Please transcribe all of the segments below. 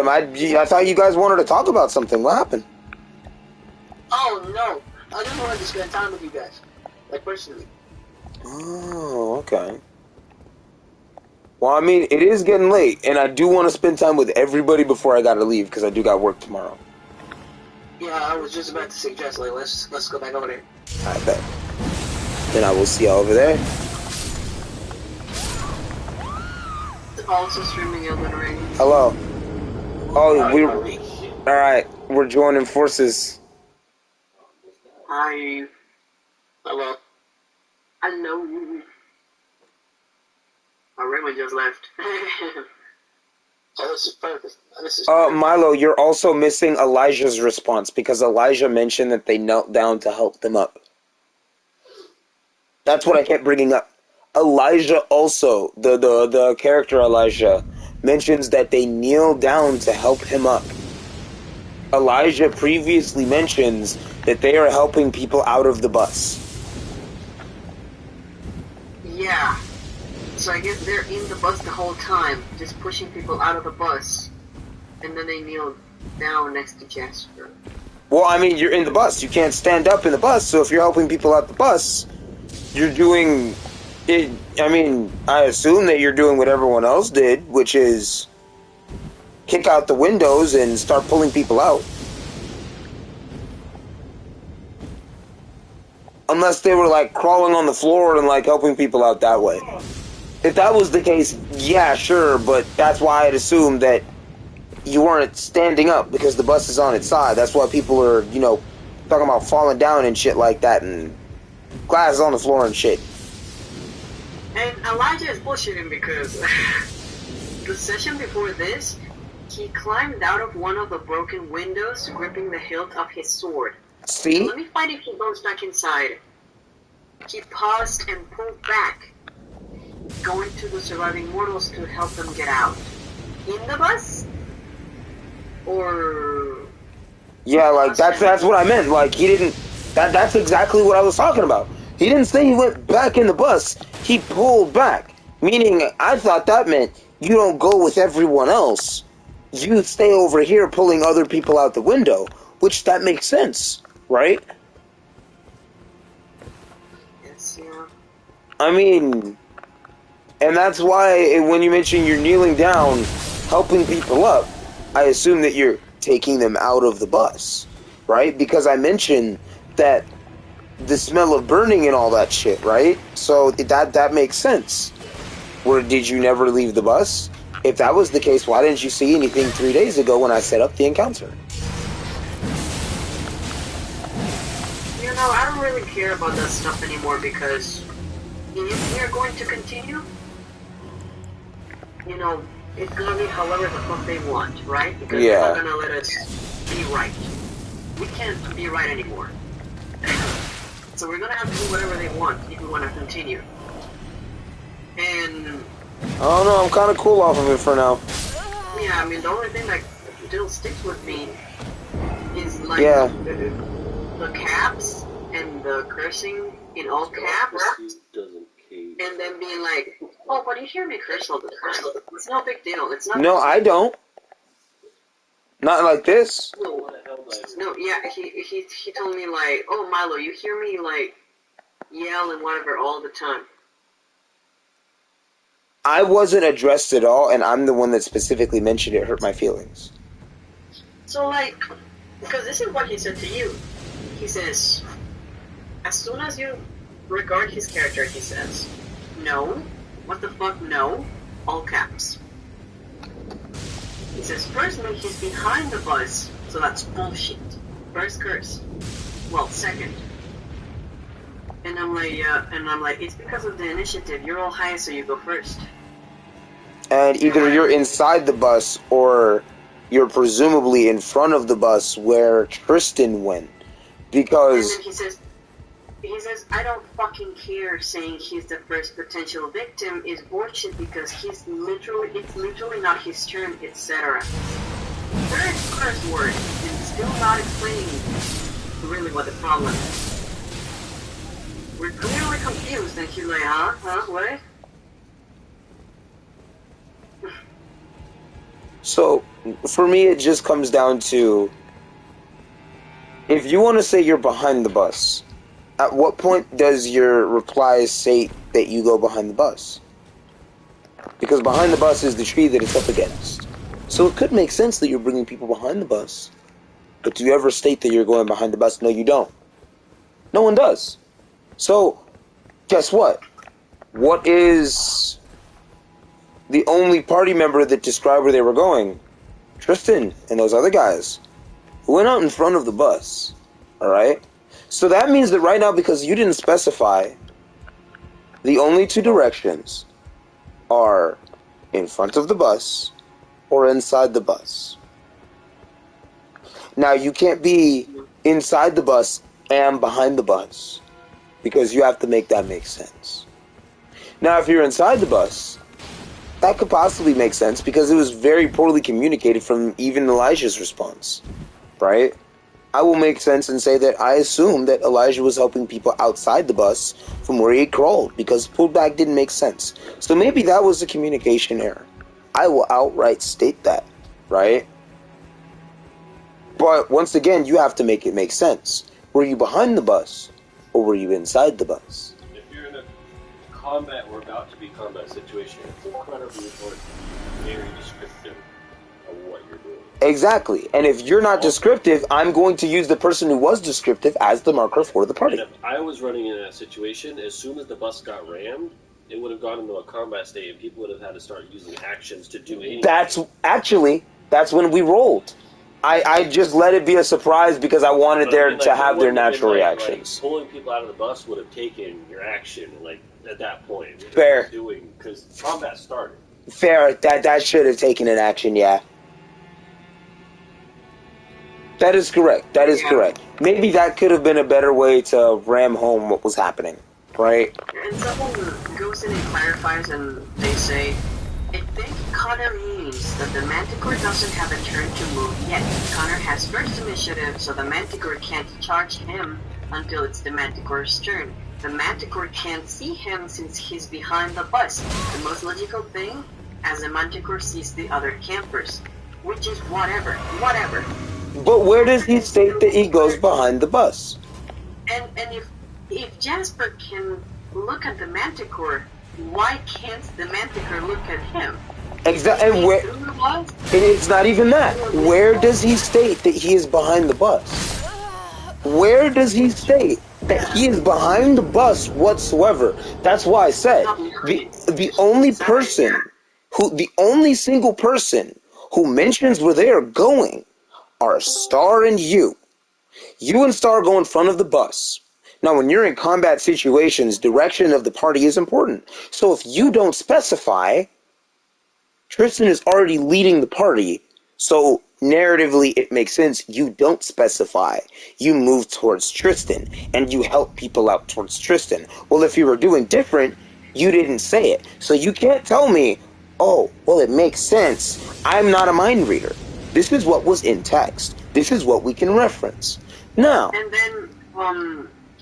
him. I thought you guys wanted to talk about something. What happened? Oh, no. I just wanted to spend time with you guys. Like, personally. Oh, okay. Well, I mean, it is getting late, and I do want to spend time with everybody before I gotta leave, because I do got work tomorrow. Yeah, I was just about to suggest, like, let's go back over there. I bet. Then I will see y'all over there. Also streaming Elden Ring. Hello. Oh, we're... Alright, we're joining forces. Hi. Hello. Hello. Raymond just left. Oh, this is perfect. This is perfect. Milo, you're also missing Elijah's response, because Elijah mentioned that they knelt down to help them up. That's what I kept bringing up. Elijah also, the character Elijah, mentions that they kneel down to help him up. Elijah previously mentions that they are helping people out of the bus. Yeah. So I guess they're in the bus the whole time, just pushing people out of the bus. And then they kneel down next to Jasper. Well, I mean, you're in the bus. You can't stand up in the bus, so if you're helping people out the bus, you're doing it. I mean, I assume that you're doing what everyone else did, which is kick out the windows and start pulling people out. Unless they were, like, crawling on the floor and, like, helping people out that way. If that was the case, yeah, sure, but that's why I'd assume that you weren't standing up, because the bus is on its side. That's why people are, you know, talking about falling down and shit like that, and glass on the floor and shit. And Elijah is bullshitting because the session before this, he climbed out of one of the broken windows, gripping the hilt of his sword. See? Let me find if he goes back inside. He paused and pulled back, going to the surviving mortals to help them get out. In the bus? Or... Yeah, like, that's what I meant. Like, he didn't... That's exactly what I was talking about. He didn't say he went back in the bus. He pulled back. Meaning, I thought that meant you don't go with everyone else. You stay over here pulling other people out the window. Which, that makes sense, right? Yes, yeah. I mean... And that's why, when you mention you're kneeling down, helping people up, I assume that you're taking them out of the bus, right? Because I mentioned that the smell of burning and all that shit, right? So that makes sense. Or did you never leave the bus? If that was the case, why didn't you see anything 3 days ago when I set up the encounter? You know, I don't really care about that stuff anymore because if we are going to continue, you know, it's gonna be however the fuck they want, right? Because they're not gonna let us be right. We can't be right anymore. So we're gonna have to do whatever they want if we want to continue. And... I don't know, I'm kind of cool off of it for now. Yeah, I mean, the only thing that still sticks with me is, like, the caps and the cursing in all caps. And then being like, oh, but you hear me curse all the time. It's no big deal. It's not. No, I don't. Not like this. No, yeah, he told me, like, oh, Milo, you hear me, like, yell and whatever all the time. I wasn't addressed at all, and I'm the one that specifically mentioned it hurt my feelings. So, like, because this is what he said to you. He says, as soon as you regard his character, he says, no, what the fuck, no, all caps. He says, personally, he's behind the bus, so that's bullshit. First curse. Well, second. And I'm like, it's because of the initiative. You're all high, so you go first. And either you're inside the bus, or you're presumably in front of the bus where Tristan went. Because... And then he says, I don't fucking care saying he's the first potential victim is bullshit because it's literally not his turn, etc. Third curse word is still not explaining really what the problem is. We're clearly confused, and he's like, what? So, for me, it just comes down to if you want to say you're behind the bus, at what point does your reply state that you go behind the bus? Because behind the bus is the tree that it's up against. So it could make sense that you're bringing people behind the bus. But do you ever state that you're going behind the bus? No, you don't. No one does. So, guess what? What is the only party member that described where they were going? Tristan and those other guys who went out in front of the bus. Alright? So that means that right now, because you didn't specify, the only two directions are in front of the bus or inside the bus. Now, you can't be inside the bus and behind the bus because you have to make that make sense. Now, if you're inside the bus, that could possibly make sense because it was very poorly communicated from even Elijah's response, right? I will make sense and say that I assume that Elijah was helping people outside the bus from where he crawled because pullback didn't make sense. So maybe that was a communication error. I will outright state that, right? But once again, you have to make it make sense. Were you behind the bus or were you inside the bus? If you're in a combat or about to be combat situation, it's incredibly important to be very descriptive of what you're doing. Exactly. And if you're not descriptive, I'm going to use the person who was descriptive as the marker for the party. And if I was running in that situation, as soon as the bus got rammed, it would have gone into a combat state and people would have had to start using actions to do anything. That's when we rolled. I just let it be a surprise because I wanted to have their natural reactions. Like, pulling people out of the bus would have taken your action, like, at that point. Fair. Because combat started. Fair. That should have taken an action, yeah. That is correct. That is correct. Maybe that could have been a better way to ram home what was happening, right? And someone goes in and clarifies and they say, I think Connor means that the Manticore doesn't have a turn to move yet. Connor has first initiative, so the Manticore can't charge him until it's the Manticore's turn. The Manticore can't see him since he's behind the bus. The most logical thing, as the Manticore sees the other campers. Which is whatever. But where does he state that he goes behind the bus? And if Jasper can look at the Manticore, why can't the Manticore look at him? Exactly. And it's not even that. Where does he state that he is behind the bus? Where does he state that he is behind the bus whatsoever? That's why I said the only single person who mentions where they are going are Star and you. You and Star go in front of the bus. Now, when you're in combat situations, direction of the party is important. So if you don't specify, Tristan is already leading the party. So narratively, it makes sense. You don't specify. You move towards Tristan, and you help people out towards Tristan. Well, if you were doing different, you didn't say it. So you can't tell me, oh, well, it makes sense. I'm not a mind reader. This is what was in text. This is what we can reference. Now.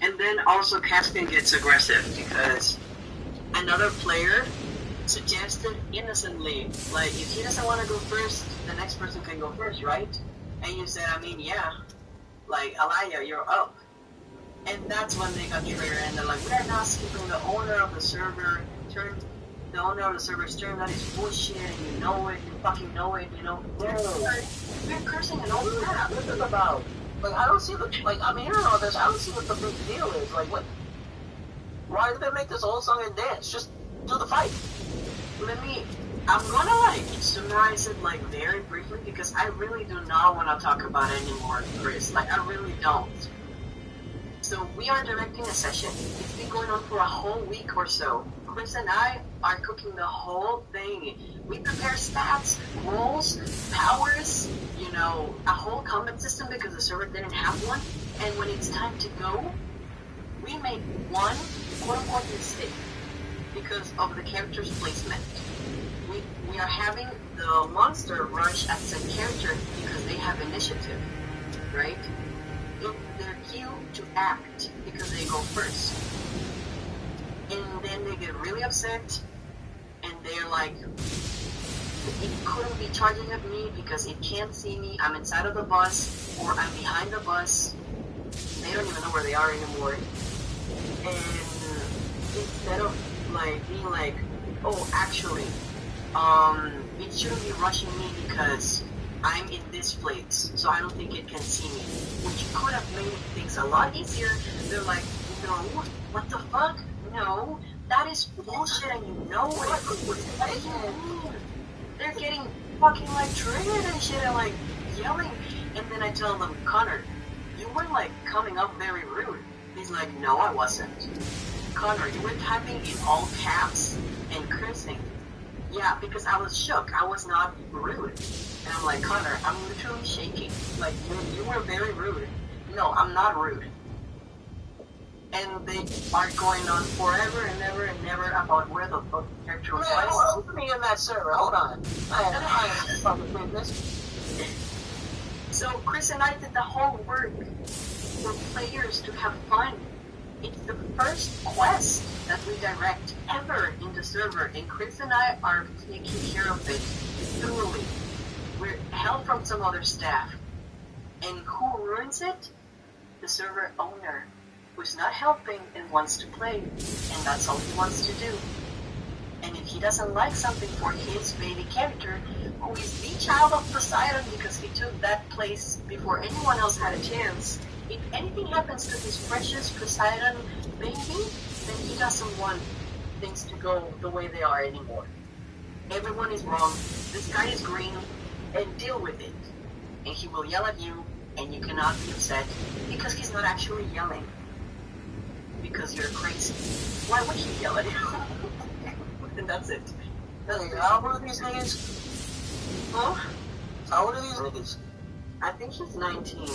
And then also Caspian gets aggressive because another player suggested innocently, like, if he doesn't want to go first, the next person can go first, right? And you said, yeah, like, Alaya, you're up. And that's when they got triggered and they're like, we're not skipping the owner of the server turn. The owner of the server's turn, that is bullshit, and you know it, you fucking know it, you know. We're cursing and all that. What's this about? Like, I don't see I'm hearing all this, I don't see what the big deal is. Like, what? Why did they make this whole song and dance? Just do the fight. I'm gonna, summarize it, very briefly, because I really do not want to talk about it anymore, Chris. I really don't. So, we are directing a session. It's been going on for a whole week or so. Chris and I are cooking the whole thing. We prepare stats, rolls, powers, a whole combat system because the server didn't have one. And when it's time to go, we made one quote-unquote mistake because of the character's placement. We are having the monster rush at some character because they have initiative, right? They're cue to act because they go first. And then they get really upset, and they're like, it couldn't be charging at me because it can't see me. I'm inside of the bus or I'm behind the bus. They don't even know where they are anymore. And instead of like being like, oh, actually, it shouldn't be rushing me because I'm in this place, so I don't think it can see me. Which could have made things a lot easier. They're like, no, what the fuck? No, that is bullshit and you know it. What do you mean? They're getting fucking like triggered and shit and like yelling. And then I tell them, Connor, you were like coming up very rude. He's like, no, I wasn't. Connor, you were typing in all caps and cursing. Yeah, because I was shook. I was not rude. And I'm like, Connor, I'm literally shaking. Like, you were very rude. No, I'm not rude. And they are going on forever and ever and ever about where the fuck the character was. Who put me in that server? Hold on. I have fucking business. So Chris and I did the whole work for players to have fun. It's the first quest that we direct ever in the server, and Chris and I are taking care of it thoroughly. We're help from some other staff. And who ruins it? The server owner, who's not helping and wants to play, and that's all he wants to do. And if he doesn't like something for his baby character, who is the child of Poseidon because he took that place before anyone else had a chance, if anything happens to his precious Poseidon baby, then he doesn't want things to go the way they are anymore. Everyone is wrong, this guy is green, and deal with it. And he will yell at you, and you cannot be upset, because he's not actually yelling. Because you're crazy. Why would he yell at you? And that's it. How old are these niggas? Huh? How old are these niggas? I think he's 19.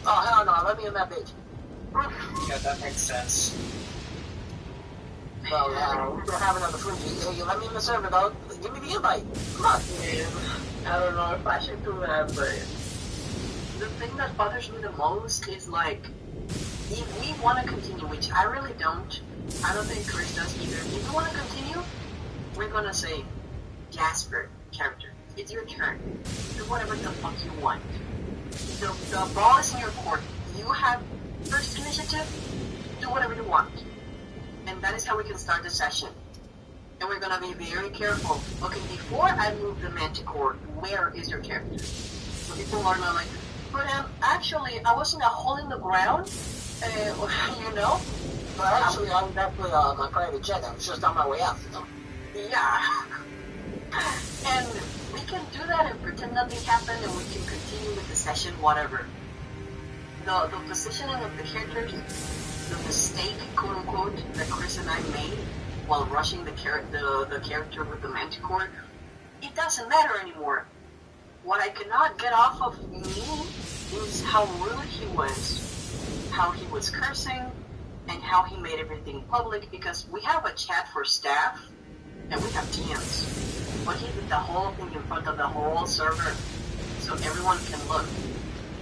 Oh, hell no, let me in that bitch. Yeah, that makes sense. Well, we're gonna have another freaky. Hey, you let me in the server, dog. Give me the invite. Come on. Man, I don't know if I should do that, but the thing that bothers me the most is like, if we want to continue, which I really don't, I don't think Chris does either. If we want to continue, we're gonna say, Jasper, character, it's your turn. Do whatever the fuck you want. The ball is in your court. You have first initiative. Do whatever you want. And that is how we can start the session. And we're gonna be very careful. Okay, before I move the manticore, where is your character? So people are not like, but actually, I was in a hole in the ground, you know? Well, actually, I was definitely my private jet. I was just on my way out, you know? Yeah. And we can do that and pretend nothing happened and we can continue with the session, whatever. The positioning of the characters, the mistake, quote unquote, that Chris and I made while rushing the character with the manticore, it doesn't matter anymore. What I cannot get off of me is how rude he was, how he was cursing, and how he made everything public, because we have a chat for staff, and we have TMs. But he did the whole thing in front of the whole server, so everyone can look.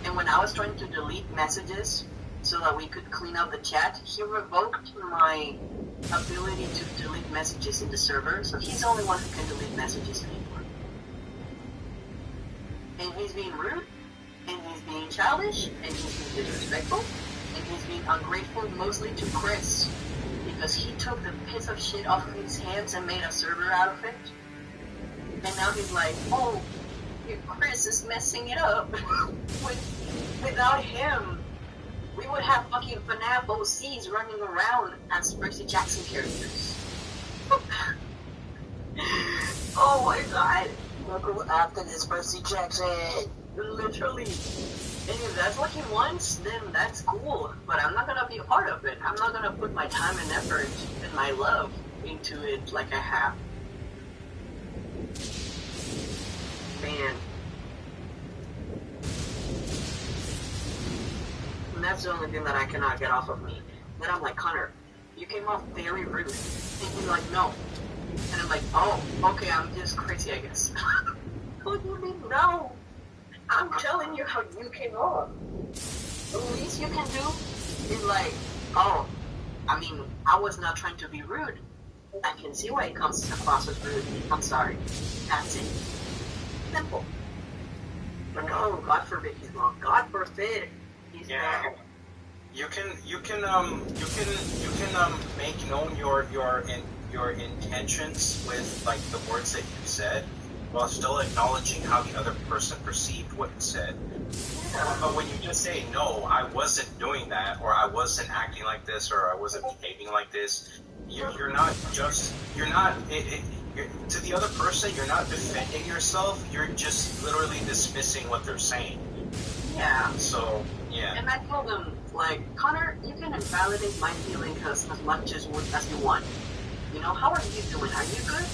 And when I was trying to delete messages so that we could clean up the chat, he revoked my ability to delete messages in the server, so he's the only one who can delete messages anymore. And he's being rude, and he's being childish, and he's being disrespectful, and he's being ungrateful mostly to Chris, because he took the piece of shit off of his hands and made a server out of it. And now he's like, oh, Chris is messing it up. Without him, we would have fucking FNAF OCs running around as Percy Jackson characters. Oh my god. Look after this Percy Jackson. Literally. And if that's what he wants, then that's cool. But I'm not gonna be a part of it. I'm not gonna put my time and effort and my love into it like I have. Man. And that's the only thing that I cannot get off of me. Then I'm like, Connor, you came off very rude. And he's like, no. And I'm like, oh, okay, I'm just crazy, I guess. What do you mean, no? I'm telling you how you came off. The least you can do is like, oh, I mean, I was not trying to be rude. I can see why it comes across as rude. I'm sorry. That's it. Simple. But no, God forbid he's wrong. God forbid he's wrong. You can make known your intentions with like the words that you said, while still acknowledging how the other person perceived what you said. But when you just say no, I wasn't doing that, or I wasn't acting like this, or I wasn't behaving like this, you're not to the other person. You're not defending yourself. You're just literally dismissing what they're saying. Yeah. So yeah. And I told him, like, Connor, you can invalidate my feelings as much as you want. You know, how are you doing? Are you good?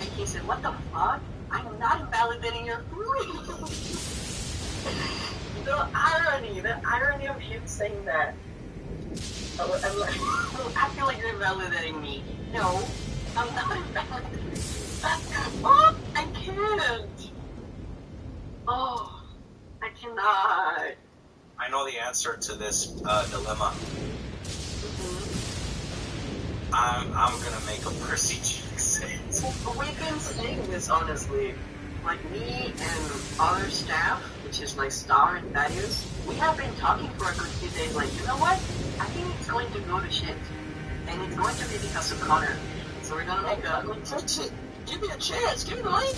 And he said, what the fuck? I'm not invalidating your feelings. The irony of him saying that. I'm like, I feel like you're invalidating me. No, I'm not invalidating you. Oh, I can't. Oh, I cannot. I know the answer to this dilemma. I'm gonna make a Percy Jackson. We've been saying this honestly. Like me and other staff, which is like Star and Thaddeus, we have been talking for a good few days. Like, you know what? I think it's going to go to shit, and it's going to be because of Connor. So we're gonna make a. Give me a chance. Give me the link.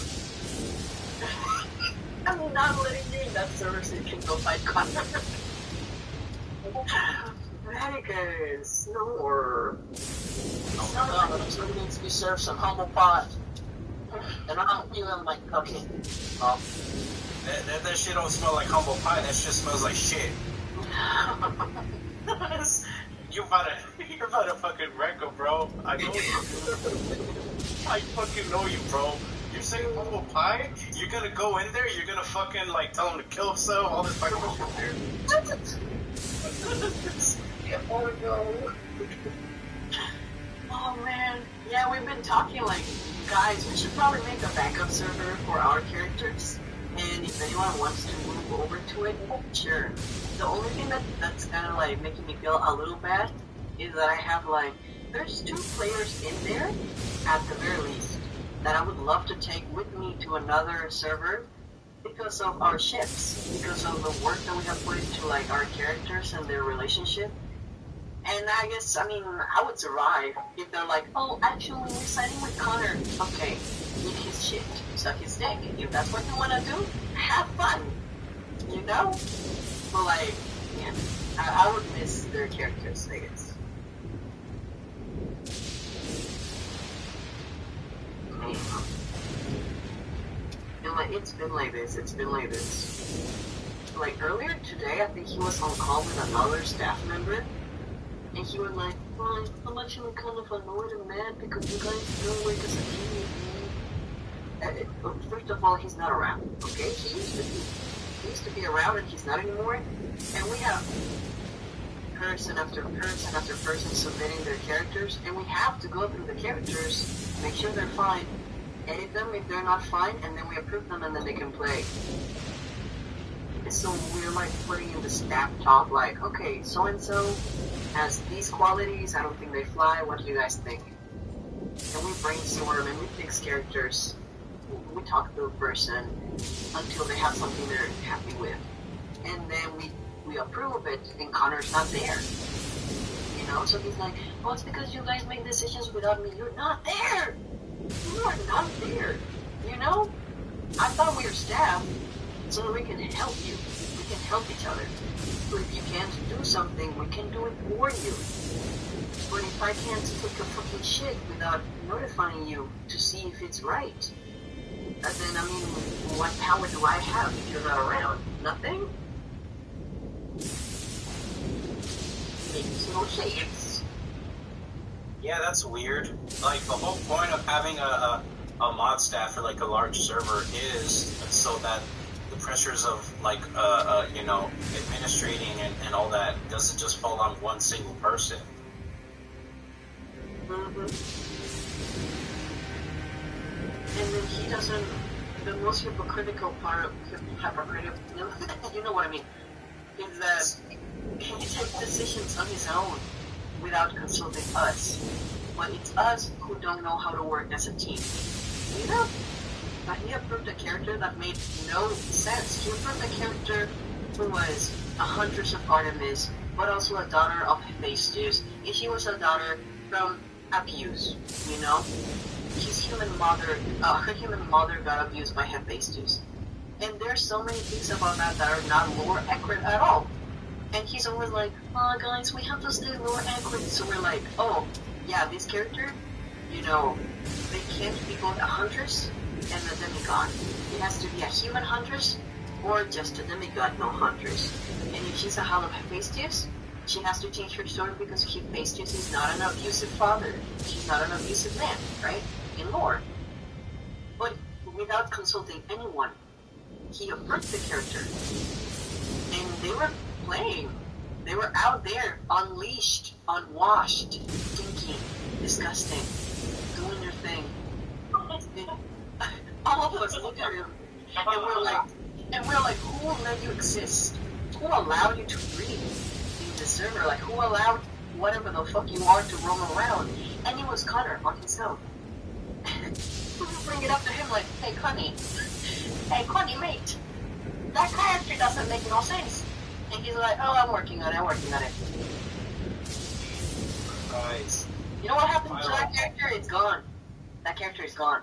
I'm not letting you in that server so you can go fight Connor. Vegas, no. Somebody needs to be served some humble pie. And I'm feeling like, okay, That shit don't smell like humble pie. That shit smells like shit. You're about to fucking wreck him, bro. I know you. I fucking know you, bro. You're saying humble pie? You're gonna go in there, you're gonna fucking like tell him to kill himself, all this fucking shit there. Oh no. Oh man. Yeah, we've been talking like, guys, we should probably make a backup server for our characters. And if anyone wants to move over to it, sure. The only thing that's kind of like making me feel a little bad is that I have like, there's 2 players in there, at the very least, that I would love to take with me to another server because of our ships, because of the work that we have put into like our characters and their relationship. And I guess, I mean, I would survive if they're like, oh, actually, we're siding with Connor. Okay, eat his shit, suck his dick. If that's what you want to do, have fun. You know? But like, yeah, I would miss their characters, I guess. And like, it's been like this. Like, earlier today, I think he was on call with another staff member. And he was like, well, I'm actually kind of annoyed and mad because you guys don't work as a team with me. First of all, he's not around, okay? He used to be around and he's not anymore. And we have person after person after person submitting their characters. And we have to go through the characters, make sure they're fine, edit them if they're not fine, and then we approve them and then they can play. So we're like putting in the staff talk like, okay, so-and-so has these qualities, I don't think they fly, what do you guys think? And we brainstorm and we fix characters. We talk to the person until they have something they're happy with. And then we approve it and Connor's not there. You know, so he's like, oh, it's because you guys make decisions without me. You're not there! You are not there! You know? I thought we were staff so that we can help you. We can help each other. So if you can't do something, we can do it for you. But if I can't take a fucking shit without notifying you to see if it's right, then I mean, what power do I have if you're not around? Nothing? Makes no sense. Yeah, that's weird. Like, the whole point of having a mod staff for like a large server is so that the pressures of like you know, administrating and all that doesn't just fall on one single person. Mm-hmm. And then he doesn't. The most hypocritical part of you know what I mean, is that he takes decisions on his own without consulting us. but it's us who don't know how to work as a team. You know? But he approved a character that made no sense. He approved a character who was a huntress of Artemis, but also a daughter of Hephaestus, and she was a daughter from abuse, you know? Her human mother got abused by Hephaestus. And there's so many things about that that are not lore accurate at all. And he's always like, oh guys, we have to stay lore accurate. So we're like, oh, yeah, this character, you know, they can't be both a huntress and a demigod. It has to be a human huntress or just a demigod, no huntress. And if she's a Hall of Hephaestus, she has to change her story because Hephaestus is not an abusive father. She's not an abusive man, right? In lore. But without consulting anyone, he approved the character. And they were playing. They were out there, unleashed, unwashed, stinking, disgusting, doing their thing. And all of us look at him, and we're like, who let you exist? Who allowed you to breathe in the server? Like, who allowed whatever the fuck you are to roam around? And it was Connor on his own. Bring it up to him like, hey, Connie, mate, that character doesn't make no sense. And he's like, oh, I'm working on it. Guys, You know what happened to that character? It's gone. That character is gone.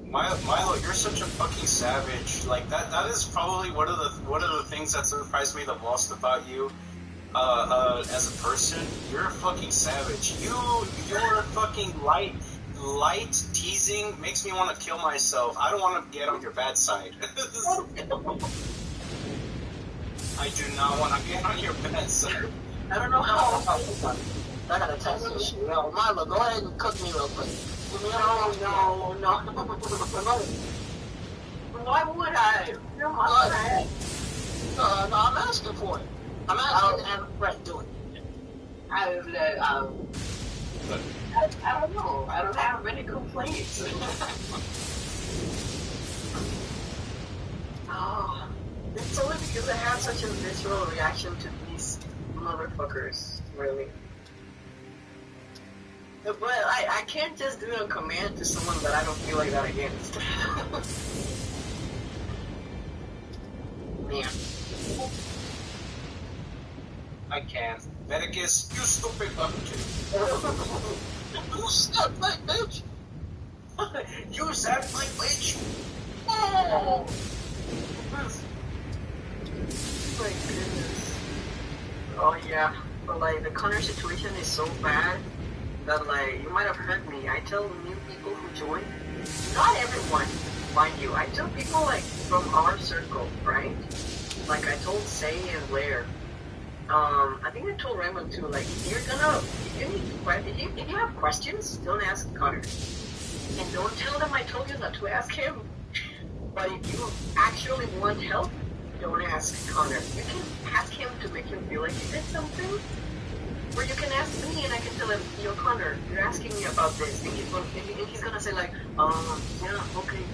Milo, you're such a fucking savage. Like that is probably one of the things that surprised me the most about you. As a person, you're a fucking savage. You're fucking light teasing makes me want to kill myself. I don't want to get on your bad side. I do not want to get on your bad side. I don't know how. I gotta test this shit. Yo, Milo, go ahead and cook me real quick. No. Why would I? You're my friend. No, I'm asking for it. I'm asking to have a friend do it. I don't know. I don't have many complaints. Oh, it's only because I have such a visceral reaction to these motherfuckers, really. But I can't just do a command to someone that I don't feel like that against. Man. I can. Medicus, you stupid fucking. You suck like bitch. You said like bitch. Oh. My goodness. Oh yeah, but like the Connor situation is so bad that like you might have heard me. I tell new people who join, not everyone, mind you. I tell people like from our circle, right? Like I told Say and Blair. I think I told Raymond too. Like if you have questions, don't ask Connor, and don't tell them I told you not to ask him. But if you actually want help, don't ask Connor. You can ask him to make him feel like he did something. Or you can ask me and I can tell him, yo Connor, you're asking me about this. And he's gonna say like, yeah, okay.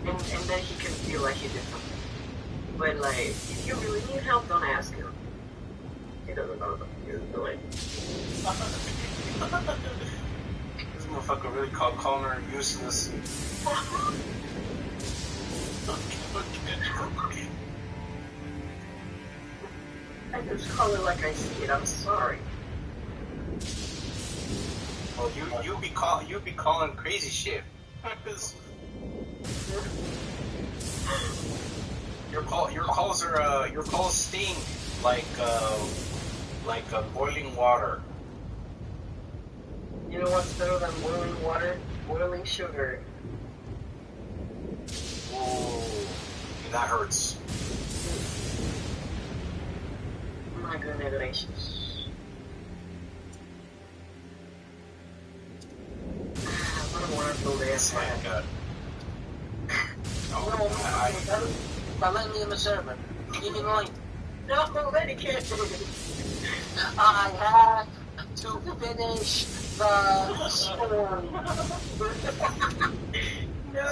And then he can feel like he did something. But like, if you really need help, don't ask him. He doesn't know what he's doing. This motherfucker really called Connor useless. I just call it like I see it. I'm sorry. Well, you be calling crazy shit. Your calls sting like boiling water. You know what's better than boiling water? Boiling sugar. Ooh, that hurts. My goodness gracious. What a wonderful day. Yes, my God. By letting me in the server. Give me the link. No, Betty can't do it. I had to finish the story. No.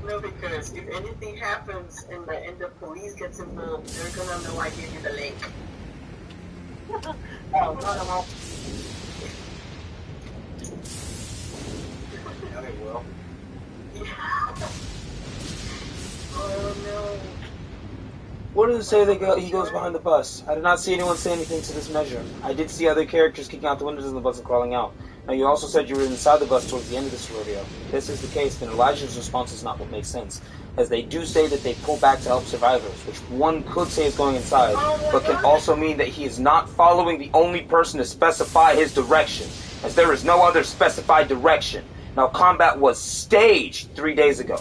No, because Because if anything happens and the police gets involved, they're gonna know I gave you the link. Oh, no, no, no. Yeah, they will. Oh no. What does it say that he goes behind the bus? I did not see anyone say anything to this measure. I did see other characters kicking out the windows of the bus and crawling out. Now, you also said you were inside the bus towards the end of this rodeo. If this is the case, then Elijah's response is not what makes sense, as they do say that they pull back to help survivors, which one could say is going inside, but can also mean that he is not following the only person to specify his direction, as there is no other specified direction. Now, combat was staged 3 days ago.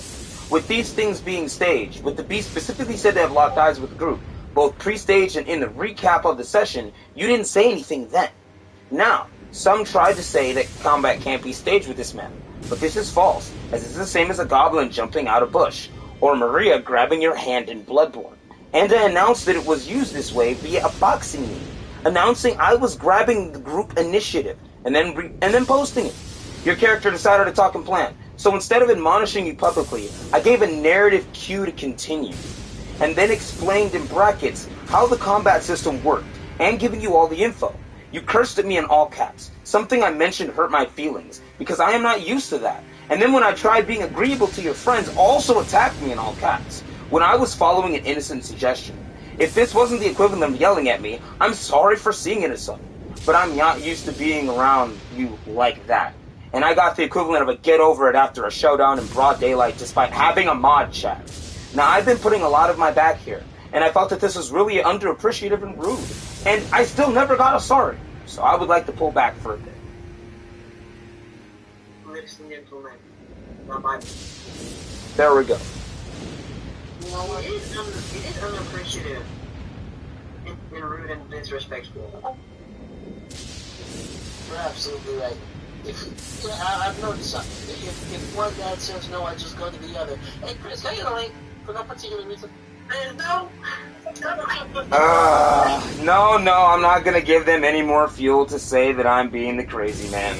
With these things being staged, with the beast specifically said to have locked eyes with the group, both pre-staged and in the recap of the session, you didn't say anything then. Now, some tried to say that combat can't be staged with this man, but this is false, as it's the same as a goblin jumping out a bush, or Maria grabbing your hand in Bloodborne, and to announce that it was used this way via a boxing meeting, announcing I was grabbing the group initiative, and then posting it. Your character decided to talk and plan, so instead of admonishing you publicly, I gave a narrative cue to continue, and then explained in brackets how the combat system worked, and giving you all the info. You cursed at me in all caps. Something I mentioned hurt my feelings, because I am not used to that. And then when I tried being agreeable to your friends, also attacked me in all caps, when I was following an innocent suggestion. If this wasn't the equivalent of yelling at me, I'm sorry for seeing it as something. But I'm not used to being around you like that. And I got the equivalent of a get over it after a showdown in broad daylight despite having a mod chat. Now, I've been putting a lot of my back here, and I felt that this was really underappreciative and rude. And I still never got a sorry, so I would like to pull back for a bit. Ladies and gentlemen, bye-bye. There we go. You know what? It is unappreciative and rude and disrespectful. You're absolutely right. I've noticed something. If one dad says no, I just go to the other. Hey, Chris, can you get a link for no particular reason? No. No, I'm not gonna give them any more fuel to say that I'm being the crazy man.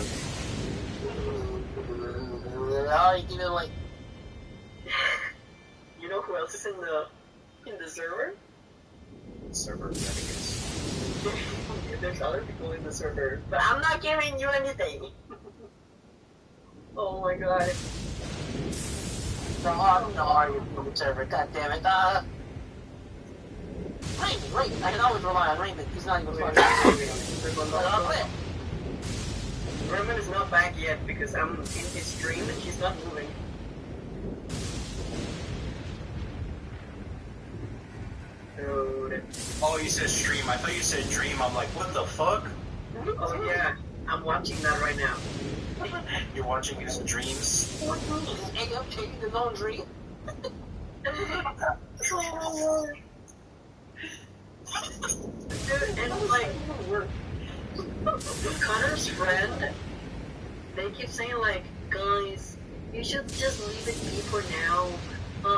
Alright, give it a link. You know who else is in the server? Server renegades. There's other people in the server, but I'm not giving you anything. Oh my god. No, I'm not from the server, god damn it. Raymond, I can always rely on Raymond. He's not even fun. Raymond is not back yet because I'm in his stream and he's not moving. Dude. Oh, you said stream. I thought you said dream. I'm like, what the fuck? Oh yeah, I'm watching that right now. You're watching his dreams? Egg up taking his own dream. Dude, and like, Connor's friend, they keep saying like, guys, you should just leave it be for now.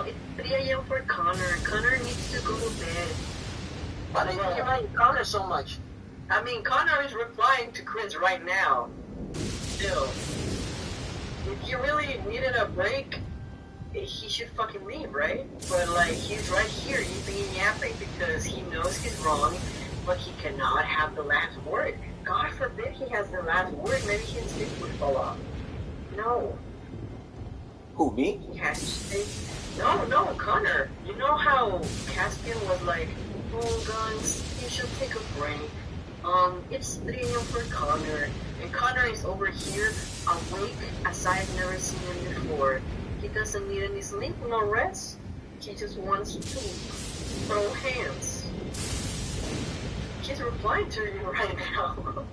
It's 3 a.m. for Connor. Connor needs to go to bed. Why do you think about Connor so much? I mean, Connor is replying to Chris right now. Still, if you really needed a break, he should fucking leave, right? But like, he's right here, he's being yapping because he knows he's wrong, but he cannot have the last word. God forbid he has the last word, maybe his stick would fall off. No. Who, me? He has to say, no, Connor. You know how Caspian was like, oh guys, you should take a break. It's 3 a.m. for Connor, and Connor is over here, awake as I've never seen him before. He doesn't need any sleep, no rest. He just wants to throw hands. He's replying to you right now.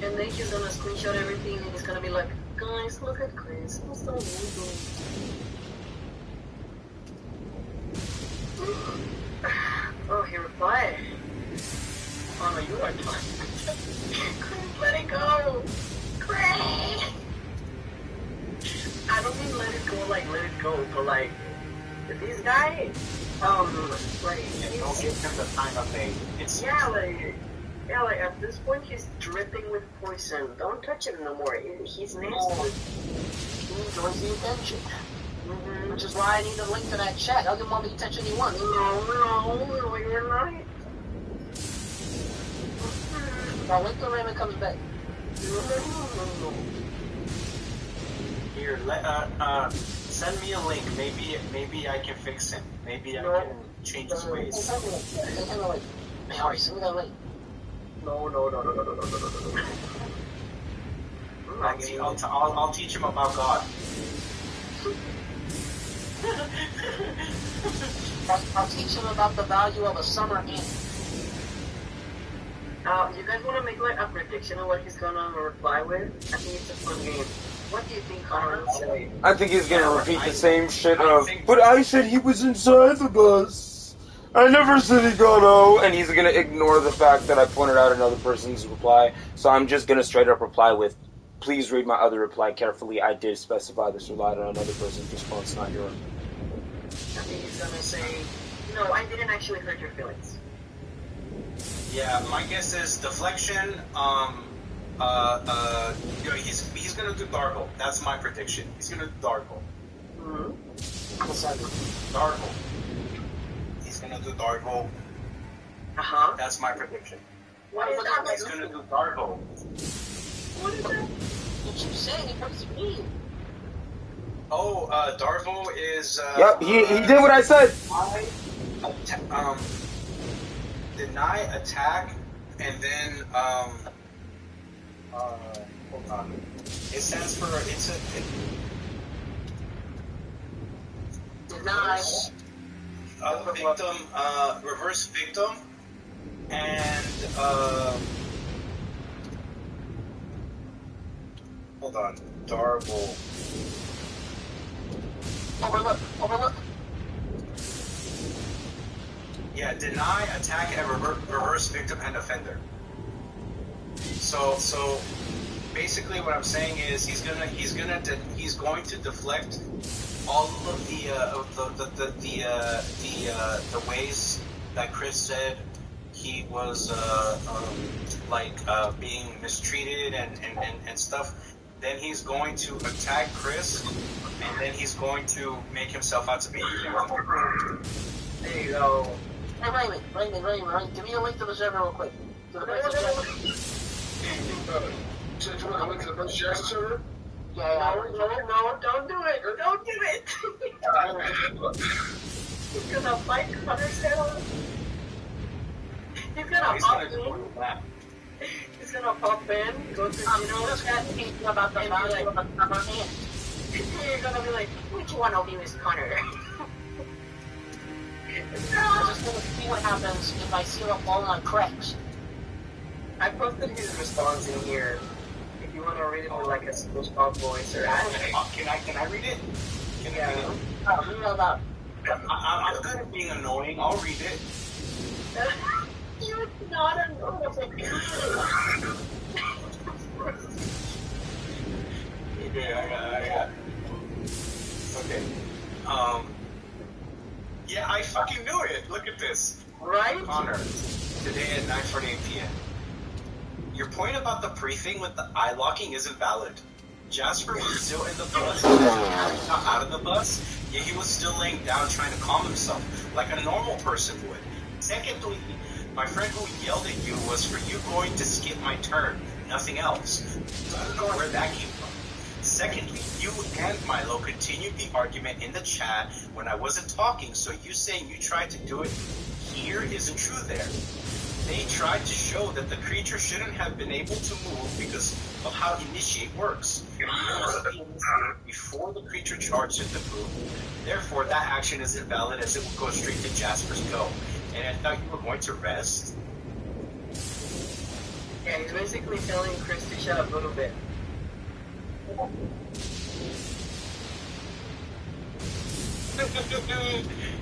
And then he's gonna screenshot everything and he's gonna be like, guys, look at Chris, he's so moving. Oh, he replied. Oh no, you are talking. Chris, let it go! Chris! I don't mean let it go like let it go, but like, this guy, like, Don't give him the time of day. yeah, like at this point he's dripping with poison. Don't touch him no more. He's nasty. he enjoys the attention. Which is why I need a link to that chat. I'll give him all the attention he wants. No, you're not. Now wait till Raymond comes back. Here, send me a link. Maybe I can fix him. Maybe I can change his ways. Send him a link. Hey, Ari, send me that link. No. I'll teach him about God. I'll teach him about the value of a summer inn. You guys want to make like a prediction of what he's gonna reply with? I think it's a fun game. What do you think, Connor? I think he's gonna repeat the same shit of, but I said he was inside the bus. I never said he got out. And he's gonna ignore the fact that I pointed out another person's reply. So I'm just gonna straight up reply with, please read my other reply carefully. I did specify this relied on another person's response, not yours. I think he's gonna say, no, I didn't actually hurt your feelings. Yeah, my guess is deflection. He's gonna do Dargle. That's my prediction. He's gonna do Dargle. Dargle. He's gonna do Dargle. That's my prediction. What is that? He's gonna do Dargle. What is that? You keep saying it, what does it mean? Oh, Darvo is. Yep, he did what I said. Deny attack, and then hold on. It stands for Deny. Victim, reverse victim, and hold on, Darvo. Overlook. Yeah, deny, attack, and reverse victim and offender. So basically, what I'm saying is he's going to deflect all of the ways that Chris said he was being mistreated and stuff. Then he's going to attack Chris, and then he's going to make himself out to be. There you go. Hey, Raymond, give me a link to the server real quick. To the basic Should you want to link to the Percy Jackson server? Yeah. No, don't do it. Don't do it. He's gonna fight Connor's head off. He's gonna pop in. He's gonna pop in, go through Thinking about the value of a summer inn. You're gonna be like, which one of you is Connor? I just want to see what happens if I seal up all my cracks. I posted his response in here. If you want to read it with like a SpongeBob voice or Can I read it? Can I read it? You know about. I'm good at being annoying. I'll read it. You're not annoying. Okay, I got. Okay. Yeah, I fucking knew it. Look at this. Right? Connor, today at 9:48 p.m. Your point about the pre-thing with the eye locking isn't valid. Jasper was still in the bus. He got out of the bus, yet he was still laying down trying to calm himself, like a normal person would. Secondly, my friend who yelled at you was for you going to skip my turn, nothing else. So I don't know where that came from. Secondly, you and Milo continued the argument in the chat when I wasn't talking, so you saying you tried to do it here isn't true there. They tried to show that the creature shouldn't have been able to move because of how initiate works. It must be initiated before the creature charged at the move. Therefore, that action is invalid as it will go straight to Jasper's go. And I thought you were going to rest. Yeah, he's basically telling Chris to shut up a little bit.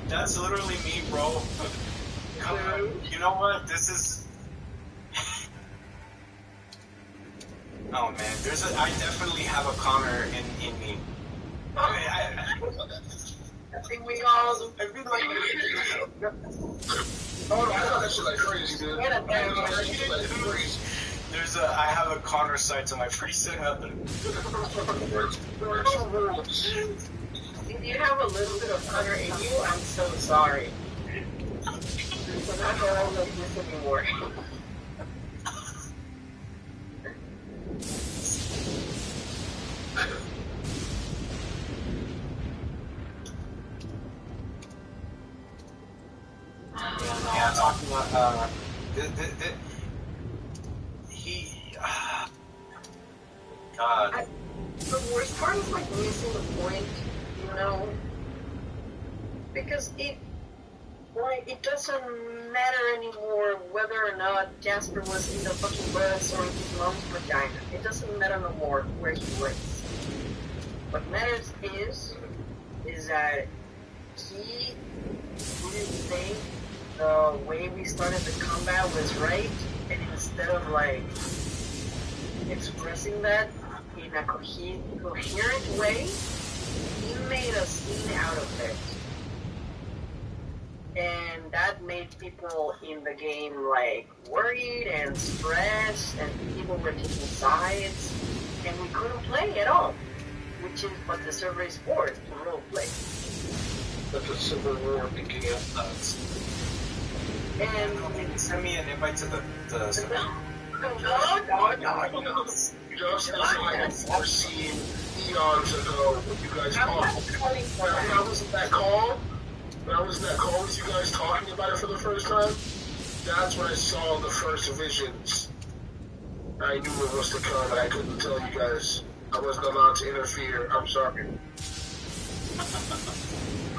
That's literally me, bro. You know what? This is. Oh man, I definitely have a Connor in me. I think we all. I feel like. Oh, I thought that shit like crazy, dude. Wait a minute. That shit like crazy. I have a Connor site to my preset. There are two rules. If you have a little bit of Connor in you, I'm so sorry. We're not all like this anymore. Yeah, talking about God. The worst part is like missing the point, you know? Because it doesn't matter anymore whether or not Jasper was in the fucking bus or in his mom's vagina. It doesn't matter no more where he was. What matters is that he didn't think the way we started the combat was right, and instead of like expressing that in a coherent way, he made a scene out of it. And that made people in the game like worried and stressed, and people were taking sides, and we couldn't play at all, which is what the server is for, to roleplay. That's a civil war began. And Send me an invite to the no. Just as I had foreseen eons ago when you guys talked. When I was in that call with you guys talking about it for the first time, that's when I saw the first visions. I knew it was to come, and I couldn't tell you guys. I wasn't allowed to interfere. I'm sorry.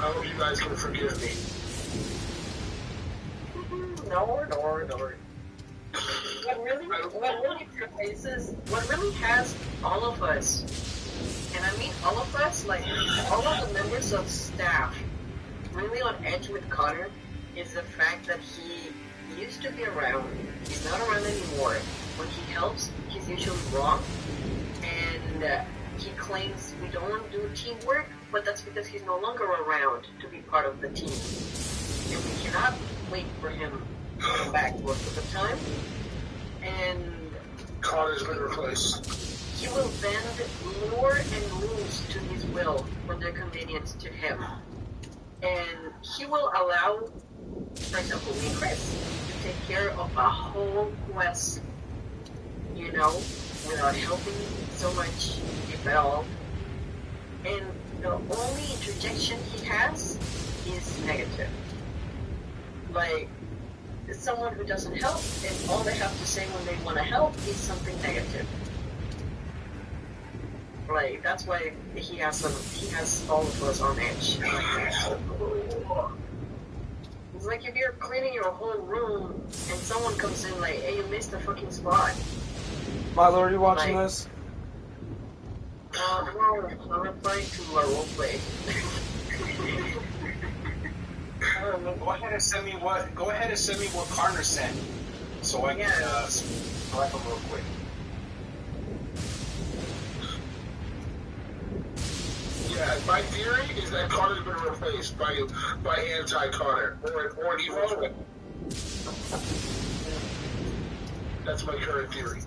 I hope you guys can forgive me. No. What really has all of us, and I mean all of us, like all of the members of staff, really on edge with Connor, is the fact that he used to be around. He's not around anymore. When he helps, he's usually wrong, and he claims we don't do teamwork, but that's because he's no longer around to be part of the team, and we cannot wait for him to come back most of the time. And Connor's been replaced. he will bend lore and rules to his will for their convenience to him. And he will allow, for example, me and Chris, to take care of a whole quest, you know, without helping so much, if at all. And the only interjection he has is negative. Like, someone who doesn't help, and all they have to say when they want to help is something negative. Like, that's why he has all of us on edge. It's like if you're cleaning your whole room and someone comes in like, hey, you missed a fucking spot. My lord, are you watching Like- this? No, I'm replying to our roleplay. Go ahead and send me what Connor sent, so I can select them real quick. Yeah, my theory is that Connor's been replaced by anti-Connor or an evil twin. That's my current theory.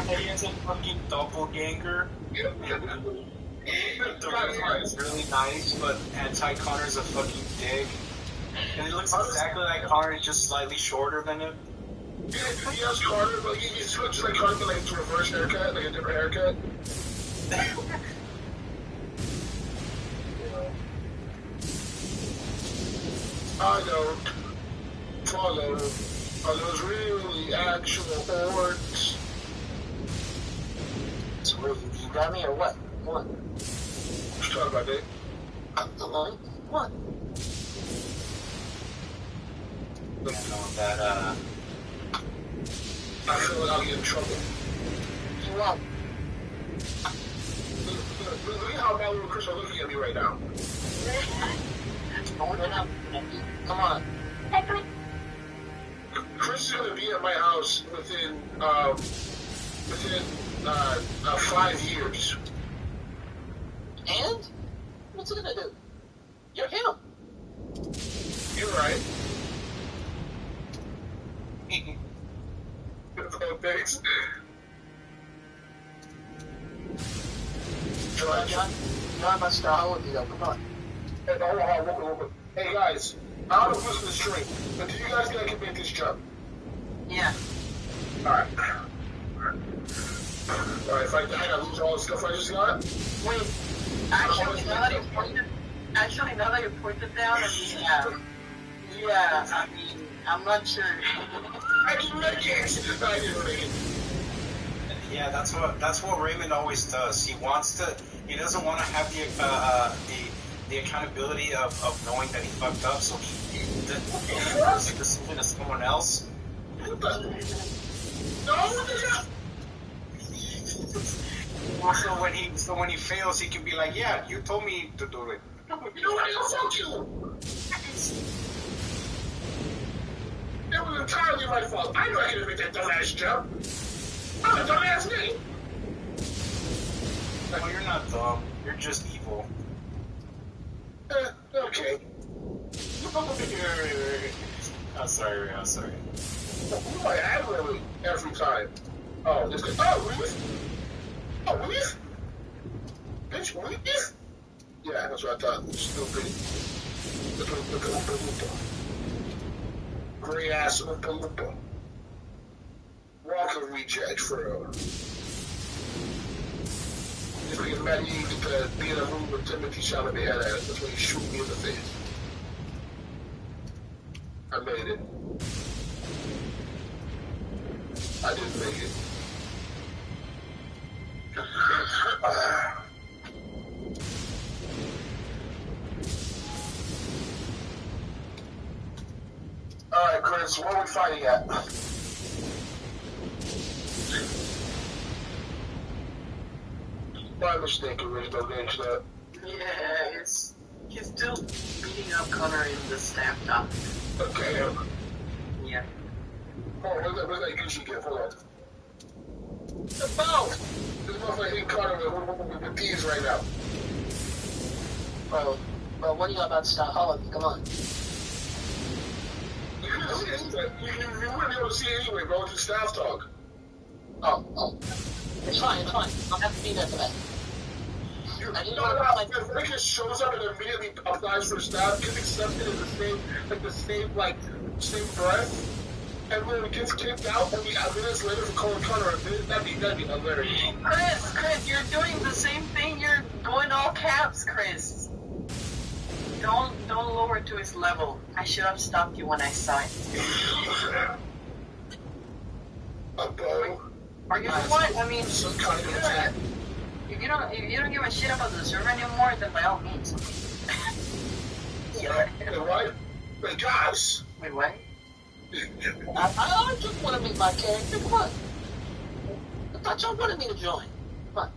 He is a fucking doppelganger. The red is really nice, but anti-Connor's a fucking dick. And it looks exactly like Connor, is just slightly shorter than him. He has Carter, but he's just like Carter, but like it's a reverse haircut, like a different haircut. I don't follow. Are those really actual horns? So you got me or what? What? What you talking about, Dave? What? You know that, I feel like I'll get in trouble. You won't. Look at how Mallory and Chris are looking at me right now. Come on. Chris is gonna be at my house within 5 years. And? What's it gonna do? You're him. Oh, thanks. John must start holding you though. Come on. Hey, hold on. Hey guys, I don't know who's in the stream, but do you guys think I can make this jump? Yeah. Alright. Alright, if I die, I lose all the stuff I just got. Wait, actually, now that you pointed down, I mean, yeah, I mean, I'm not sure. I didn't make it! I didn't make it. Yeah, that's what Raymond always does. He doesn't want to have the accountability of knowing that he fucked up, so he does the decision to someone else. What the? No, what the hell? So when he fails, he can be like, yeah, you told me to do it. You know what? Fuck you! It was entirely my fault. I knew I could have made that dumbass jump. I'm a dumbass me. Well, you're not dumb. You're just evil. Okay. I'm sorry. Who do I add really every time? Oh, this guy. Oh, Reef? Oh, Reef? Bitch, Reef? Yeah, that's what I thought. Stupid. Look at Oompa Loompa. Gray ass Oompa Loompa. Walker reject for real. Just because Matt Yee to be in a room with Timothy Chalamet had at it. That's when he shoot me in the face. I made it. I didn't make it. Alright, Chris, where are we fighting at? My mistake, original GameStop. Yeah, he's still beating up Connor in the staff top. Okay, Yeah. oh, where's that Gucci get? Hold on. The boat! This motherfucker hit Connor with thieves right now. Bro, what are you about to start holding? Come on. You wouldn't be able to see it anyway, bro. It's just staff talk. Oh. It's fine. I'll have to be there for that. I didn't know about If Rick just shows up and immediately applies for staff, gets accepted in the same breath, and when he gets kicked out, only minutes later for calling Connor, that'd be hilarious. Chris, you're doing the same thing. You're going all caps, Chris. Don't lower to his level. I should have stopped you when I saw it. A bow. Or you know what? I mean, Some kind of attack. if you don't give a shit about the server anymore, then by all means. Yeah. What? Wait, guys. Wait, what? I just want to meet my character. Come on. I thought y'all wanted me to join. Come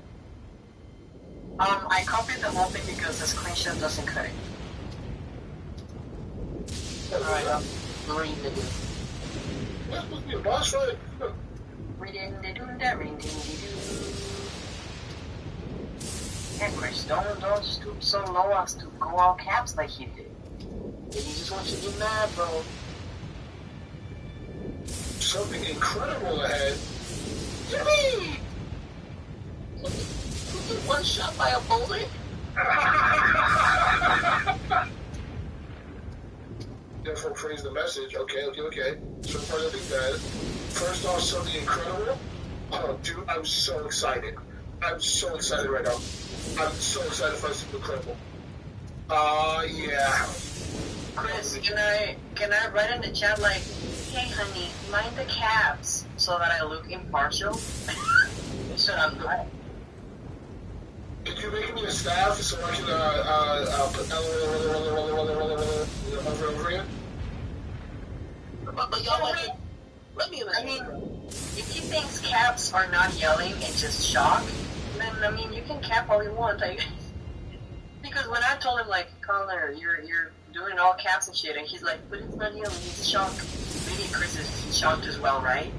on. I copied the whole thing because the screenshot doesn't cut it. Alright, I'm reading it. That's supposed to be a boss fight. Yeah, Chris, don't stoop so low as to go all caps like he did. He just wants you to get mad, bro. Something incredible ahead. Yippee! You get one shot by a bullet? Therefore, praise the message. Okay. So far, nothing bad. First off, something incredible. Oh, dude, I'm so excited. I'm so excited right now. I'm so excited for something incredible. Yeah. Chris, can I write in the chat like, hey honey, mind the caps, so that I look impartial? So I'm not. Can you make me a staff so I can put over again? But y'all let me I mean, if he thinks caps are not yelling and just shock, then I mean you can cap all you want. Because when I told him like, Connor, you're doing all caps and shit, and he's like, but it's not yelling, it's shock. Maybe Chris is shocked as well, right?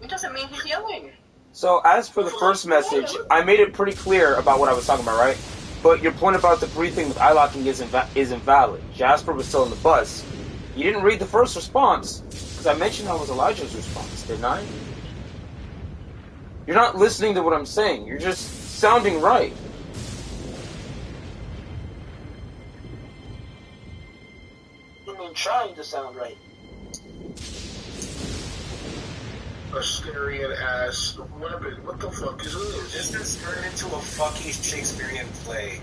It doesn't mean he's yelling. So as for the first message, I made it pretty clear about what I was talking about, right? But your point about the briefing with eye locking is invalid. Jasper was still in the bus, You didn't read the first response, because I mentioned that was Elijah's response, didn't I? You're not listening to what I'm saying. You're just sounding right. I mean, trying to sound right. A scary ass weapon. What the fuck is this? This has turned into a fucking Shakespearean play.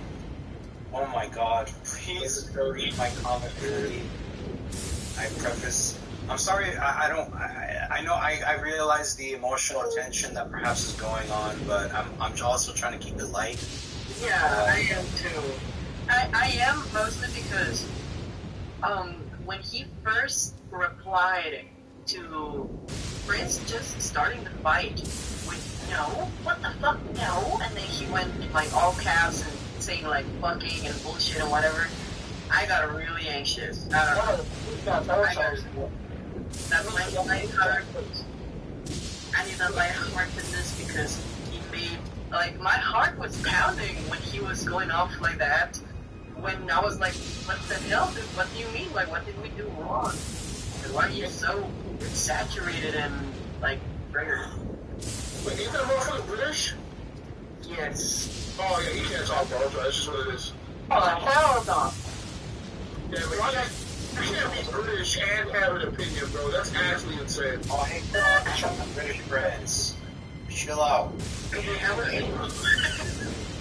Oh my god. Please read my commentary. I preface. I'm sorry, I know I realize the emotional tension that perhaps is going on, but I'm also trying to keep it light. Yeah, I am too. I am mostly because when he first replied to Prince just starting the fight with no, what the fuck, no, and then he went like all caps and saying like fucking and bullshit and whatever, I got really anxious. I don't know. That lighthearted. I need that lightheartedness because he made, like, my heart was pounding when he was going off like that. When I was like, what the hell, dude? What do you mean? Like, what did we do wrong? And why are you so saturated and, like, triggered? Wait, ain't that motherfucker British? Yes. Oh, yeah, he can't talk, bro. That's just what it is. Oh, hell no. Yeah, but you can't be British and have an opinion, bro. That's actually insane. Oh, hey, British friends. Chill out. Do they have a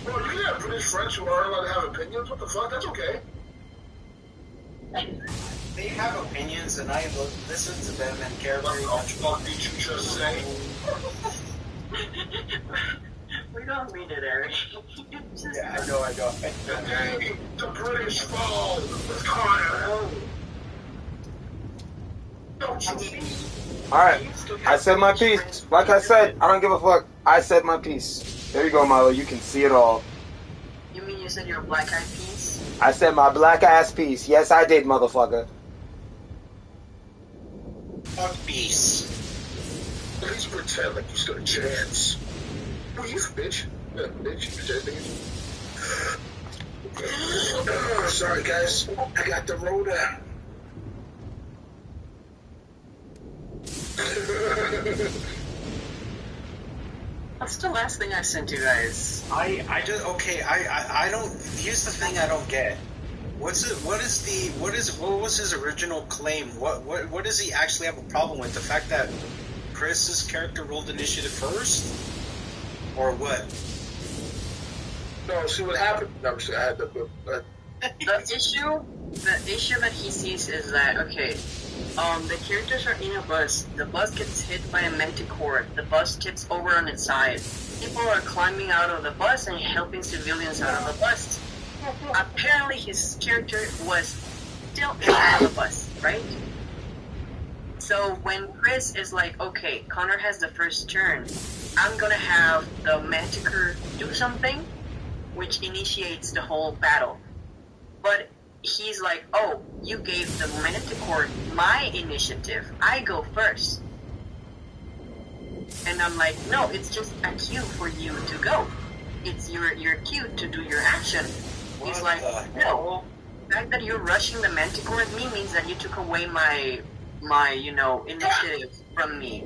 Bro, you can have British friends who aren't allowed to have opinions. What the fuck? That's okay. They have opinions, and I listen to them and care very much. What did you just say? We don't mean it, Eric. Yeah, I know. Hey, the British fall with Connor. Don't you see? Alright, I said my piece. Like I said, I don't give a fuck. I said my piece. There you go, Milo. You can see it all. You mean you said you're a black eyed piece? I said my black ass piece. Yes, I did, motherfucker. Fuck beast. Please pretend like you stood a chance. Please, bitch. Yeah, bitch. Sorry, guys. I got the Rhoda. What's the last thing I sent you guys? I don't. Here's the thing I don't get. What was his original claim? What does he actually have a problem with? The fact that Chris's character rolled initiative first, or what? No, see what happened. No, I had the The issue that he sees is that, okay, the characters are in a bus, the bus gets hit by a manticore, the bus tips over on its side, people are climbing out of the bus and helping civilians out of the bus. Apparently his character was still in the bus, right? So when Chris is like, okay, Connor has the first turn, I'm gonna have the manticore do something, which initiates the whole battle. But he's like, oh, you gave the manticore my initiative. I go first. And I'm like, no, it's just a cue for you to go. It's your cue to do your action. He's like, no, the fact that you're rushing the manticore at me means that you took away my initiative from me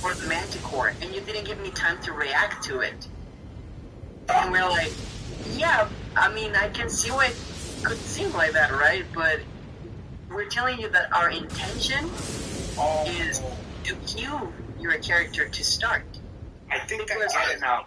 for the manticore, and you didn't give me time to react to it. And we're like, yeah, I mean, I can see why it could seem like that, right? But we're telling you that our intention is to cue your character to start. I think Because, I get it now.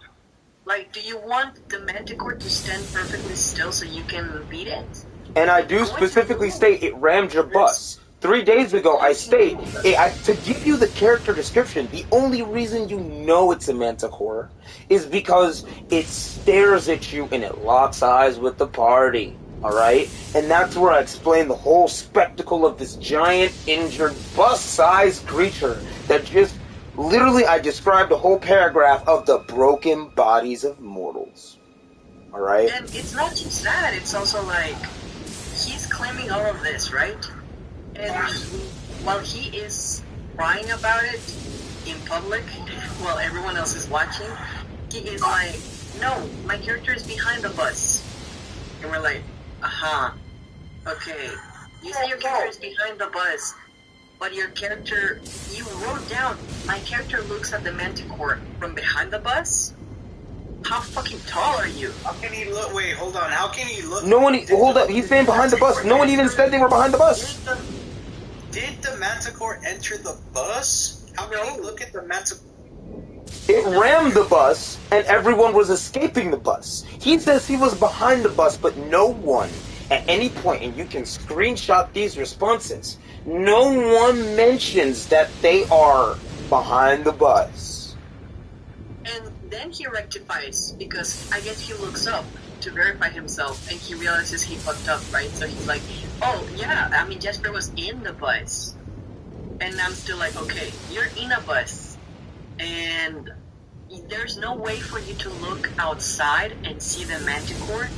like, do you want the manticore to stand perfectly still so you can beat it? And I do specifically state it rammed your bus. 3 days ago, I state, to give you the character description, the only reason you know it's a manticore is because it stares at you and it locks eyes with the party. Alright? And that's where I explain the whole spectacle of this giant, injured, bus-sized creature that just, literally, I described a whole paragraph of the broken bodies of mortals. Alright? And it's not just that, it's also like, he's claiming all of this, right? And while he is crying about it in public, while everyone else is watching, he is like, no, my character is behind the bus. And we're like, aha, okay, You say your character is behind the bus, but your character, you wrote down, my character looks at the manticore from behind the bus? How fucking tall are you? How can he look? Wait, hold on. How can he look? No one, hold up, he's saying behind the bus. No one even said they were behind the bus. Did the manticore enter the bus? How can he look at the manticore? It rammed the bus, and everyone was escaping the bus. He says he was behind the bus, but no one, at any point, and you can screenshot these responses, no one mentions that they are behind the bus. And then he rectifies, because I guess he looks up to verify himself, and he realizes he fucked up, right? So he's like, oh, yeah, I mean, Jesper was in the bus. And I'm still like, okay, you're in a bus, and there's no way for you to look outside and see the manticore,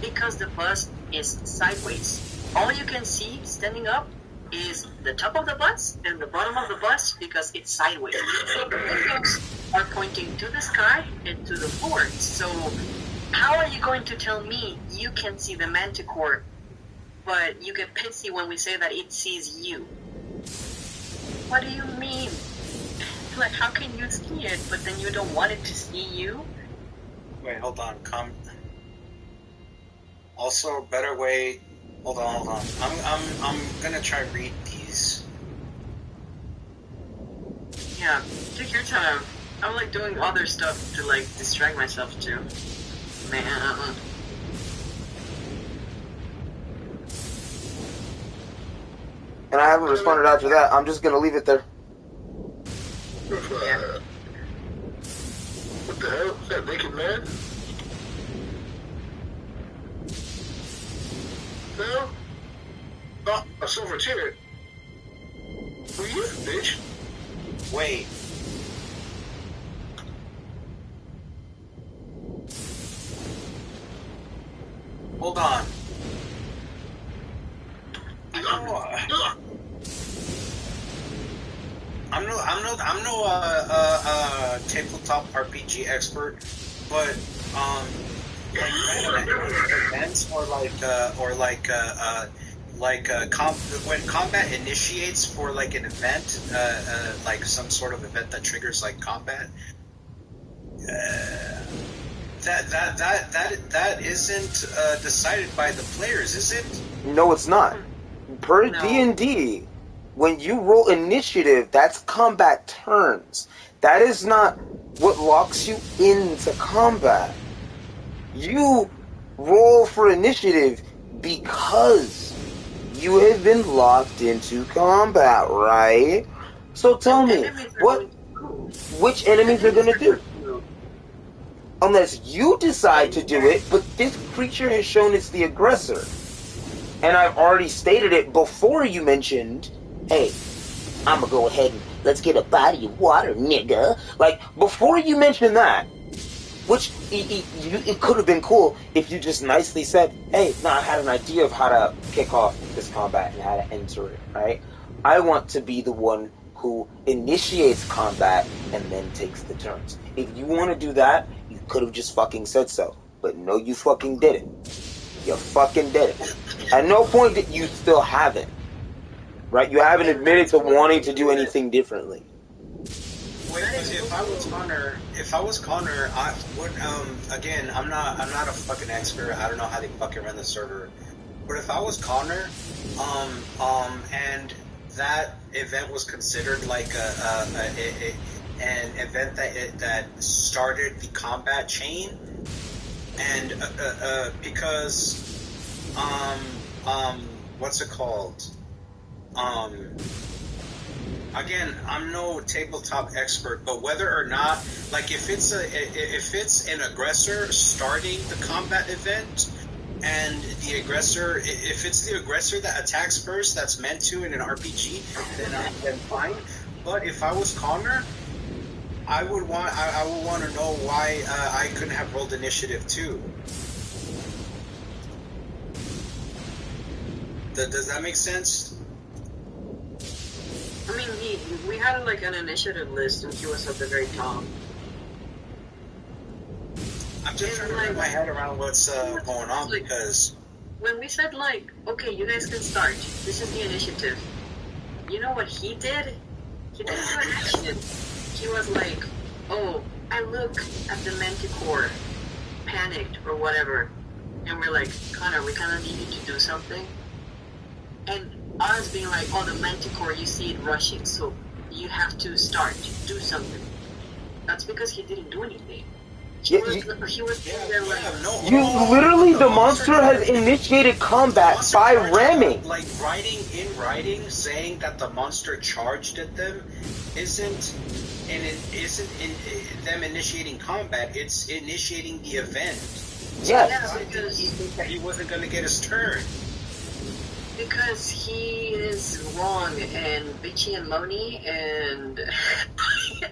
because the bus is sideways. All you can see standing up is the top of the bus and the bottom of the bus, because it's sideways. So the windows are pointing to the sky and to the floor. So how are you going to tell me you can see the manticore, but you get pissy when we say that it sees you? What do you mean? Like, how can you see it, but then you don't want it to see you? Wait, hold on. Also, better way. Hold on. I'm gonna try read these. Yeah, take your time. I'm like doing other stuff to like distract myself too. Man. And I haven't responded after that. I'm just gonna leave it there. What the hell? Is that naked man? No? Oh, a silver tier. Who you, bitch? Wait. Hold on. I'm no tabletop RPG expert, but events when combat initiates for like an event, like some sort of event that triggers like combat. That isn't decided by the players, is it? No, it's not. Per No. D&D, when you roll initiative, that's combat turns. That is not what locks you into combat. You roll for initiative because you have been locked into combat, right? So tell me, which enemies are going to do? Unless you decide to do it, but this creature has shown it's the aggressor. And I've already stated it before you mentioned, hey, I'm gonna go ahead and let's get a body of water, nigga. Like, before you mentioned that, which it could have been cool if you just nicely said, hey, no, I had an idea of how to kick off this combat and how to enter it, right? I want to be the one who initiates combat and then takes the turns. If you want to do that, you could have just fucking said so. But no, you fucking didn't. You fucking did it. At no point did you still haven't. Right? You haven't admitted to wanting to do anything differently. Wait, if I was Connor, I would again, I'm not a fucking expert. I don't know how they fucking run the server. But if I was Connor, and that event was considered like an event that started the combat chain, and because what's it called? Again, I'm no tabletop expert, but whether or not, like, if it's an aggressor starting the combat event, and the aggressor, if it's the aggressor that attacks first, that's meant to in an RPG, then fine. But if I was Connor, I would want to know why I couldn't have rolled initiative too. Does that make sense? I mean, we had like an initiative list, and he was at the very top. I'm just trying to wrap my head around what's going on, because when we said like, okay, you guys can start. This is the initiative. You know what he did? He didn't do an action. He was like, oh, I look at the Manticore, panicked or whatever, and we're like, Connor, we kind of need you to do something. And us being like, oh, the Manticore, you see it rushing, so you have to start, do something. That's because he didn't do anything. He was there like, Literally, the monster has initiated combat by ramming. Like writing saying that the monster charged at them isn't them initiating combat. It's initiating the event. Yes. yeah, because He think that he wasn't going to get his turn. Because he is wrong and bitchy and moany and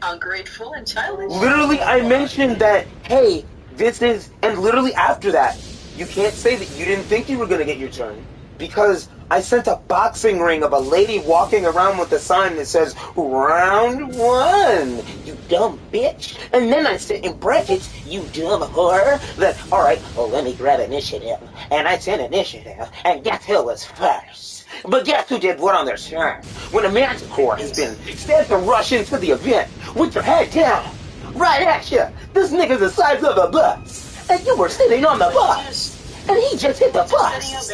ungrateful and childish. Literally, I mentioned that, hey, this is, and literally after that, you can't say that you didn't think you were going to get your turn, because I sent a boxing ring of a lady walking around with a sign that says, round one, you dumb bitch. And then I said in brackets, you dumb whore, that, alright, well, let me grab initiative. And I sent initiative, and guess who was first? But guess who did what on their turn? When a Manticore has been set to rush into the event with your head down, right at you. This nigga's the size of a bus, and you were sitting on the bus, and he just hit the bus.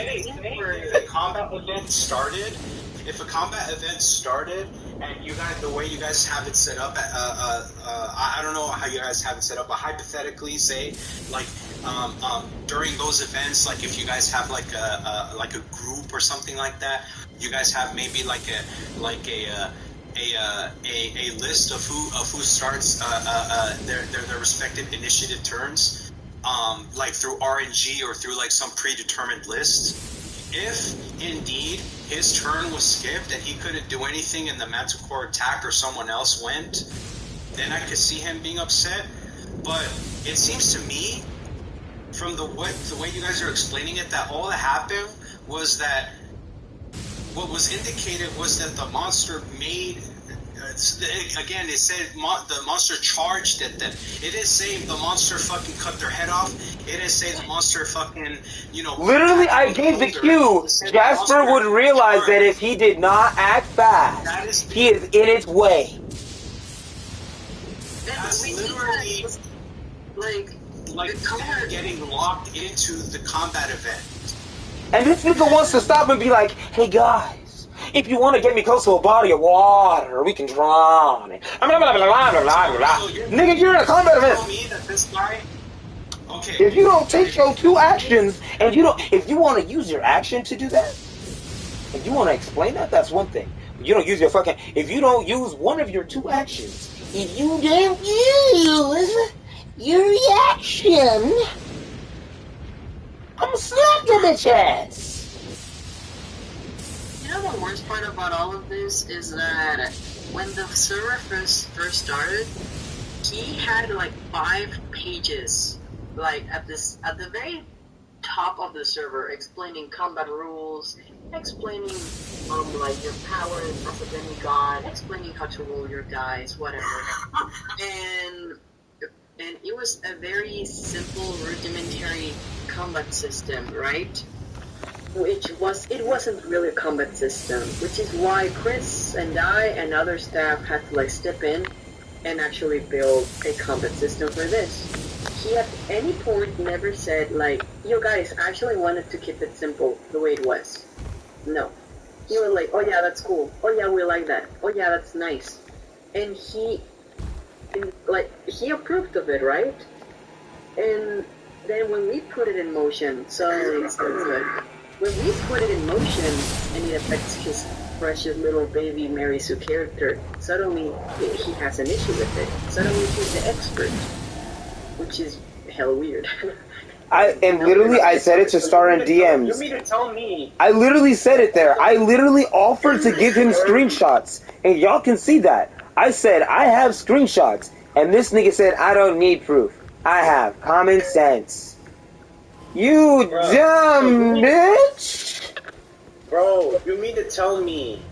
If a combat event started, and you guys, the way you guys have it set up, I don't know how you guys have it set up, but hypothetically, say, like, during those events, like if you guys have like a group or something like that, you guys have maybe a list of who starts their respective initiative turns, like through RNG or through like some predetermined list. If indeed his turn was skipped and he couldn't do anything and the Manticore attacked or someone else went, then I could see him being upset. But it seems to me, from the way you guys are explaining it, that all that happened was that what was indicated was that the monster made. Again, it said the monster charged at them. It didn't say the monster fucking cut their head off. It didn't say the monster fucking, Literally, I gave the cue. Jasper would realize that if he did not act fast, he is in its way. That's literally like getting locked into the combat event. And this nigga wants to stop and be like, hey guys, if you want to get me close to a body of water, we can drown it. Nigga, you're in a combat event. Tell me that this guy. Okay. If you don't take your two actions, and if you want to use your action to do that, if you want to explain that, that's one thing. But you don't use if you don't use one of your two actions, if you don't use your reaction, I'm gonna slap your bitch ass. You know the worst part about all of this is that when the server first started, he had like 5 pages, like at the very top of the server, explaining combat rules, explaining like your powers as a demigod, explaining how to roll your dice, whatever. and it was a very simple, rudimentary combat system, right? It wasn't really a combat system, which is why Chris and I and other staff had to like step in and actually build a combat system for this. He at any point never said like, yo guys, I actually wanted to keep it simple the way it was. No. He was like, oh yeah, that's cool. Oh yeah, we like that. Oh yeah, that's nice. And he approved of it, right? And then when we put it in motion, suddenly it's good. When we put it in motion and it affects his precious little baby Mary Sue character, suddenly he has an issue with it. Suddenly he's the expert, which is hell weird. I said it to Star in DMs. You mean to tell me? I literally said it there. I literally offered to give him screenshots, and y'all can see that. I said, I have screenshots, and this nigga said, I don't need proof. I have common sense. You dumb bitch! Bro, you mean to tell me,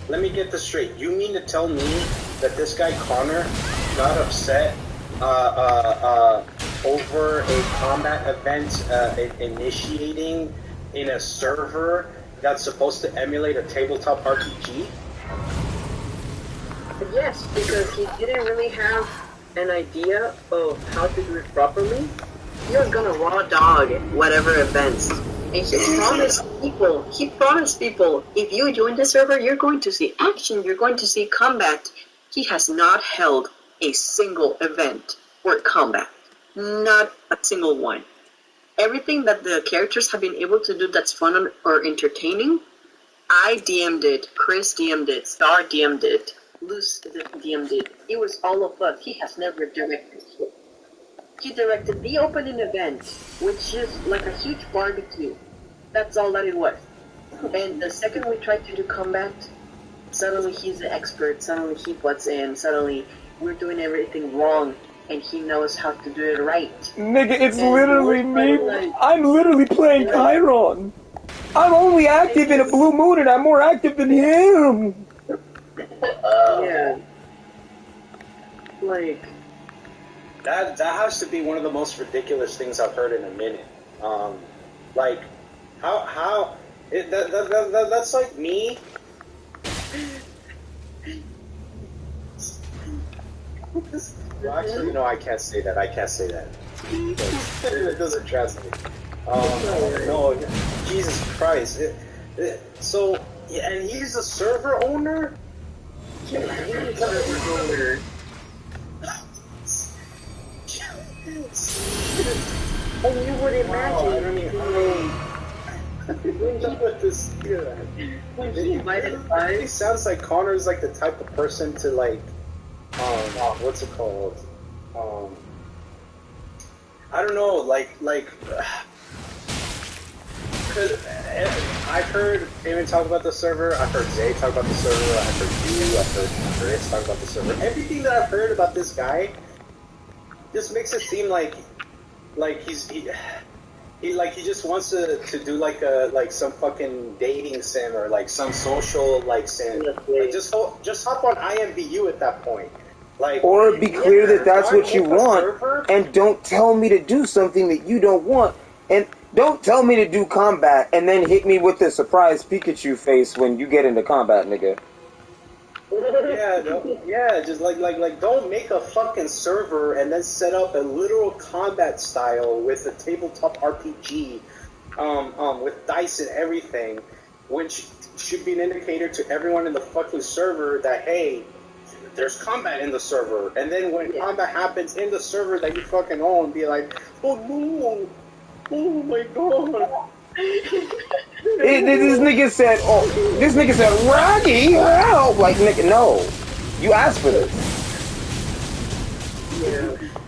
let me get this straight, you mean to tell me that this guy Connor got upset over a combat event initiating in a server that's supposed to emulate a tabletop RPG? Yes, because he didn't really have an idea of how to do it properly. He was gonna raw dog whatever events. And he promised people, if you join the server, you're going to see action, you're going to see combat. He has not held a single event or combat. Not a single one. Everything that the characters have been able to do that's fun or entertaining, I DM'd it, Chris DM'd it, Star DM'd it, Luce DM'd it. It was all of us. He has never directed it. He directed the opening event, which is like a huge barbecue. That's all that it was. And the second we tried to do combat, suddenly he's the expert, suddenly he butts in, suddenly we're doing everything wrong, and he knows how to do it right. Nigga, it's And literally me. like, I'm literally playing Chiron. I'm only active in a blue moon, and I'm more active than him. Yeah. Like... That has to be one of the most ridiculous things I've heard in a minute. Like, that's like me. Well, actually, no, I can't say that. It doesn't translate. No, Jesus Christ. So, and he's a server owner? Yeah, he's a server owner. And you would imagine, when he invited us. It sounds like Connor's like the type of person to like, what's it called? I don't know, cause I've heard Eamon talk about the server, I've heard Zay talk about the server, I've heard you, I've heard Chris talk about the server. Everything that I've heard about this guy just makes it seem like he just wants to do like some fucking dating sim or like some social like sim. Like, just hop on IMVU at that point. Like, or be clear that that's what you want, and don't tell me to do something that you don't want, and don't tell me to do combat and then hit me with the surprise Pikachu face when you get into combat, nigga. Just like don't make a fucking server and then set up a literal combat style with a tabletop RPG, with dice and everything, which should be an indicator to everyone in the fucking server that hey, there's combat in the server, and then when combat happens in the server that you fucking own, be like, oh no, oh my god. This nigga said, Rocky, help! Like, nigga, no. You asked for this.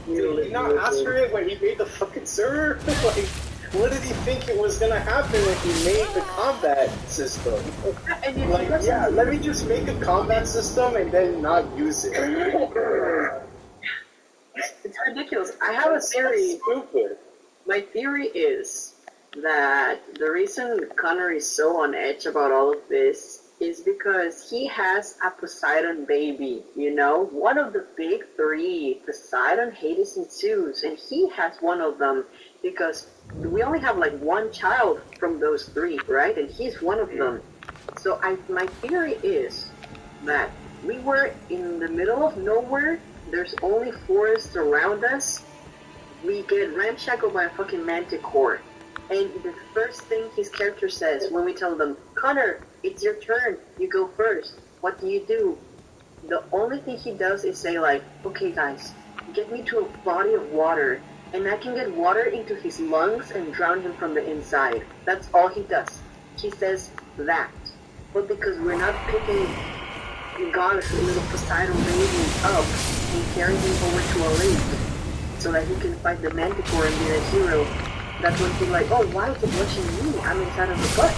Did he not ask for it when he made the fucking server? Like, what did he think it was gonna happen when he made the combat system? Like, yeah, let me just make a combat system and then not use it. It's ridiculous. I have a theory. Stupid. My theory is that the reason Connor is so on edge about all of this is because he has a Poseidon baby, you know? One of the big three, Poseidon, Hades, and Zeus, and he has one of them because we only have like one child from those three, right? And he's one of them. So my theory is that we were in the middle of nowhere, there's only forest around us, we get ramshackled by a fucking manticore. And the first thing his character says when we tell them, Connor, it's your turn, you go first. What do? The only thing he does is say like, okay guys, get me to a body of water, and I can get water into his lungs and drown him from the inside. That's all he does. He says that. But because we're not picking God's little Poseidon baby up and carrying him over to a lake so that he can fight the manticore and be the hero, that's when he's like, oh, why is it rushing me? I'm inside of the bus.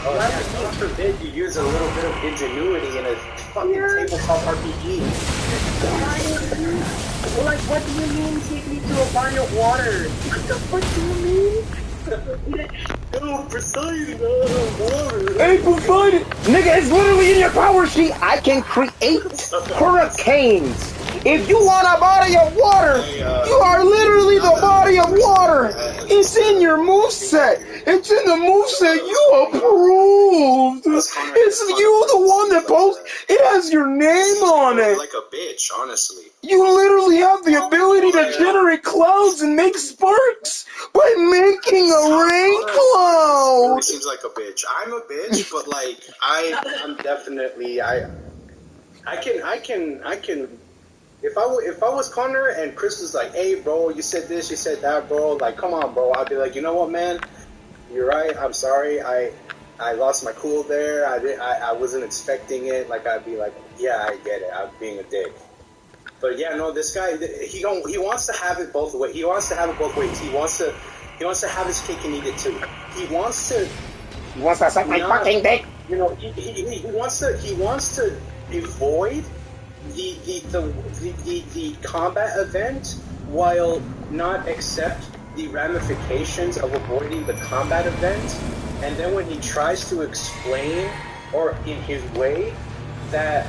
Oh, yeah, God forbid you use a little bit of ingenuity in a fucking tabletop RPG. Like, what do you mean take me to a body of water? What the fuck do you mean? Oh, Poseidon, water. Hey, Poseidon! Nigga, it's literally in your power sheet. I can create hurricanes. If you want a body of water, you are literally the body of water. It's in your moveset. It's in the moveset you approved. It's you, the one that posted. It has your name on it. Like a bitch, honestly. You literally have the ability to generate clouds and make sparks by making a rain cloud. Really seems like a bitch. I'm a bitch, but like I'm definitely I can. If I was Connor and Chris was like, hey bro, you said this, you said that, bro, like come on bro, I'd be like, you know what man, you're right, I'm sorry, I lost my cool there, I wasn't expecting it, like I'd be like, yeah, I get it, I'm being a dick. But yeah, no, this guy, he wants to have it both ways. He wants to have it both ways. He wants to have his cake and eat it too. He wants to suck my fucking dick. You know, he wants to avoid the combat event while not accept the ramifications of avoiding the combat event. And then when he tries to explain, or in his way, that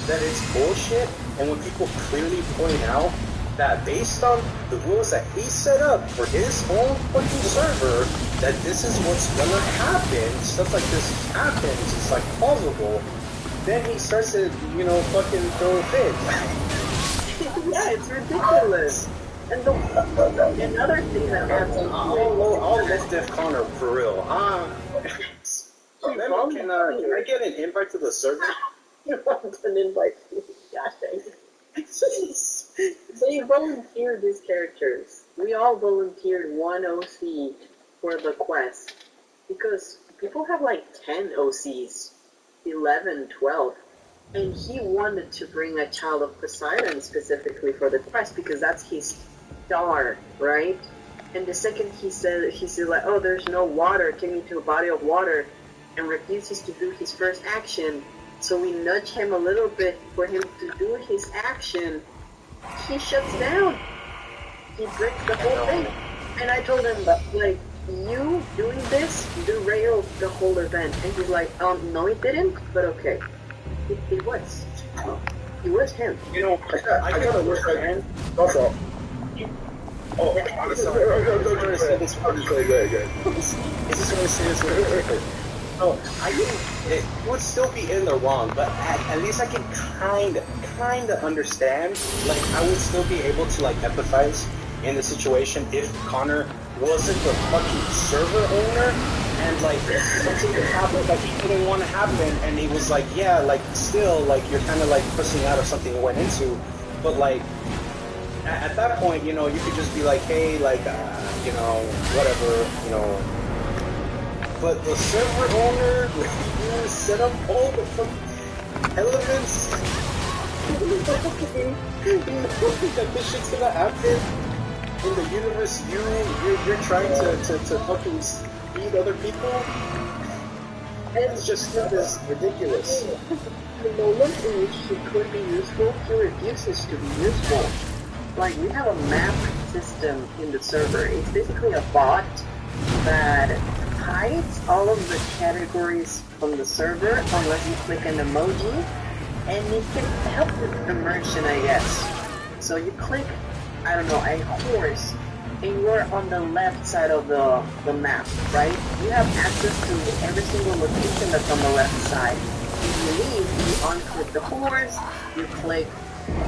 it's bullshit, and when people clearly point out that based on the rules that he set up for his own fucking server, that this is what's gonna happen, stuff like this happens, it's like plausible, then he starts to, you know, fucking throw a fit. Yeah, it's ridiculous. And another thing that happens, I'll miss Def Connor for real. Can I get an invite to the server? you want an invite to me. Gosh dang it. They volunteered these characters. We all volunteered one OC for the quest. Because people have like 10 OCs. 11, 12. And he wanted to bring a child of Poseidon specifically for the quest because that's his star, right? And the second he said like, oh, there's no water, take me to a body of water, and refuses to do his first action. So we nudge him a little bit for him to do his action. He shuts down. He breaks the whole thing. And I told him, like, you doing this derailed the whole event. And he's like, no it didn't, but okay. It was. It was him. You know, I gotta wish I had. That's all. Oh, I'm sorry. Go ahead. This part is really good. I just want to say this really quickly. No, it would still be in the wrong, but at least I can kind of understand. Like, I would still be able to, like, empathize in the situation if Connor wasn't the fucking server owner, and, like, something that happened that he didn't want to happen, and he was like, yeah, like, still, like, you're kind of, like, pushing out of something you went into, but, like, at that point, you know, you could just be like, hey, like, you know, whatever, you know. But the server owner, you set up all the fucking elements. That this shit's gonna happen in the universe. You're trying to fucking feed other people. It's just this ridiculous. The moment in which he could be useful, he refuses to be useful. Like, we have a map system in the server. It's basically a bot that hides all of the categories from the server unless you click an emoji, and it can help with immersion, I guess. So you click, I don't know, a horse, and you're on the left side of the map, right? You have access to every single location that's on the left side. If you leave, you unclick the horse, you click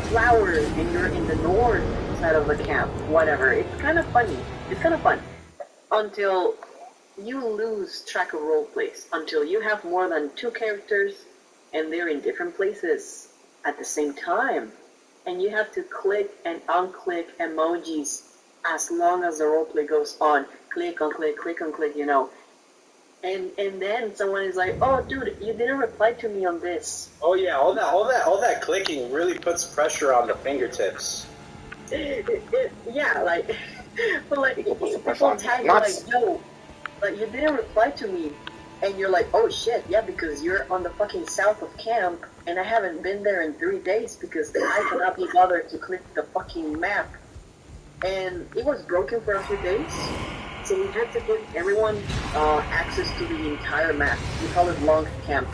flowers, and you're in the north side of the camp, whatever. It's kind of funny. It's kind of fun. Until you lose track of roleplays. Until you have more than 2 characters, and they're in different places at the same time. And you have to click and unclick emojis as long as the roleplay goes on. Click, unclick, click, unclick, you know. And then someone is like, oh dude, you didn't reply to me on this. Oh yeah, all that clicking really puts pressure on the fingertips. Yeah, like, but like, people tag you like, yo, like, you didn't reply to me. And you're like, oh shit, yeah, because you're on the fucking south of camp, and I haven't been there in 3 days because I cannot be bothered to click the fucking map. And it was broken for a few days, so we had to give everyone access to the entire map. We call it Long Camp.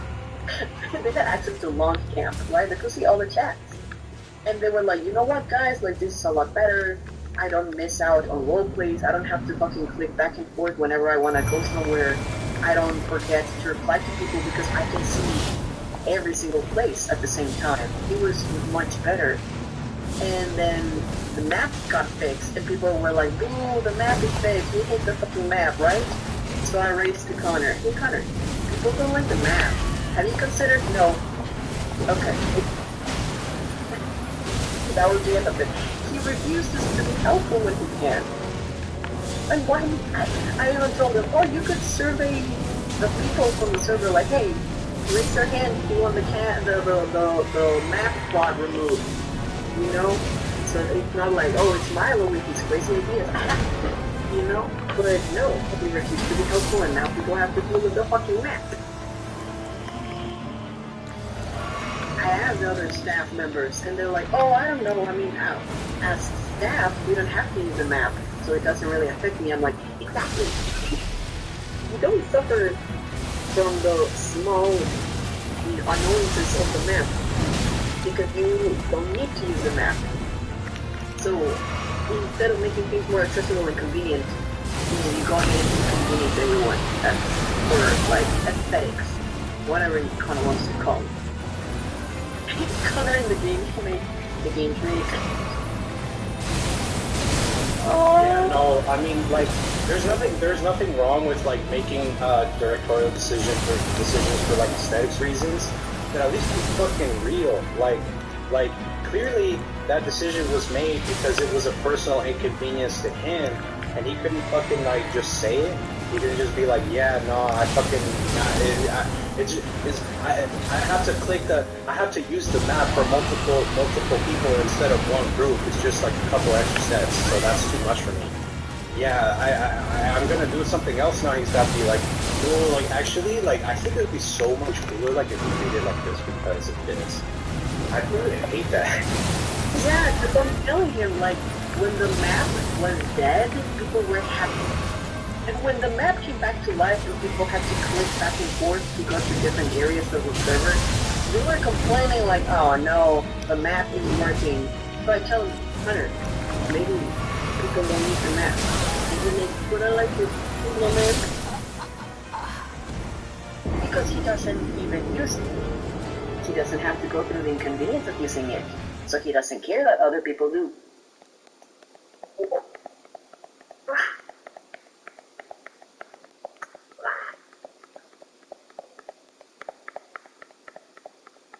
They got access to Long Camp, right? They could see all the chats. And they were like, you know what, guys, like, this is a lot better. I don't miss out on role plays. I don't have to fucking click back and forth whenever I want to go somewhere. I don't forget to reply to people because I can see every single place at the same time. It was much better. And then the map got fixed, and people were like, "Ooh, the map is fixed. We hate the fucking map, right?" So I raised to Connor. Hey Connor, people don't like the map. Have you considered? No. Okay. That was the end of it. He refuses to be helpful when he can. And why? I even told him, oh, you could survey the people from the server, like, hey, raise your hand if you want the map plot removed. You know? So it's not like, oh, it's Milo with his crazy ideas. You know? But no, he refused to be helpful, and now people have to deal with the fucking map. I have the other staff members, and they're like, oh, I don't know, I mean, as staff, we don't have to use the map, so it doesn't really affect me. I'm like, exactly. You don't suffer from the small annoyances of the map, because you don't need to use the map. So, instead of making things more accessible and convenient, you go ahead and inconvenience everyone. That's for, like, aesthetics, whatever you kind of wants to call it. Connor in the game tree. Oh. Yeah, no, I mean, like, there's nothing wrong with like making directorial decisions for like aesthetics reasons, but at least be fucking real. Like clearly that decision was made because it was a personal inconvenience to him, and he couldn't fucking like just say it. He didn't just be like, yeah, no, I fucking, I have to I have to use the map for multiple people instead of one group. It's just like a couple extra steps, so that's too much for me. Yeah, I'm gonna do something else now. He's got to be like, no, like actually, like I think it would be so much cooler like if we made it like this because of this. I really hate that. Yeah, because I'm telling him, like, when the map was dead, people were happy. And when the map came back to life and people had to click back and forth to go to different areas of the server, they were complaining like, oh no, the map isn't working. So I tell Hunter, maybe people don't need the map. Maybe they put it like this, man. Because he doesn't even use it. He doesn't have to go through the inconvenience of using it. So he doesn't care that other people do.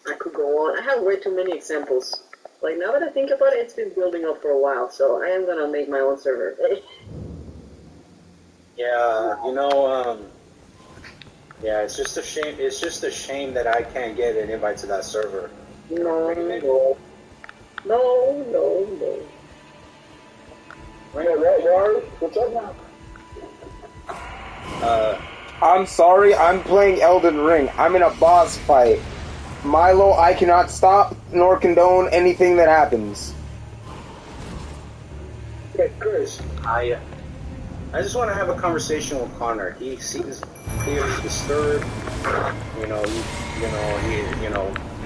I could go on. I have way too many examples. Like, now that I think about it, it's been building up for a while, so I am gonna make my own server. Yeah, you know, yeah, it's just a shame. It's just a shame that I can't get an invite to that server. No. Wait, what's up now? I'm sorry, I'm playing Elden Ring. I'm in a boss fight. Milo, I cannot stop nor condone anything that happens. Hey, Chris. I just want to have a conversation with Connor. He seems clearly disturbed.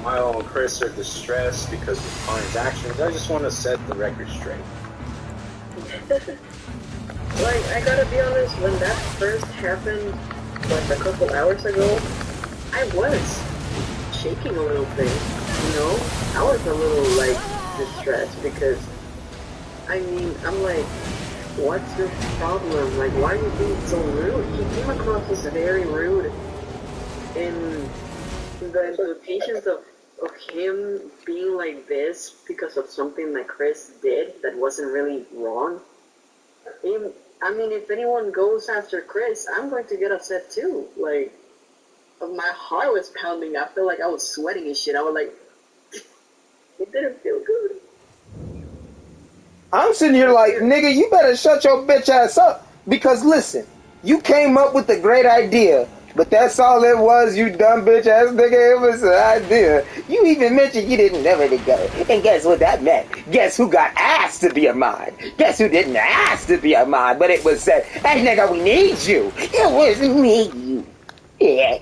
Milo and Chris are distressed because of Connor's actions. I just want to set the record straight. Like, I gotta be honest, when that first happened, like a couple hours ago, I was shaking a little bit, you know? I was a little, like, distressed because, I mean, I'm like, what's your problem? Like, why are you being so rude? He came across as very rude, and the implications of him being like this because of something that Chris did that wasn't really wrong. I mean, if anyone goes after Chris, I'm going to get upset too. Like, my heart was pounding. I felt like I was sweating and shit. I was like, it didn't feel good. I'm sitting here like, nigga, you better shut your bitch ass up. Because listen, you came up with a great idea, but that's all it was, you dumb bitch ass nigga. It was an idea. You even mentioned you didn't know where to go. And guess what that meant? Guess who got asked to be a mod? Guess who didn't ask to be a mod? But it was said, hey nigga, we need you. It was me. Yeah.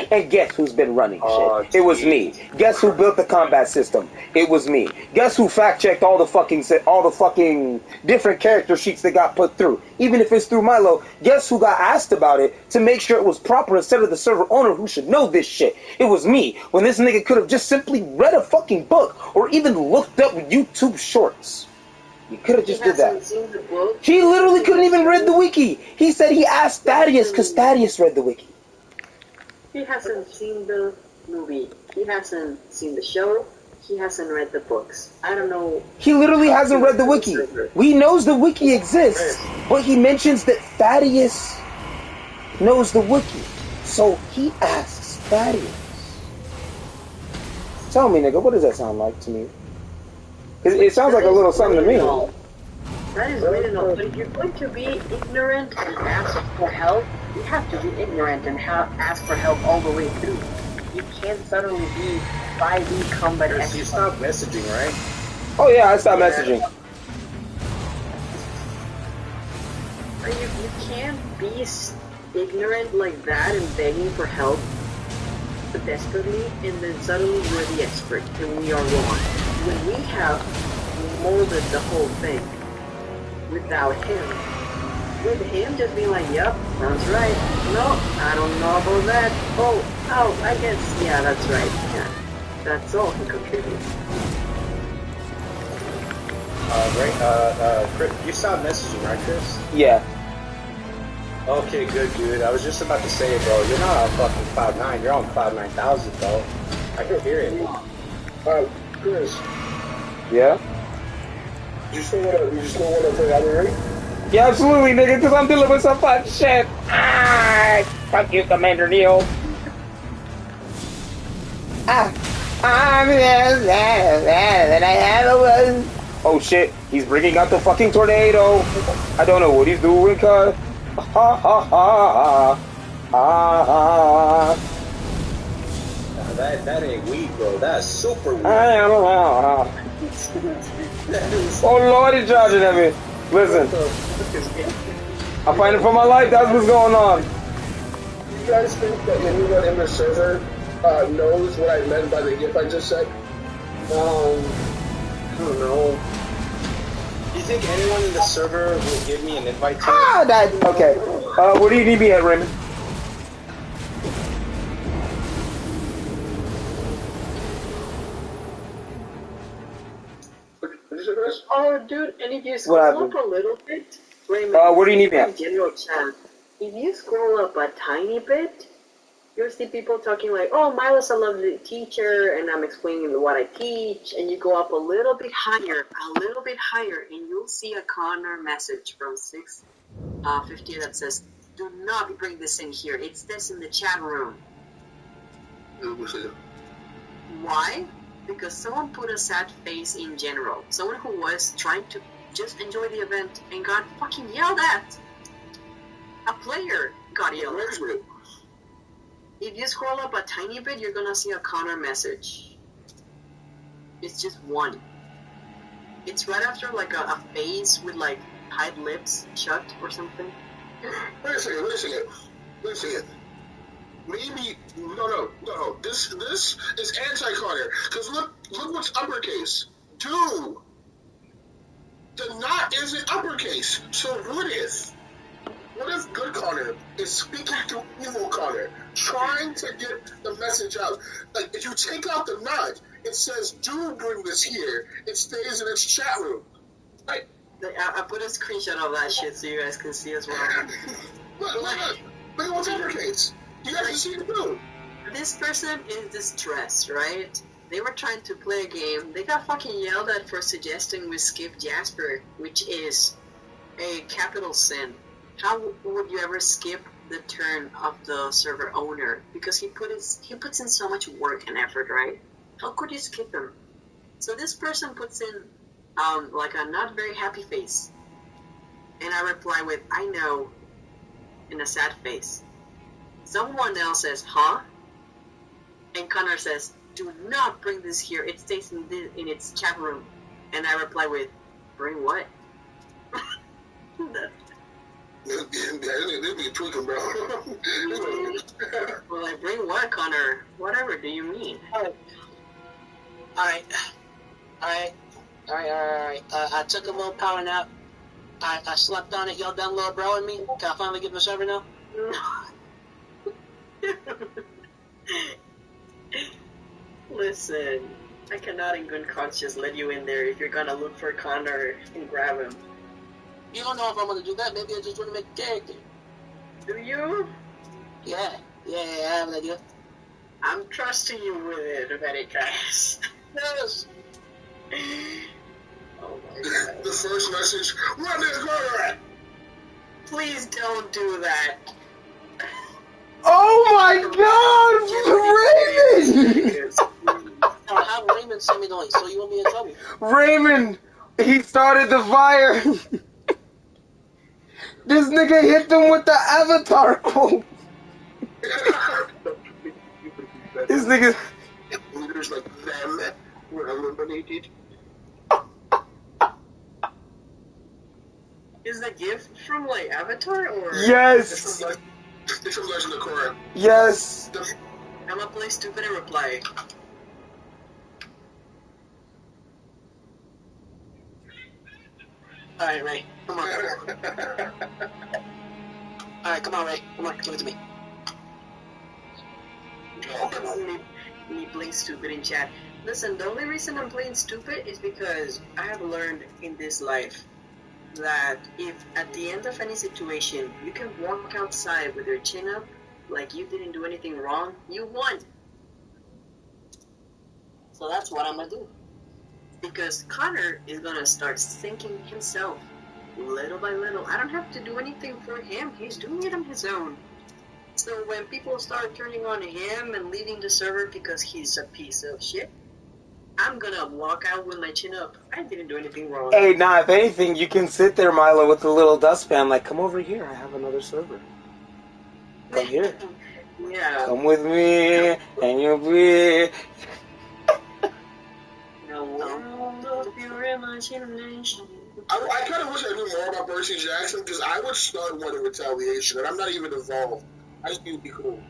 And guess who's been running Oh, shit? It was me. Guess who built the combat system? It was me. Guess who fact checked all the fucking different character sheets that got put through? Even if it's through Milo, guess who got asked about it to make sure it was proper instead of the server owner who should know this shit? It was me. When this nigga could have just simply read a fucking book or even looked up YouTube shorts. You could have just did that. Seen the book. He literally couldn't even read the wiki. He said he asked Thaddeus because Thaddeus read the wiki. He hasn't seen the movie. He hasn't seen the show. He hasn't read the books. I don't know. He literally hasn't read the wiki. We knows the wiki exists, but he mentions that Thaddeus knows the wiki. So he asks Thaddeus. Tell me, nigga, what does that sound like to me? It sounds like a little something to me. That is really not. But if you're going to be ignorant and ask for help, you have to be ignorant and ask for help all the way through. You can't suddenly be 5D combat You expert. stopped messaging, right? Oh yeah, I stopped messaging. You can't be ignorant like that and begging for help desperately, and then suddenly you're the expert and we are wrong. When we have molded the whole thing without him, with him just being like, yep, sounds right. No, I don't know about that. Oh, I guess, yeah, that's right. Yeah, that's all he contributes. Chris, you stopped messaging, right, Chris? Yeah. Okay, good, dude. I was just about to say, bro, you're not on fucking Cloud 9. You're on Cloud 9000, bro. I can hear it. Chris, Yeah? you still wanna play Elden Ring? Yeah, absolutely, nigga, because I'm dealing with some fun shit. Ah, fuck you, Commander Neo. Oh shit, he's bringing out the fucking tornado. I don't know what he's doing, cuz. Ha ha ha ha ha. That ain't weed, bro. That's super weed. Oh Lord, he's charging at me. Listen, I'm fighting for my life. That's what's going on. You guys think that anyone in the server knows what I meant by the GIF I just said? I don't know. Do you think anyone in the server will give me an invite to? Ah, that okay. Where do you need me at, Raymond? What did you say, Chris? Oh, dude, and if you What scroll happened? up a little bit, Raymond, Where do you need me at? general chat, if you scroll up a tiny bit, you'll see people talking like, oh, Milo's a lovely teacher, and I'm explaining what I teach, and you go up a little bit higher, and you'll see a Connor message from 650 that says, do not bring this in here, it's this in the chat room. Why? Because someone put a sad face in general. Someone who was trying to just enjoy the event and got fucking yelled at. A player got yelled at. If you scroll up a tiny bit, you're gonna see a Connor message. It's just one. It's right after like a face with like tight lips shut or something. Wait a second. Maybe no. This is anti-Connor. Cause look what's uppercase. Do. The not isn't uppercase. So what if good Connor is speaking to evil Connor, trying to get the message out? Like if you take out the not, it says do bring this here. It stays in its chat room. Right? I put a screenshot of that shit so you guys can see as well. Look at what's uppercase. You guys can see it too. This person is distressed, right? They were trying to play a game. They got fucking yelled at for suggesting we skip Jasper, which is a capital sin. How would you ever skip the turn of the server owner? Because he puts in so much work and effort, right? How could you skip him? So this person puts in like a not very happy face. And I reply with, I know, in a sad face. Someone else says, huh? And Connor says, do not bring this here. It stays in its chat room. And I reply with, bring what? They be tweaking, bro. Well, like, bring what, Connor? Whatever do you mean? Alright. I took a little power nap. I slept on it. Y'all done little bro and me? Can I finally get my server now? Listen, I cannot in good conscience let you in there if you're gonna look for Connor and grab him. You don't know if I'm gonna do that. Maybe I just want to make a character. Do you? Yeah, I have an idea. I'm trusting you with it, very fast. Yes. Oh my god. The first message, run this murder at? Please don't do that. Oh my God, Raymond! I'll have Raymond send me the link, so you won't be in trouble. Raymond, he started the fire. This nigga hit them with the Avatar quote. This nigga. Leaders like them were eliminated. Is the gift from like Avatar or? Yes. It's from Legend of Korra. Yes. I'm gonna play stupid and reply. Alright, Ray. Come on. Alright, come on, Ray. Come on, give it to me. Me playing stupid in chat. Listen, the only reason I'm playing stupid is because I have learned in this life that if at the end of any situation you can walk outside with your chin up like you didn't do anything wrong, you won. So that's what I'm gonna do. Because Connor is gonna start sinking himself little by little. I don't have to do anything for him. He's doing it on his own. So when people start turning on him and leaving the server because he's a piece of shit, I'm gonna walk out with my chin up. I didn't do anything wrong. Hey, nah, if anything, you can sit there, Milo, with a little dustpan, like, come over here, I have another server. Come here. Yeah. Come with me, and you'll be... The world of your imagination. I kind of wish I knew more about Percy Jackson because I would start one in retaliation, and I'm not even involved. I think it'd be cool.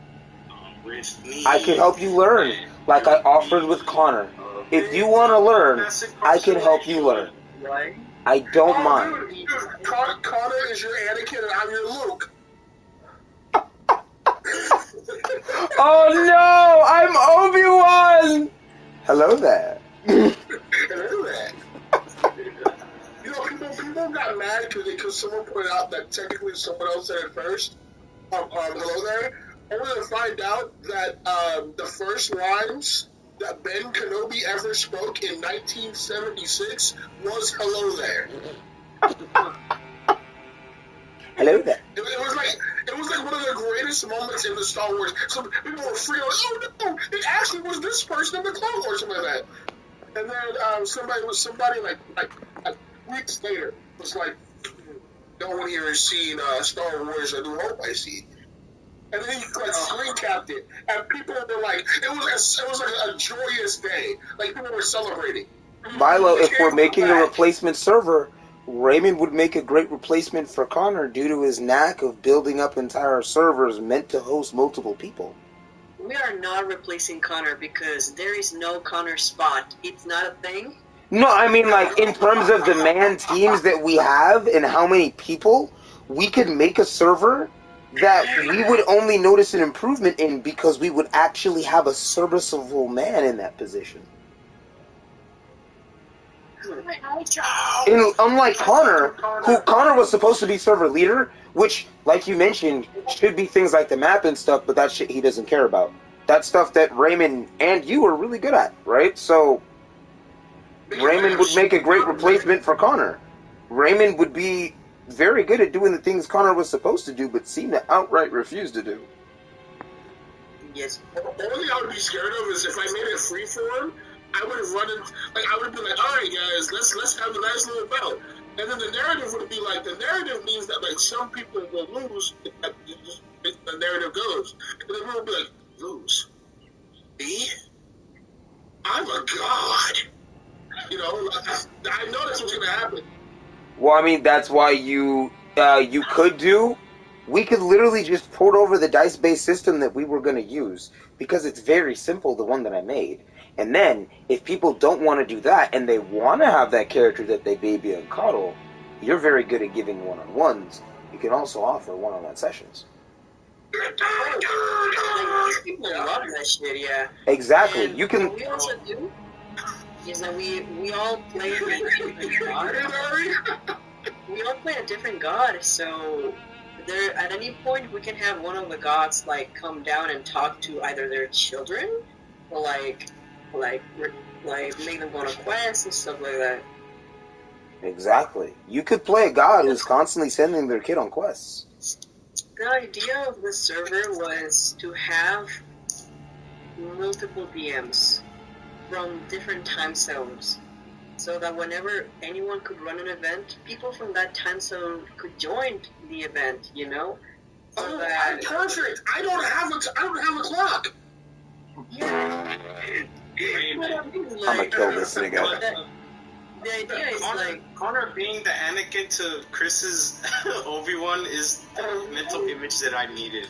I can help you learn, like I offered with Connor. If you want to learn, I can help you learn. Right? I don't mind. Dude, Connor is your Anakin, and I'm your Luke. Oh no, I'm Obi-Wan! Hello there. Hello there. You know, people got mad because someone pointed out that technically someone else said it first. Hello there. Only to find out that the first lines that Ben Kenobi ever spoke in 1976 was "Hello there." Hello there. It was like one of the greatest moments in the Star Wars. So people were freaking out. Oh no! It actually was this person in the Clone Wars, something like that. And then somebody like weeks later was like, "No one here has seen Star Wars: A New Hope." I see. And then he like screen capped it, and people were like, it was like a joyous day. Like people were celebrating. Milo, if we're making a replacement server, Raymond would make a great replacement for Connor due to his knack of building up entire servers meant to host multiple people. We are not replacing Connor because there is no Connor spot. It's not a thing. No, I mean, like, in terms of the man teams that we have and how many people, we could make a server that we would only notice an improvement in because we would actually have a serviceable man in that position. And unlike Connor, who Connor was supposed to be server leader, which, like you mentioned, should be things like the map and stuff, but that shit he doesn't care about. That's stuff that Raymond and you are really good at, right? So Raymond would make a great replacement for Connor. Raymond would be very good at doing the things Connor was supposed to do, but seemed to outright refuse to do. Yes. The only thing I would be scared of is if I made it free for him, I would have run in, like I would have been like, all right guys, let's have a nice little bout. And then the narrative would be like, the narrative means that like some people will lose, like, just, the narrative goes. And then people will be like, lose? Me? I'm a god. You know, I know that's what's going to happen. Well, I mean, that's why you you could do, we could literally just port over the dice-based system that we were going to use, because it's very simple, the one that I made. And then, if people don't want to do that, and they want to have that character that they baby and coddle, you're very good at giving one-on-ones. You can also offer one-on-one sessions. Like, these people love that shit, yeah. Exactly. And You can... what we also do is that we all play a different god. We all play a different god, so there at any point we can have one of the gods like come down and talk to either their children or like make them go on a quest and stuff like that. Exactly. You could play a god who's constantly sending their kid on quests. The idea of the server was to have multiple DMs from different time zones, so that whenever anyone could run an event, people from that time zone could join the event. You know. So Oh, that, I'm perfect. I don't have a clock. yeah. I'm gonna kill this nigga. The idea is like Connor being the Anakin to Chris's Obi-Wan is the mental image that I needed.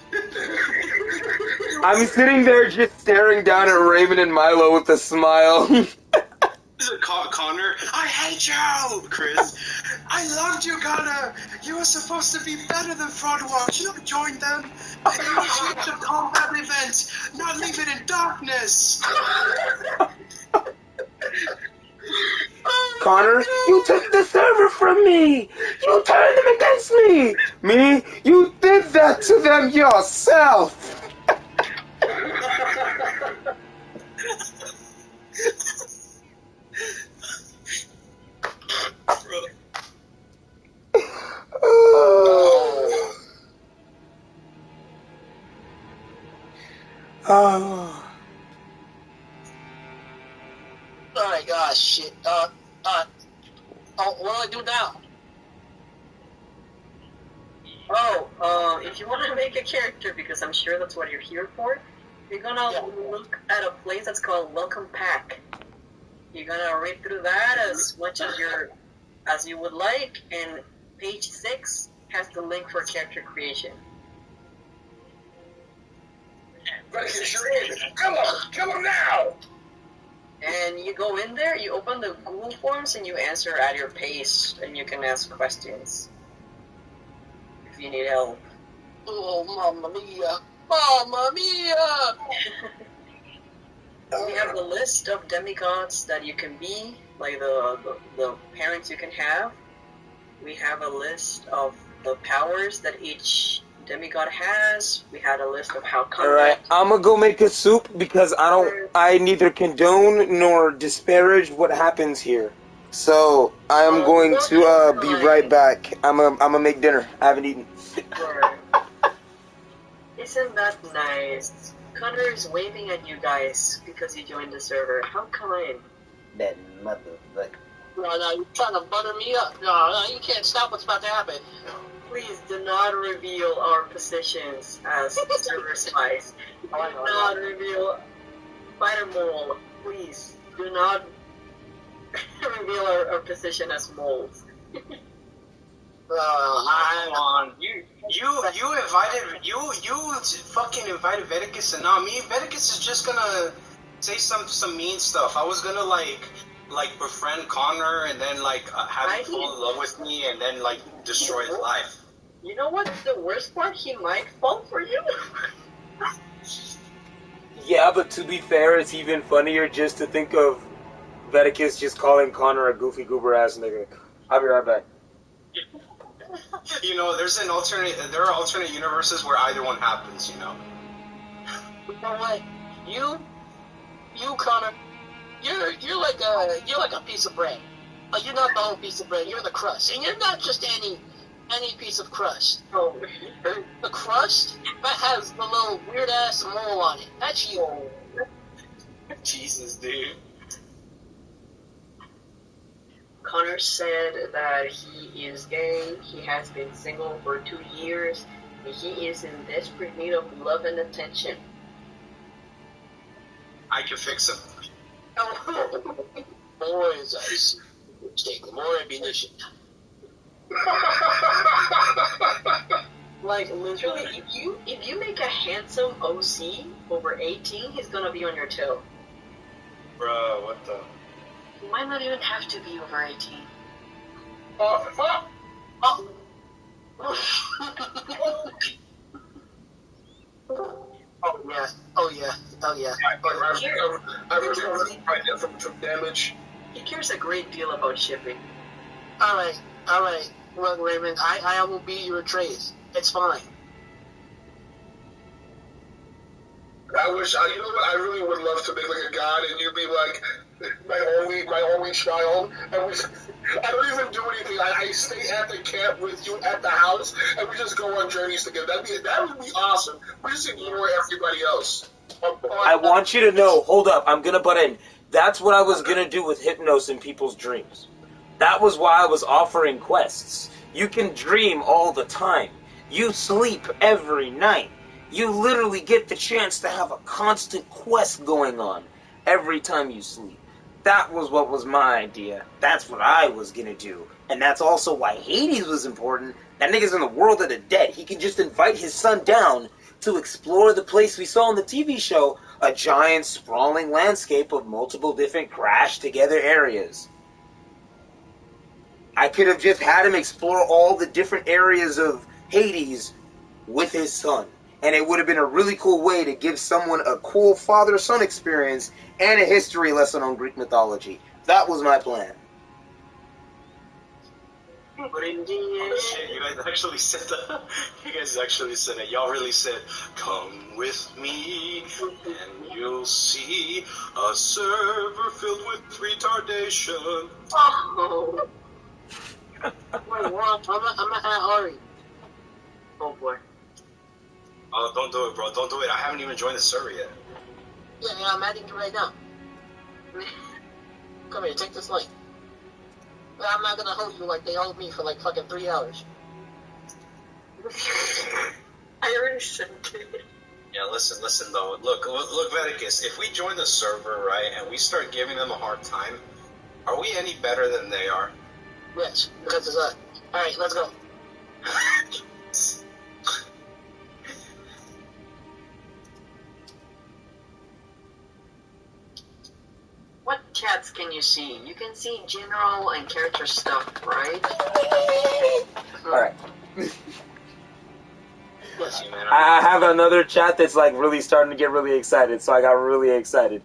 I'm sitting there just staring down at Raven and Milo with a smile. Connor, I hate you! Chris, I loved you, Connor! You were supposed to be better than Fraudwatch. You joined them and initiate the combat event, not leave it in darkness! Connor, you took the server from me! You turned them against me! Me? You did that to them yourself! Oh. Alright, shit. What do I do now? If you want to make a character, because I'm sure that's what you're here for, you're gonna look at a place that's called Welcome Pack. You're gonna read through that as much as you would like, and page 6 has the link for character creation. Kill him now! And you go in there, you open the Google Forms, and you answer at your pace, and you can ask questions if you need help. Oh, mamma mia! Mamma mia! We have the list of demigods that you can be, like the parents you can have. We have a list of the powers that each demigod has. We had a list of how combat. Alright, I'm gonna go make a soup because I neither condone nor disparage what happens here. So, I am going to be right back. I'm gonna make dinner. I haven't eaten. Isn't that nice? Connor is waving at you guys because you joined the server. How kind. That motherfucker. No, you're trying to butter me up. No, you can't stop what's about to happen. Please do not reveal our positions as server spies. Do not reveal Spider Mole. Please do not reveal our position as moles. Hang on. You fucking invited Veticus and not me. Veticus is just gonna say some mean stuff. I was gonna like befriend Connor and then have him fall in love with me and then destroy his life. You know what's the worst part? He might fall for you. Yeah, but to be fair, it's even funnier just to think of Veticus just calling Connor a goofy goober ass nigga. I'll be right back. You know, there are alternate universes where either one happens, you know. You know what? You Connor, you're like a piece of bread. But you're not the whole piece of bread, you're the crust. And you're not just any piece of crust. Oh, the crust that has the little weird ass mole on it. That's you. Jesus, dude. Connor said that he is gay, he has been single for 2 years, and he is in desperate need of love and attention. I can fix him. Boys, I see. Take more ammunition. Like literally, if you make a handsome OC over 18, he's gonna be on your tail. Bruh, what the? He might not even have to be over 18. Oh. Oh yeah. Oh yeah. Oh yeah. I recovered from damage. He cares a great deal about shipping. All right. Well, Raymond, I will be your trace. It's fine. I wish, you know what? I really would love to make like a god, and you'd be like my only child. And I don't even do anything. I stay at the camp with you at the house, and we just go on journeys together. That would be awesome. We just ignore everybody else. I want you to know, hold up, I'm gonna butt in. That's what I was gonna do with Hypnos in people's dreams. That was why I was offering quests. You can dream all the time. You sleep every night. You literally get the chance to have a constant quest going on every time you sleep. That was what was my idea. That's what I was gonna do. And that's also why Hades was important. That nigga's in the world of the dead. He can just invite his son down to explore the place we saw on the TV show, a giant sprawling landscape of multiple different crashed together areas. I could have just had him explore all the different areas of Hades with his son. And it would have been a really cool way to give someone a cool father-son experience and a history lesson on Greek mythology. That was my plan. But in the Oh shit, you guys actually said that. You guys actually said it. Y'all really said, "Come with me, and you'll see a server filled with retardation." Oh, Wait, what? I'm at Ari. oh boy. Oh, don't do it, bro. Don't do it. I haven't even joined the server yet. Yeah, I'm adding you right now. Come here, take this light. I'm not gonna hold you like they hold me for like fucking 3 hours. I already sent it. Yeah, listen though. Look, Veticus. If we join the server, right, and we start giving them a hard time, are we any better than they are? Yes, because it's All right, let's go. What chats can you see? You can see general and character stuff, right? Alright. Yes. Hey, man, I have another chat that's like really starting to get really excited, so I got really excited.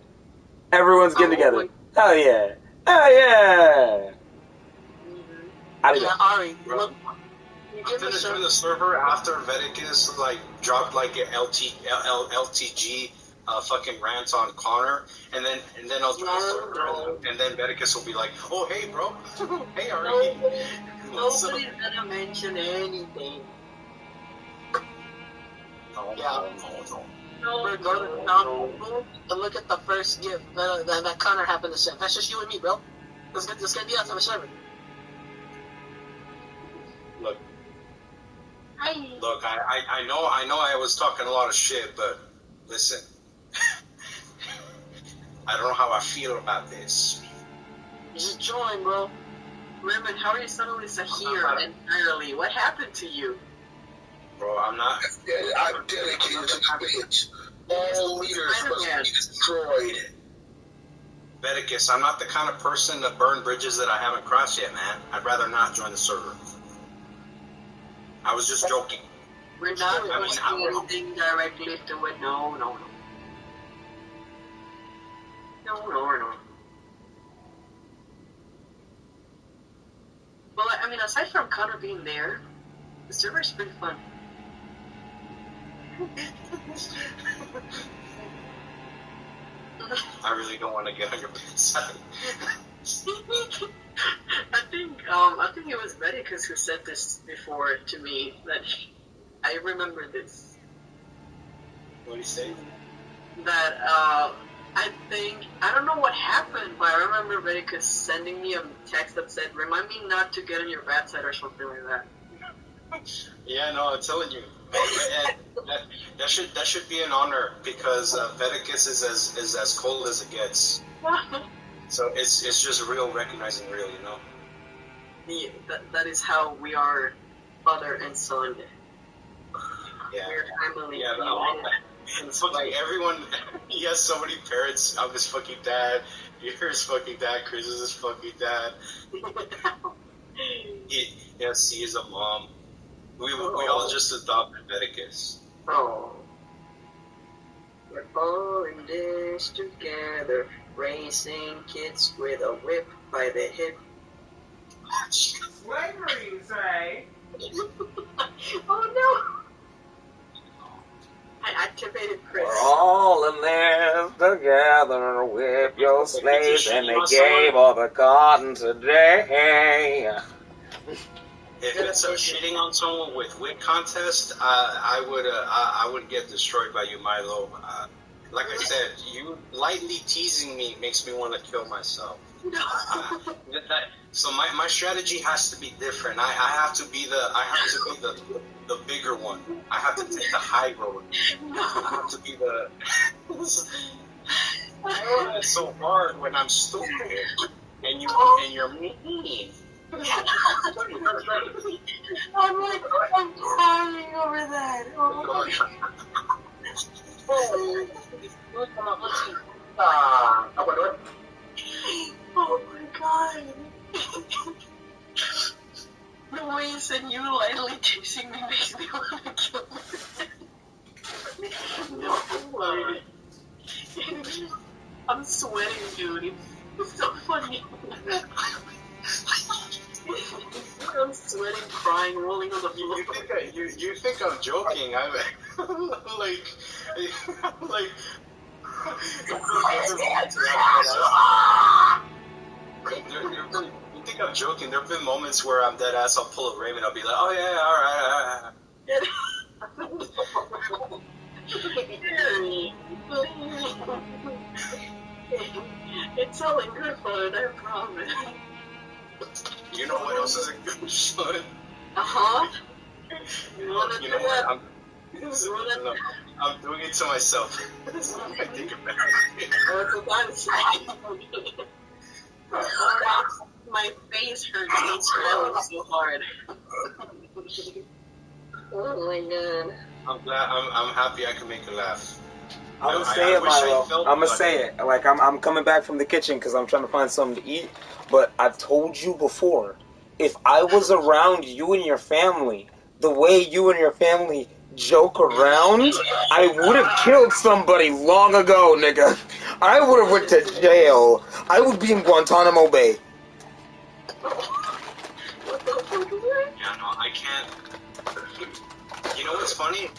Everyone's getting together. Hell yeah. Hell yeah. I did Yeah, that. Ari, Bro. look. You I'm give me gonna some. join the server after Veticus like dropped like an LTG fucking rant on Connor, and then I'll join the server, and then Veticus will be like, "Oh hey bro, hey Ari." Nobody's gonna mention anything. We're going to down and look at the first gift that Connor happened to send. That's just you and me, bro. Let's get me out of the server. Look, Hi. look, I know I was talking a lot of shit, but listen, I don't know how I feel about this. Just join, bro. Raymond, how are you suddenly Sahir entirely? What happened to you? Bro, I'm not. I'm dedicated to the bitch. All leaders must be destroyed. Veticus, I'm not the kind of person to burn bridges that I haven't crossed yet, man. I'd rather not join the server. I was just joking. We're not I mean, posting anything directly to it. No. No. Well, I mean, aside from Connor being there, the server's pretty fun. I really don't want to get on your bad side. I think it was Veticus who said this before to me, that I remember this. What do you say? That, I don't know what happened, but I remember Veticus sending me a text that said, remind me not to get on your bad side or something like that. Yeah, no, I'm telling you. That should be an honor, because Veticus is as cold as it gets. So it's just real recognizing real, you know. that is how we are, father and son. Yeah. We're family. Yeah, it's fucking everyone. He has so many parents. I'm his fucking dad. You're his fucking dad. Chris is his fucking dad. Yes, he is a mom. We all just adopted Leviticus. Oh. We're all in this together, raising kids with a whip by the hip. Slavery, you say? Oh no! I activated Chris. We're all in this together, whip your slaves, and they gave all the cotton today. If it's a shitting on someone with wit contest, I would get destroyed by you, Milo. Like I said, you lightly teasing me makes me want to kill myself. So my strategy has to be different. I have to be the bigger one. I have to take the high road. I have to be the. It's so hard when I'm stupid and you're mean. I'm like, I'm crying over that. Oh my god. The way you said you lightly teasing me makes me want to kill myself. No. I'm sweating, dude. It's so funny. I'm sweating, crying, rolling on the floor. You think I'm joking? I'm like. You think I'm joking? There have been moments where I'm dead ass. I'll pull a Raymond. I'll be like, oh yeah, all right. It's all in good fun, I promise. You know what else is a good fun? You wanna do that? I'm doing it to myself. I think about it. My face hurts from smiling so hard. Oh my god. I'm happy I can make you laugh. I'm gonna say it, Milo. I'm gonna say it. Like I'm coming back from the kitchen because I'm trying to find something to eat. But I've told you before, if I was around you and your family, the way you and your family joke around, I would have killed somebody long ago, nigga. I would have went to jail. I would be in Guantanamo Bay. Yeah, no, I can't. You know what's funny?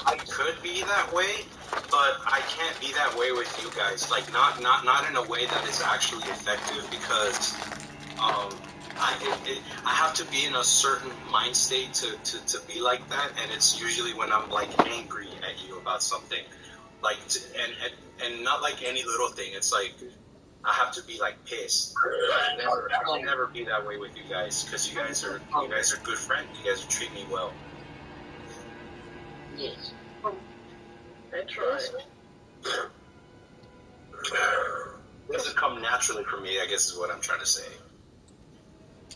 I could be that way, but I can't be that way with you guys. Like, not in a way that is actually effective because I have to be in a certain mind state to be like that, and it's usually when I'm like angry at you about something, like and not like any little thing. It's like I have to be like pissed. I'll never be that way with you guys because you guys are good friends. You guys treat me well. Yes. I try. It doesn't come naturally for me, I guess is what I'm trying to say.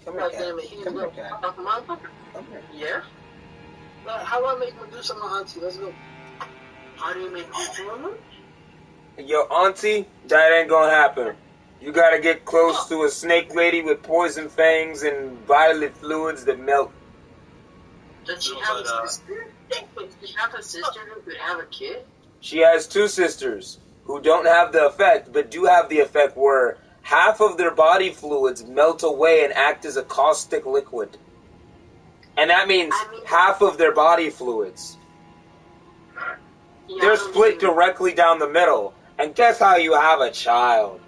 Come here, cat. Come here, cat. Come here. Yeah? How do I make Medusa my auntie? Let's go. How do you make Medusa? Yo, auntie, that ain't gonna happen. You gotta get close to a snake lady with poison fangs and violet fluids that melt. Does she have a sister? Does she have a sister who could have a kid? She has two sisters who don't have the effect, but do have the effect where half of their body fluids melt away and act as a caustic liquid. And that means half of their body fluids. Yeah, They're split directly down the middle. And guess how you have a child?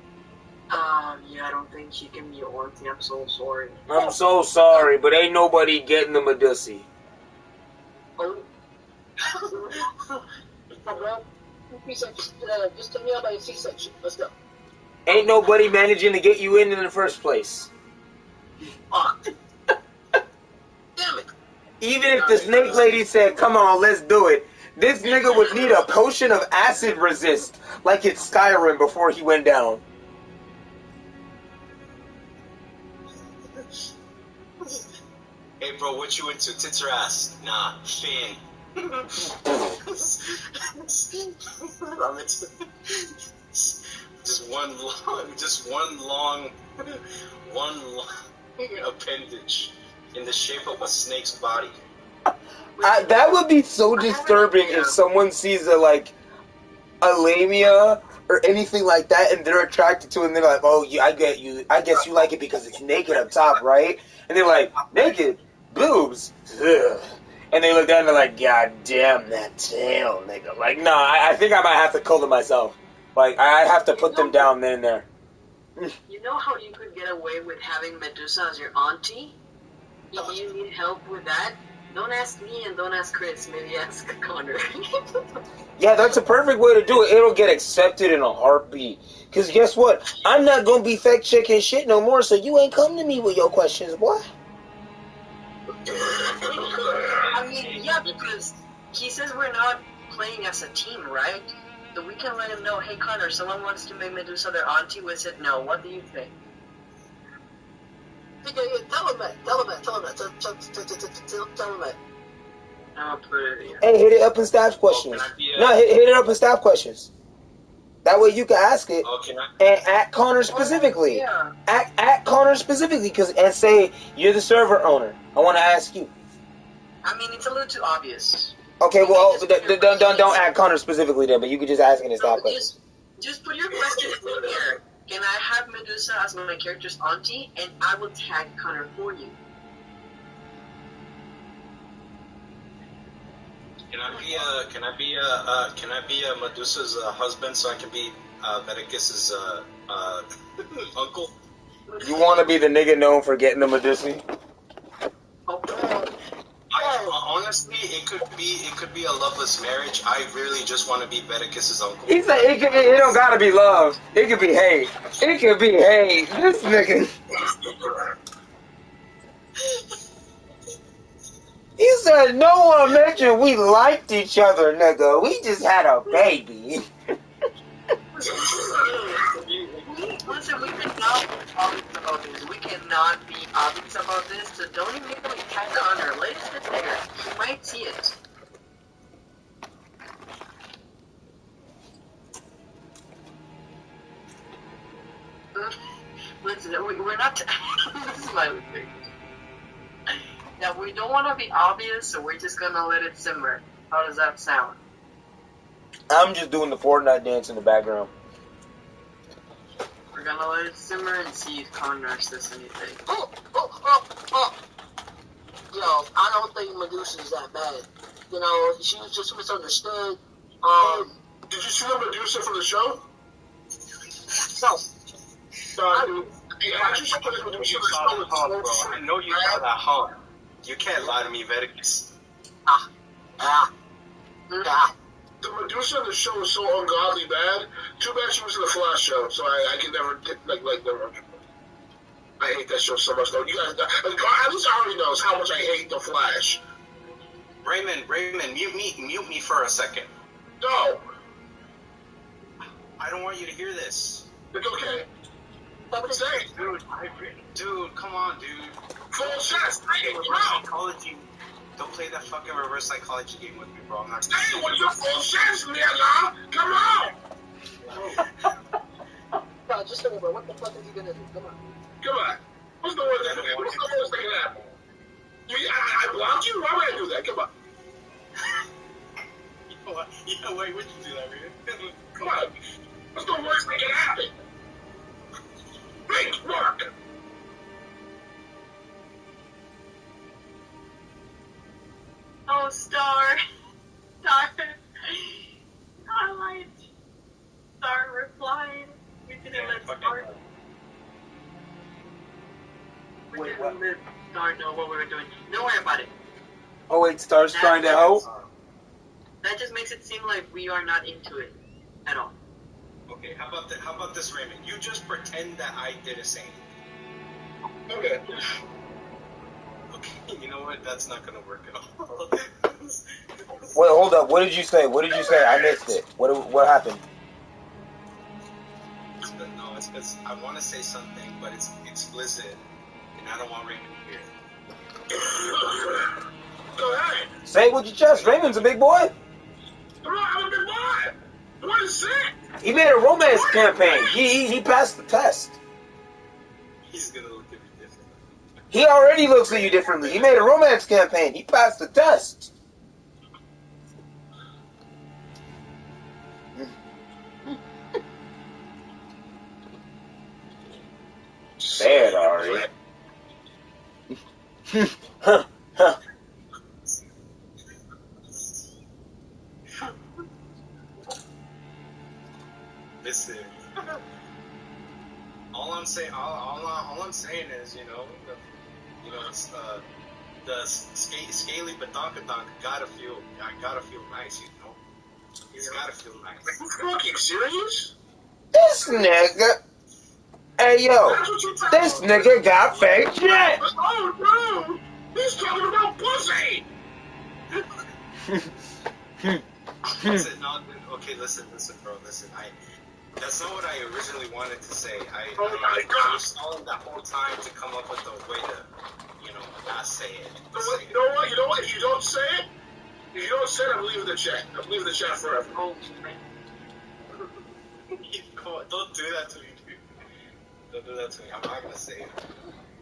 Yeah, I don't think she can be your auntie. I'm so sorry. I'm so sorry, but ain't nobody getting the Medusa. Oh. Just tell me about your C-section. Let's go. Ain't nobody managing to get you in the first place. Fuck. Damn it. Even if the snake lady said, come on, let's do it, this nigga would need a potion of acid resist, like it's Skyrim before he went down. Hey, bro, what you into? Tits or ass? Nah, fin. I'm into one long appendage in the shape of a snake's body. That would be so disturbing if someone sees a labia or anything like that, and they're attracted to it, and they're like, "Oh, I get you. I guess you like it because it's naked up top, right?" And they're like, "Naked boobs." Ugh. And they look down and they're like, "God damn that tail, nigga!" Like, no, I think I might have to cull it myself. Like, I have to put them down then and there. You know how you could get away with having Medusa as your auntie? If you need help with that, don't ask me and don't ask Chris. Maybe ask Connor. Yeah, that's a perfect way to do it. It'll get accepted in a heartbeat. Because guess what? I'm not going to be fact checking shit no more, so you ain't come to me with your questions, boy. I mean, yeah, because he says we're not playing as a team, right? So we can let him know, hey, Connor, someone wants to make Medusa their auntie. We said no. What do you think? Tell him that. I'll put it here. Hey, hit it up in staff questions. No, hit it up in staff questions. That way you can ask it and at Connor specifically. Yeah. At Connor specifically, and say you're the server owner. I want to ask you. I mean, it's a little too obvious. Okay, well, don't add Connor specifically then, but you could just ask in the staff questions. Just put your question in here. Can I have Medusa as my character's auntie, and I will tag Connor for you. Can I be Medusa's husband so I can be Medicus's uncle? You want to be the nigga known for getting the Medusa? Honestly, it could be a loveless marriage. I really just want to be Medicus's uncle. He said it don't gotta be love. It could be hate. It could be hate. This nigga. He said no one mentioned we liked each other, nigga. We just had a baby. Listen, we cannot be obvious about this. We cannot be obvious about this, so don't even tag Connor. Let it sit there. You might see it. Listen, we're not... This is my thing. Now, we don't want to be obvious, so we're just gonna let it simmer. How does that sound? I'm just doing the Fortnite dance in the background. We're gonna let it simmer and see if Connor says anything. Yo, I don't think Medusa's that bad. You know, she was just misunderstood. Did you see the Medusa from the show? No. I know you saw that hump. You can't lie to me, Medicus. The Medusa in the show was so ungodly bad. Too bad she was in the Flash show, so I can never never. I hate that show so much. Though you guys, at least Ari knows how much I hate the Flash. Raymond, mute me for a second. No, I don't want you to hear this. it's okay. Say it. Dude, come on, dude. Full shots. Reverse psychology. Don't play that fucking reverse psychology game with me, bro. I'm not. Hey, what's your full shots, nigga? Come on. No, just tell me, bro. What the fuck is he gonna do? Come on. Come on. What's the worst that can happen? What's the worst that can happen? I blocked you? Why would I do that? Come on. You know why would you do that, man? Come on. What's the worst that can happen? Make work. Oh, Star. Starlight. Star replied. We didn't let Star. We didn't let Star know what we were doing. Don't worry about it. Oh wait, Star's trying to help? That just makes it seem like we are not into it at all. Okay, how about this, Raymond? You just pretend that I didn't say anything. Okay. Okay, you know what? That's not gonna work at all. Wait, hold up. What did you say? I missed it. What happened? No, it's because I want to say something, but it's explicit, and I don't want Raymond to hear it. Go ahead. Say it with your chest. Raymond's a big boy. Come on, I'm a big boy. What is it? He made a romance campaign. He passed the test. He's gonna look at me different. He already looks at you differently. He made a romance campaign. He passed the test. Say it, Ari. Listen. All I'm saying is, it's the scaly badonkadonk gotta feel nice, you know. He's gotta feel nice. Are you fucking serious? This nigga. Hey, yo. That's what you're talking This nigga got fake shit. Oh, no. He's talking about pussy. Listen, bro. That's not what I originally wanted to say. I was stalling that whole time to come up with a way to, not say it. You know what? If you don't say it, I'm leaving the chat. I'm leaving the chat forever. Oh, Come on, don't do that to me, dude. Don't do that to me. I'm not gonna say it.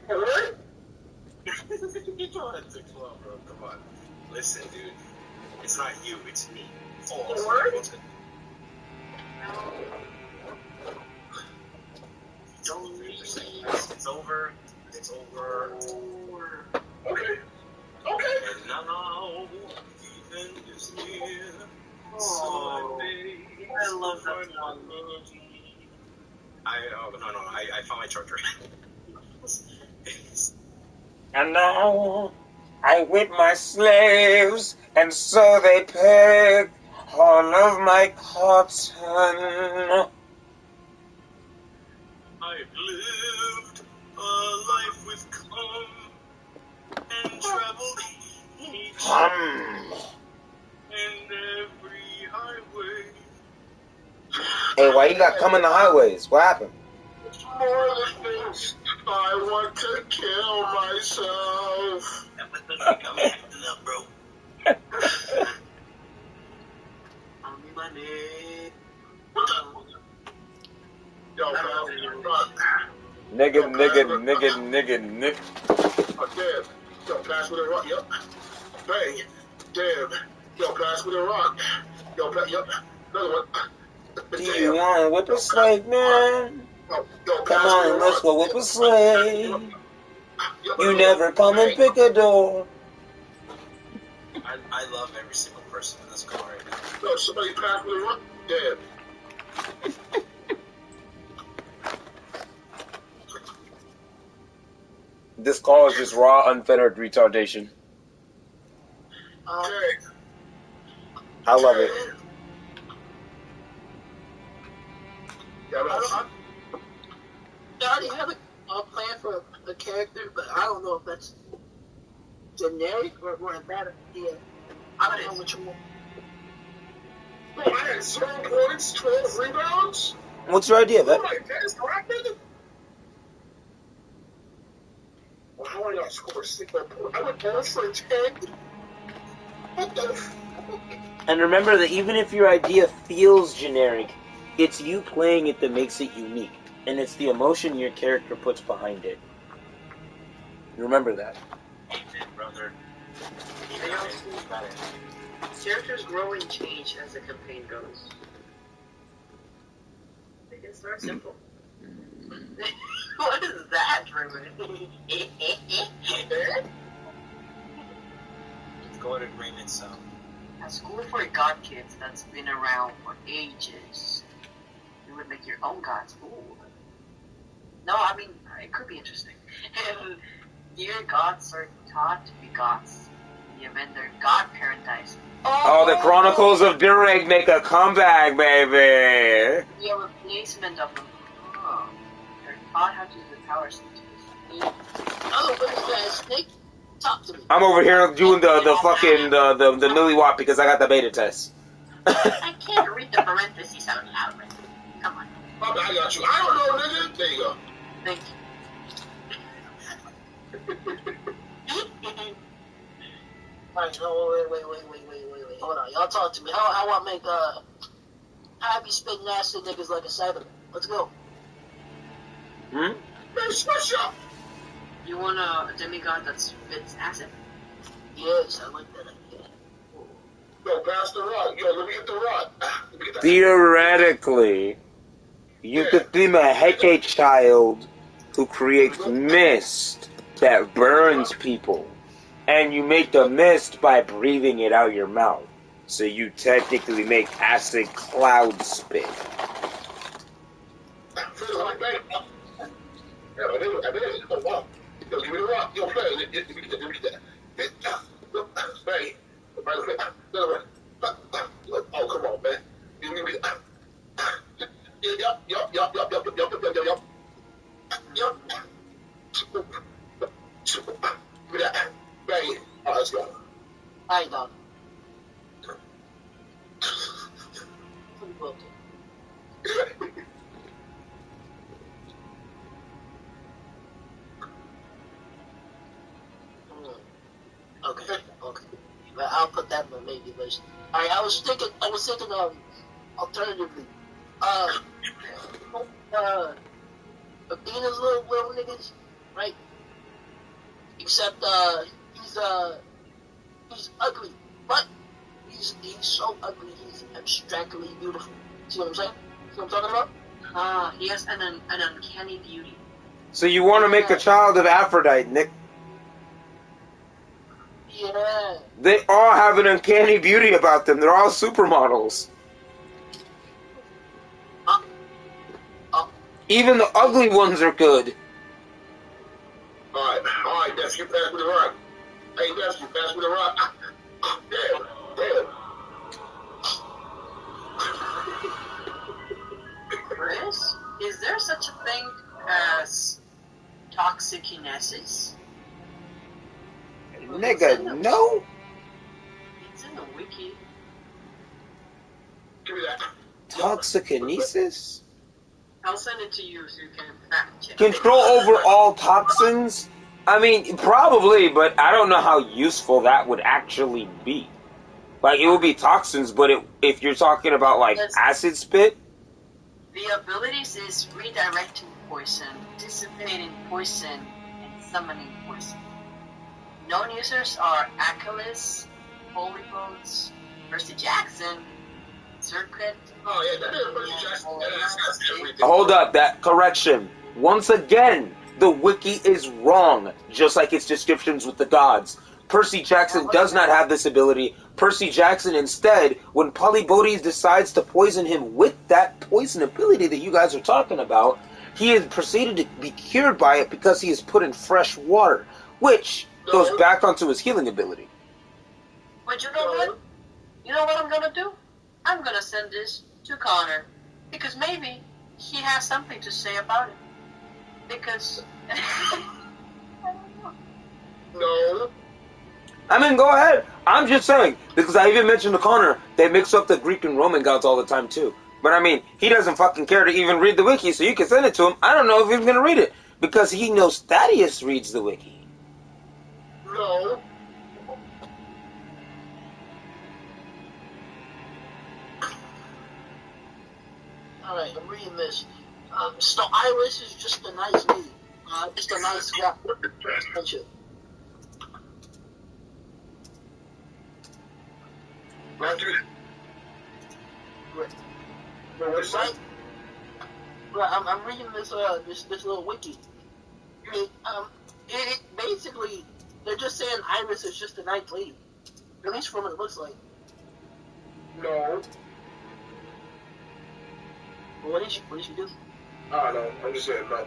What? You don't have to come on, bro. Come on. Listen, dude. It's not you. It's me. Oh, What? it's over. It's over. Okay. And now, even is near. So I love that song. I found my charger. And now I whip my slaves, and so they pick all of my cotton. I've lived a life with calm and traveled each and every highway. Hey, why you got come in the highways? What happened? More than this, I want to kill myself. I'm acting up, bro. What the? Yo, Nigga. Oh, damn. Yo, pass with a rock. Yep. Bang. Damn. Yo, pass with a rock. Yo, yep. Another one. Do you want to whip a slave, man? Come on, let's go whip a slave. You never come and pick a door. I love every single person in this car right now. Yo, somebody pass with a rock. Damn. This car is just raw, unfettered retardation. Okay. I love it. Yeah, I already have a plan for a character, but I don't know if that's generic or a bad idea. I don't know which one. No, I had 0 points, 12 rebounds. What's your idea, Vet? Oh my God, is correct, nigga? Well, how did I score 6 points? I went 0 for 10. What the fuck? And remember that even if your idea feels generic, it's you playing it that makes it unique. And it's the emotion your character puts behind it. Remember that. Amen, brother. They also, characters grow and change as the campaign goes. They can start simple. What is that, Raymond? Go to Raymond South. A school for god kids that's been around for ages. You would make your own gods. Ooh. No, I mean, it could be interesting. And dear gods are taught to be gods. In the event their godparent dies. Oh, the Chronicles of Durag make a comeback, baby! The replacement of them. Oh. They're taught how to use the powers into this. Oh, what is that? Snake? Talk to me. I'm over here doing the fucking the milliwatt because I got the beta test. I can't read the parentheses out loud. Come on. I got you. I don't know, nigga. There you go. Thank you. Alright, no, wait. Hold on, y'all talk to me. How I make, how I be spitting nasty niggas like a Cyberman? Let's go. Man, switch up! You want a demigod that spits acid? Yes, I like that idea. Yo, pass the rod. Yo, let me get the rod. Let me get the Theoretically, you could theme a Heke child who creates mist that burns people. And you make the mist by breathing it out your mouth. So you technically make acid cloud spit. Like, bang. Yeah, I did. Oh, wow. Yo, give me the rock. Yo, play. Let me get that. Bang. Oh, come on, man. Give me that. Yup. Give me that. Bang. All right, let's go. Alright, dog. Okay. But I'll put that in the maybe list. Alright, I was thinking, alternatively, Athena's little niggas, right? Except, he's ugly, but he's so ugly, he's abstractly beautiful. See what I'm saying? See what I'm talking about? He has an uncanny beauty. So you want to make a child of Aphrodite, Nick? Yeah. They all have an uncanny beauty about them. They're all supermodels. Even the ugly ones are good. All right, Def, you pass me the rock. Hey, Def, you pass me the rock. Damn. Chris, is there such a thing as toxikinesis? Nigga, no. It's in the wiki. Give me that. Toxikinesis? I'll send it to you so you can fact check. Control over all toxins? I mean, probably, but I don't know how useful that would actually be. Like, it would be toxins, but if you're talking about, like, acid spit? The abilities is redirecting poison, dissipating poison, and summoning poison. Known users are Achilles, Holybones, Percy Jackson, Circuit. Oh, yeah, that is Percy Jackson. That's everything. Hold up, that correction. Once again, the wiki is wrong, just like its descriptions with the gods. Percy Jackson does not have this ability. Percy Jackson instead, when Polybotes decides to poison him with that poison ability that you guys are talking about, he has proceeded to be cured by it because he is put in fresh water, which goes back onto his healing ability. But you know what? You know what I'm gonna do? I'm gonna send this to Connor, because maybe he has something to say about it. Because No. I mean, go ahead. I'm just saying, because I even mentioned to Connor, they mix up the Greek and Roman gods all the time, too. But I mean, he doesn't fucking care to even read the wiki, so you can send it to him. I don't know if he's going to read it, because he knows Thaddeus reads the wiki. No. Alright, I'm reading this. So Iris is just a nice lady. Just a nice guy. Bunch of right? Well, I'm reading this little wiki. I mean, it basically they're just saying Iris is just a nice lady. At least from what it looks like. No. Well, what did she do? I don't know. I'm just saying no.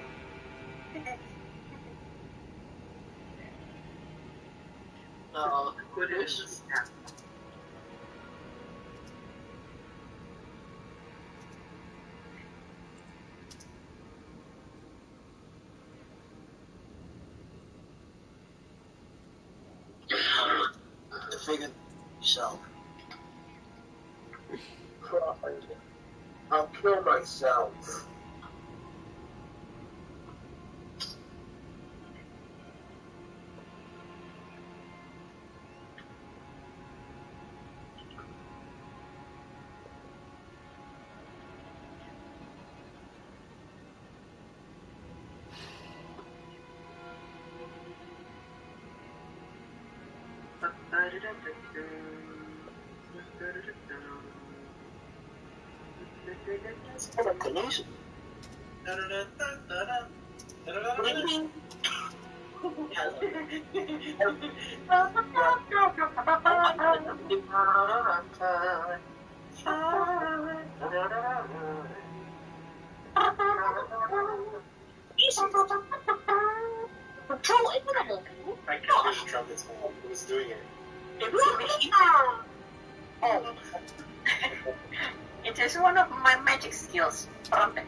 put it in the snap. To figure yourself. I'll kill myself. Denise? What do you mean? Control animal. I can't do the trumpets now. Who was doing it? It was me. Oh. It is one of my magic skills. Trumpet.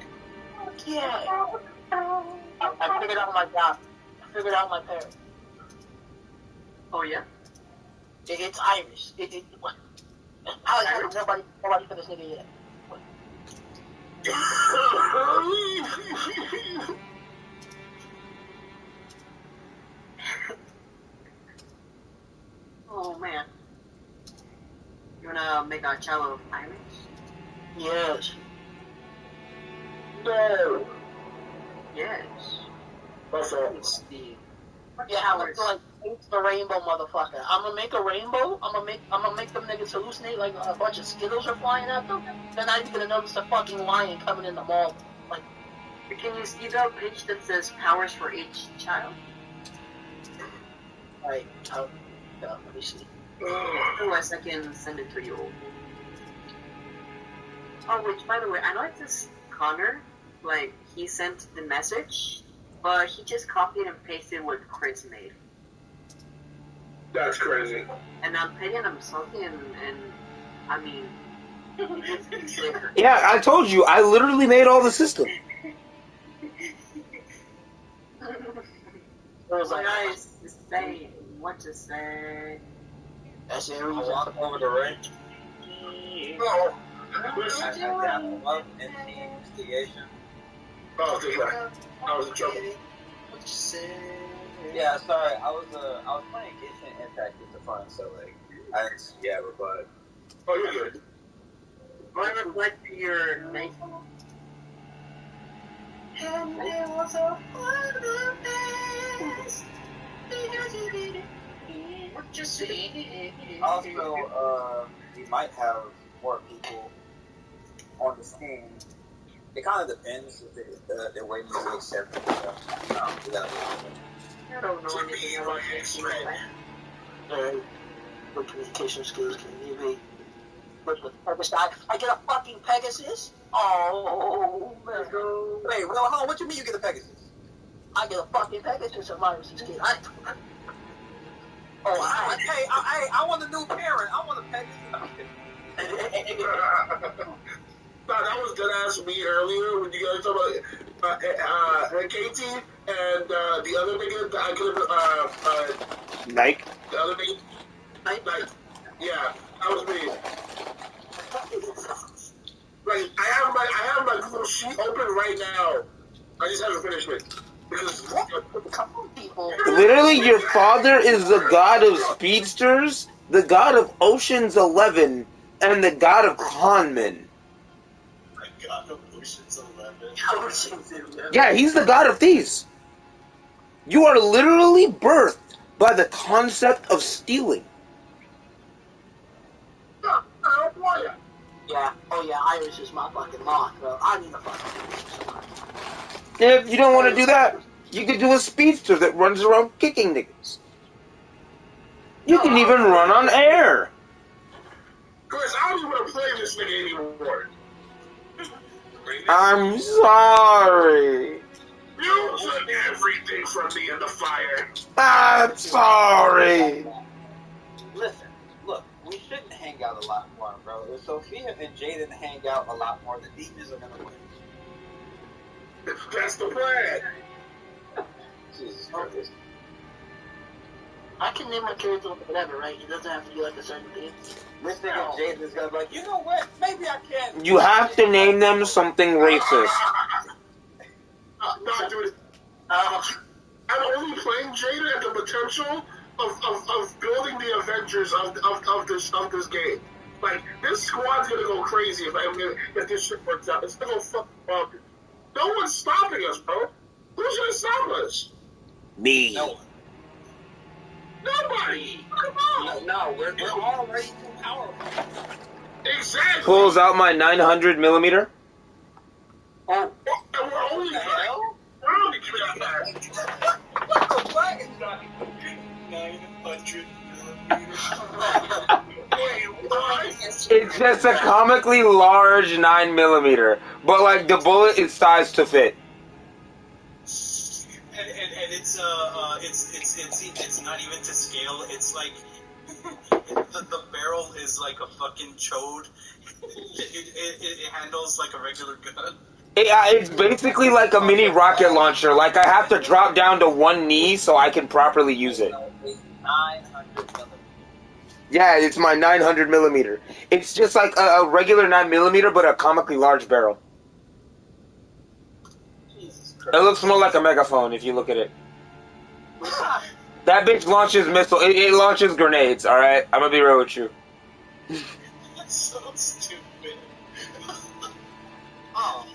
Yeah. I figured out my job. I figured out my parents. Oh yeah? It's Irish. Nobody for this nigga yet. Oh man. You wanna make a child of Irish? Yes. No. Yes. That's all. It's the Yeah, I'm gonna like it's the rainbow, motherfucker. I'm gonna make a rainbow. I'm gonna make them niggas hallucinate like a bunch of Skittles are flying at them. They're not even gonna notice a fucking lion coming in the mall. Like, Can you see the page that says powers for each child? right? Let me see. Otherwise, I can send it to you. Oh, which, by the way, I know it's this Connor. Like, he sent the message, but he just copied and pasted what Chris made. That's crazy. And I'm petty and I'm salty and I mean, it's different. Yeah, I told you, I literally made all the system. was like, Guys, say what to say. that's it. I walk over the range. Oh, I listen. tap them up and see investigation. Oh, this guy. I was in trouble. Yeah, sorry, I was playing Genshin Impact with the fun, so like I didn't see you ever, but Oh, you're good. Whatever like your name. And it was a what you see. also we might have more people on the scene. It kind of depends if they're waiting to accept it. I don't know To anything be about my ex-friend. What communication skills can you be? I get a fucking Pegasus? Oh, man. Wait, well, hold on. What you mean you get a Pegasus? I get a fucking Pegasus of Iris's kid. I want a new parent. I want a Pegasus. No, that was dead ass me earlier when you guys talking about KT and the other nigga that I could have Nike. the other nigga Nike. Yeah, that was me. Like I have my Google sheet open right now. I just haven't finished it because Literally, your father is the god of speedsters, the god of Ocean's 11, and the god of conmen. God of Ocean's 11. Yeah, he's the god of thieves. You are literally birthed by the concept of stealing. Yeah, oh yeah, Iris is my fucking moth, bro. I need a fucking If you don't want to do that, you could do a speedster that runs around kicking niggas. You can even run on air. Chris, I don't even want to play this nigga anymore. I'm sorry. You took everything from me in the fire. I'm sorry. Listen, look, we shouldn't hang out a lot more, bro. If Sophia and Jaden hang out a lot more, the demons are gonna win. That's the plan. Jesus Christ. I can name my character whatever, right? It doesn't have to be like a certain thing. This nigga Jaden is gonna be like, you know what? Maybe I can. You have to name them something racist. No, dude. I'm only playing Jada at the potential of building the Avengers of this game. Like, this squad's gonna go crazy if this shit works out. It's gonna go fuck up. No one's stopping us, bro. Who's gonna stop us? Me. No one. Nobody. Come on. No, we're already too powerful. Exactly. Pulls out my 900 millimeter. Oh, And we're only what the hell? Really, give me that back. What the fuck? 900 Wait, what? It's just a comically large 9 millimeter, but like the bullet is sized to fit. And it's not even to scale. It's like the barrel is like a fucking chode. It handles like a regular gun. It's basically like a mini rocket launcher. Like I have to drop down to one knee so I can properly use it. 900 millimeters. Yeah, it's my 900 millimeter. It's just like a regular 9 millimeter, but a comically large barrel. Jesus It Christ. looks more like a megaphone if you look at it. That bitch launches missile. It launches grenades. All right, I'm gonna be real with you. That's so stupid. Oh,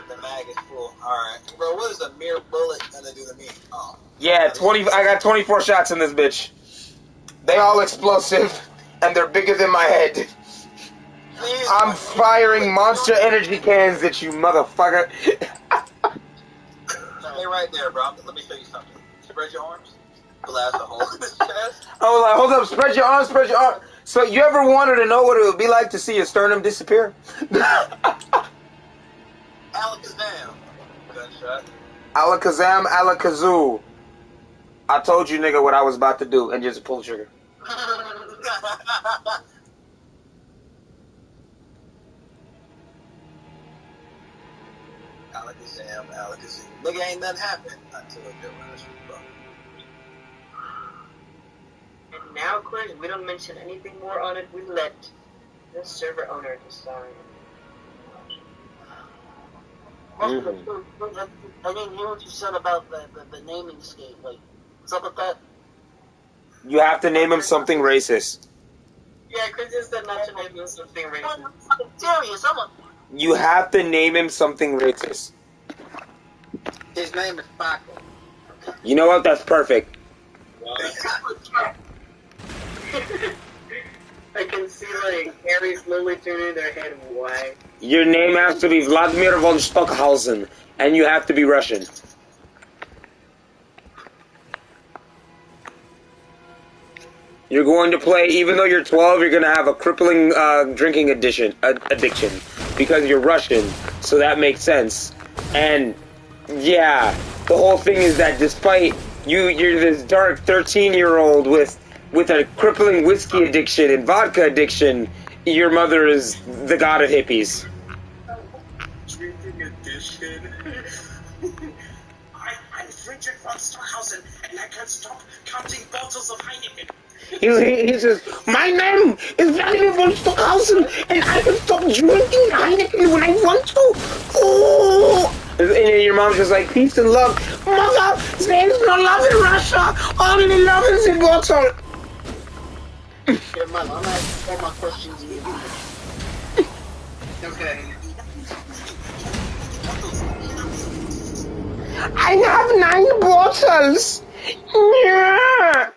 the mag is full. Alright. Bro, what is a mere bullet gonna do to me? Oh. Yeah, 20. I got 24 shots in this bitch. They all explosive, and they're bigger than my head. Please, I'm firing monster energy cans at you, motherfucker. Stay right there, bro. Let me show you something. Spread your arms. Blast a hole in his chest. I was like, hold up, spread your arms, spread your arms. So you ever wanted to know what it would be like to see your sternum disappear? Alakazam. Gunshot. Alakazam, alakazoo. I told you, nigga, what I was about to do, and just pull the trigger. Alakazam, alakazoo. Nigga, ain't nothing happened until it did. And now, Chris, we don't mention anything more on it. We let the server owner decide. I didn't hear what you said about the naming scheme. Like, what's up with that? You have to name him something racist. Yeah, Chris just said not to name him something I'm racist. fucking serious. You have to name him something racist. His name is Paco. You know what? That's perfect. I can see, like, Harry slowly turning their head white. Your name has to be Vladimir von Stockhausen, and you have to be Russian. You're going to play, even though you're 12, you're going to have a crippling drinking addiction, because you're Russian, so that makes sense. And, yeah, the whole thing is that despite you're this dark 13-year-old with a crippling whiskey addiction and vodka addiction, your mother is the god of hippies. Drinking addiction. I'm Friedrich von Stockhausen, and I can't stop counting bottles of Heineken. He says, my name is Vladimir von Stockhausen, and I can stop drinking Heineken when I want to. Oh! And your mom's just like, peace and love. Mother, there is no love in Russia. Only love is in bottle. Yeah, man, I'm asking all my questions in your Okay. I have 9 bottles. Yeah.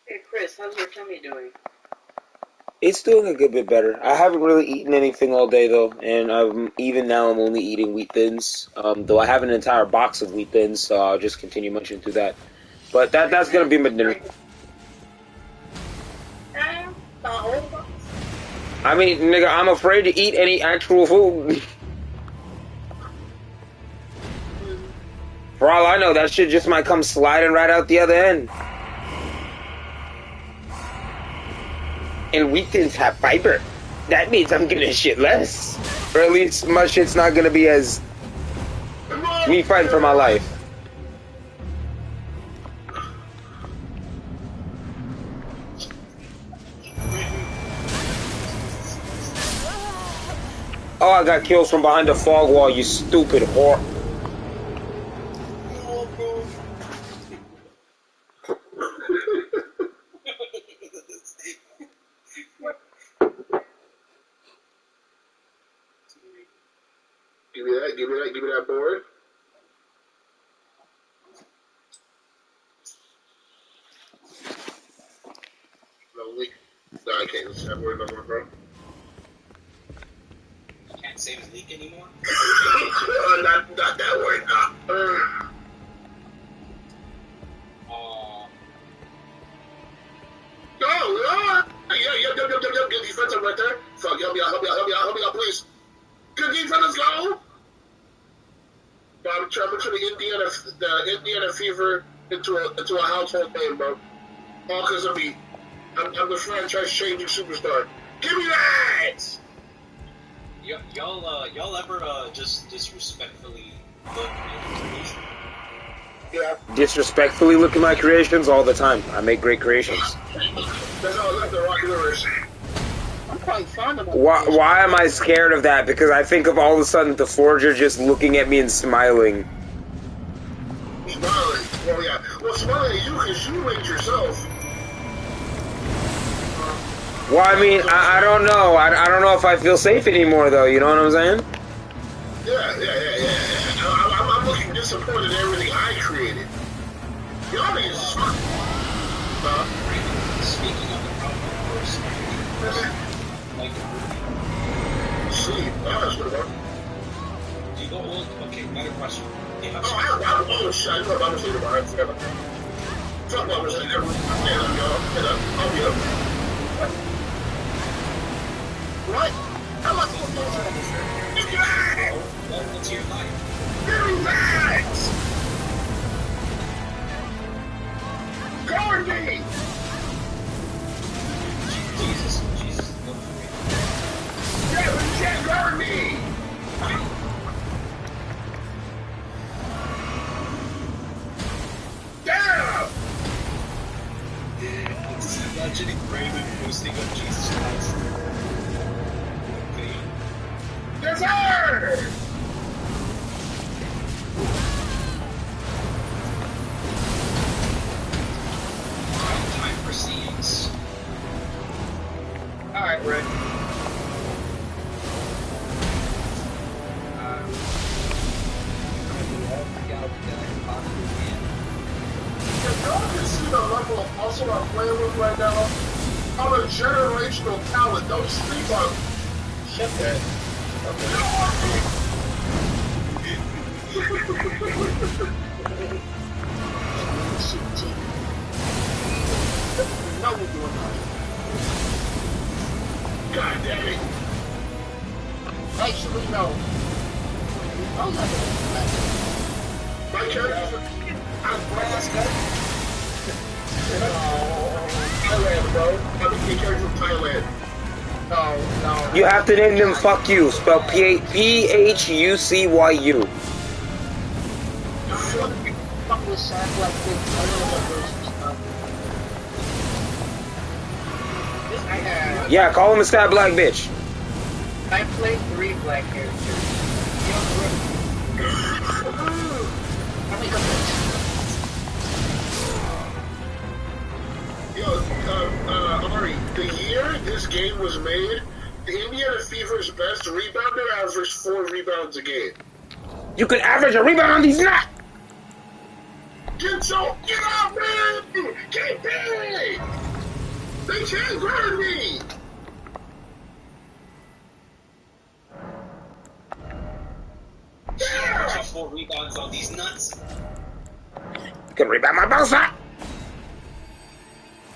Hey, Chris, how's your tummy doing? It's doing a good bit better. I haven't really eaten anything all day though, and even now I'm only eating wheat thins. Though I have an entire box of wheat thins, so I'll just continue munching through that. But that's gonna be my dinner. I mean, nigga, I'm afraid to eat any actual food. For all I know, that shit just might come sliding right out the other end. And wheat thins have fiber. That means I'm gonna shit less. Or at least my shit's not gonna be as me fighting for my life. Oh, I got kills from behind the fog wall, you stupid whore. Give me that board. No leak. No, I can't use that word no more, bro. Can't say the leak anymore. not that word. Oh, yeah, good defense right there. Fuck, help me out, please. Good defense, let's go. I'm trying to turn the Indiana Fever into a household name, bro. All because of me. I'm the franchise-changing superstar. Give me that! Y'all ever just disrespectfully look at Yeah, Disrespectfully look at my creations all the time. I make great creations. that's how I left the Rocky Rivers. I'm quite fond of that. Why am I scared of that? Because I think of all of a sudden the Forger just looking at me and smiling. Smiling. Well, yeah. Well, smiling at you because you made yourself. Well, I mean, I don't know. I don't know if I feel safe anymore, though. You know what I'm saying? Yeah. I'm looking disappointed in everything I created. Y'all niggas is smart. speaking of the problem, of course, like Sleep. That's what about. do you go old? Okay, better question. Do you have Oh, shit. I know about to say about it. I forgot about that. Fuck what was saying. I'll be up. What? How much is this? Give me that! welcome to your life? Give me that! Guard me! Jesus, look for me. Yeah, but you can't guard me! Damn! Just imagining Raven boosting up Jesus Christ. Okay. Yes, sir! Time proceeds. Alright, Rick. If y'all can see the level of muscle I'm playing with right now, I'm a generational talent. Don't sleep on me. Shut that. No, we're doing that. God damn it. Actually, no. I'm not gonna do that. My character's I'm Thailand, bro. I'm a character from Thailand. No. You have to name them fuck you. Spell Phucyu. Fuck this sound like this. I don't know what those stuff. I have. Yeah, call him a stat black bitch. I played 3 black characters. How many companies? Yo, Ari, the year this game was made, the Indiana Fever's best rebounder averaged 4 rebounds a game. You can average a rebound on these nuts. Get off me! Get paid! They can't guard me! Yeah! 4 rebounds on these nuts. You can rebound my bouncer.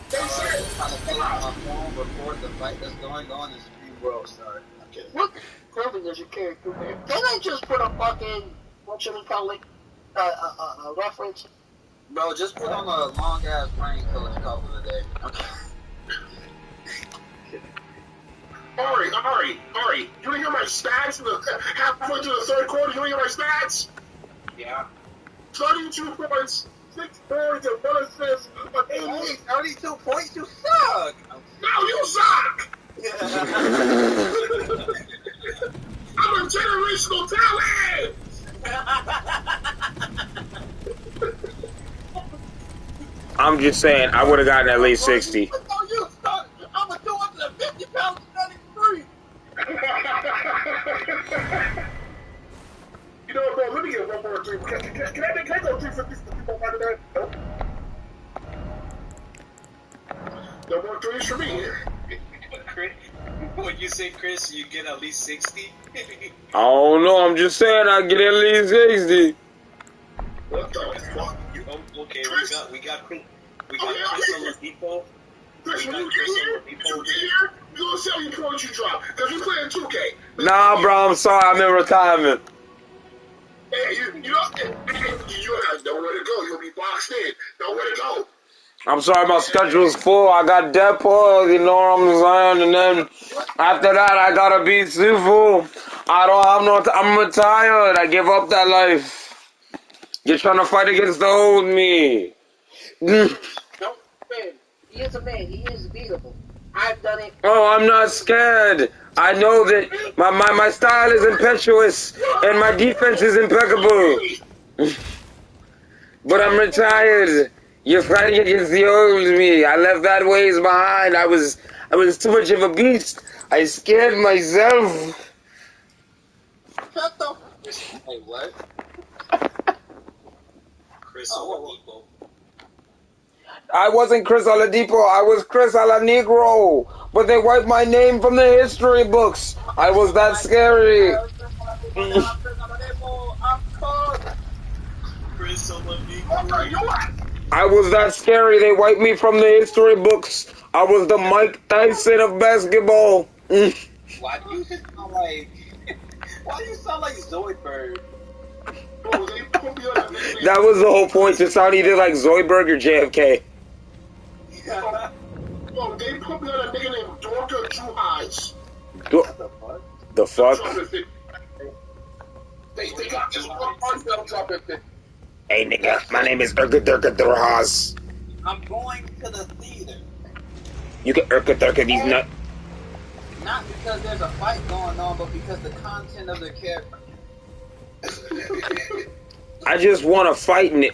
They said, Trying to take my phone, record the fight that's going on in Stream World. Sorry, I'm kidding. What clothing does your character wear? Can I just put a fucking, what should we call it, a reference? Bro, just put on a long ass rain color call for the day. Okay. Ari, you wanna hear my stats in the halfway through the third quarter? You wanna hear my stats? Yeah. 32 points, 6 boards, and 1 assist, but 88. 32 points, you suck! Now you suck! I'm a generational talent! I'm just saying, I would have gotten at least 60. No, you suck! I'm a 250 pounds 33! 3. Can I go 3 for people part of that? Nope. No more 3s for me. When you say Chris, you get at least 60. I don't know. I'm just saying I get at least 60. What the fuck? Okay, Chris? we got Chris Okay. Oladipo. Chris, We when got you Chris get here, Oladipo. you gonna see how many points you drop. Because we playing 2K. Nah, bro. I'm sorry. I'm in retirement. Hey, you have nowhere to go. You'll be boxed in. Nowhere to go. I'm sorry. My schedule's full. I got Deadpool. You know what I'm saying? And then after that, I gotta be Sifu. I don't have no. I'm retired. I give up that life. You're trying to fight against the old me. No, man. He is a man. He is beatable. I've done it. Oh, I'm not scared. I know that my style is impetuous and my defense is impeccable. But I'm retired. You're fighting against the old me. I left that ways behind. I was too much of a beast. I scared myself. Shut the. Wait, what? Chris Oladipo. I wasn't Chris Oladipo. I was Chris Negro. But they wiped my name from the history books. I was that scary. Chris Oladipo. What are you at? I was that scary. They wiped me from the history books. I was the Mike Tyson of basketball. Why do you sound like? Why do you sound like Zoidberg? Oh, they put me on a nickname. That was the whole point. To sound either like Zoidberg or JFK. Oh, they put me on a nigga named Dorka Juhais. The fuck? They got just one part that'll drop it. Hey nigga, my name is Urka Durka Durhaz. I'm going to the theater. You can Urka Durka these nut. Not because there's a fight going on, but because the content of the character. I just want to fight in it.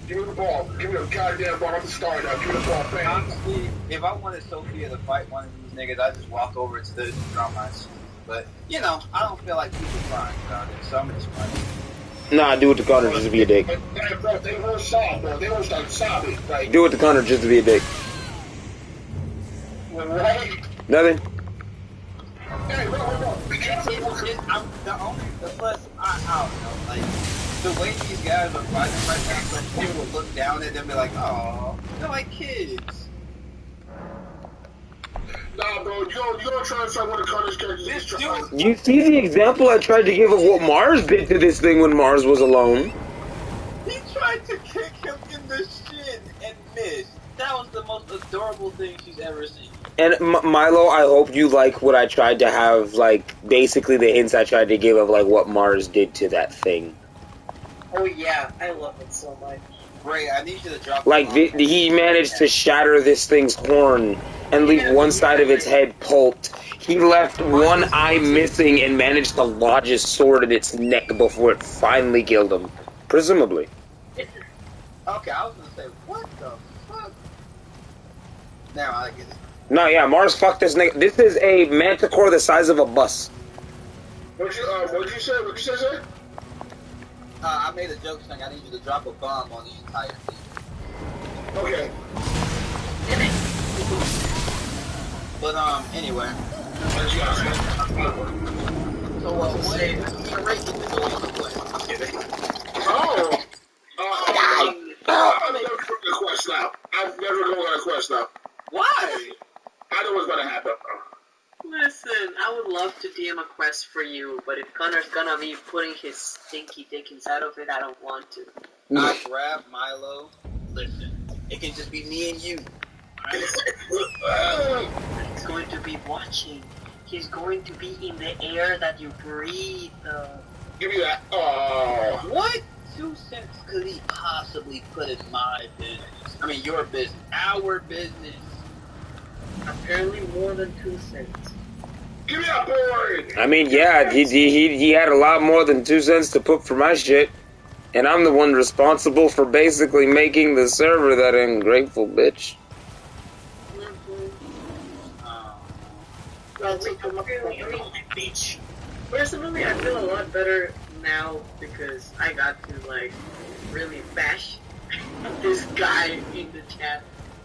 Give me the ball. Give me the goddamn ball. I'm the star now. Give me the ball, bang. Honestly, if I wanted Sophia to fight one of these niggas, I'd just walk over to the drama. But, you know, I don't feel like people crying about it, so I'm just fighting. Nah, do it to Connor just to be a dick. They were sobbing, bro. They were like sobbing. Like, Do it to Connor just to be a dick. right? Nothing? Hey, bro. Be careful. I'm the only, plus, I don't know, like, the way these guys are fighting right now, some people will look down at them and be like, oh, they're like kids. Nah, bro. You don't try to fight one of Connor's characters. This Just dude- try. You see the example I tried to give of what Mars did to this thing when Mars was alone? He tried to kick him in the shin and missed. That was the most adorable thing she's ever seen. And Milo, I hope you like what I tried to have, like, basically the hints I tried to give of, like, what Mars did to that thing. Oh yeah, I love it so much. Ray, I need you to drop. Like, he managed to shatter this thing's horn and leave one side of its head pulped. He left one eye missing and managed to lodge his sword in its neck before it finally killed him. Presumably. Okay, I was gonna say, what the fuck? Now I get it. No, yeah, Mars fucked this nigga. This is a manticore the size of a bus. What'd you say? What'd you say? I made a joke saying I need you to drop a bomb on the entire thing. Okay. But anyway. So what is your rate to go on the play? Oh. I'm never going to quest now. I'm never going to quest now. Why? I know what's gonna happen. Listen, I would love to DM a quest for you, but if Connor's gonna be putting his stinky dick inside of it, I don't want to. I grab Milo. Listen, it can just be me and you. He's going to be watching. He's going to be in the air that you breathe. Give me that. Oh. What 2 cents could he possibly put in my business? I mean, your business. Our business. Apparently more than 2 cents. Give me that board. I mean, yeah, he had a lot more than 2 cents to put for my shit. And I'm the one responsible for basically making the server that ungrateful bitch. Personally, I feel a lot better now because I got to like really bash this guy in the chat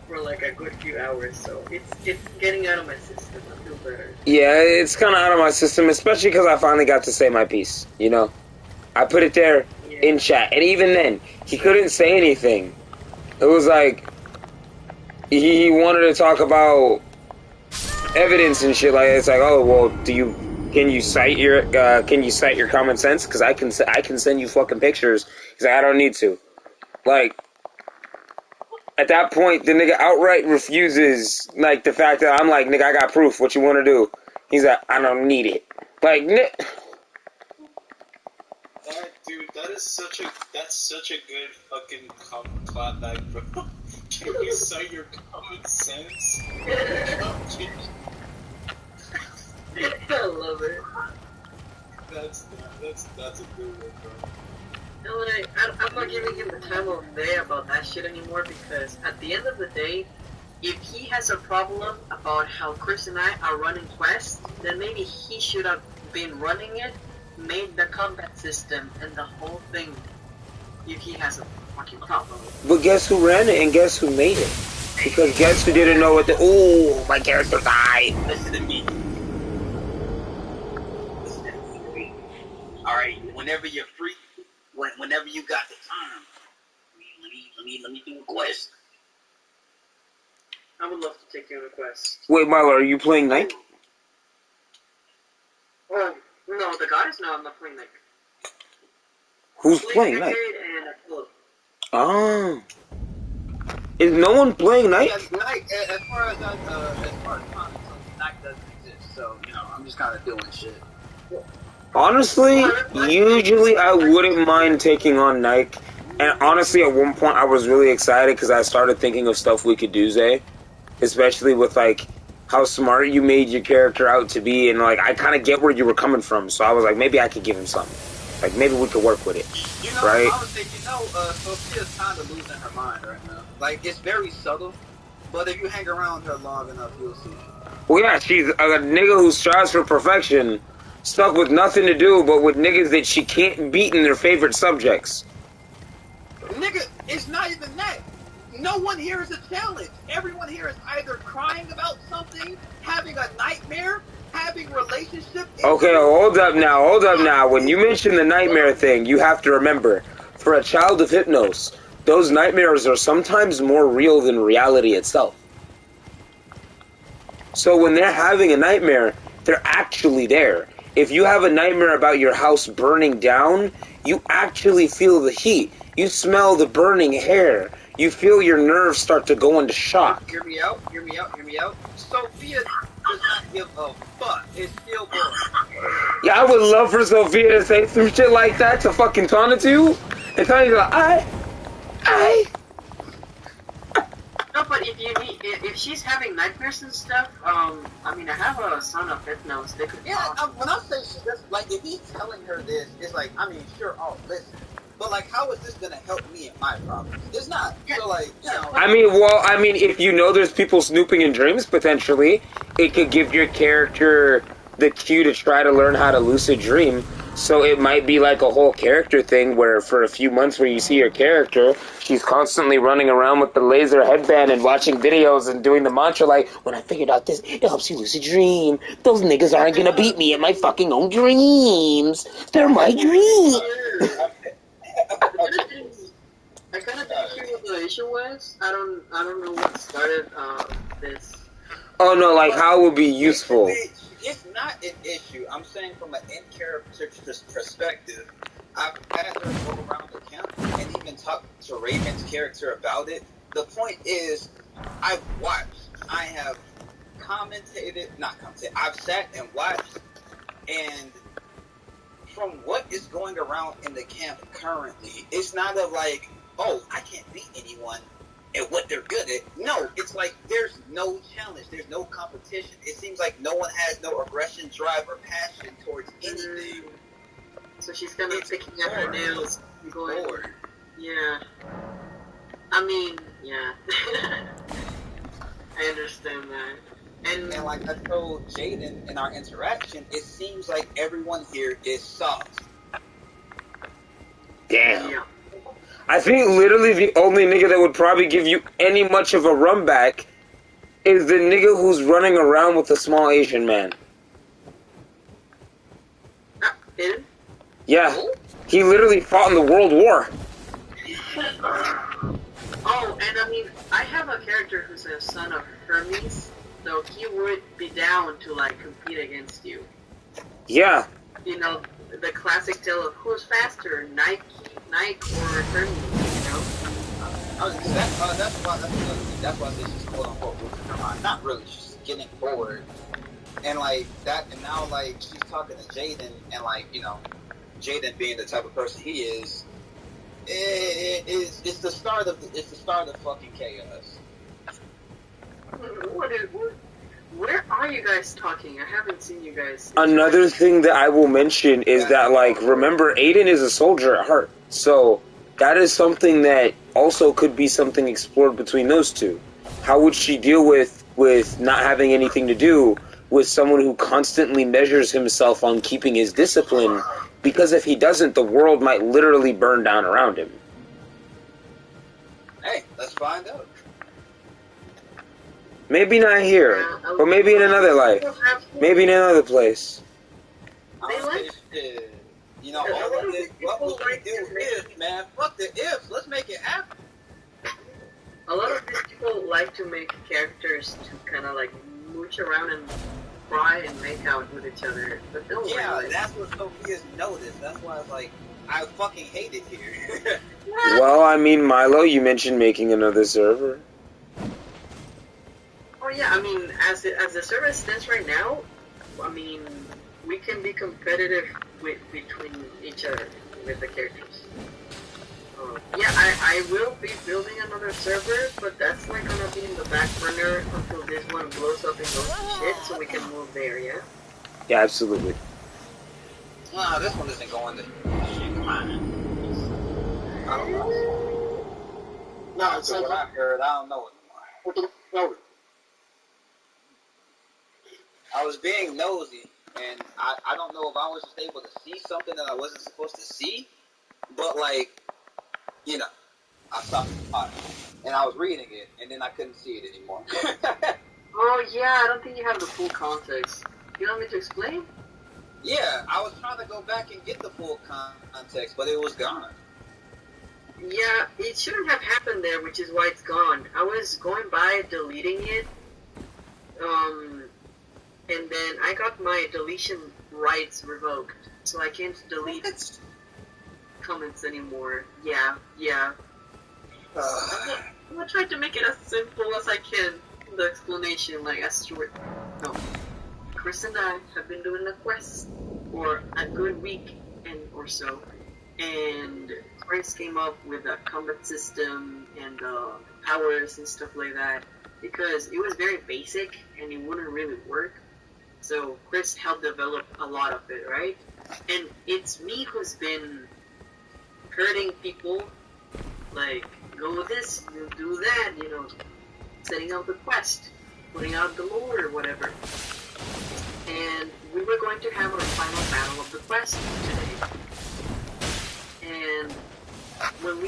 for like a good few hours, so it's getting out of my system. I feel better. Yeah, it's kind of out of my system, especially because I finally got to say my piece. You know, I put it there in chat, and even then, he couldn't say anything. It was like he wanted to talk about evidence and shit. Like it's like, oh well, can you cite your common sense? Because I can send you fucking pictures. He's like, I don't need to. Like at that point, the nigga outright refuses. Like the fact that I'm like, nigga, I got proof. What you want to do? He's like, I don't need it. Like, Dude, that's such a good fucking clapback, bro. Can you cite your common sense? I love it. That's a good one, bro. And like, I'm not giving him the time of day about that shit anymore because at the end of the day, if he has a problem about how Chris and I are running quests, then maybe he should have been running it, made the combat system and the whole thing. If he has a fucking problem. but guess who ran it and guess who made it? Because guess who didn't know what the my character died. Listen to me. All right, whenever you're free, whenever you got the time, let me do a quest. I would love to take you on a quest. Wait, Marlo, are you playing Nike? Oh, no, the goddess? No, I'm not playing Nike. Who's playing Nike? And Philip. Oh. Is no one playing Nike? Yeah, Nike, as far as comics, Nike doesn't exist. So, I'm just kind of doing shit. Honestly, usually I wouldn't mind taking on Nike. And honestly, at one point I was really excited because I started thinking of stuff we could do, Zay. Especially with, like, how smart you made your character out to be. And, like, I kind of get where you were coming from. So I was like, maybe I could give him something. Like, maybe we could work with it. Right? Honestly, Sophia's kind of losing her mind right now. Like, it's very subtle. But if you hang around her long enough, you'll see. Well, yeah, she's a nigga who strives for perfection. Stuck with nothing to do but with niggas that she can't beat in their favorite subjects. Nigga, it's not even that. No one here is a challenge. Everyone here is either crying about something, having a nightmare, having relationship. Okay, hold up now. When you mention the nightmare thing, you have to remember, for a child of Hypnos, those nightmares are sometimes more real than reality itself. So when they're having a nightmare, they're actually there. If you have a nightmare about your house burning down, you actually feel the heat. You smell the burning hair. You feel your nerves start to go into shock. Hear me out. Sophia does not give a fuck. It's still boring. Yeah, I would love for Sophia to say some shit like that to fucking taunt you. And tell you like, No, but if she's having nightmares and stuff, I mean, I have a son of Hypnos. They could when I say she just, like, if he's telling her this, it's like, I mean, sure, I'll listen. But, like, how is this gonna help me in my problems? It's not. So, like, I mean, if you know there's people snooping in dreams, potentially, it could give your character the cue to try to learn how to lucid dream. So it might be like a whole character thing where for a few months where you see your character, she's constantly running around with the laser headband and watching videos and doing the mantra like, when I figured out this, it helps you lucid dream. Those niggas aren't gonna beat me in my fucking own dreams. They're my dreams. I kind of didn't hear what the issue was. I don't know what started this. Oh no, like how it would be useful. It's not an issue. I'm saying from an in-character perspective, I've had her go around the camp and even talk to Raven's character about it. The point is, I've watched. I have I've sat and watched, and from what is going around in the camp currently, it's not a like, oh, I can't beat anyone at what they're good at. No, it's like there's no challenge, there's no competition. It seems like no one has no aggression, drive, or passion towards anything. So she's kind of picking at her nails and going, yeah. I mean, yeah. I understand that. And like I told Jaden in our interaction, it seems like everyone here is soft. Damn. Yeah. I think literally the only nigga that would probably give you any much of a run back is the nigga who's running around with the small Asian man. Hidden? Yeah. He literally fought in the World War. Oh, and I mean, I have a character who's a son of Hermes, so he would be down to, like, compete against you. Yeah. You know, the classic tale of who's faster, Nike or Hermes, you know? That's why this is quote unquote losing her mind. Not really, she's getting bored. And like that, and now like she's talking to Jaden, and like, you know, Jaden being the type of person he is, it's the start of fucking chaos. Where are you guys talking? I haven't seen you guys. Another thing that I will mention is that, like, remember, Aiden is a soldier at heart. So, that is something that also could be something explored between those two. How would she deal with not having anything to do with someone who constantly measures himself on keeping his discipline? Because if he doesn't, the world might literally burn down around him. Hey, let's find out. Maybe not here, but maybe in another life. Maybe in another place. You know, all of this, what will we do if, man? Fuck the ifs. Let's make it happen. A lot of these people like to make characters to kind of like mooch around and cry and make out with each other. But don't yeah, that's what Sophia's noticed. That's why it's like, I fucking hate it here. Well, I mean, Milo, you mentioned making another server. Oh yeah, I mean, as the service stands right now, I mean, we can be competitive between each other with the characters. Yeah, I will be building another server, but that's like gonna be in the back burner until this one blows up and goes to shit, so we can move there. Yeah. Yeah, absolutely. No, this one isn't going to shit. Come on. I don't know. No, it's what I heard. I don't know anymore. No. I was being nosy, and I don't know if I was just able to see something that I wasn't supposed to see, but like, you know, I stopped the pot, and I was reading it, and then I couldn't see it anymore. Oh yeah, I don't think you have the full context. You want me to explain? Yeah, I was trying to go back and get the full context, but it was gone. Yeah, it shouldn't have happened there, which is why it's gone. I was going by deleting it, and then I got my deletion rights revoked, so I can't delete comments anymore. Yeah. I'm gonna try to make it as simple as I can. The explanation, like as short. No, Chris and I have been doing a quest for a good week or so, and Chris came up with a combat system and powers and stuff like that because it was very basic and it wouldn't really work. So Chris helped develop a lot of it, right? And it's me who's been hurting people, like, go this, you do that, you know, setting out the quest, putting out the lore or whatever. And we were going to have our final battle of the quest today. And when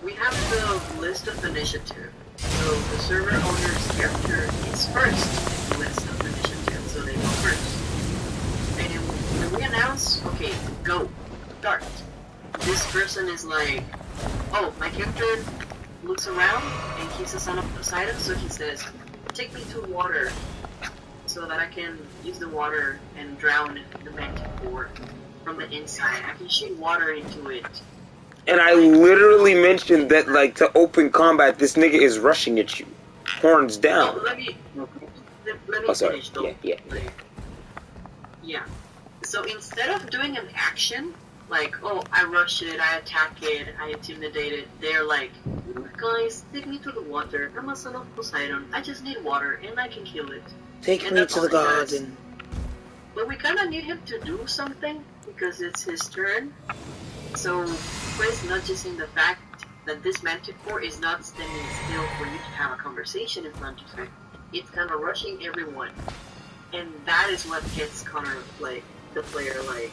we have the list of initiative, so the server owner's character is first in the list of initiative, so they go first. And when we announce, okay, go, start, this person is like, oh, my character looks around and he's a son of Poseidon, so he says, take me to water so that I can use the water and drown the manticore from the inside. I can shoot water into it. And I literally mentioned that, like, to open combat, this nigga is rushing at you. Horns down. Oh, let me finish though. Yeah. Yeah. So instead of doing an action, like, oh, I rush it, I attack it, I intimidate it, they're like, guys, take me to the water. I'm a son of Poseidon. I just need water and I can kill it. Take and me to the garden. But we kind of need him to do something because it's his turn. So Chris noticing the fact that this manticore is not standing still for you to have a conversation in front of him. It's kind of rushing everyone. And that is what gets kind of like the player like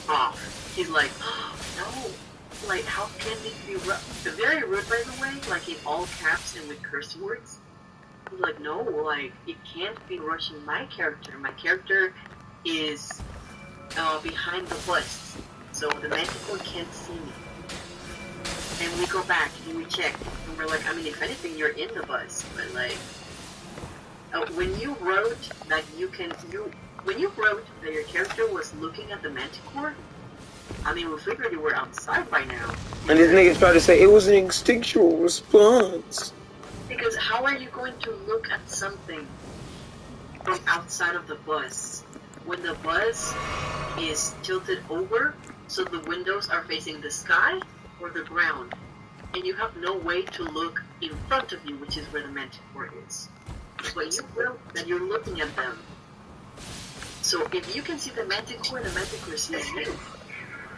off. he's like, oh, no, like, how can it be very rude, by the way, like, in all caps and with curse words. He's like, no, like, it can't be rushing my character. My character is behind the bus, so the Manticore can't see me. And we go back and we check, and we're like, I mean, if anything, you're in the bus, but like, when you wrote that when you wrote that your character was looking at the Manticore, I mean, we figured you were outside by now. And this nigga tried to say it was an instinctual response. Because how are you going to look at something from outside of the bus when the bus is tilted over so the windows are facing the sky or the ground, and you have no way to look in front of you, which is where the Manticore is. But you will that you're looking at them. So if you can see the Manticore, the Manticore sees you.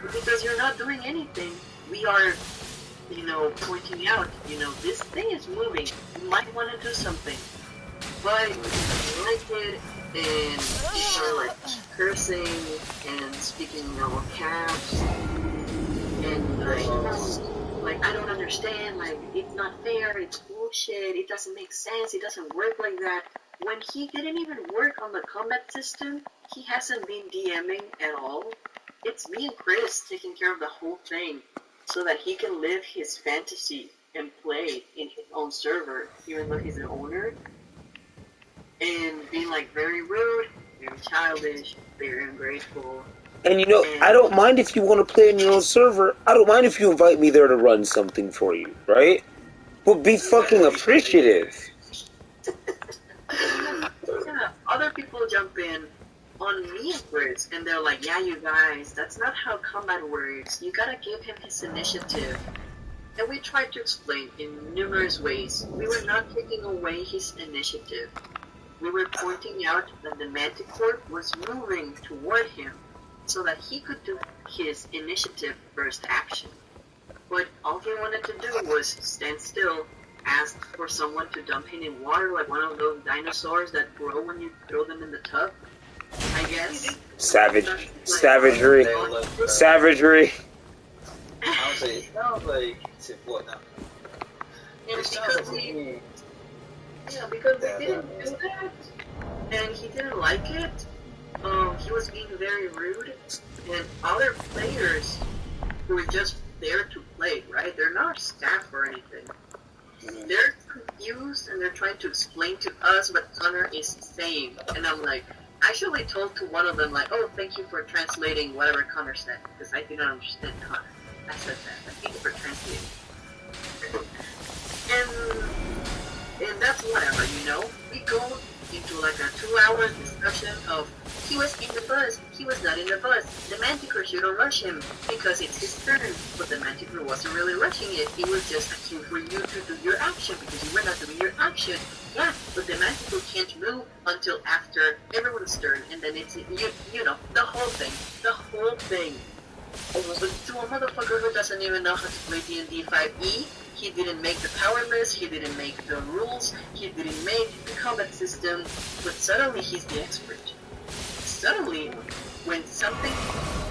But because you're not doing anything, we are, pointing out, this thing is moving. You might want to do something. But you like it, and people are like cursing and speaking normal caps, and like, I don't understand, like, it's not fair, it's bullshit, it doesn't make sense, it doesn't work like that. When he didn't even work on the combat system, he hasn't been DMing at all. It's me and Chris taking care of the whole thing so that he can live his fantasy and play in his own server, even though he's an owner. And being like very rude, very childish, very ungrateful. And I don't mind if you want to play in your own server. I don't mind if you invite me there to run something for you, right? But be fucking appreciative. Yeah, other people jump in on me and Chris, and they're like, yeah, you guys, that's not how combat works. You gotta give him his initiative. And we tried to explain in numerous ways. We were not taking away his initiative. We were pointing out that the Manticore was moving toward him so that he could do his initiative first action. But all he wanted to do was stand still, ask for someone to dump him in water like one of those dinosaurs that grow when you throw them in the tub, I guess. Savagery. Savagery. Honestly, it sounds like it's important. Because we didn't do that, and he didn't like it. He was being very rude, and other players who were just there to play, right? They're not staff or anything. They're confused, and they're trying to explain to us what Connor is saying. And I'm like, I actually told to one of them, like, oh, thank you for translating whatever Connor said, because I did not understand Connor. I said that. Thank you for translating. And that's whatever, We go into like a 2-hour discussion of he was in the bus, he was not in the bus, the Manticore shouldn't rush him because it's his turn, but the Manticore wasn't really rushing it, it was just a cue for you to do your action because you were not doing your action. Yeah, but the Manticore can't move until after everyone's turn, and then it's, the whole thing. But to a motherfucker who doesn't even know how to play D&D 5e, he didn't make the power list, he didn't make the rules, he didn't make the combat system, but suddenly he's the expert. Suddenly, when something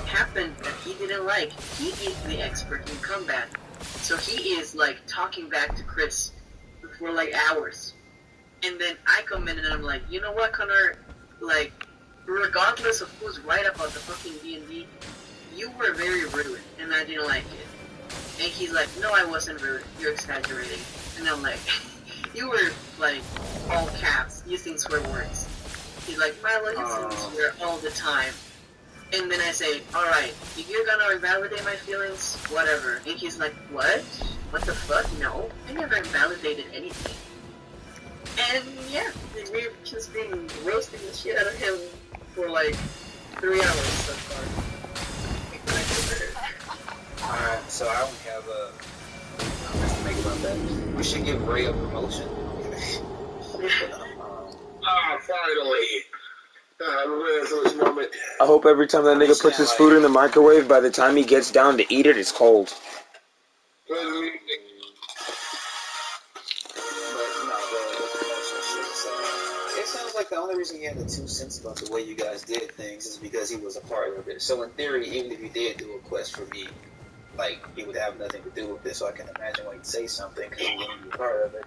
happened that he didn't like, he is the expert in combat. So he is like talking back to Chris for like hours. And then I come in and I'm like, you know what, Connor? Like, regardless of who's right about the fucking D&D, you were very rude, and I didn't like it. And he's like, no, I wasn't rude, you're exaggerating. And I'm like, you were, like, all caps, using swear words. He's like, Milo, you swear all the time. And then I say, alright, if you're gonna invalidate my feelings, whatever. And he's like, what? What the fuck? No, I never invalidated anything. And yeah, we've just been roasting the shit out of him for like 3 hours so far. Alright, so I only have just to make about that. We should give Ray a promotion. Finally. I'm waiting for this moment. I hope every time that nigga puts his food in the microwave, by the time he gets down to eat it, it's cold. Good music. But no, the promotion shit. So it sounds like the only reason he had the 2 cents about the way you guys did things is because he was a part of it. So in theory, even if you did do a quest for me, like, he would have nothing to do with this. So I can imagine why he'd say something because he wouldn't be a part of it.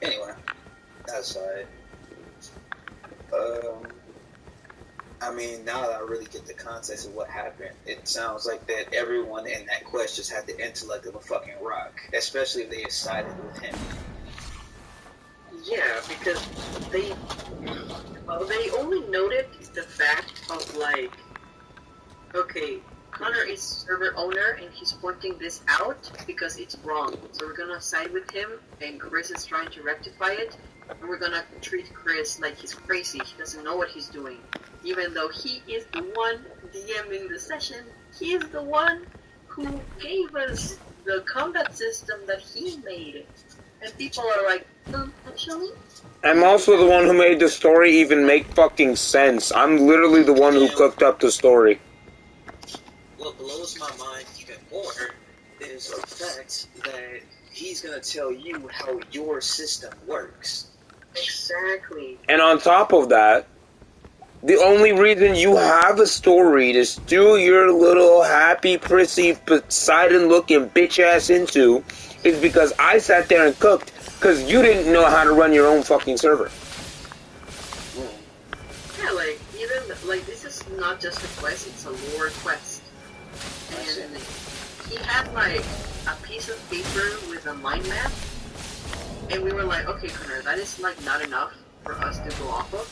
Anyway, that's alright. I mean, now that I really get the context of what happened, it sounds like that everyone in that quest just had the intellect of a fucking rock, especially if they had sided with him. Yeah, because they only noted the fact of like, okay, Connor is server owner and he's pointing this out because it's wrong. So we're gonna side with him, and Chris is trying to rectify it, and we're gonna treat Chris like he's crazy. He doesn't know what he's doing. Even though he is the one DMing the session, he is the one who gave us the combat system that he made. And people are like, actually? I'm also the one who made the story even make fucking sense. I'm literally the one who cooked up the story. What blows my mind even more is the fact that he's gonna tell you how your system works. Exactly. And on top of that, the only reason you have a story to stew your little happy, prissy, Poseidon-looking bitch-ass into is because I sat there and cooked because you didn't know how to run your own fucking server. Yeah, like, even, like, this is not just a quest, it's a lore quest. And he had, like, a piece of paper with a mind map, and we were like, okay, Connor, that is, like, not enough for us to go off of.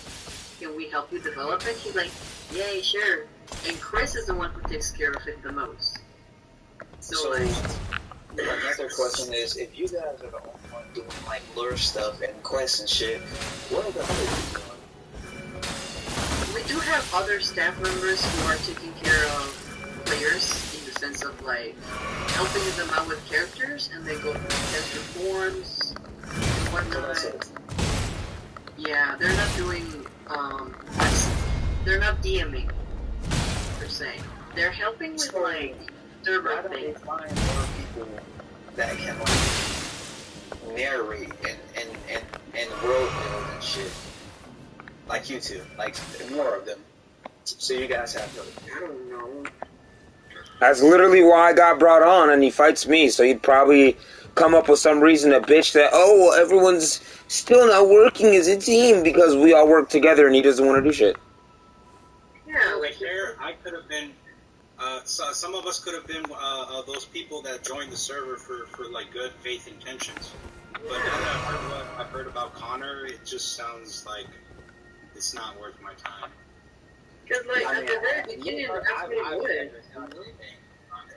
Can we help you develop it? He's like, yay, sure. And Chris is the one who takes care of it the most. So like, another question is, if you guys are the only one doing like lure stuff and quests and shit, what are the other people doing? we do have other staff members who are taking care of players in the sense of like helping them out with characters, and they go through character forms and whatnot. Yeah, they're not doing they're not DMing per se. They're helping with like server things. Find more people that can like narrate and world build and shit, like you two, like more of them. So you guys have to. I don't know. That's literally why I got brought on, and he fights me, so he'd probably come up with some reason to bitch that, oh, well, everyone's still not working as a team because we all work together and he doesn't want to do shit. Yeah, Like there, I could have been. So some of us could have been those people that joined the server for like good faith intentions. But now that I've heard what I've heard about Connor, it just sounds like it's not worth my time. because like at the very beginning, that's pretty good.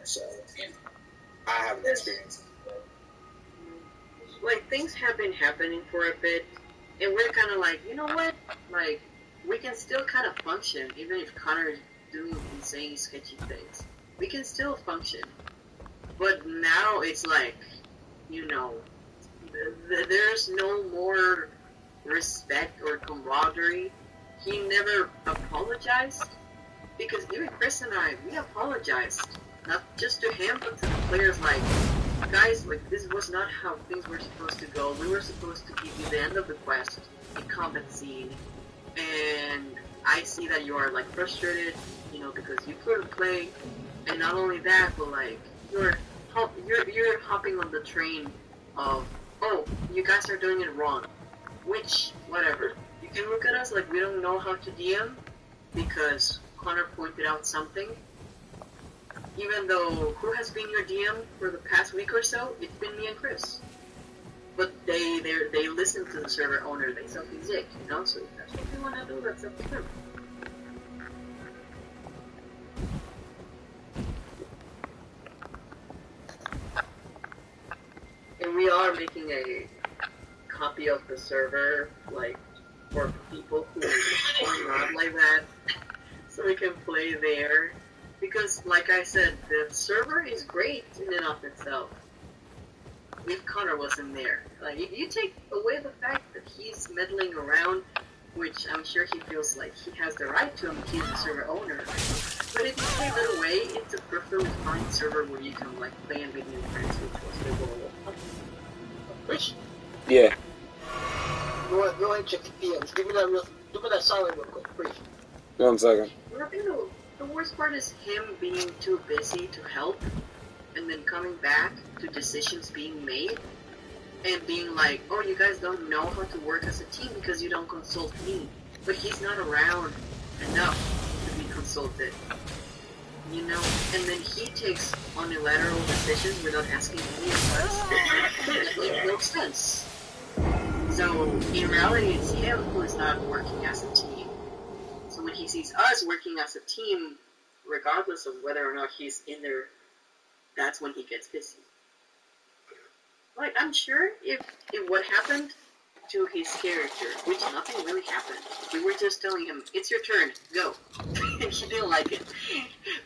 So you know, I haven't experienced it. Like things have been happening for a bit, and we're kind of like, you know what? Like we can still kind of function even if Connor is doing insane, sketchy things. We can still function, but now it's like, you know, there's no more respect or camaraderie. He never apologized because even Chris and I, we apologized not just to him but to the players. Like, guys, like this was not how things were supposed to go. We were supposed to give you the end of the quest, a combat scene, and I see that you are like frustrated, you know, because you couldn't play, and not only that, but like you're hopping on the train of, oh, you guys are doing it wrong, which whatever. You can look at us like we don't know how to DM because Connor pointed out something. Even though who has been your DM for the past week or so, it's been me and Chris. But they listen to the server owner. They suck his dick, you know. So if that's what they want to do, that's up to them. And we are making a copy of the server, like for people who are not like that, so we can play there. Because, like I said, the server is great in and of itself. If Connor wasn't there, like if you take away the fact that he's meddling around, which I'm sure he feels like he has the right to, he's the server owner. But if you take that away, it's a perfectly fine server where you can like play and meet new friends, which was the goal of Twitch. Yeah. Go ahead and check the DMs. Give me that silent real quick, please. 1 second. I think the worst part is him being too busy to help, and then coming back to decisions being made, and being like, oh, you guys don't know how to work as a team because you don't consult me. But he's not around enough to be consulted. You know? And then he takes unilateral decisions without asking any of us. That makes no sense. So, in reality, it's him who is not working as a team. So when he sees us working as a team, regardless of whether or not he's in there, that's when he gets busy. Like, I'm sure if what happened to his character, which nothing really happened, we were just telling him, it's your turn, go. And he didn't like it.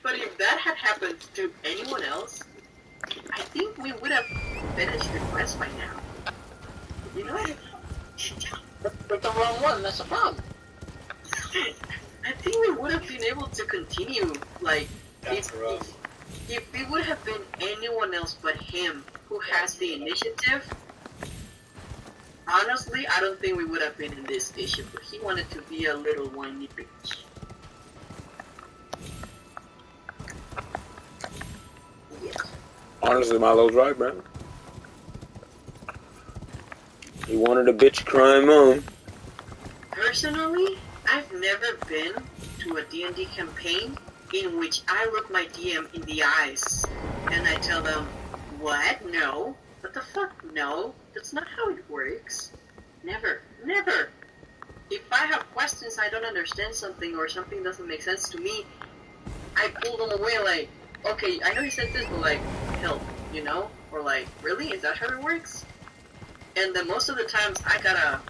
But if that had happened to anyone else, I think we would have finished the quest by now. You know? But the wrong one, that's the problem. I think we would have been able to continue, like, That's rough. if it would have been anyone else but him who has the initiative, honestly, I don't think we would have been in this issue, but he wanted to be a little whiny bitch. Yes. Honestly, Milo's right, bro. He wanted a bitch crying mom. Personally, I've never been to a D&D campaign in which I look my DM in the eyes and I tell them, what? No. What the fuck? No. That's not how it works. Never. Never. If I have questions, I don't understand something or something doesn't make sense to me, I pull them away like, okay, I know you said this, but like, help, you know? Or like, really? Is that how it works? And then most of the times I gotta,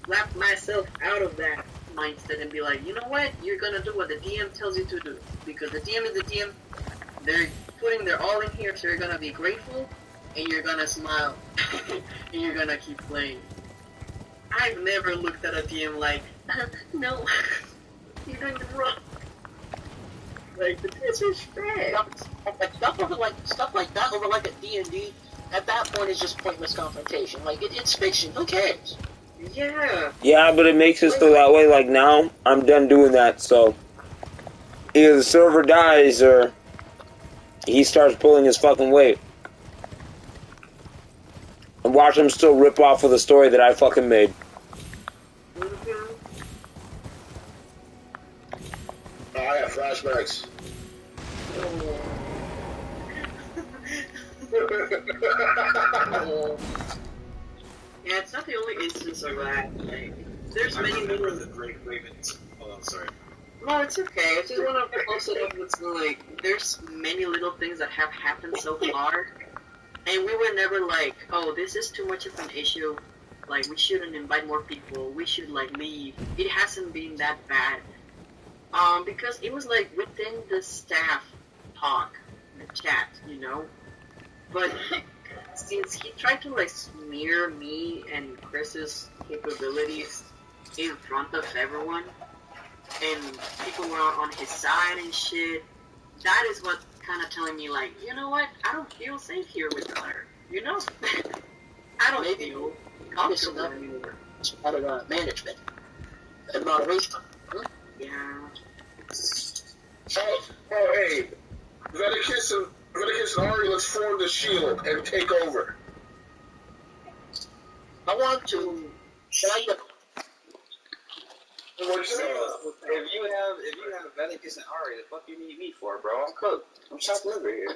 wrap myself out of that mindset and be like, you know what? You're gonna do what the DM tells you to do. Because the DM is the DM. They're putting their all in here, so you're gonna be grateful, and you're gonna smile, and you're gonna keep playing. I've never looked at a DM like, no, you're doing it wrong. Like, the disrespect. Stuff like that over like a D&D, at that point it's just pointless confrontation. Like, it's fiction, who cares? Yeah. Yeah, but it makes it so that way, like, now, I'm done doing that, so either the server dies or he starts pulling his fucking weight. And watch him still rip off with a story that I fucking made. Mm-hmm. Oh, I have flashbacks. Yeah, it's not the only instance of that. Like, there's I many remember little... the Great Ravens. Oh, sorry. No, it's okay. I just want to close it up with like, there's many little things that have happened so far, and we were never like, oh, this is too much of an issue. Like, we shouldn't invite more people. We should like leave. It hasn't been that bad. Because it was like within the staff talk, the chat, But since he tried to like smear me and Chris's capabilities in front of everyone, and people were on his side and shit, that is what kind of telling me like, you know what? I don't feel safe here with her. I don't feel comfortable anymore. It's part of management and moderation. Yeah. Hey, Leviticus and Ari, let's form the shield and take over. I want to try to. What'd you say? If you have Venekus and Ari, the fuck you need me for, bro? I'm cooked. I'm chopped liver here.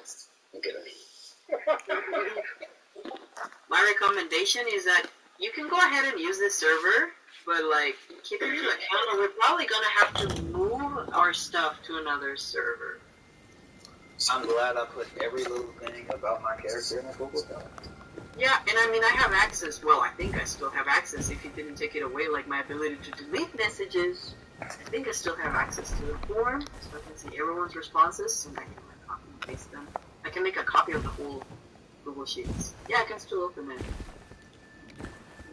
Okay. My recommendation is that you can go ahead and use this server, but like, keep it to account, or we're probably gonna have to move our stuff to another server. I'm glad I put every little thing about my character in a Google Doc. Yeah, and I mean, I have access. Well, I think I still have access if you didn't take it away, like my ability to delete messages. I think I still have access to the form, so I can see everyone's responses, and I can like, copy and paste them. I can make a copy of the whole Google Sheets. Yeah, I can still open it.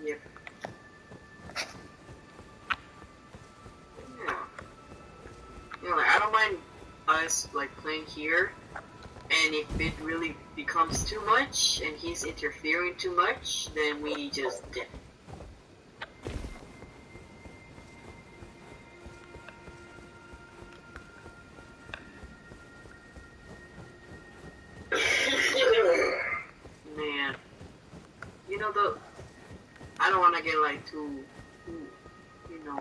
Yep. Yeah. Yeah, like, I don't mind us, like, playing here, and if it really becomes too much, and he's interfering too much, then we just dip. know, I don't want to get like too, you know,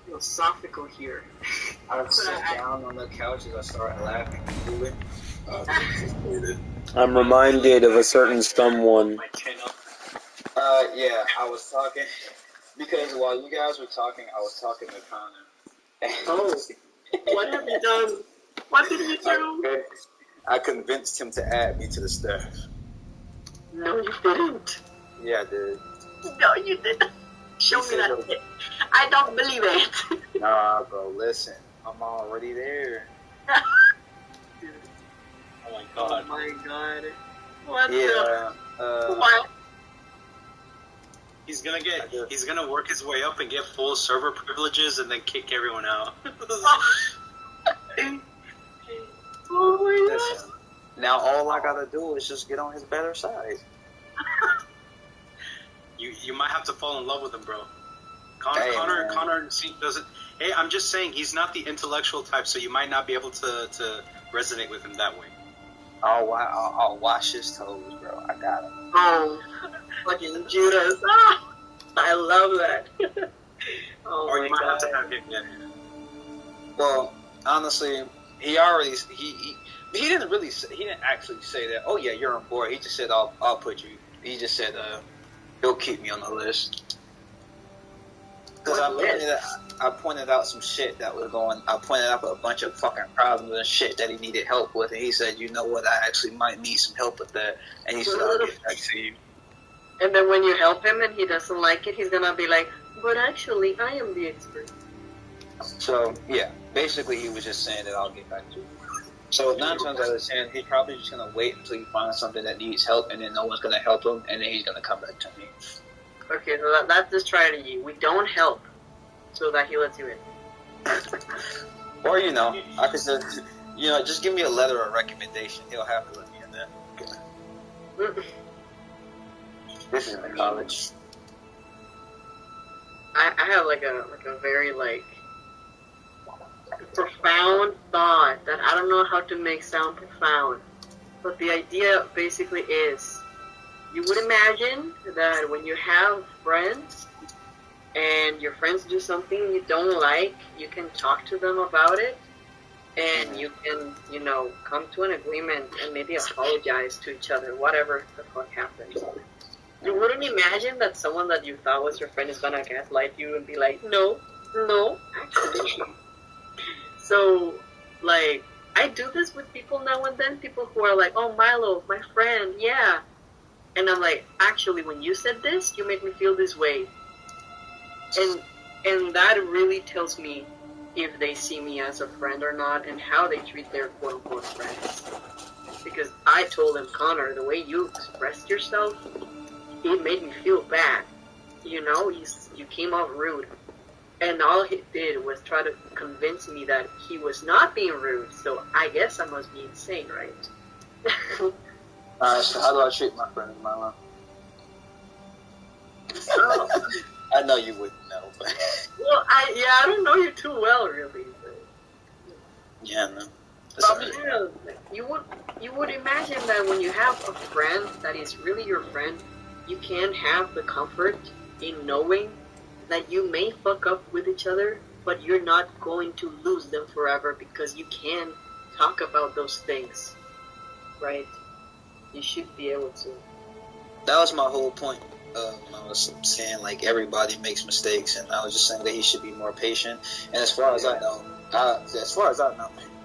philosophical here. I sit down on the couch as I start laughing and moving. I'm reminded of a certain someone. Yeah, I was talking because while you guys were talking, I was talking to Connor. Oh, what have you done? What did you do? I convinced him to add me to the staff. No, you didn't. Yeah, I did. No, you didn't. Show me that shit. I don't believe it. Nah, bro, listen. I'm already there. Oh my god. Oh my god. What Yeah. What? He's gonna work his way up and get full server privileges and then kick everyone out. Oh my god. Listen. Now all I gotta do is just get on his better side. You might have to fall in love with him, bro. Hey, Connor doesn't. Hey, I'm just saying he's not the intellectual type, so you might not be able to resonate with him that way. I'll wash his toes, bro. I got him. Oh, fucking Judas. Ah, I love that. Oh Or my you might have god. to have him get Well, honestly, he already he didn't really say, he didn't actually say that. Oh yeah, you're on board. He just said I'll put you. He just said he'll keep me on the list. Because I pointed out some shit that was going. I pointed out a bunch of fucking problems and shit that he needed help with, and he said, "You know what? I actually might need some help with that." And he said, "I'll get back to you." And then when you help him and he doesn't like it, he's gonna be like, but actually, I am the expert. So yeah, basically he was just saying that I'll get back to you. So 9 times out of 10, he's probably just gonna wait until he finds something that needs help, and then no one's gonna help him, and then he's gonna come back to me. Okay, so that's the strategy. We don't help so that he lets you in. Or I could say, just give me a letter of recommendation. He'll have to let me in there. Okay. This is in college. I have like a very profound thought that I don't know how to make sound profound, but the idea basically is you would imagine that when you have friends and your friends do something you don't like, you can talk to them about it and you can, come to an agreement and maybe apologize to each other, whatever the fuck happens. You wouldn't imagine that someone that you thought was your friend is gonna gaslight you and be like, no, actually. So, I do this with people now and then, people who are like, oh, Milo, my friend, yeah. And I'm like, actually, when you said this, you made me feel this way. And that really tells me if they see me as a friend or not and how they treat their quote-unquote friends. Because I told him, Connor, the way you expressed yourself, it made me feel bad. You came off rude. And all he did was try to convince me that he was not being rude, so I guess I must be insane, right? Alright, so how do I treat my friend in my life? Oh. I know you wouldn't know, but... Well, I don't know you too well, really. But... Yeah, no. Yeah, you would imagine that when you have a friend that is really your friend, you can have the comfort in knowing that you may fuck up with each other, but you're not going to lose them forever because you can talk about those things, right? You should be able to. That was my whole point. I was saying, everybody makes mistakes, and I was just saying that he should be more patient. And as far as I know,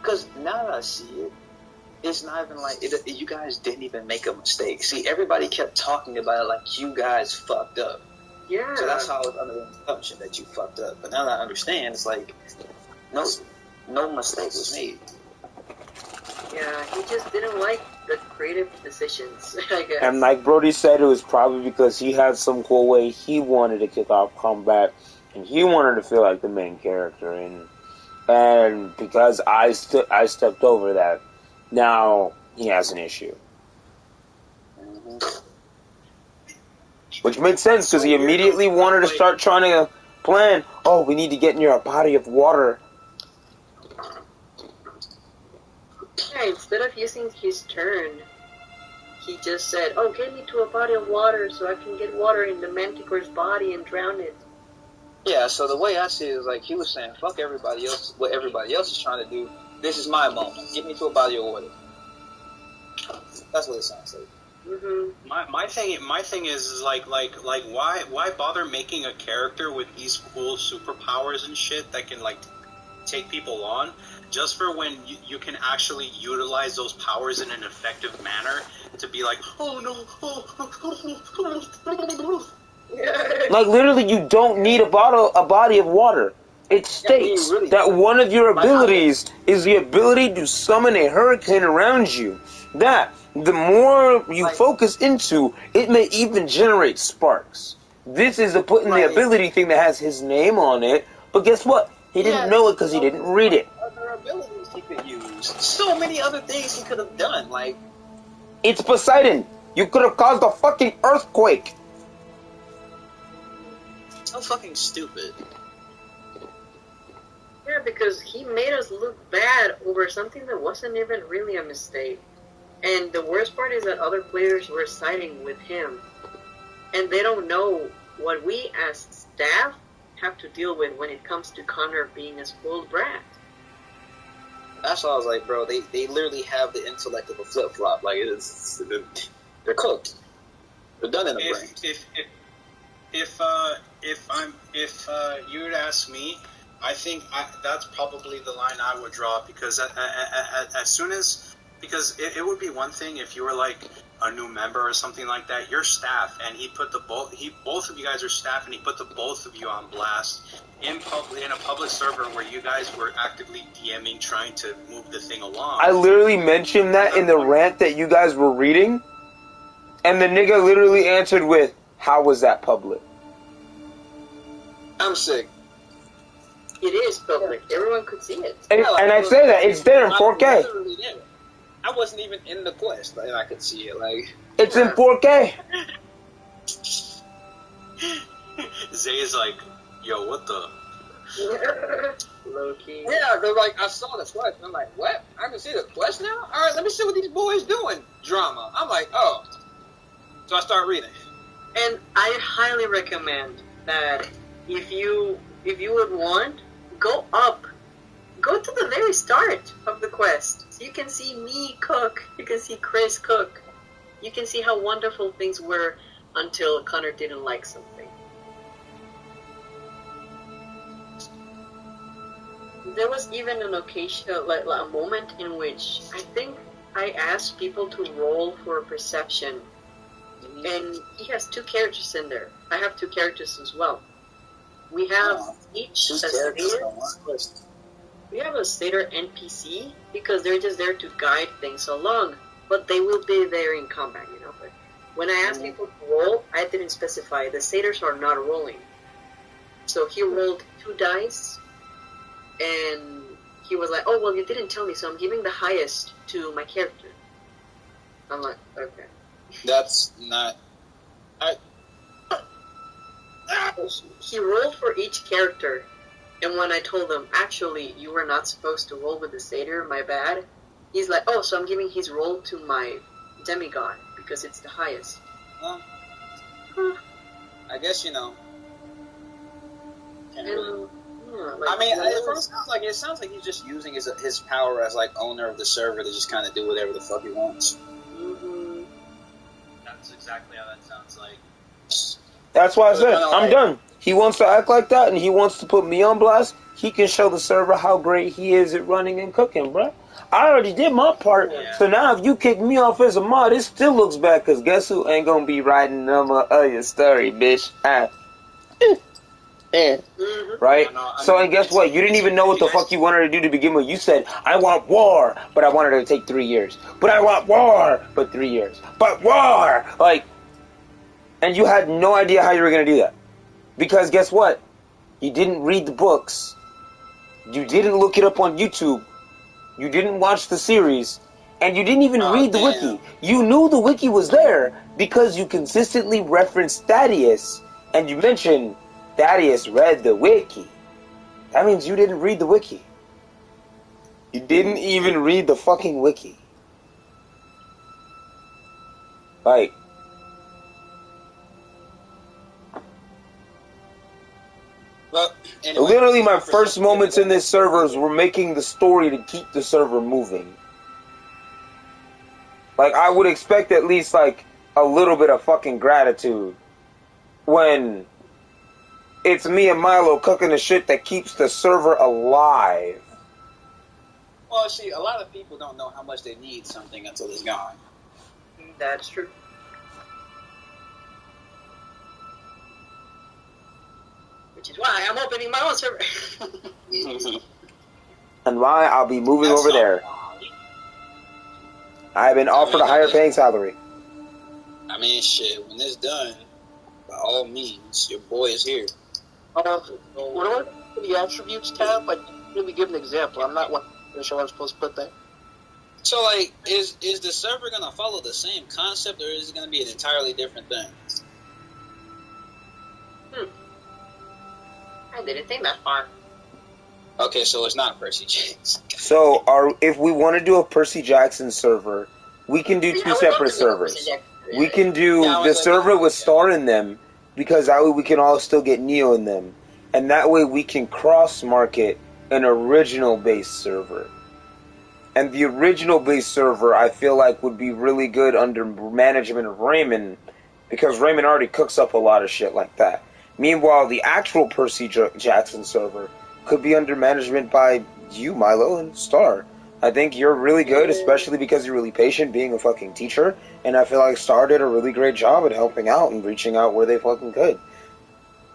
because now that I see it, it's not even you guys didn't even make a mistake. See, everybody kept talking about it like you guys fucked up. Yeah. So that's how I was under the assumption that you fucked up. But now that I understand, it's no mistake was made. Yeah, he just didn't like the creative decisions, I guess. And like Brody said, it was probably because he had some cool way he wanted to kick off combat, and he wanted to feel like the main character. And because I stepped over that, now he has an issue. Mm-hmm. Which makes sense, because he immediately wanted to start trying to plan, oh, we need to get near a body of water. Yeah, instead of using his turn, he just said, "Oh, get me to a body of water so I can get water in the Manticore's body and drown it." Yeah, so the way I see it is like he was saying, fuck everybody else, what everybody else is trying to do. This is my moment. Get me to a body of water. That's what it sounds like. Mm-hmm. My thing is like why bother making a character with these cool superpowers and shit that can like take people on just for when you can actually utilize those powers in an effective manner to be like, oh no, Like literally, you don't need a body of water. It states that one of your abilities is the ability to summon a hurricane around you. That the more you focus into, it may even generate sparks. This is a put in the ability thing that has his name on it. But guess what? He didn't know it because he didn't read it. Other abilities he could use. So many other things he could have done. Like, it's Poseidon. You could have caused a fucking earthquake. So fucking stupid. Yeah, because he made us look bad over something that wasn't even really a mistake. And the worst part is that other players were siding with him. And they don't know what we as staff have to deal with when it comes to Connor being a spoiled brat. That's why I was like, bro, they literally have the intellect of a flip-flop. Like, they're cooked. They're done in a brain. If you would ask me, I think that's probably the line I would draw, because as soon as, because it would be one thing if you were like a new member or something like that, you're staff, and both of you guys are staff, and he put the both of you on blast in a public server where you guys were actively DMing, trying to move the thing along. I literally mentioned that in the rant that you guys were reading, and the nigga literally answered with, "How was that public?" I'm sick. It is public. Everyone could see it. And I say that it's there in 4K. I wasn't even in the quest, and I could see it. Like, it's in 4K. Zay is like, yo, what the? Low key. Yeah, they're like, I saw the quest, and I'm like, what? I can see the quest now? All right, let me see what these boys doing. Drama. I'm like, oh. So I start reading. And I highly recommend that if you would want, go to the very start of the quest. So you can see me cook. You can see Chris cook. You can see how wonderful things were until Connor didn't like something. There was even an occasion, like a moment in which I think I asked people to roll for perception. And he has 2 characters in there. I have 2 characters as well. We have each a satyr. We have a satyr NPC because they're just there to guide things along, but they will be there in combat, you know. But when I asked people to roll, I didn't specify. The satyrs are not rolling. So he rolled 2 dice, and he was like, "Oh well, you didn't tell me, so I'm giving the highest to my character." I'm like, okay. That's not. He rolled for each character, and when I told him, actually, you were not supposed to roll with the satyr, my bad, he's like, oh, so I'm giving his roll to my demigod, because it's the highest. Well, I guess, you know. And, I mean, it sounds like he's just using his power as, like, owner of the server to just kind of do whatever the fuck he wants. Mm-hmm. That's exactly how that sounds like. That's why I said, I'm done. He wants to act like that, and he wants to put me on blast. He can show the server how great he is at running and cooking, bro. I already did my part, so now if you kick me off as a mod, it still looks bad, because guess who ain't gonna be writing number of your story, bitch? Right? So, and guess what? You didn't even know what the fuck you wanted to do to begin with. You said, I want war, but I wanted it to take 3 years. But I want war, but 3 years. But war! Like, and you had no idea how you were going to do that. Because guess what? You didn't read the books. You didn't look it up on YouTube. You didn't watch the series. And you didn't even read the wiki. You knew the wiki was there because you consistently referenced Thaddeus. And you mentioned Thaddeus read the wiki. That means you didn't read the wiki. You didn't even read the fucking wiki. Like, Well, anyway, literally my first moments in this servers were making the story to keep the server moving. Like, I would expect at least, like, a little bit of fucking gratitude when it's me and Milo cooking the shit that keeps the server alive. Well, see, a lot of people don't know how much they need something until it's gone. That's true. Which is why I'm opening my own server. And why I'll be moving That's over not there. wrong. I have been offered a higher paying salary. I mean, shit, when it's done, by all means, your boy is here. What about the attributes tab? I didn't really give an example. I'm not sure I'm supposed to put that. So, like, is the server going to follow the same concept, or is it going to be an entirely different thing? I didn't think that far. Okay, so it's not Percy James. So, if we want to do a Percy Jackson server, we can do two separate servers. We can do the server with Star in them, because that way we can all still get Neo in them. And that way we can cross-market an original-based server. And the original-based server, I feel like, would be really good under management of Raymond, because Raymond already cooks up a lot of shit like that. Meanwhile, the actual Percy Jackson server could be under management by you, Milo, and Star. I think you're really good, especially because you're really patient being a fucking teacher, and I feel like Star did a really great job at helping out and reaching out where they fucking could.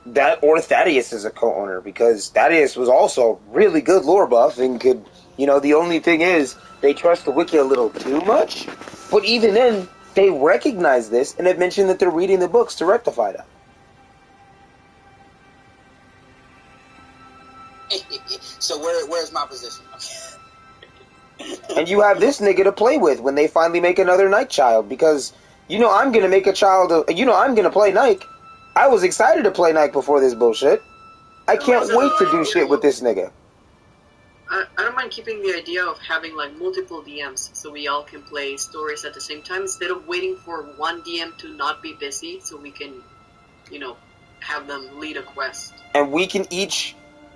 That, or Thaddeus is a co-owner, because Thaddeus was also a really good lore buff and could, you know, the only thing is, they trust the wiki a little too much, but even then, they recognize this and have mentioned that they're reading the books to rectify that. So where's my position? And you have this nigga to play with when they finally make another Night Child, because you know I'm gonna make a child of, you know I'm gonna play Nike. I was excited to play Nike before this bullshit. I can't wait to do shit with this nigga. I don't mind keeping the idea of having like multiple DMs so we all can play stories at the same time instead of waiting for one DM to not be busy so we can, you know, have them lead a quest. And we can each,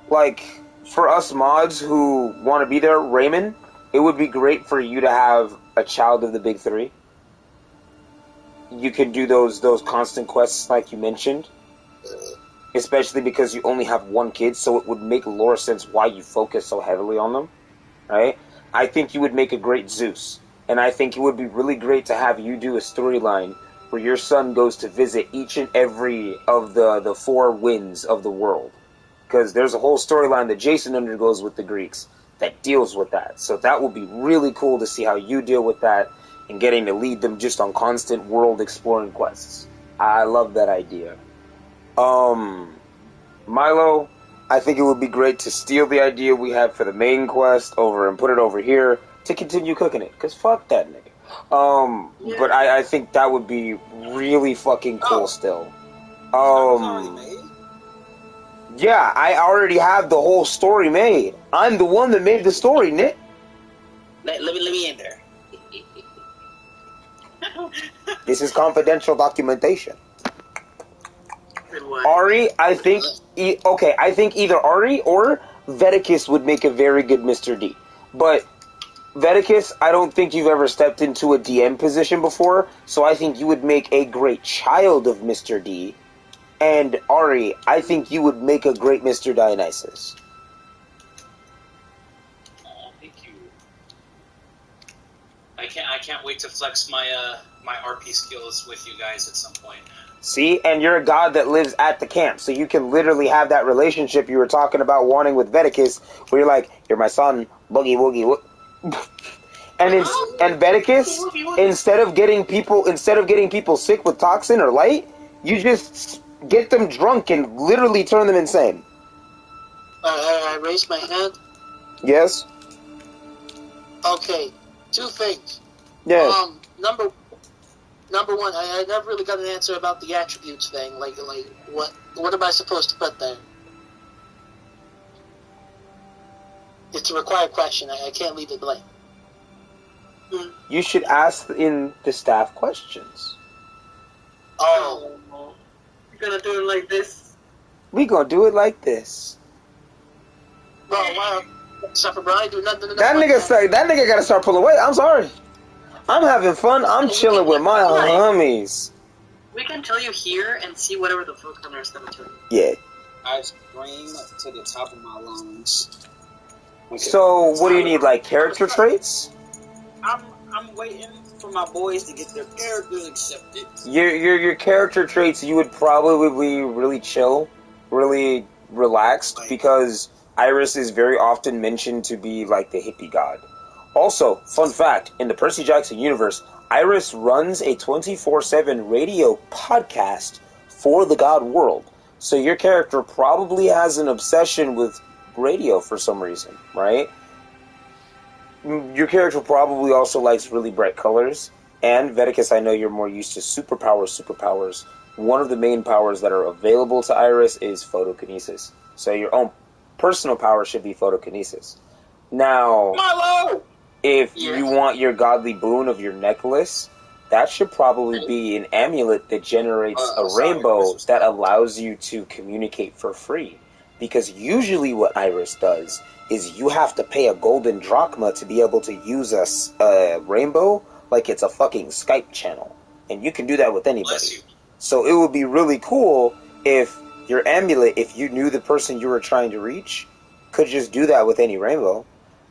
like, for us mods who want to be there, Raymond, it would be great for you to have a child of the big three. You could do those constant quests like you mentioned. Especially because you only have one kid, so it would make lore sense why you focus so heavily on them. Right? I think you would make a great Zeus. And I think it would be really great to have you do a storyline where your son goes to visit each and every of the four winds of the world. Because there's a whole storyline that Jason undergoes with the Greeks that deals with that. So that would be really cool to see how you deal with that and getting to lead them just on constant world exploring quests. I love that idea. Milo, I think it would be great to steal the idea we had for the main quest over and put it over here to continue cooking it. Because fuck that nigga. But I think that would be really fucking cool still. Yeah, I already have the whole story made. I'm the one that made the story, Nick. Let me in there. This is confidential documentation. Ari, I think... I think either Ari or Veticus would make a very good Mr. D. But Veticus, I don't think you've ever stepped into a DM position before, so I think you would make a great child of Mr. D. And Ari, I think you would make a great Mr. Dionysus. Oh, thank you. I can't wait to flex my my RP skills with you guys at some point. See, and you're a god that lives at the camp, so you can literally have that relationship you were talking about wanting with Veticus, where you're like, "You're my son, boogie woogie woo." And Veticus, instead of getting people sick with toxin or light, you just get them drunk and literally turn them insane. I raised my hand. Yes. Okay, two things. Yeah. Number one, I never really got an answer about the attributes thing. Like what am I supposed to put there? It's a required question. I can't leave it blank. You should ask in the staff questions. Oh, You're gonna do it like this? We gonna do it like this. bro, wow. Suffer, bro. I ain't do nothing. That nigga gotta start pulling weight. I'm sorry. I'm having fun. I'm chilling with my homies. We can tell you here and see whatever the fuck Connor is gonna tell you. Yeah. I scream to the top of my lungs. Okay. So, what do you need, like character traits? I'm waiting for my boys to get their characters accepted. Your character traits, you would probably be really chill, really relaxed, because Iris is very often mentioned to be like the hippie god. Also, fun fact, in the Percy Jackson universe, Iris runs a 24/7 radio podcast for the god world. So your character probably has an obsession with radio for some reason, right? Your character probably also likes really bright colors. And Veticus, I know you're more used to superpowers. One of the main powers that are available to Iris is photokinesis. So your own personal power should be photokinesis. Now, Milo! if you want your godly boon of your necklace, that should probably be an amulet that generates a rainbow that allows you to communicate for free. Because usually what Iris does is you have to pay a golden drachma to be able to use a rainbow like it's a fucking Skype channel. And you can do that with anybody. So it would be really cool if your amulet, if you knew the person you were trying to reach, could just do that with any rainbow.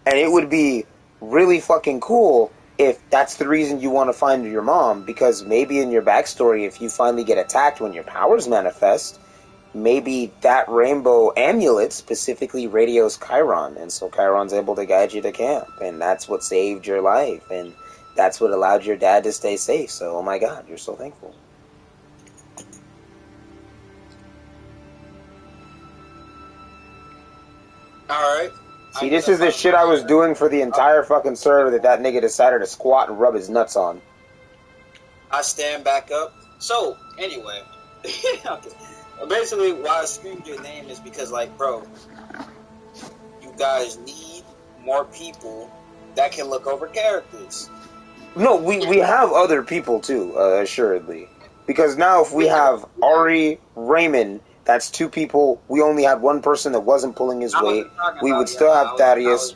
And it would be really fucking cool if that's the reason you want to find your mom, because maybe in your backstory, if you finally get attacked when your powers manifest, maybe that rainbow amulet specifically radios Chiron, and so Chiron's able to guide you to camp, and that's what saved your life, and that's what allowed your dad to stay safe. So, oh my god, you're so thankful. Alright. See, this is the shit I was doing for the entire fucking server that nigga decided to squat and rub his nuts on. I stand back up. So, anyway. Okay. Basically, why I screamed your name is because, like, bro, you guys need more people that can look over characters. No, we have other people too, assuredly. Because now if we have Ari, Raymond, that's two people. We only had one person that wasn't pulling his weight. We would still have Thaddeus,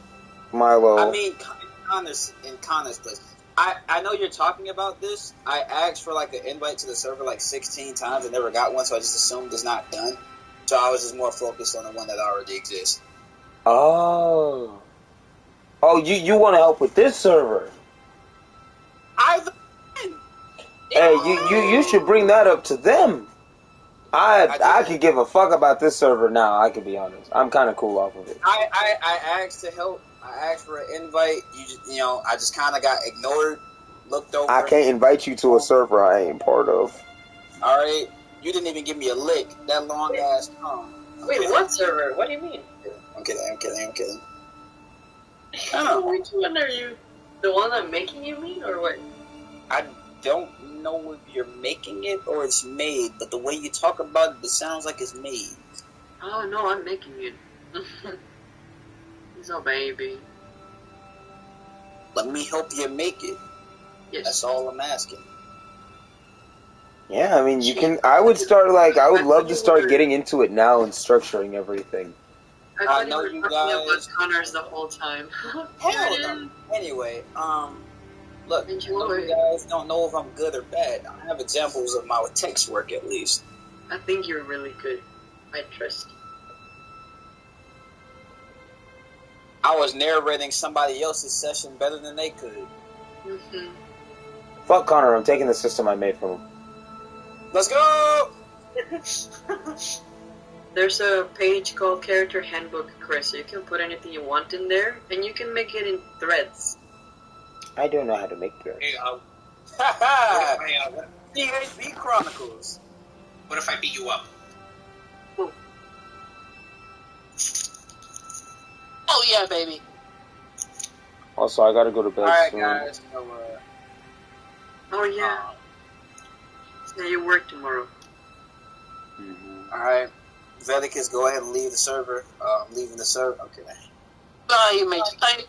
Milo. I mean, in Connor's place. I know you're talking about this. I asked for like an invite to the server like 16 times and never got one, so I just assumed it's not done. So I was just more focused on the one that already exists. Oh, you want to help with this server? Hey, you should bring that up to them. I could give a fuck about this server now. I could be honest. I'm kind of cool off of it. I asked to help. I asked for an invite. I just kind of got ignored. Looked over. I can't invite you to a server I ain't part of. All right, you didn't even give me a lick. That long ass tongue. Wait, what server? What do you mean? I'm kidding. Which one are you? The one I'm making you mean, or what? I don't know if you're making it or it's made, but the way you talk about it sounds like it's made. Oh no, I'm making it. He's a baby. Let me help you make it. Yes. That's all I'm asking. Yeah, I mean, you can. I would love to start getting into it now and structuring everything. I know you guys. About Connors the whole time. Hell no. Anyway, look, I know you guys don't know if I'm good or bad. I have examples of my text work at least. I think you're really good. I trust you. I was narrating somebody else's session better than they could. Mm-hmm. Fuck Connor, I'm taking the system I made from him. Let's go! There's a page called Character Handbook, Chris. You can put anything you want in there, and you can make it in threads. I don't know how to make threads. Hey, DHB Chronicles. what if I beat you up? Oh yeah, baby. Also, I gotta go to bed Alright, soon. guys. So, Oh yeah. Yeah, you work tomorrow. Mm-hmm. alright. Veticus, go ahead and leave the server. I'm leaving the server. Okay. Oh, you make my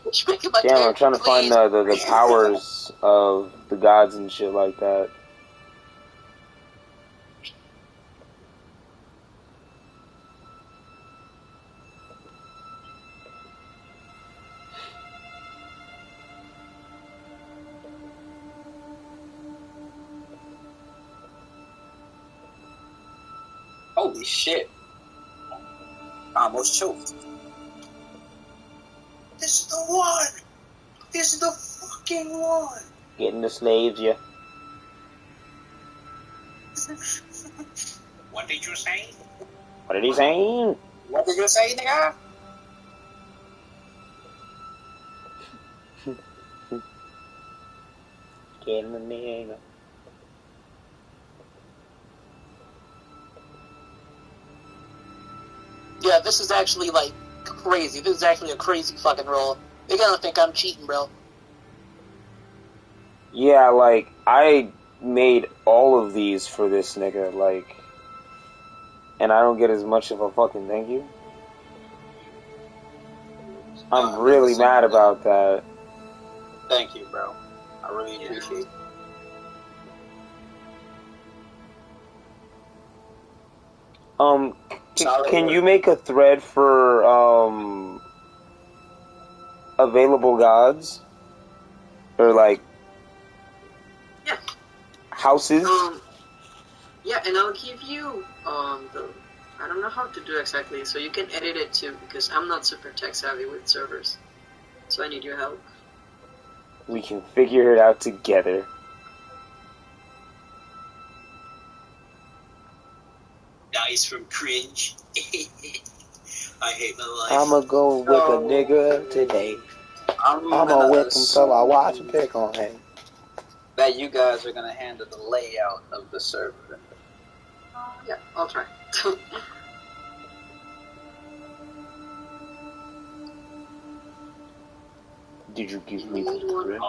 Damn, I'm trying to find the powers of the gods and shit like that. Holy shit. I almost choked. This is the one! This is the fucking one! Getting the slaves, yeah. What did you say? What did he say? What did you say, nigga? Getting the nigga. Yeah, this is actually like crazy. This is actually a crazy fucking roll. They're gonna think I'm cheating, bro. Yeah, like, I made all of these for this nigga, like, and I don't get as much of a fucking thank you. I'm really mad about that. Thank you, bro. I really appreciate it. Can you make a thread for, available gods? Or, like, Yeah. houses? Yeah, and I'll give you the I don't know how to do exactly, so you can edit it too because I'm not super tech savvy with servers, so I need your help. We can figure it out together. Guys from Cringe. I hate my life. I'ma go whip a nigga today. I'ma whip him so I watch him pick on him. That you guys are gonna handle the layout of the server. Yeah, I'll try. Did you give me the thread?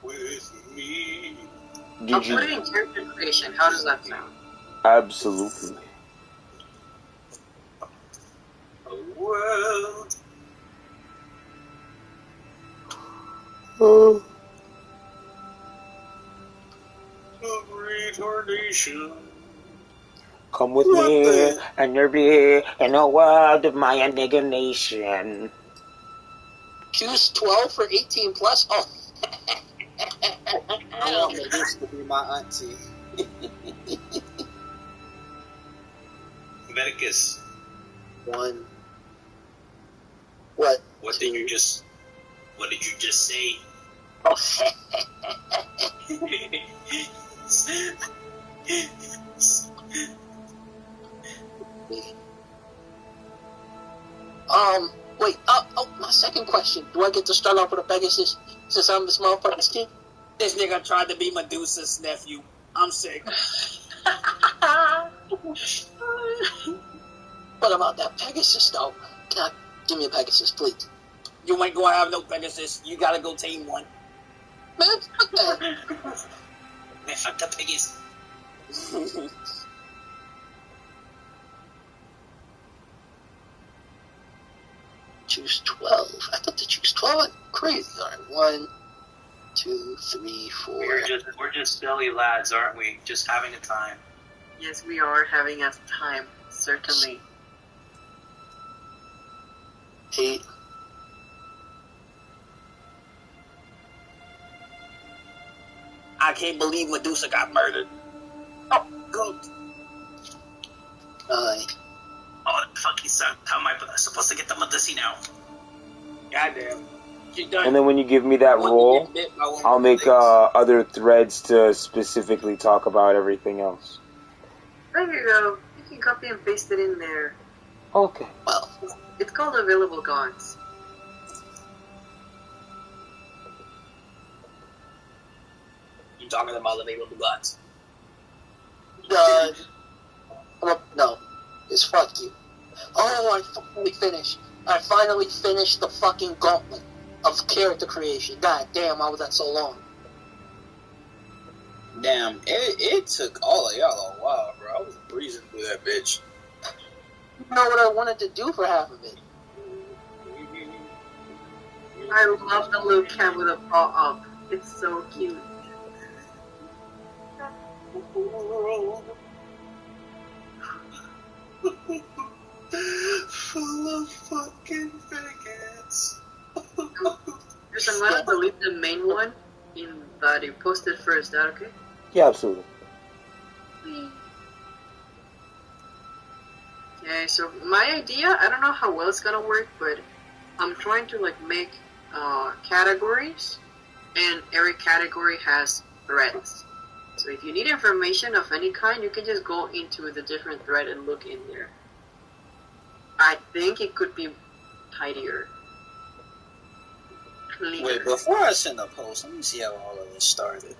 With me. I'll put it in character creation. How does that sound? Absolutely. A world. Oh. Of retardation. Come with me, and you'll be in a world of my nigga nation. Choose 12 for 18 plus. Oh. I want this to be my auntie. Medicus. One. What? What did you just say? Oh. Wait, my second question. Do I get to start off with a Pegasus since I'm this motherfucker's kid? This nigga tried to be Medusa's nephew. I'm sick. What about that Pegasus, though? Give me a Pegasus, please. You ain't gonna have no Pegasus. You gotta go tame one. Man, fuck that. Man, fuck the piggies. Choose 12. I thought to choose 12. Crazy. All right, 1, 2, 3, 4. We're just silly lads, aren't we? Just having a time. Yes, we are having a time, certainly. 8. I can't believe Medusa got murdered. Oh, good. 9. Oh, the fucking suck. How am I supposed to get the Medusa now? Goddamn. She done. And then when you give me that roll, I'll make other threads to specifically talk about everything else. There you go. You can copy and paste it in there. Okay. Well, It's called Available Gods. You talking about available gods? no. It's fuck you. Oh, I finally finished the fucking gauntlet of character creation. God damn, why was that so long? Damn, it took all of y'all a while, bro. I was breezing through that bitch. You know what I wanted to do for half of it? I love the little cat with a paw up. It's so cute. Full of fucking faggots. Chris, I'm gonna delete the main one in that you posted first. Is that okay? Yeah, absolutely. Okay, so my idea, I don't know how well it's gonna work, but I'm trying to like make categories, and every category has threads. So if you need information of any kind, you can just go into the different thread and look in there. I think it could be tidier. Cleaner. Wait, before I send a post, let me see how all of this started.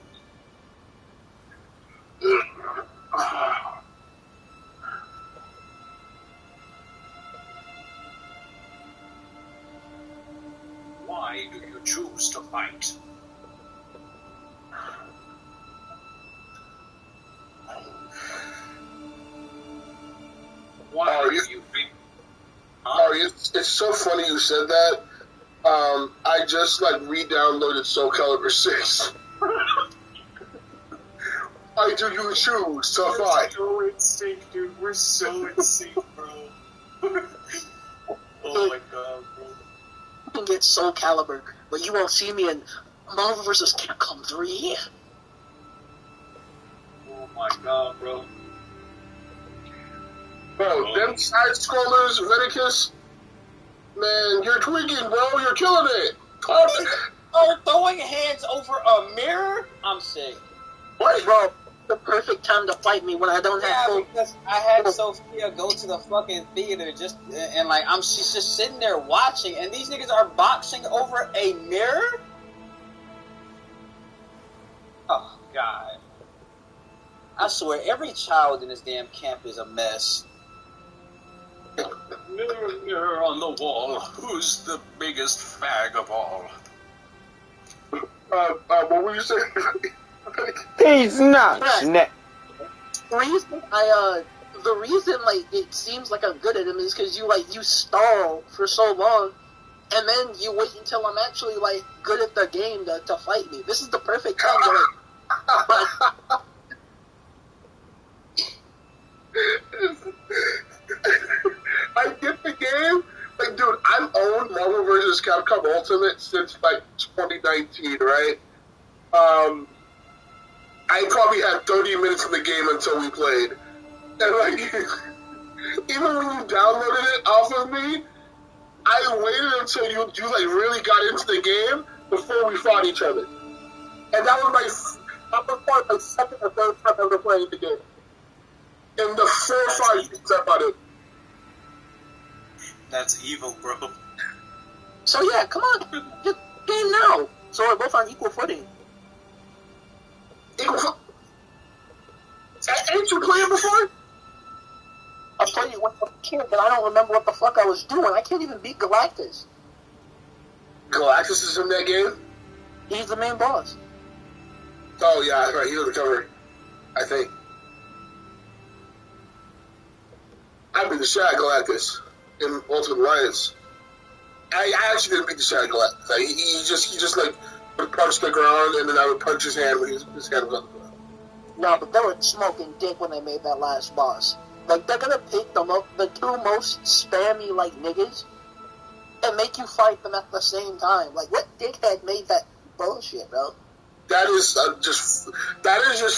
Why do you choose to fight? Why do you think? Ari, it's so funny you said that. I just like re-downloaded Soul Calibur 6. Why do you choose to fight? So in sync, dude. We're so in sync, bro. Oh my god, bro. You can get Soul Calibur, but you won't see me in Marvel vs. Capcom 3. Oh my god, bro. Bro, them side scrollers, Leticus, man, you're tweaking, bro. You're killing it. Oh, throwing hands over a mirror? I'm sick. What? Bro, the perfect time to fight me when I don't have Yeah, full. because I had Sophia go to the fucking theater and like she's just sitting there watching, and these niggas are boxing over a mirror. Oh god! I swear, every child in this damn camp is a mess. Mirror, mirror on the wall, who's the biggest fag of all? What were you saying? He's not. Snap. The reason like it seems like I'm good at him is because you stall for so long, and then you wait until I'm actually like good at the game to fight me. This is the perfect time to like. I get the game. Like, dude, I've owned Marvel vs. Capcom Ultimate since like 2019, right? I probably had 30 minutes in the game until we played. And like, even when you downloaded it off of me, I waited until you like really got into the game before we fought each other. And that was probably my second or third time ever playing the game. In the 4 or 5 years I bought it. That's evil, bro. So yeah, come on, just game now. So we're both on equal footing. Ain't you played before? I played it when I was a kid, but I don't remember what the fuck I was doing. I can't even beat Galactus. Galactus is in that game? He's the main boss. Oh yeah, that's right. He was the cover, I think. I beat the shot Galactus in Ultimate Alliance. I actually didn't beat the shot Galactus. Like, he just like would punch the ground, and then I would punch his hand when his hand was on the ground. No, but they were smoking dick when they made that last boss. Like, they're gonna pick the two most spammy, like, niggas and make you fight them at the same time. Like, what dickhead made that bullshit, bro? That is just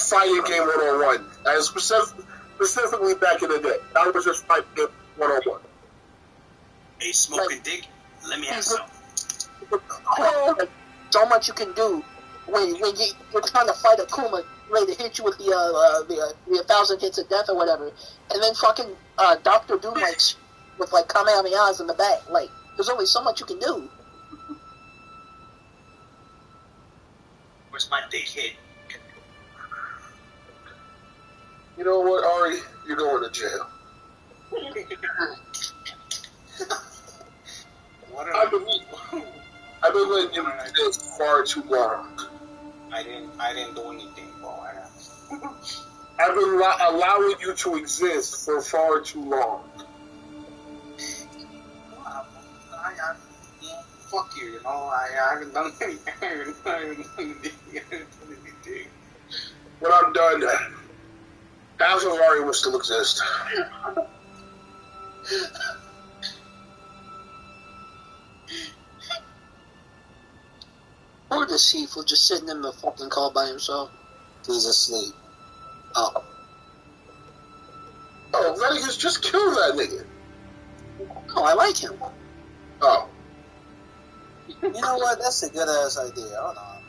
fighting game 101. That is specifically back in the day. That was just fighting game 101. Hey, smoking dick, let me have some. So much you can do when you're trying to fight a Kuma, ready to hit you with the 1,000 hits of death or whatever, and then fucking Dr. Doom with like Kamehamehas in the back. Like, there's only so much you can do. Where's my dick hit? You know what, Ari? You're going to jail. What did I do? I've been letting you do this far too long. I didn't do anything, bro. I've been allowing you to exist for far too long. Fuck you, you know. I haven't done anything. I haven't done anything. When I'm done, half of Ari will still exist. Or the thief was just sitting in the fucking car by himself. He's asleep. Oh. Oh, Venegas, just kill that nigga. No, I like him. Oh. You know what? That's a good ass idea. Hold on.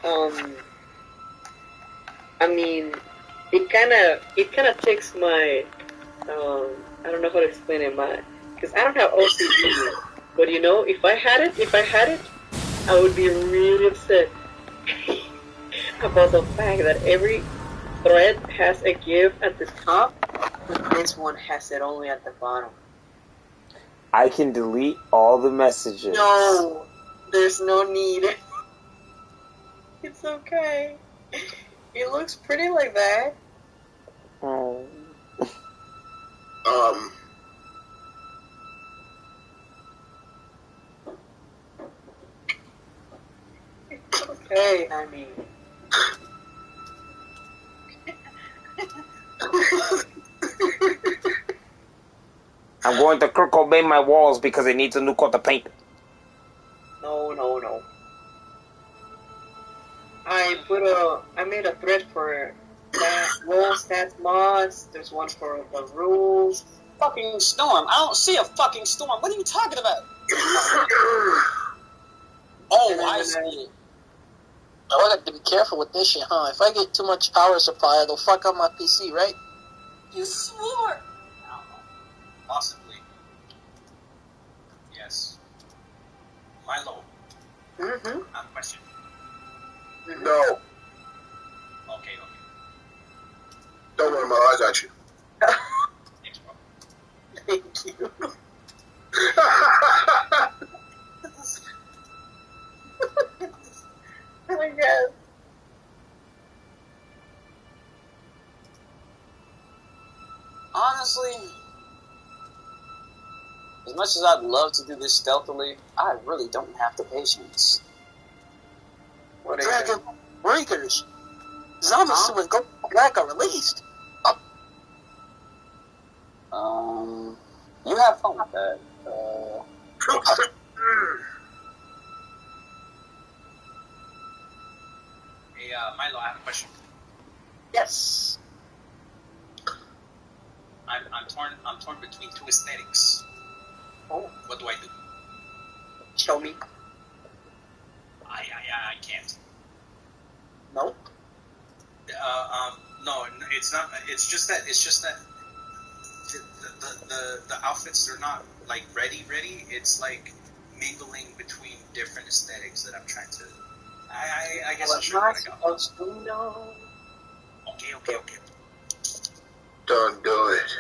I mean, it kind of takes my, I don't know how to explain it, because I don't have OCD, but you know, if I had it, I would be really upset about the fact that every thread has a give at the top, but this one has it only at the bottom. I can delete all the messages. No, there's no need. It's okay. It looks pretty like that. Oh. It's okay, honey. I'm going to Kurt Cobain my walls because it needs a new coat of paint. No. I made a thread for that rules, stats, mods. There's one for the rules. Fucking storm. I don't see a fucking storm. What are you talking about? Oh, I see it. I got to be careful with this shit, huh? If I get too much power supply, it'll fuck up my PC, right? You swore! I don't know. Possibly. Yes. Milo, Mm-hmm. I have a question. No. Okay. Don't worry, Milo, I got you. Thanks, bro. Thank you. Oh my god. Honestly, as much as I'd love to do this stealthily, I really don't have the patience. What is Dragon it? Breakers! Zombies who go black are released! You have fun with that. Hey, Milo, I have a question. Yes. I'm torn between two aesthetics. Oh, What do I do? show me. I can't. Nope. No, it's not. It's just that the outfits are not like ready. It's like mingling between different aesthetics that I'm trying to. I guess I'll show you what I got. Supposed to know. Okay. Don't do it.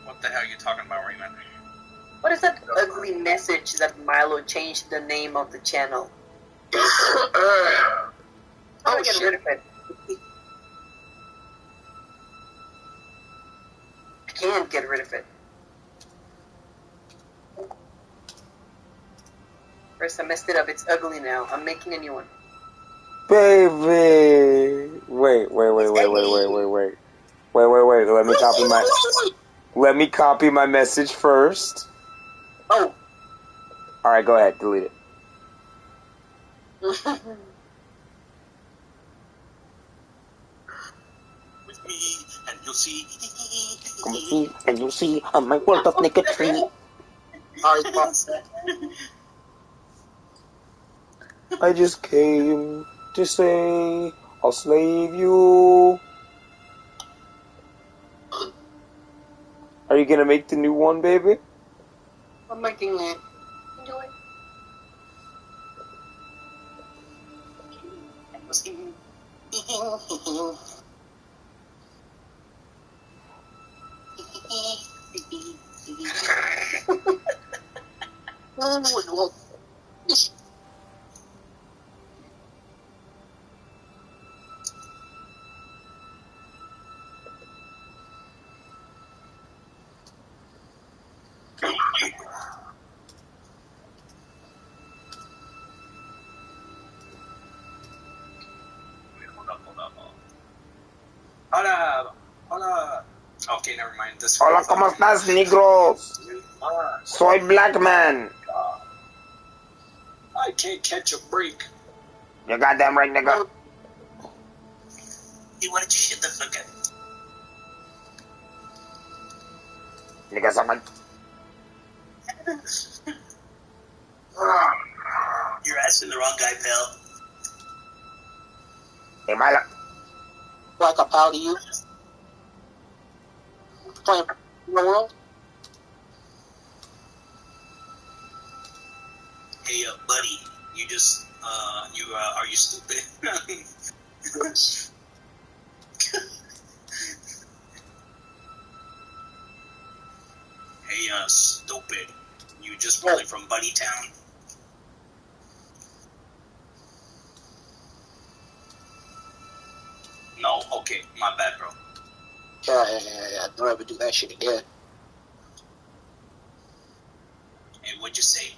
What the hell are you talking about, Raymond? What is that ugly message that Milo changed the name of the channel? How do I get rid of it? I can't get rid of it. First I messed it up. It's ugly now. I'm making a new one. Baby! Wait. Let me copy my message first. Oh. Alright, go ahead. Delete it. With me, and you'll see. Come see, and you'll see on my world of naked tree. Alright, boss. I just came to say I'll slave you. Are you gonna make the new one, baby? I'm making it. Enjoy. Hola. Okay, never mind. This. Hola, ¿cómo estás, negros? Soy Black Man. I can't catch a break. You goddamn right, nigga. Hey, why don't you shut the fuck up? Nigga, someone. pal to you? Playing in the world? Hey, buddy, you just, are you stupid? Hey, stupid, you just really from Buddy Town? No, okay, my bad, bro. Yeah. Don't ever do that shit again. Hey, what'd you say?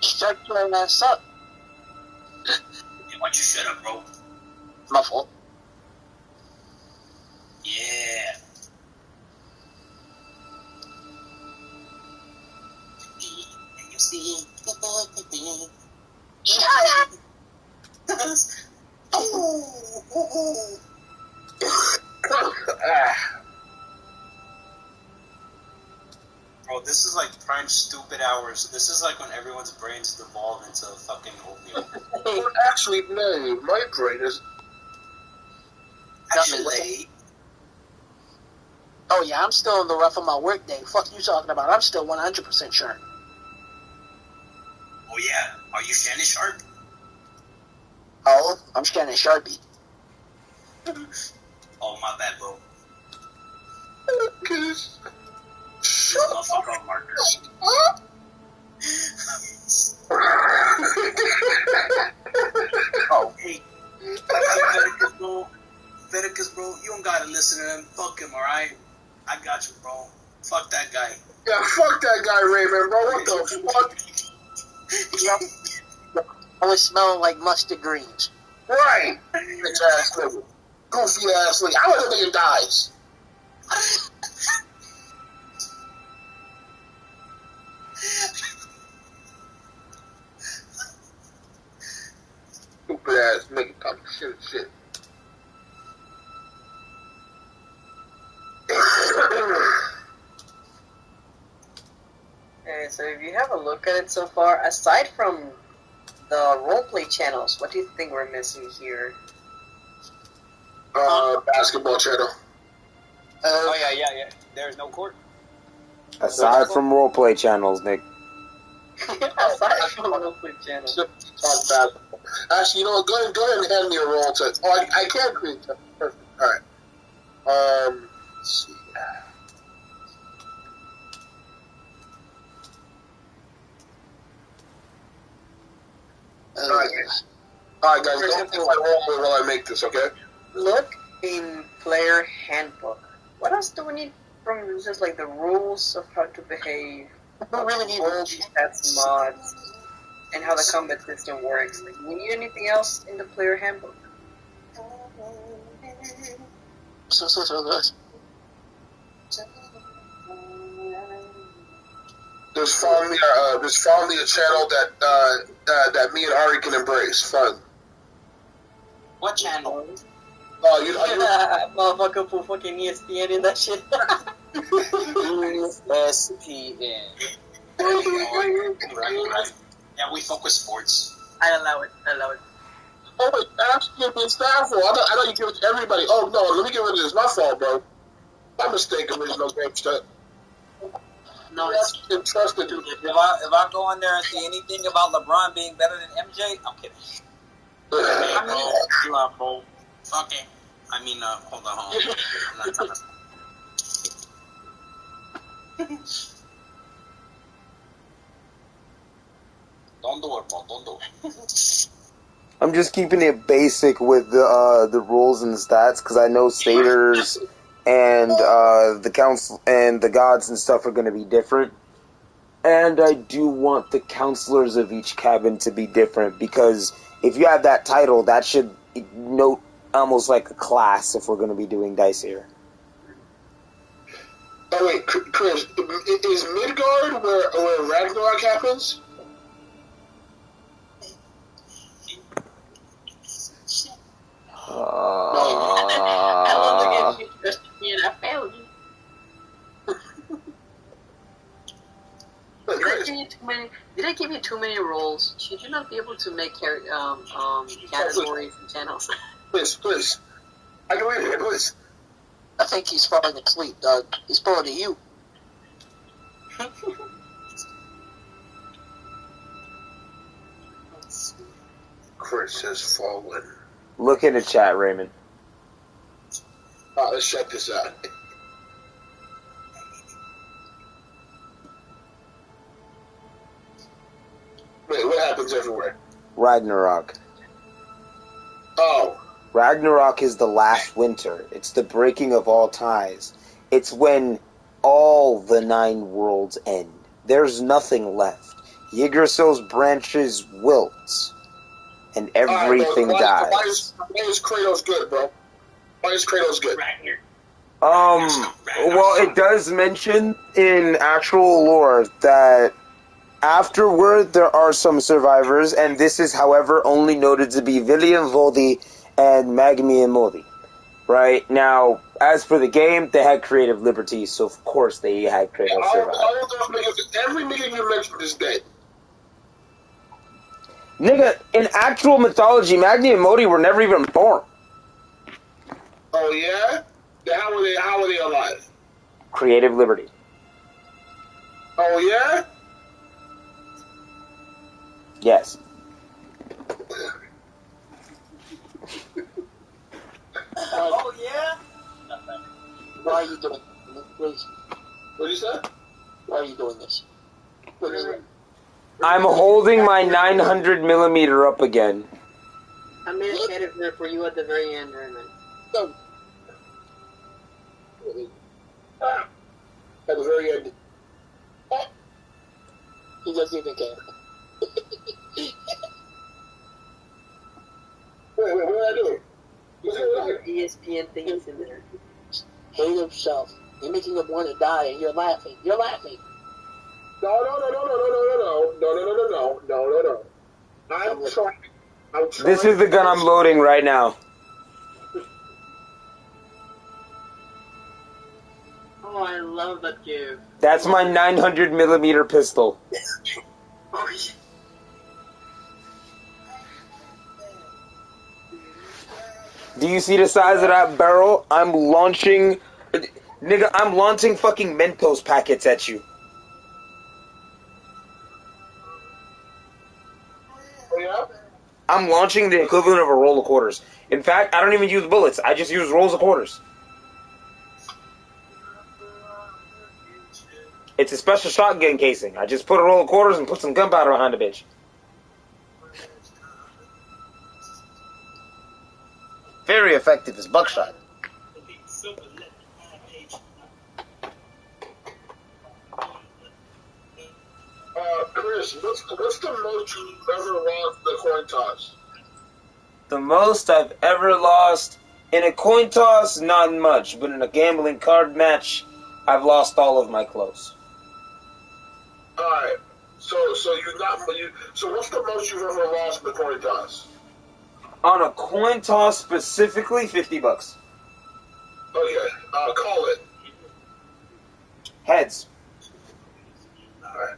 Shut your ass up. Hey, why don't you shut up, bro? My fault. Yeah. You see? Shut up! Bro, this is like prime stupid hours. This is like when everyone's brains devolve into fucking oatmeal. Well, actually, no, my brain is. Actually, Oh yeah, I'm still in the rough of my work day. Fuck you talking about? I'm still 100% sure. oh yeah, are you Shannon Sharp? Oh, I'm Shannon Sharpie. Oh, my bad, bro. Lucas. Motherfucker marker. Oh, hey, Veticus, bro, you don't gotta listen to him. Fuck him, alright? I got you, bro. Fuck that guy. Yeah, fuck that guy, Raymond, bro. What the fuck? Always smelling like mustard greens. Right. Bitch ass nigga. Goofy ass nigga. I want to nigga dies. Stupid ass nigga talking shit. Okay, so if you have a look at it so far, aside from the roleplay channels, what do you think we're missing here? Basketball channel. Oh yeah. There's no court. Aside from roleplay channels, Nick. Aside from the roleplay channels. Talk basketball. Actually, you know what? Go ahead and hand me a roll to. Oh, I can't create that. Perfect. All right. Let's see. All right, guys. Don't think I roll while I make this, okay? Look in player handbook. What else do we need from just like the rules of how to behave? We really need World stats mods and how the combat system works. Like, do we need anything else in the player handbook? So good. There's finally a channel that me and Ari can embrace. Fun. What channel? You Motherfucker put fucking ESPN in that shit. ESPN. Right. Yeah, we fuck with sports. I allow it. Oh wait, that's giving staff. I thought you give it to everybody. Oh no, let me get rid of this. My fault, bro. My mistake. Original game stuff. No, it's entrusted. If I go in there and see anything about LeBron being better than MJ, I'm kidding. Hey, bro. Fuck it. I mean, hold on. I'm not trying to... Don't do it, bro. Don't do it. I'm just keeping it basic with the rules and the stats because I know satyrs and the council and the gods and stuff are going to be different. And I do want the counselors of each cabin to be different because if you have that title, that should note almost like a class if we're going to be doing dice here. Oh wait, Chris, is Midgard where Ragnarok happens? I love the game. You trusted me and I failed you. Did I give you too many roles? Should you not be able to make categories and channels? Please. I can read it, please. I think he's falling asleep, Doug. He's pulling to you. Chris has fallen. Look in the chat, Raymond. Alright, let's check this out. Wait, what happens everywhere? Ragnarok. Oh. Ragnarok is the last winter. It's the breaking of all ties. It's when all the 9 worlds end. There's nothing left. Yggdrasil's branches wilt, and everything dies. Why is Kratos good, bro? Why is Kratos good? Well, it does mention in actual lore that afterward there are some survivors, and this is, however, only noted to be William Voldy and Magmi and Modi. Right? Now, as for the game, they had creative liberty, so of course they had Kratos survive. Every nigga you mentioned is dead. Nigga, in actual mythology, Magni and Modi were never even born. Oh yeah? Then how are they alive? Creative liberty. Oh yeah? Yes. Oh, yeah? Why are you doing this, please? What did you say? Why are you doing this? Please. I'm holding my 900 millimeter up again. I made a category for you at the very end, Raymond. So, At the very end. he doesn't even care. Wait, what did I do? Your ESPN thing is in there. Hate himself. You're making him want to die, and you're laughing. You're laughing. No. I'm trying. This is the gun I'm loading right now. Oh, I love that give. That's my 900 millimeter pistol. Oh, yeah. Do you see the size of that barrel? I'm launching fucking Mentos packets at you. Oh, yeah? I'm launching the equivalent of a roll of quarters. In fact, I don't even use bullets. I just use rolls of quarters. It's a special shotgun casing. I just put a roll of quarters and put some gunpowder behind the bitch. Very effective as buckshot. Chris, what's the most you've ever lost the coin toss? The most I've ever lost in a coin toss, not much, but in a gambling card match, I've lost all of my clothes. Alright. So what's the most you've ever lost in the coin toss? On a coin toss specifically, $50. Okay, call it. Heads. Alright.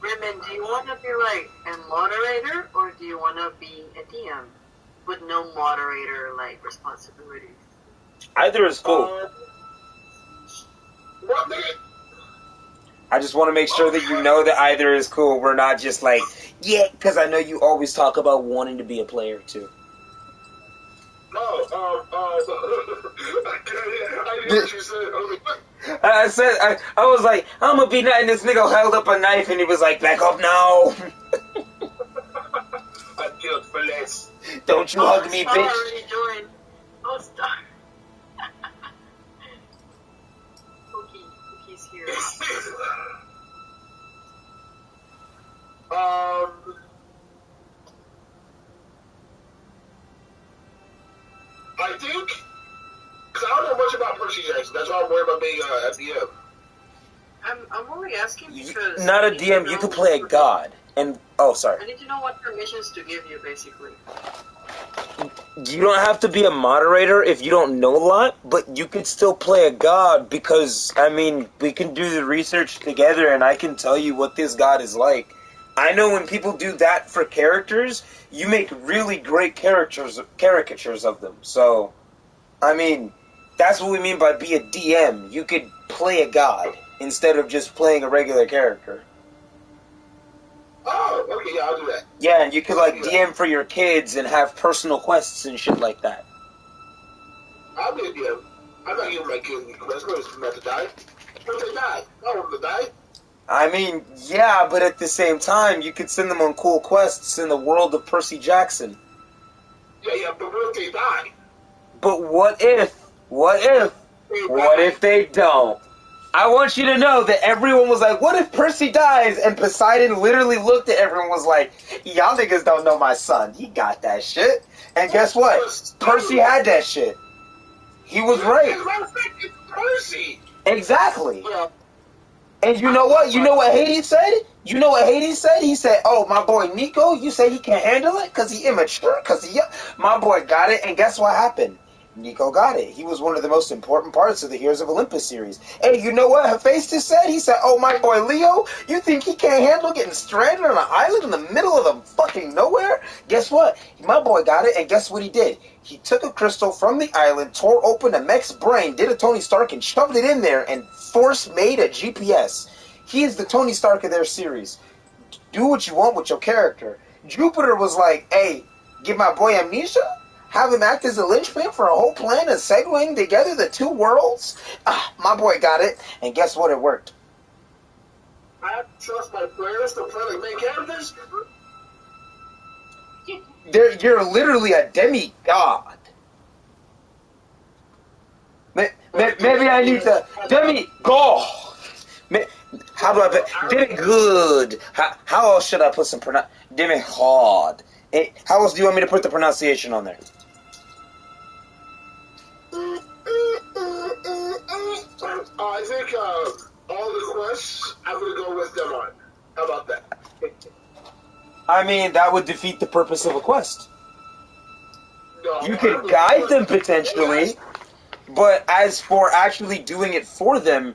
Raymond, do you want to be like a moderator, or do you want to be a DM with no moderator like responsibilities? Either is cool. What, nigga? I just want to make sure that you know that either is cool. We're not just like, yeah, because I know you always talk about wanting to be a player too. I didn't hear what you said. I was like, I'm gonna be nice, and this nigga held up a knife and he was like, back up now. I killed for less. Don't you hug me, bitch. Already joined. Oh, stop. Cookie's here. I think, because I don't know much about Percy Jackson. That's why I'm worried about being a DM. I'm only asking because... Not a DM, you could play a god. And, oh, sorry. I need to know what permissions to give you, basically. You don't have to be a moderator if you don't know a lot, but you could still play a god because, I mean, we can do the research together and I can tell you what this god is like. I know when people do that for characters, you make really great caricatures of them. So, I mean, that's what we mean by be a DM. You could play a god instead of just playing a regular character. Oh, okay, yeah, I'll do that. Yeah, and you could like DM for your kids and have personal quests and shit like that. I'll be a DM. I'm not giving my kids any quests. I'm just about to die. What if they die? I don't want them to die. I mean, yeah, but at the same time, you could send them on cool quests in the world of Percy Jackson. Yeah, but what if they die? But what if they don't? I want you to know that everyone was like, what if Percy dies? And Poseidon literally looked at everyone and was like, y'all niggas don't know my son. He got that shit. And guess what? Percy had that shit. He was right. It's Percy. Exactly. Yeah. And you know what? You know what Hades said? You know what Hades said? He said, oh, my boy Nico, you say he can't handle it because he immature? Because he, my boy got it. And guess what happened? Nico got it. He was one of the most important parts of the Heroes of Olympus series. Hey, you know what Hephaestus said? He said, oh, my boy Leo, you think he can't handle getting stranded on an island in the middle of the fucking nowhere? Guess what? My boy got it, and guess what he did? He took a crystal from the island, tore open a mech's brain, did a Tony Stark, and shoved it in there, and force-made a GPS. He is the Tony Stark of their series. Do what you want with your character. Jupiter was like, hey, give my boy amnesia? Have him act as a linchpin for a whole plan of segueing together the two worlds? My boy got it, and guess what? It worked. I have to trust my players to play like main characters? You're literally a demigod. Maybe I need to... Demigod! How do I... Demigod! How else should I put some Demigod. How else do you want me to put the pronunciation on there? I think all the quests, I'm going to go with them on. How about that? I mean, that would defeat the purpose of a quest. No, You could guide them potentially, but as for actually doing it for them,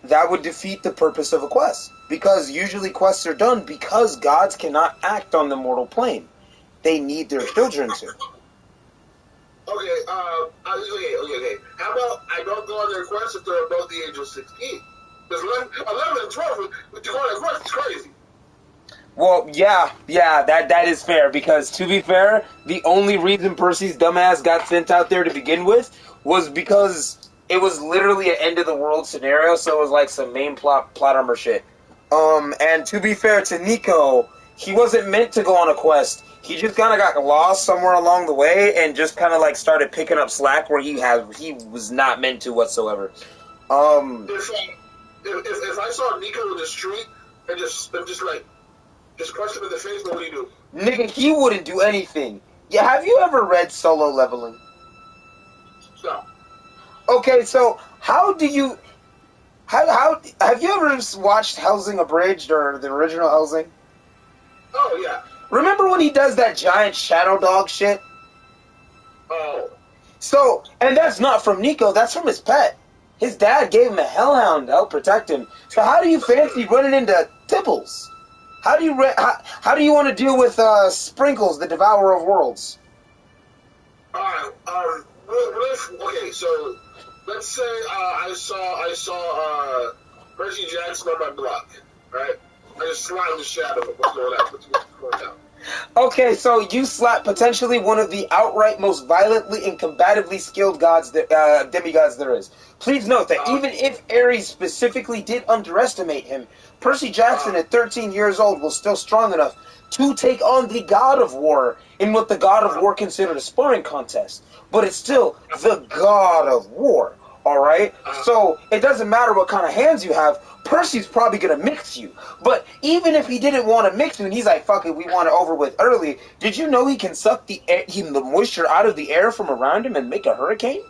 that would defeat the purpose of a quest. Because usually quests are done because gods cannot act on the mortal plane. They need their children to. Okay, okay. How about I don't go on their quest if they're above the age of 16? Because 11 and 12, to go on their quest is crazy. Well, yeah, that is fair, because to be fair, the only reason Percy's dumbass got sent out there to begin with was because it was literally an end-of-the-world scenario, so it was like some main plot armor shit. And to be fair to Nico, he wasn't meant to go on a quest. He just kind of got lost somewhere along the way and just kind of like started picking up slack where he was not meant to whatsoever. If I saw Nico in the street and just punch him in the face, what would he do? Nigga, he wouldn't do anything. Yeah, have you ever read Solo Leveling? No. Okay, so how have you ever watched Hellsing Abridged or the original Hellsing? Oh, yeah. Remember when he does that giant shadow dog shit? Oh. So, and that's not from Nico, that's from his pet. His dad gave him a hellhound to help protect him. So how do you fancy running into Tibbles? How do you want to deal with Sprinkles, the Devourer of Worlds? Alright, okay, so let's say I saw Percy Jackson on my block, right? I just slide the shadow of what's going on. Okay, so you slap potentially one of the outright most violently and combatively skilled demigods there is. Please note that even if Ares specifically did underestimate him, Percy Jackson at 13 years old was still strong enough to take on the God of War in what the God of War considered a sparring contest. But it's still the God of War, alright? So it doesn't matter what kind of hands you have, Percy's probably going to mix you. But even if he didn't want to mix you and he's like, fuck it, we want it over with early, did you know he can suck the moisture out of the air from around him and make a hurricane?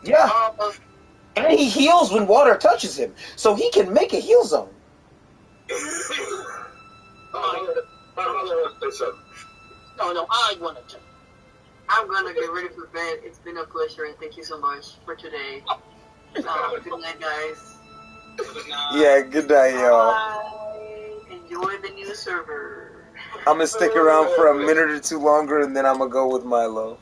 Yeah. And he heals when water touches him, so he can make a heal zone. No, I wanted to. I'm gonna get ready for bed. It's been a pleasure, and thank you so much for today. Good night, guys. Yeah, good night, y'all. Bye. Enjoy the new server. I'm gonna stick around for a minute or two longer, and then I'm gonna go with Milo.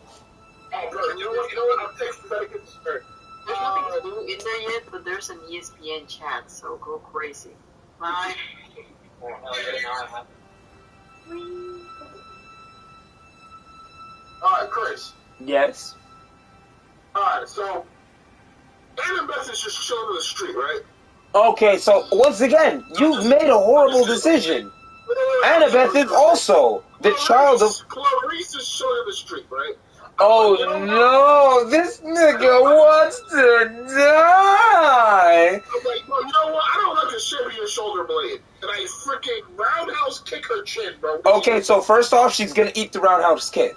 Oh, bro, you know what? I'm taking better get started. There's nothing new in there yet, but there's an ESPN chat, so go crazy. Bye. Oh, hell yeah, now I have Alright, Chris. Yes. Alright, so Annabeth is just chilling in the street, right? Okay, so once again, you've made a horrible decision. Annabeth is also the child of. Clarice is chilling in the street, right? Oh no, this nigga wants to die! I'm like, bro, you know what? I don't like a shit with your shoulder blade. And I freaking roundhouse kick her chin, bro. Okay, so first off, she's gonna eat the roundhouse kid.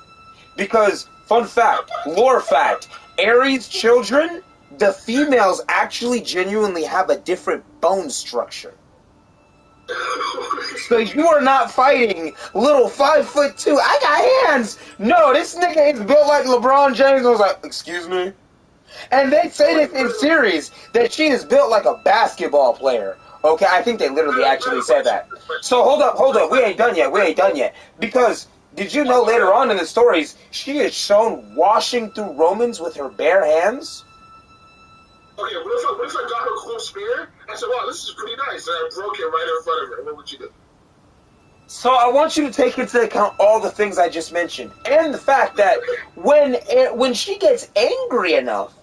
Because, fun fact, lore fact, Ares' children, the females actually genuinely have a different bone structure. So you are not fighting little 5'2". I got hands. No, this nigga is built like LeBron James. I was like, excuse me. And they say this in series that she is built like a basketball player. Okay, I think they literally actually said that. So hold up. We ain't done yet. Because did you know later on in the stories she is shown washing through Romans with her bare hands? Okay, what if I got her cool spear? I said, wow, this is pretty nice. And I broke it right in front of her. What would you do? So I want you to take into account all the things I just mentioned. And the fact that when she gets angry enough,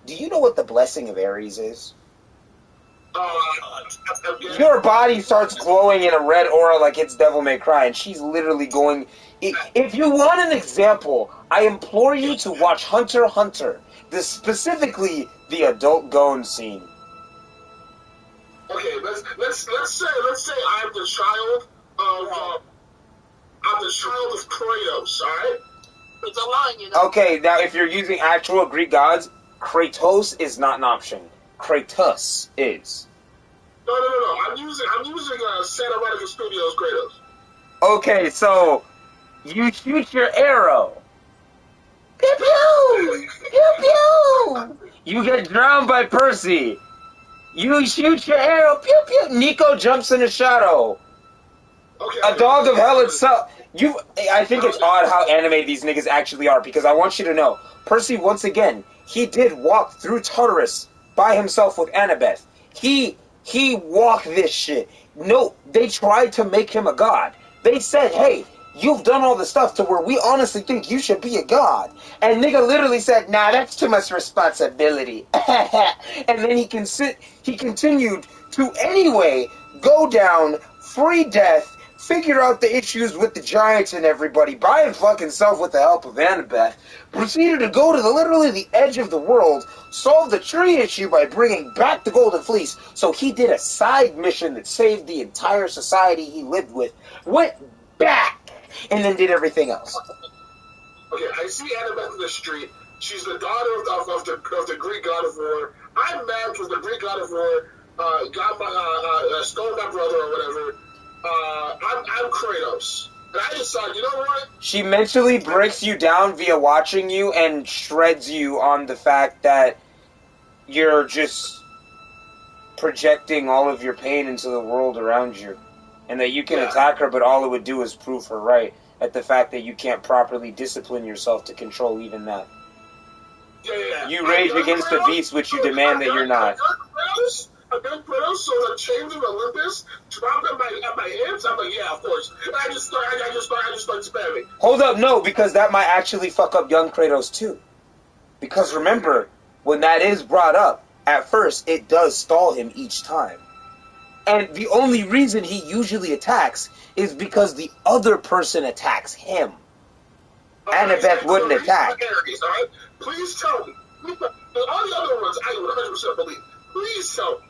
do you know what the blessing of Ares is? Your body starts glowing in a red aura like it's Devil May Cry, and she's literally going... If you want an example, I implore you to watch Hunter x Hunter. Specifically, the adult Gon scene. Okay, let's say I'm the child of Kratos, alright? It's a line, you know. Okay, now if you're using actual Greek gods, Kratos is not an option. Kratos is. No. I'm using Santa Monica Studios Kratos. Okay, so you shoot your arrow. Pew pew! Pew pew! You get drowned by Percy. You shoot your arrow. Pew pew! Nico jumps in the shadow. Okay. A dog of hell itself. I think it's odd how animated these niggas actually are, because I want you to know, Percy, once again, he did walk through Tartarus by himself with Annabeth. He walked this shit. No, they tried to make him a god. They said, hey, you've done all the stuff to where we honestly think you should be a god. And nigga literally said, nah, that's too much responsibility. And then he continued to anyway go down, free death, figure out the issues with the giants and everybody by his fucking self with the help of Annabeth, proceeded to go to literally the edge of the world, solve the tree issue by bringing back the Golden Fleece, so he did a side mission that saved the entire society he lived with, went back, and then did everything else. Okay, I see Annabeth in the street. She's the daughter of the Greek god of war. I'm mad because the Greek god of war stole my brother or whatever. I'm Kratos. And I decided, you know what? She mentally breaks you down via watching you and shreds you on the fact that you're just projecting all of your pain into the world around you. And that you can attack her, but all it would do is prove her right at the fact that you can't properly discipline yourself to control even that. Yeah. You rage against the beast, which you demand that you're not. I've been Kratos, so the chains of Olympus dropped at my hips. I'm like, yeah, of course. And I just start spamming. Hold up, no, because that might actually fuck up young Kratos too. Because remember, when that is brought up, at first it does stall him each time. And the only reason he usually attacks is because the other person attacks him. Annabeth wouldn't attack. Right? Please tell me. All the other ones I 100% believe. Please tell me.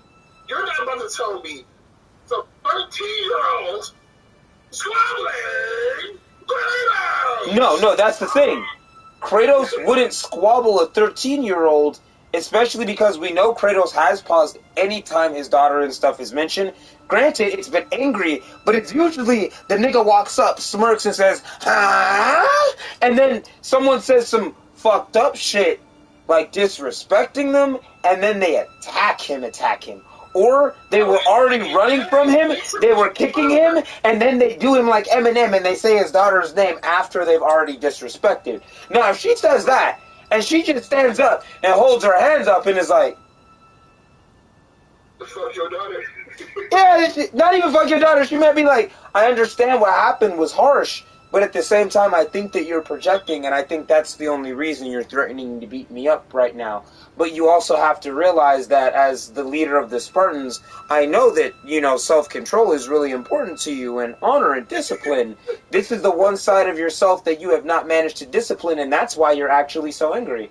You're not about to tell me some 13-year-old squabbling Kratos! No, that's the thing. Kratos wouldn't squabble a 13-year-old, especially because we know Kratos has paused anytime his daughter and stuff is mentioned. Granted, it's been angry, but it's usually the nigga walks up, smirks, and says, huh? And then someone says some fucked up shit, like disrespecting them, and then they attack him. or they were already running from him, they were kicking him, and then they do him like Eminem and they say his daughter's name after they've already disrespected. Now, if she says that, and she just stands up and holds her hands up and is like, fuck your daughter. yeah, not even fuck your daughter. She might be like, I understand what happened was harsh, but at the same time, I think that you're projecting, and I think that's the only reason you're threatening to beat me up right now. But you also have to realize that as the leader of the Spartans, I know that, self-control is really important to you, and honor and discipline. This is the one side of yourself that you have not managed to discipline, and that's why you're actually so angry.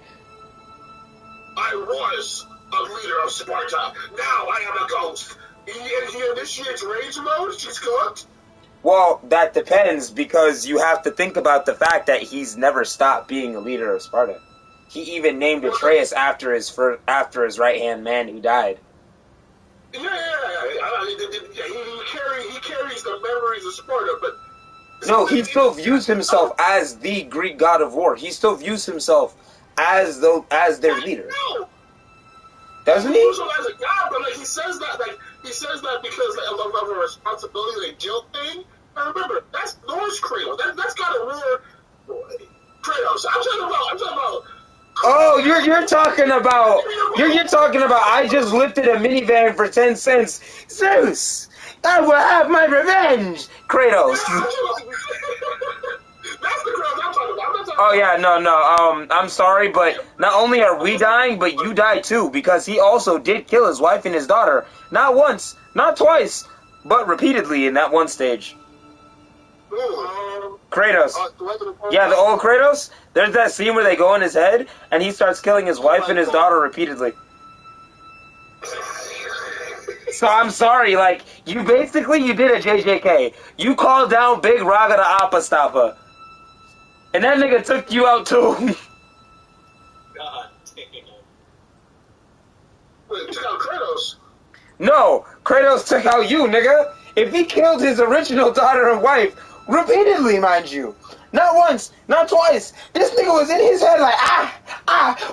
I was a leader of Sparta. Now I am a ghost. He initiates rage mode. She's cooked. Well, that depends, because you have to think about the fact that he's never stopped being a leader of Sparta. He even named Atreus after his right-hand man who died. Yeah. He carries the memories of Sparta, but no, he still views himself as the Greek god of war. He still views himself as their leader. No. Doesn't he? He views him as a god, but he says that because of a responsibility and guilt thing. And remember, that's Norse Kratos. That's got a war. Kratos. I'm talking about. Oh, you're talking about I just lifted a minivan for 10 cents. Zeus, I will have my revenge. Kratos. That's the Kratos I'm talking about. Oh yeah, no. I'm sorry, but not only are we dying, but you die too, because he also did kill his wife and his daughter. Not once, not twice, but repeatedly in that one stage. Kratos. Yeah, the old Kratos. There's that scene where they go in his head, and he starts killing his wife and his daughter repeatedly. So I'm sorry, like, you did a JJK. You called down Big Raga the Apostapa. And that nigga took you out too. God damn. Wait, took out Kratos? No, Kratos took out you, nigga. If he killed his original daughter and wife, repeatedly, mind you. Not once, not twice. This nigga was in his head like,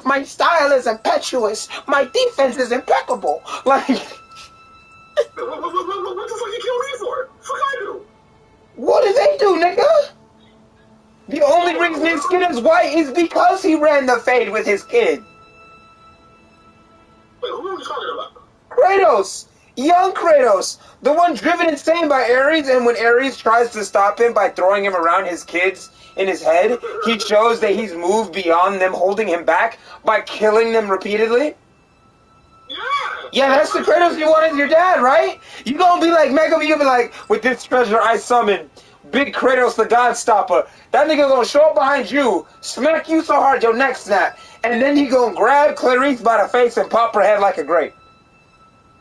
my style is impetuous. My defense is impeccable. Like, what the fuck you killed me for? Fuck I do. What did they do, nigga? The only reason his skin is white is because he ran the fade with his kid. Wait, who are we talking about? Kratos! Young Kratos! The one driven insane by Ares, and when Ares tries to stop him by throwing him around his kids in his head, he shows that he's moved beyond them holding him back by killing them repeatedly. Yeah, that's the Kratos you wanted your dad, right? You gonna be like, Mega, you gonna be like, with this treasure I summon Big Kratos the God Stopper. That nigga gonna show up behind you, smack you so hard your neck snap, and then he gonna grab Clarice by the face and pop her head like a grape.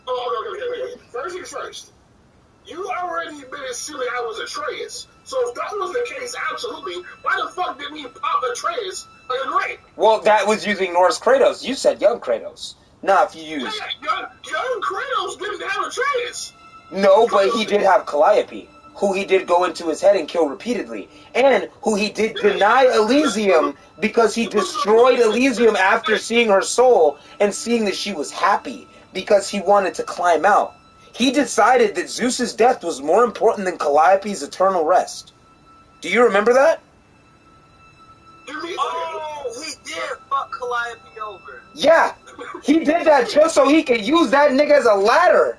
Okay. First things first. You already been assuming I was Atreus. So if that was the case, absolutely, why the fuck didn't he pop Atreus like a grape? Well, that was using Norse Kratos. You said young Kratos. Now, if you use... Young Kratos didn't have Atreus. No, but he did have Calliope, who he did go into his head and kill repeatedly, and who he did deny Elysium because he destroyed Elysium after seeing her soul and seeing that she was happy because he wanted to climb out. He decided that Zeus's death was more important than Calliope's eternal rest. Do you remember that? Oh, he did fuck Calliope over. Yeah, he did that just so he could use that nigga as a ladder.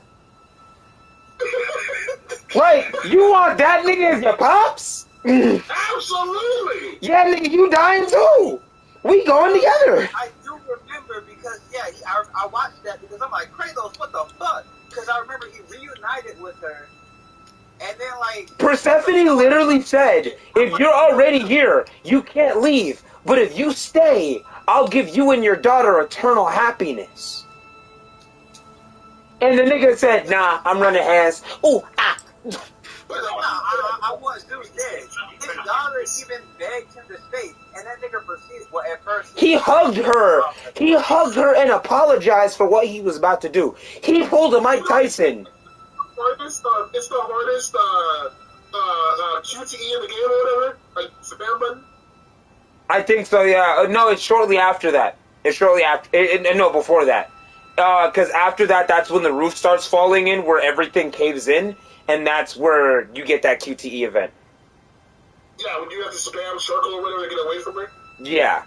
Like, you want that nigga as your pops? Absolutely. Yeah, nigga, you dying too. We going together. I do remember because, I watched that because I'm like, Kratos, what the fuck? Because I remember he reunited with her. And then, like... Persephone literally said, if you're already here, you can't leave. But if you stay, I'll give you and your daughter eternal happiness. And the nigga said, nah, I'm running hands. Ooh, ah. I want Zeus dead. His daughter even begged him to stay. And that nigga proceeds, well, at first... He hugged her. He hugged her and apologized for what he was about to do. He pulled a Mike Tyson. It's the hardest QTE in the game or whatever? Like, spam button? I think so, yeah. No, it's shortly after that. It's shortly after... no, before that. Because after that, that's when the roof starts falling in, where everything caves in, and that's where you get that QTE event. Yeah, when you have to spam circle or whatever to get away from her. Yeah.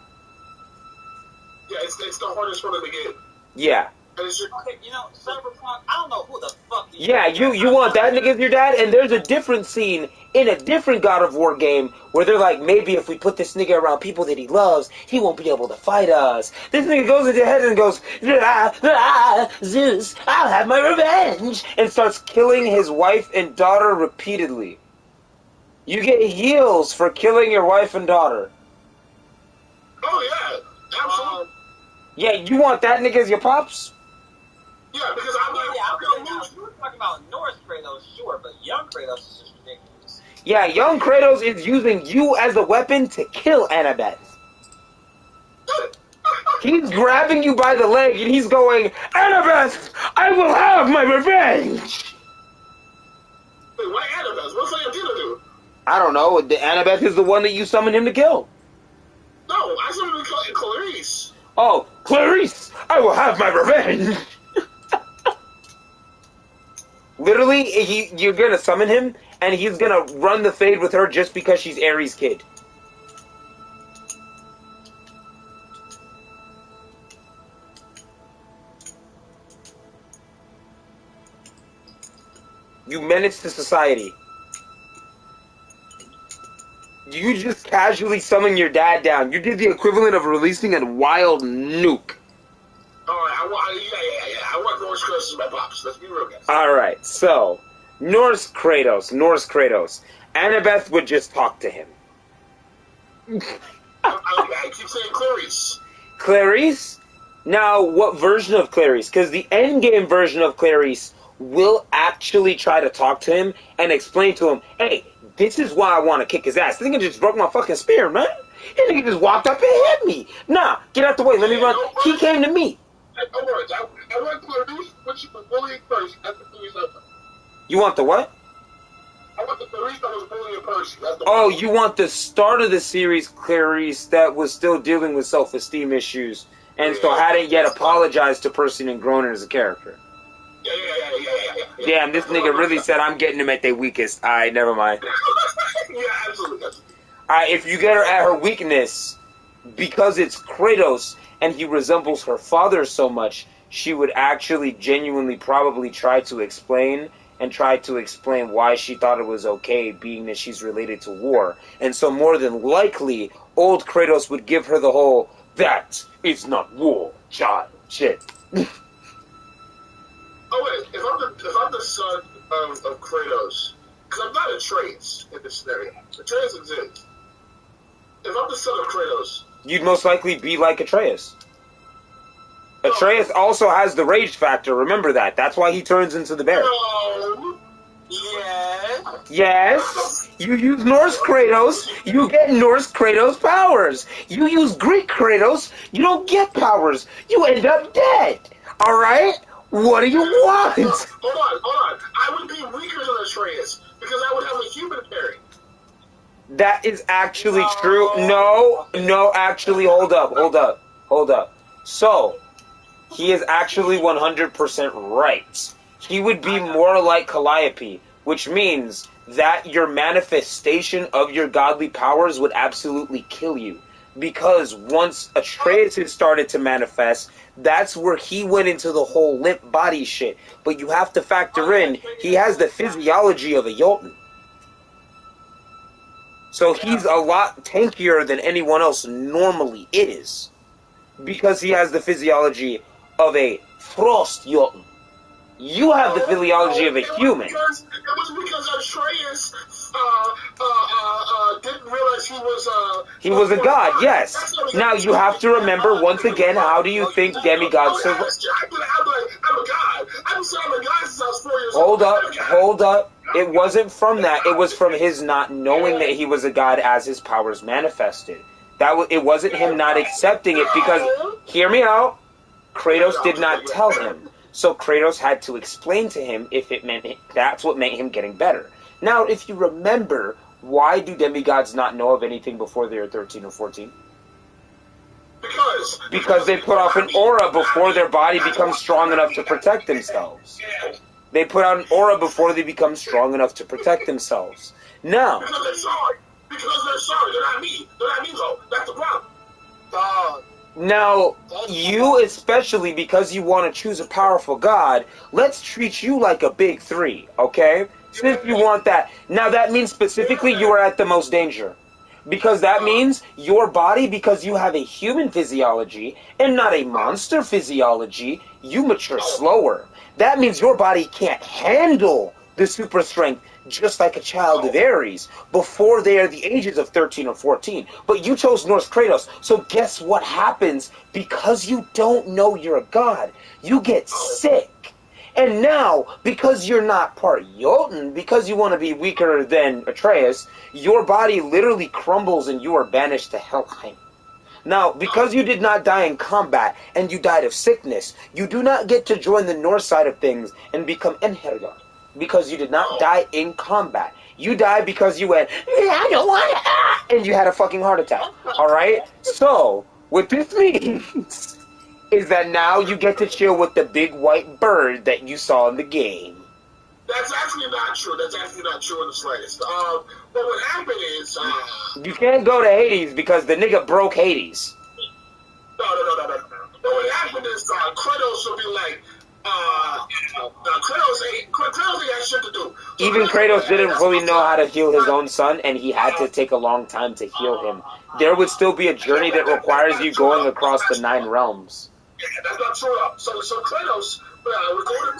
Yeah, it's the hardest one in the game. Yeah. And it's just, Okay, you know, Cyberpunk, I don't know who the fuck you Yeah, you want that nigga as your dad? And there's a different scene in a different God of War game where they're like, maybe if we put this nigga around people that he loves, he won't be able to fight us. This nigga goes into head and goes, Zeus, I'll have my revenge, and starts killing his wife and daughter repeatedly. You get heals for killing your wife and daughter. oh yeah, absolutely. Yeah, you want that nigga as your pops? Yeah, because I'm like, I'm I'm gonna now, lose. you were talking about North Kratos, sure, but young Kratos is just ridiculous. Yeah, young Kratos is using you as a weapon to kill Annabeth. He's grabbing you by the leg and he's going, Annabeth, I will have my revenge! Wait, why Annabeth? What's Leontina do? I don't know, the Annabeth is the one that you summoned him to kill. No, I summoned Clarice. Oh, Clarice, I will have my revenge! Literally, you're gonna summon him, and he's gonna run the fade with her just because she's Ares' kid. You menace to society. You just casually summon your dad down. You did the equivalent of releasing a wild nuke. Alright, I want Norse Kratos as my pops. Let's be real, guys. Alright, so, Norse Kratos. Annabeth would just talk to him. I keep saying Clarice. Clarice? Now, what version of Clarice? Because the endgame version of Clarice will actually try to talk to him and explain to him, hey, this is why I want to kick his ass. This nigga just broke my fucking spear, man. This nigga just walked up and hit me. Nah, get out the way. Let me run. He came to me. Don't worry, I want Clarice, but she was bullying Percy. That's the Clarice I want. You want the what? I want the Clarice that was bullying Percy. That's the Oh, one. you want the start of the series Clarice that was still dealing with self-esteem issues and still hadn't yet apologized to Percy and grown as a character. Yeah. Damn, this nigga really said I'm getting him at their weakest. Alright, never mind. Yeah, absolutely. Alright, if you get her at her weakness, because it's Kratos and he resembles her father so much, she would actually genuinely probably try to explain why she thought it was okay, being that she's related to war. And so more than likely, old Kratos would give her the whole, that is not war, child, shit. Oh wait, if I'm the son of Kratos, because I'm not Atreus in this scenario. Atreus exists. If I'm the son of Kratos, You'd most likely be like Atreus. Atreus also has the rage factor, remember that. That's why he turns into the bear. no. Yeah. Yes, you use Norse Kratos, you get Norse Kratos powers. You use Greek Kratos, you don't get powers. You end up dead. Alright? What do you want? Hold on. I would be weaker than Atreus because I would have a human parry. That is actually true. No, actually, hold up. So, he is actually 100% right. He would be more like Calliope, which means that your manifestation of your godly powers would absolutely kill you. Because once Atreus had started to manifest, that's where he went into the whole limp body shit. But you have to factor in, he has the physiology of a Jotun. So he's a lot tankier than anyone else normally is. Because he has the physiology of a Frost Jotun. You have the physiology of a human. It was because Atreus didn't realize He was a god, yes. Now you have to remember, once again, how do you think demigods survive? I'm a god. I'm a god since I was 4 years old. Hold up. It wasn't from that. It was from his not knowing that he was a god as his powers manifested. It wasn't him not accepting it because, hear me out, Kratos did not tell him. So Kratos had to explain to him if it meant that's what made him getting better. Now, if you remember, why do demigods not know of anything before they're 13 or 14? Because Because they put off an aura before their body becomes strong enough to protect themselves. They put out an aura before they become strong enough to protect themselves. Now, Because they're sorry. They're not me. They're not me though. That's the problem. Dog. now, you especially, because you want to choose a powerful god, let's treat you like a big three, okay? Since you want that. Now, that means specifically you are at the most danger. Because that means your body, because you have a human physiology and not a monster physiology, you mature slower. That means your body can't handle the super strength just like a child of Ares before they are the ages of 13 or 14. But you chose Norse Kratos, so guess what happens? Because you don't know you're a god, you get sick. And now, because you're not part Jotun, because you want to be weaker than Atreus, your body literally crumbles and you are banished to Helheim. Now, because you did not die in combat and you died of sickness, you do not get to join the Norse side of things and become Enherjar. Because you did not die in combat. You died because you went, I don't want to, and you had a fucking heart attack. Alright? So, what this means is that now you get to chill with the big white bird that you saw in the game. That's actually not true. That's actually not true in the slightest. But what happened is... You can't go to Hades because the nigga broke Hades. No. But what happened is Kratos will be like, Kratos ain't got shit to do. So Even Kratos didn't fully know how to heal his own son, and he had to take a long time to heal him. There would still be a journey that requires you going across the 9 realms. Yeah, that's not true. So Kratos, we're going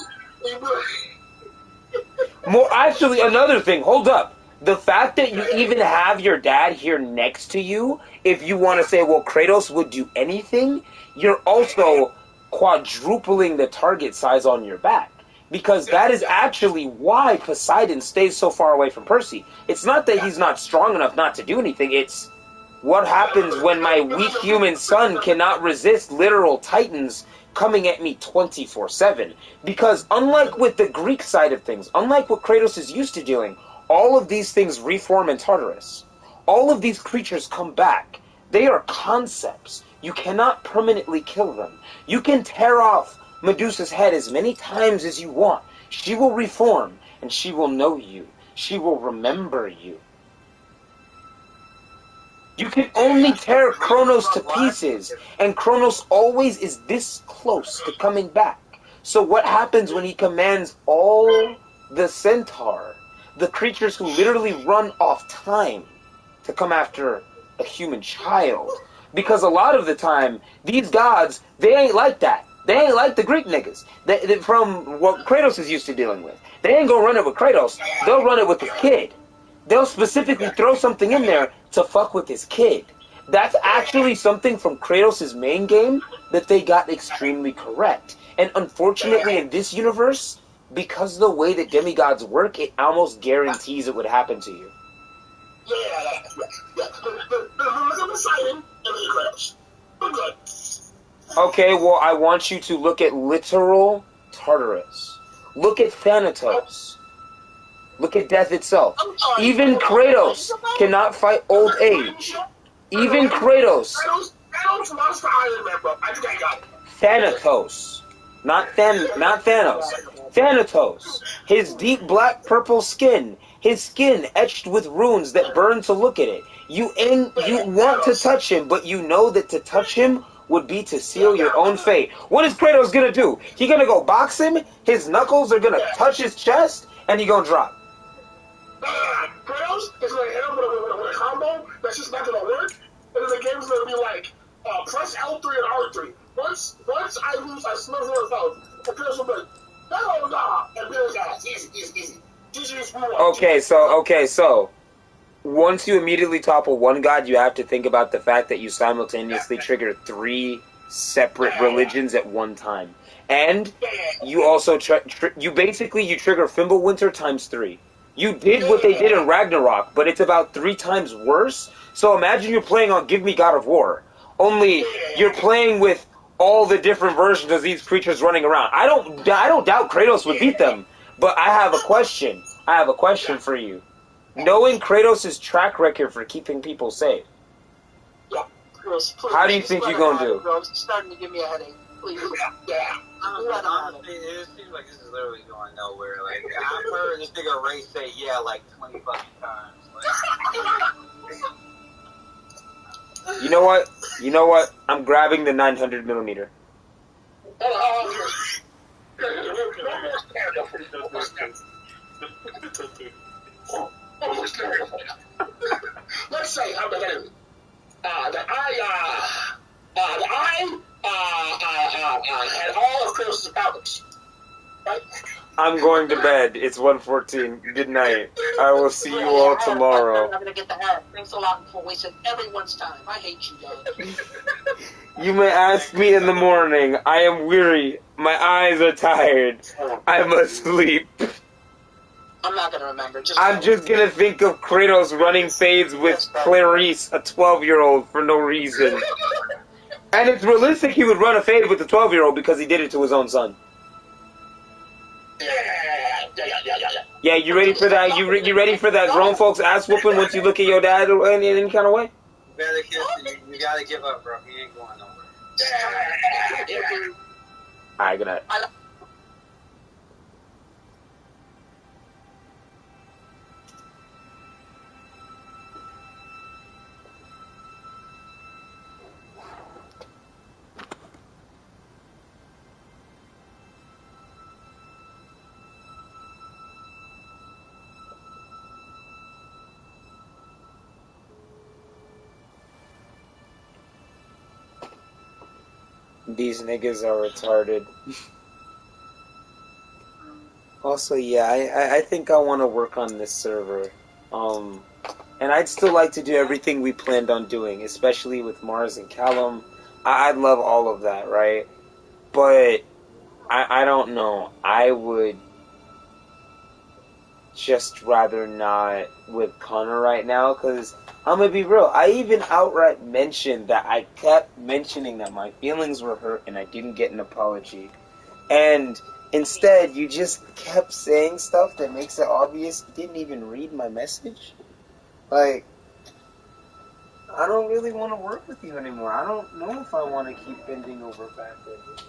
to... More, actually, another thing, hold up. The fact that you even have your dad here next to you, if you want to say, well, Kratos would do anything, you're also quadrupling the target size on your back. Because that is actually why Poseidon stays so far away from Percy. It's not that he's not strong enough not to do anything, it's what happens when my weak human son cannot resist literal titans coming at me 24/7. Because unlike with the Greek side of things, unlike what Kratos is used to doing, all of these things reform in Tartarus. All of these creatures come back. They are concepts. You cannot permanently kill them. You can tear off Medusa's head as many times as you want. She will reform, and she will know you. She will remember you. You can only tear Kronos to pieces, and Kronos always is this close to coming back. So what happens when he commands all the centaur, the creatures who literally run off time, to come after a human child? Because a lot of the time, these gods, they ain't like that. They ain't like the Greek niggas. They, from what Kratos is used to dealing with. They ain't gonna run it with Kratos. They'll run it with his kid. They'll specifically throw something in there to fuck with his kid. That's actually something from Kratos' main game that they got extremely correct. And unfortunately in this universe, because of the way that demigods work, it almost guarantees it would happen to you. Yeah. Look at Poseidon and then Kratos. I'm good. Okay, well, I want you to look at literal Tartarus. Look at Thanatos. Look at death itself. Even Kratos cannot fight old age. Even Kratos. Kratos lost to Iron Man, bro. I think I got it. Thanatos. Not Thanos. Thanatos. His deep black purple skin. His skin etched with runes that burn to look at it. You want to touch him, but you know that to touch him would be to seal your own fate. What is Kratos gonna do? He gonna go box him? His knuckles are gonna touch his chest, and he gonna drop. Kratos is gonna hit him with a combo that's just not gonna work, and then the game's gonna be like, press L3 and R3. Once I lose, I sliver of health. And Kratos will be like, no, and be like, easy. Okay, so once you immediately topple one god, you have to think about the fact that you simultaneously trigger 3 separate religions at one time. And you also you trigger Fimbulwinter times 3. You did what they did in Ragnarok, but it's about 3 times worse. So imagine you're playing on Give Me God of War. Only you're playing with all the different versions of these creatures running around. I don't doubt Kratos would beat them, but I have a question. I have a question for you. Knowing Kratos' track record for keeping people safe, Chris, please. How do you think you're gonna do? Bro, it's starting to give me a headache. Please. Yeah. Let him have Honestly, it seems like this is literally going nowhere. Like, I've heard this nigga Ray say yeah like 20 fucking times. Like, You know what? You know what? I'm grabbing the 900 millimeter. Let's say I'm the enemy. That I had all of Kratos' powers. Right? I'm going to bed. It's 1:14. Good night. I will see you all tomorrow. I'm gonna get the hat. Thanks a lot for wasting everyone's time. I hate you guys. You may ask me in the morning. I am weary. My eyes are tired. I must sleep. I'm not gonna remember. I'm just gonna think of Kratos running fades with Clarice, a 12-year-old, for no reason. And it's realistic he would run a fade with a 12-year-old because he did it to his own son. Yeah, you ready for that? You ready for that grown folks ass whooping once you look at your dad in any kind of way? you better kiss it. You gotta give up, bro. He ain't going nowhere. Alright, good night. These niggas are retarded. Also, yeah, I think I want to work on this server. And I'd still like to do everything we planned on doing, especially with Mars and Callum. I'd love all of that, right? But I don't know. I would just rather not with Connor right now, because I'm gonna be real. I even outright mentioned that I kept mentioning that my feelings were hurt and I didn't get an apology. And instead, you just kept saying stuff that makes it obvious you didn't even read my message. Like, I don't really want to work with you anymore. I don't know if I want to keep bending over backwards.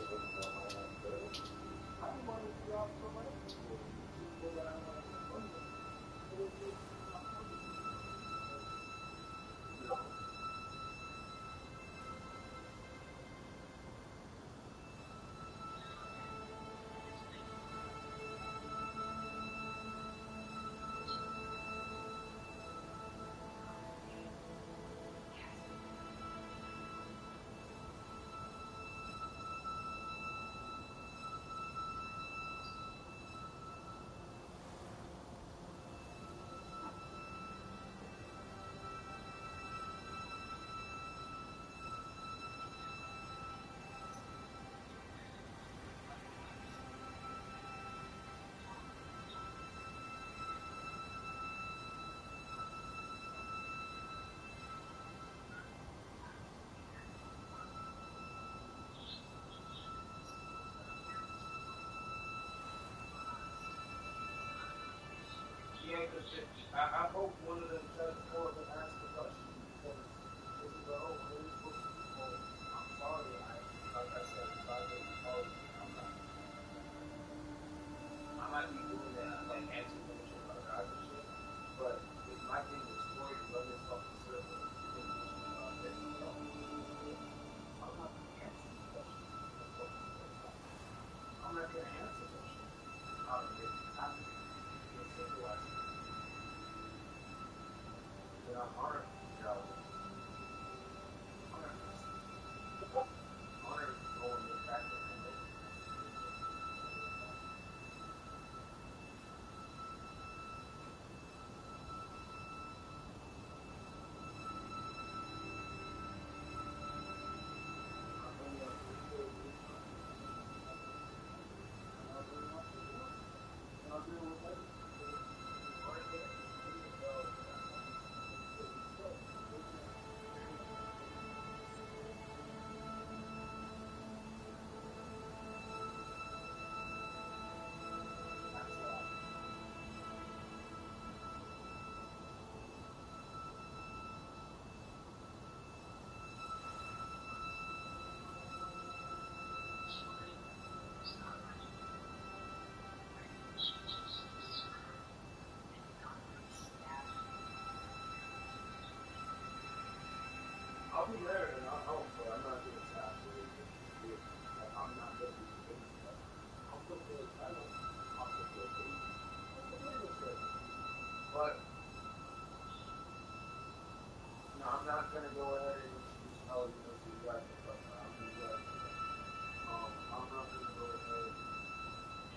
Yeah, because I hope one of them tries to come up and ask the question, because this is a whole really supposed to be told. I'm sorry, like I said, if I get apology, I might be doing that, like answering them shit about guys and shit, but if my thing is for you, run this fucking circle, I'm not gonna answer the question. I'm not gonna answer the question. I'm gonna happen. It's civilized. Then I'm hard. gonna go ahead and introduce Elden as the director, but I'm the director. I'm not gonna go ahead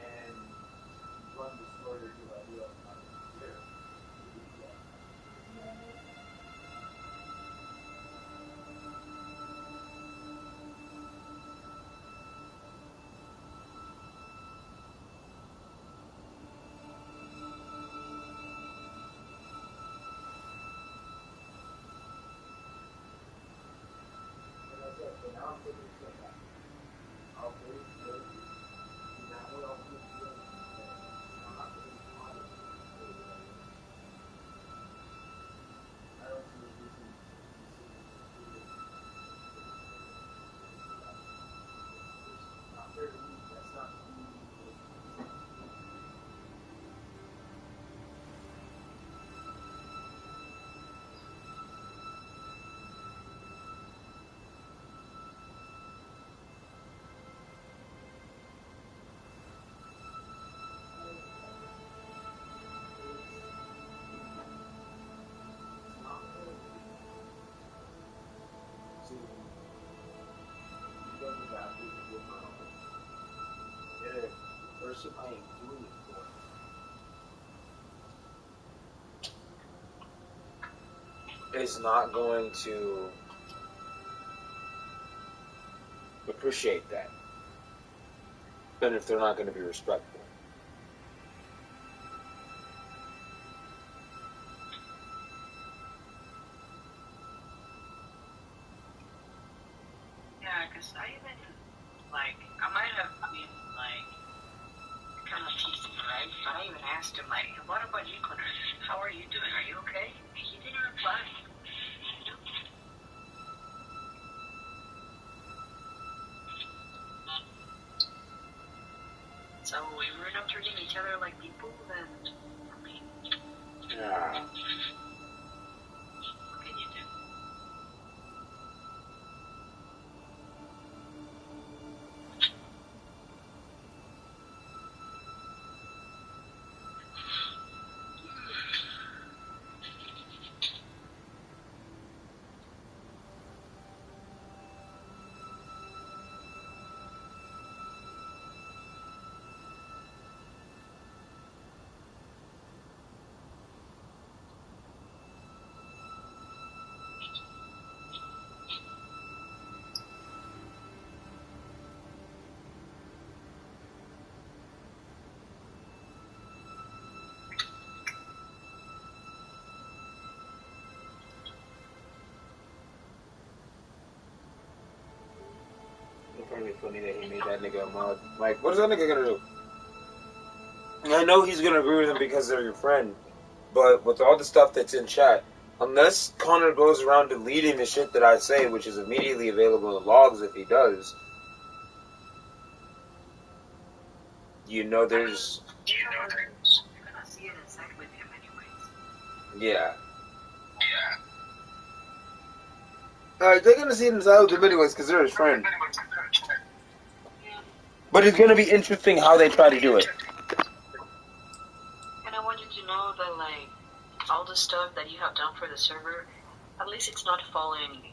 and run the story or give ideas. I'm here to do that. You know what I mean? Like I said, for now I'm taking a step back. I'll play it together. And that way I'll put it together. I'm not going to be honest with you. I don't see a reason to do it. It's not fair to me. That's not me. The person I am doing it for is not going to appreciate that. And if they're not going to be respectful. Yeah, because I even, like, I might have been, like, kind of teasing, right? But I even asked him, like, what about you, Connor? How are you doing? Are you okay? And he didn't reply. So we were not treating each other like people, then, I mean, Yeah. what can you do? It's probably funny that he made that nigga a mod. Like, what is that nigga gonna do? I know he's gonna agree with him because they're your friend, but with all the stuff that's in chat, unless Connor goes around deleting the shit that I say, which is immediately available in logs if he does, you know there's... You're gonna see it inside with him anyways. Yeah. Alright, they're gonna see it inside with him anyways because they're his friend. But it's gonna be interesting how they try to do it. And I want you to know that, like, all the stuff that you have done for the server, at least it's not falling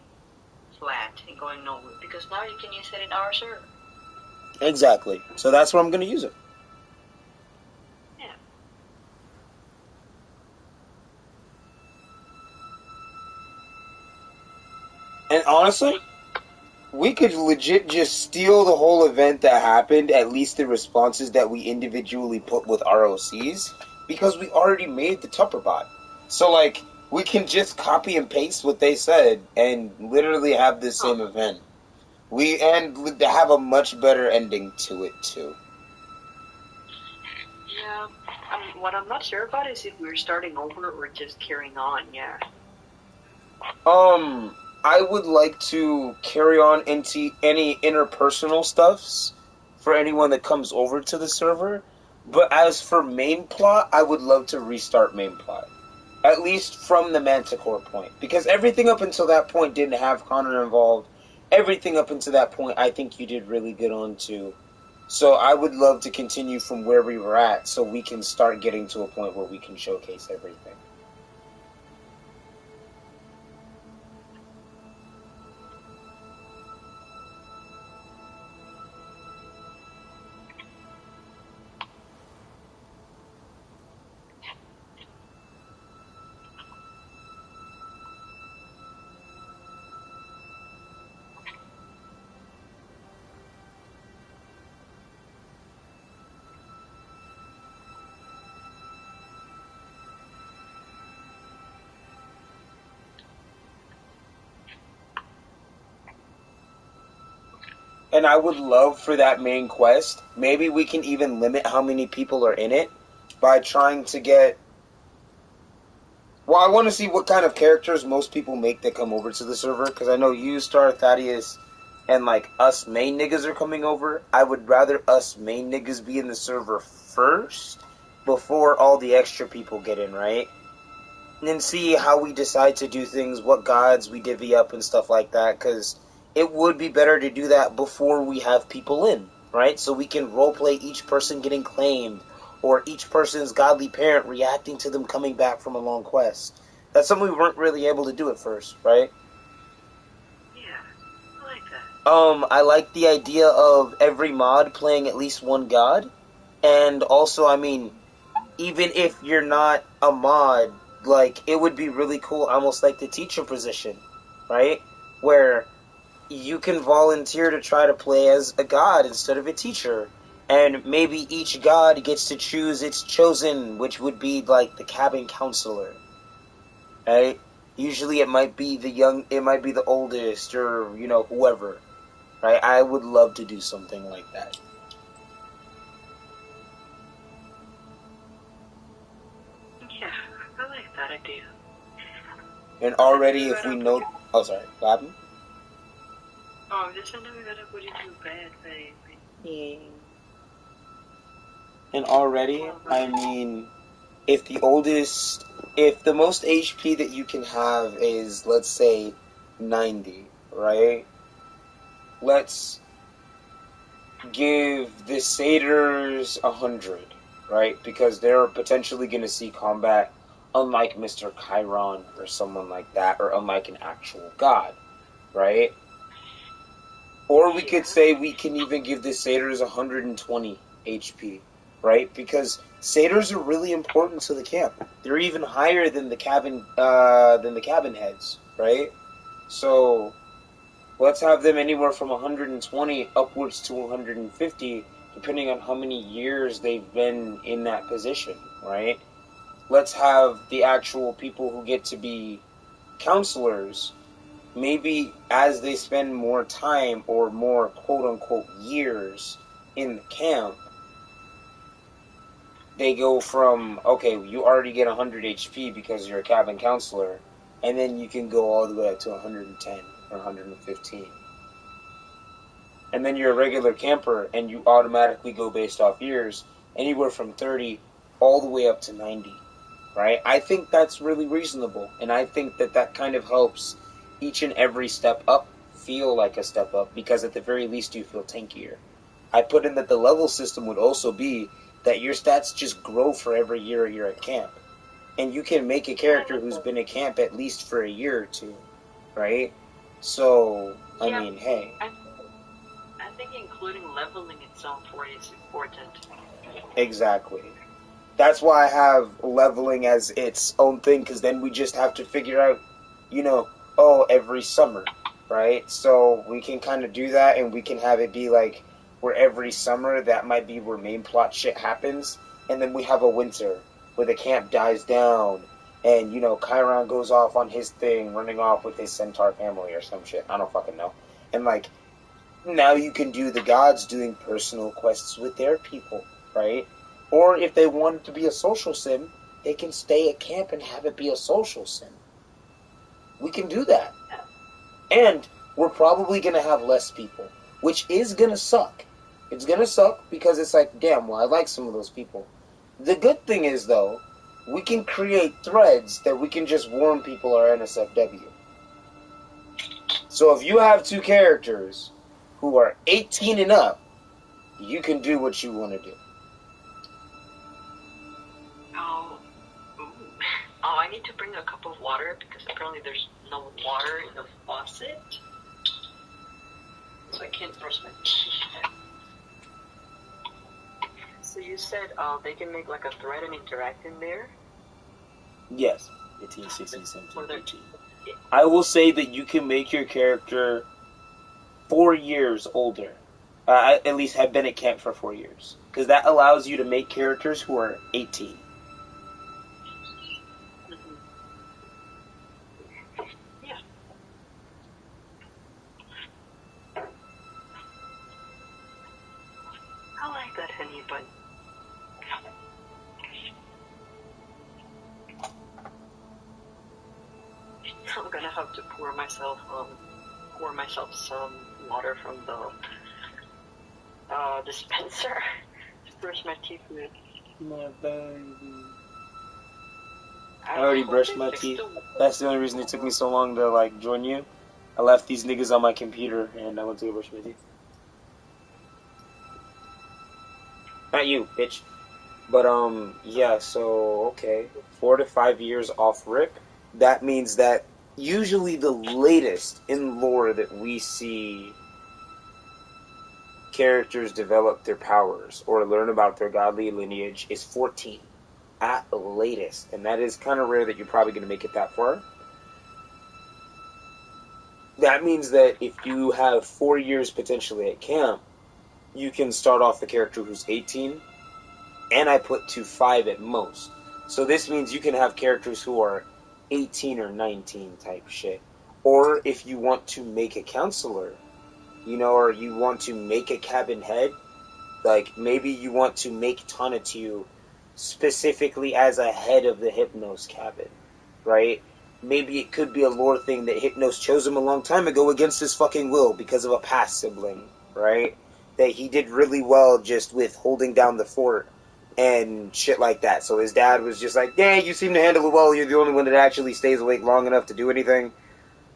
flat and going nowhere, because now you can use it in our server. Exactly. So that's where I'm gonna use it. Yeah. And honestly, we could legit just steal the whole event that happened, at least the responses that we individually put with ROCs, because we already made the Tupper bot. So, like, we can just copy and paste what they said and literally have the same event. And have a much better ending to it, too. Yeah. What I'm not sure about is if we're starting over or just carrying on, yeah. I would like to carry on into any interpersonal stuffs for anyone that comes over to the server. But as for main plot, I would love to restart main plot. At least from the Manticore point. Because everything up until that point didn't have Connor involved. Everything up until that point I think you did really good on too. So I would love to continue from where we were at so we can start getting to a point where we can showcase everything. And I would love for that main quest. Maybe we can even limit how many people are in it by trying to get. Well, I want to see what kind of characters most people make that come over to the server, because I know you, Star, Thaddeus, and like us main niggas are coming over. I would rather us main niggas be in the server first before all the extra people get in, right? And then see how we decide to do things, what gods we divvy up and stuff like that, because it would be better to do that before we have people in, right? So we can roleplay each person getting claimed, or each person's godly parent reacting to them coming back from a long quest. That's something we weren't really able to do at first, right? Yeah, I like that. I like the idea of every mod playing at least one god, and also, I mean, even if you're not a mod, like, it would be really cool, almost like the teacher position, right? Where you can volunteer to try to play as a god instead of a teacher. And maybe each god gets to choose its chosen, which would be like the cabin counselor, right? Usually it might be the oldest, or, you know, whoever, right? I would love to do something like that. Yeah, I like that idea. And already if we know... Oh, sorry. What happened? Oh, just I know we gotta put you through bad, baby. Yeah. And already, I mean, if the most HP that you can have is, let's say, 90, right? Let's give the satyrs 100, right? Because they're potentially going to see combat unlike Mr. Chiron or someone like that, or unlike an actual god, right? Or we could say we can even give the satyrs 120 HP, right? Because satyrs are really important to the camp. They're even higher than the cabin heads, right? So let's have them anywhere from 120 upwards to 150, depending on how many years they've been in that position, right? Let's have the actual people who get to be counselors, maybe as they spend more time or more quote-unquote years in the camp, they go from, okay, you already get 100 HP because you're a cabin counselor, and then you can go all the way up to 110 or 115. And then you're a regular camper, and you automatically go based off years, anywhere from 30 all the way up to 90, right? I think that's really reasonable, and I think that that kind of helps each and every step up feel like a step up, because at the very least you feel tankier. I put in that the level system would also be that your stats just grow for every year you're at camp. And you can make a character who's been at camp at least for a year or two, right? So, I mean, hey. I think including leveling itself for it is important. Exactly. That's why I have leveling as its own thing, because then we just have to figure out, you know, every summer, right? So we can kind of do that, and we can have it be like where every summer that might be where main plot shit happens, and then we have a winter where the camp dies down, and, you know, Chiron goes off on his thing, running off with his centaur family or some shit. I don't fucking know. And, like, now you can do the gods doing personal quests with their people, right? Or if they want it to be a social sim, they can stay at camp and have it be a social sim. We can do that. And we're probably going to have less people, which is going to suck. It's going to suck because it's like, damn, well, I like some of those people. The good thing is, though, we can create threads that we can just warn people are NSFW. So if you have two characters who are 18 and up, you can do what you want to do. Oh, I need to bring a cup of water because apparently there's no water in the faucet. So I can't brush my teeth. So you said they can make like a thread and interact in there? Yes. 18, 16, 17, 18. I will say that you can make your character 4 years older. At least have been at camp for 4 years. Because that allows you to make characters who are 18. I like that, honey, but I'm gonna have to pour myself some water from the dispenser to brush my teeth with. My baby. I already brushed my teeth. That's the only reason it took me so long to like join you. I left these niggas on my computer and I went to go brush my teeth. Not you, bitch. But yeah, so okay. 4 to 5 years off rip. That means that usually the latest in lore that we see characters develop their powers or learn about their godly lineage is 14 at the latest, and that is kind of rare that you're probably going to make it that far. That means that if you have 4 years potentially at camp, you can start off the character who's 18, and I put to 5 at most. So this means you can have characters who are 18 or 19 type shit. Or if you want to make a counselor, you know, or you want to make a cabin head, like maybe you want to make Tonatiuh specifically as a head of the Hypnos cabin, right? Maybe it could be a lore thing that Hypnos chose him a long time ago against his fucking will because of a past sibling, right? That he did really well just with holding down the fort and shit like that. So his dad was just like, "Yeah, you seem to handle it well. You're the only one that actually stays awake long enough to do anything.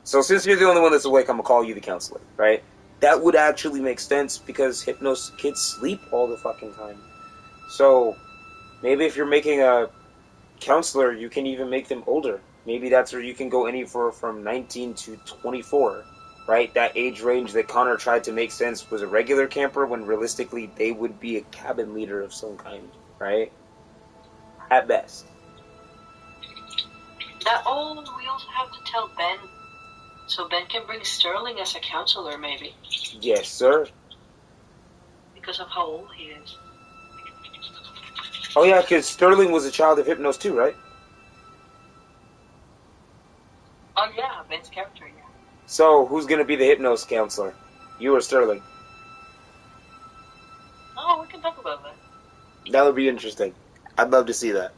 So since you're the only one that's awake, I'm gonna call you the counselor," right? That would actually make sense because Hypnos kids sleep all the fucking time. So maybe if you're making a counselor, you can even make them older. Maybe that's where you can go anywhere from 19 to 24, right? That age range that Connor tried to make sense was a regular camper when realistically they would be a cabin leader of some kind, right? At best. That we also have to tell Ben, so Ben can bring Sterling as a counselor, maybe, Yes, sir. because of how old he is. Oh yeah, because Sterling was a child of Hypnos too, right? Oh yeah, Ben's character, yeah. So who's gonna be the Hypnos counselor? You or Sterling? Oh, we can talk about that. That would be interesting. I'd love to see that.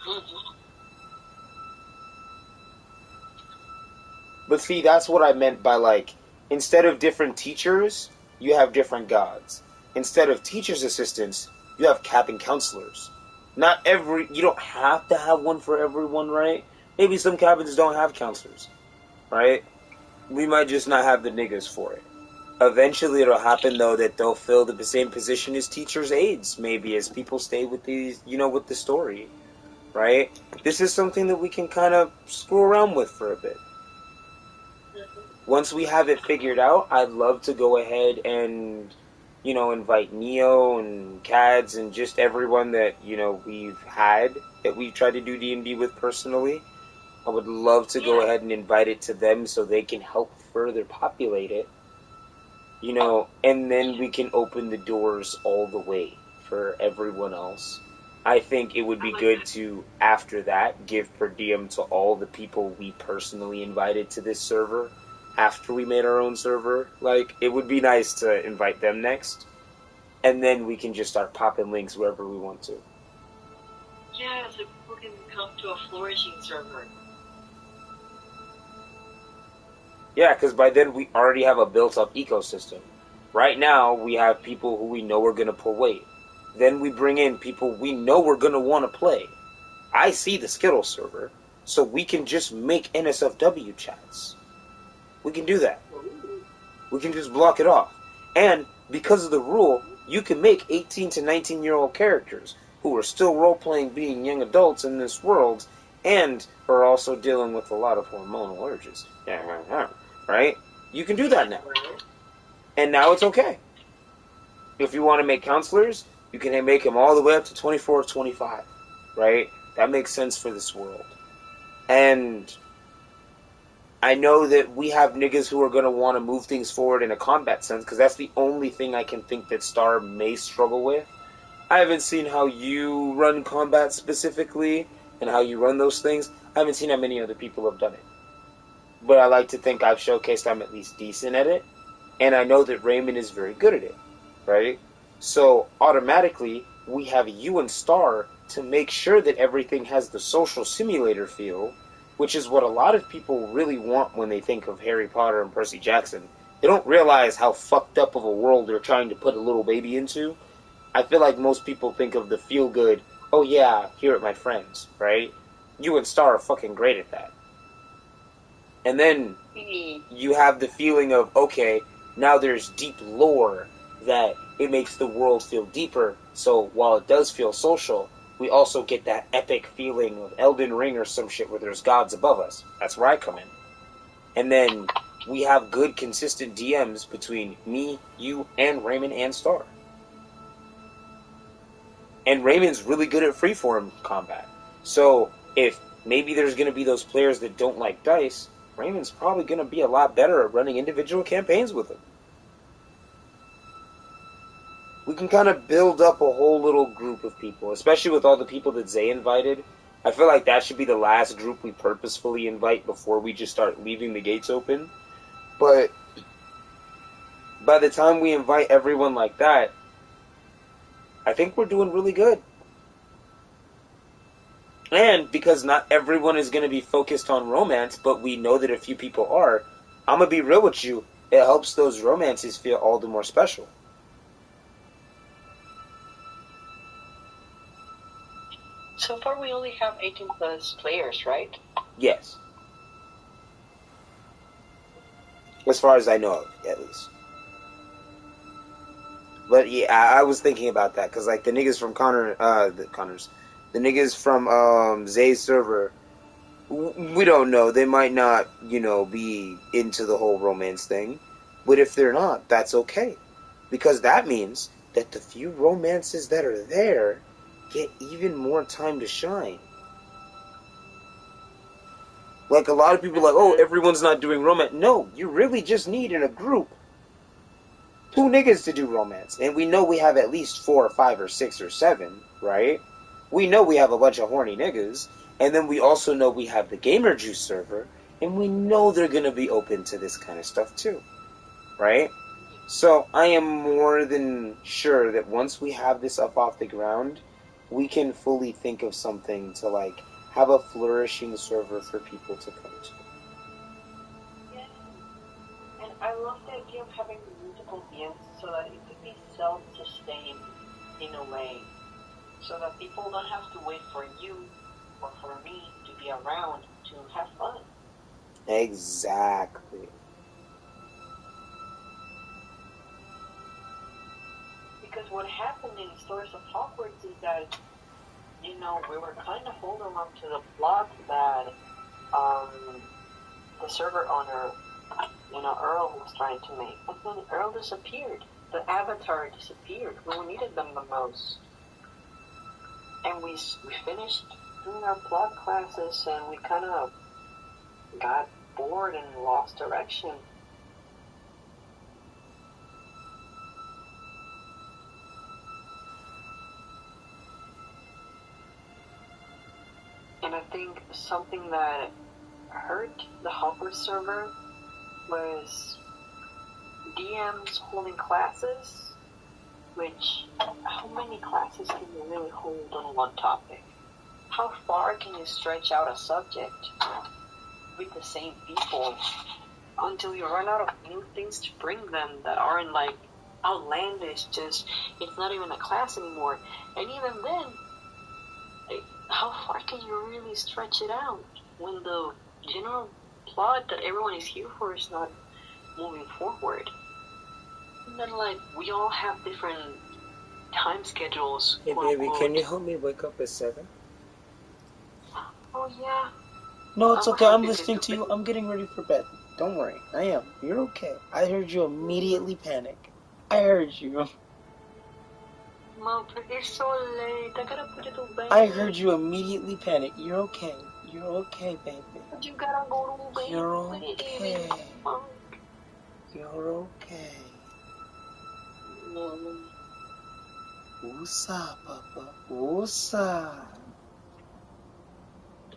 Mm-hmm. But see, that's what I meant by like, instead of different teachers, you have different gods. Instead of teachers' assistants, you have cabin counselors. You don't have to have one for everyone, right? Maybe some cabins don't have counselors, right? We might just not have the niggas for it. Eventually it'll happen though that they'll fill the same position as teachers' aides, maybe, as people stay with these, with the story, right? This is something that we can kind of screw around with for a bit. Once we have it figured out, I'd love to go ahead and, invite Neo and Cads and just everyone that, that we've tried to do D&D with personally. I would love to go ahead and invite it to them so they can help further populate it, and then we can open the doors all the way for everyone else. I think it would be good to, after that, give per diem to all the people we personally invited to this server after we made our own server. Like, it would be nice to invite them next, and then we can just start popping links wherever we want to. Yeah, so people can come to a flourishing server. Yeah, because by then we already have a built-up ecosystem. Right now, we have people who we know are going to pull weight. Then we bring in people we know we're going to want to play. I see the Skittles server, so we can just make NSFW chats. We can do that. We can just block it off. And because of the rule, you can make 18 to 19-year-old characters who are still role-playing being young adults in this world and are also dealing with a lot of hormonal urges. Right? You can do that now. And now it's okay. If you want to make counselors, you can make them all the way up to 24 or 25. Right? That makes sense for this world. And I know that we have niggas who are going to want to move things forward in a combat sense, because that's the only thing I can think that Star may struggle with. I haven't seen how you run combat specifically and how you run those things. I haven't seen how many other people have done it. But I like to think I've showcased I'm at least decent at it. and I know that Raymond is very good at it, right? So automatically, we have you and Star to make sure that everything has the social simulator feel, which is what a lot of people really want when they think of Harry Potter and Percy Jackson. They don't realize how fucked up of a world they're trying to put a little baby into. I feel like most people think of the feel-good, oh yeah, here are my friends, right? You and Star are fucking great at that. And then you have the feeling of, okay, now there's deep lore that it makes the world feel deeper. So while it does feel social, we also get that epic feeling of Elden Ring or some shit where there's gods above us. That's where I come in. And then we have good, consistent DMs between me, you, and Raymond and Star. And Raymond's really good at freeform combat. So if maybe there's going to be those players that don't like dice, Raymond's probably going to be a lot better at running individual campaigns with them. We can kind of build up a whole little group of people, especially with all the people that Zay invited. I feel like that should be the last group we purposefully invite before we just start leaving the gates open. But by the time we invite everyone like that, I think we're doing really good. And because not everyone is going to be focused on romance, but we know that a few people are, I'm going to be real with you, it helps those romances feel all the more special. So far we only have 18 plus players, right? Yes. As far as I know of, at least. But yeah, I was thinking about that, because like the niggas from the niggas from Zay's server, we don't know. They might not, be into the whole romance thing. But if they're not, that's okay. Because that means that the few romances that are there get even more time to shine. Like a lot of people are like, oh, everyone's not doing romance. No, you really just need in a group 2 niggas to do romance. And we know we have at least 4 or 5 or 6 or 7, right? We know we have a bunch of horny niggas. And then we also know we have the Gamer Juice server. And we know they're going to be open to this kind of stuff too. Right? So I am more than sure that once we have this up off the ground, we can fully think of something to like have a flourishing server for people to come to. Yeah. And I love the idea of having multiple DMs so that it could be self-sustained in a way. So that people don't have to wait for you or for me to be around to have fun. Exactly. Because what happened in Stories of Hogwarts is that, we were kind of holding on to the plot that the server owner, Earl was trying to make. And then Earl disappeared. The Avatar disappeared when we needed them the most. And we finished doing our plot classes and we kind of got bored and lost direction. And I think something that hurt the Hogwarts server was DMs holding classes, which, how many classes can you really hold on one topic? How far can you stretch out a subject with the same people until you run out of new things to bring them that aren't like outlandish, just, it's not even a class anymore. And even then, how far can you really stretch it out when the general plot that everyone is here for is not moving forward? And then, we all have different time schedules. Hey, baby, can you help me wake up at 7? Oh, yeah. No, it's okay. I'm listening to you. I'm getting ready for bed. Don't worry. I am. You're okay. I heard you immediately panic. I heard you. Mom, it's so late. I gotta put it to bed. I heard you immediately panic. You're okay. You're okay, baby. You gotta go to bed. You're okay. You're okay. Woosah, Papa. Woosah.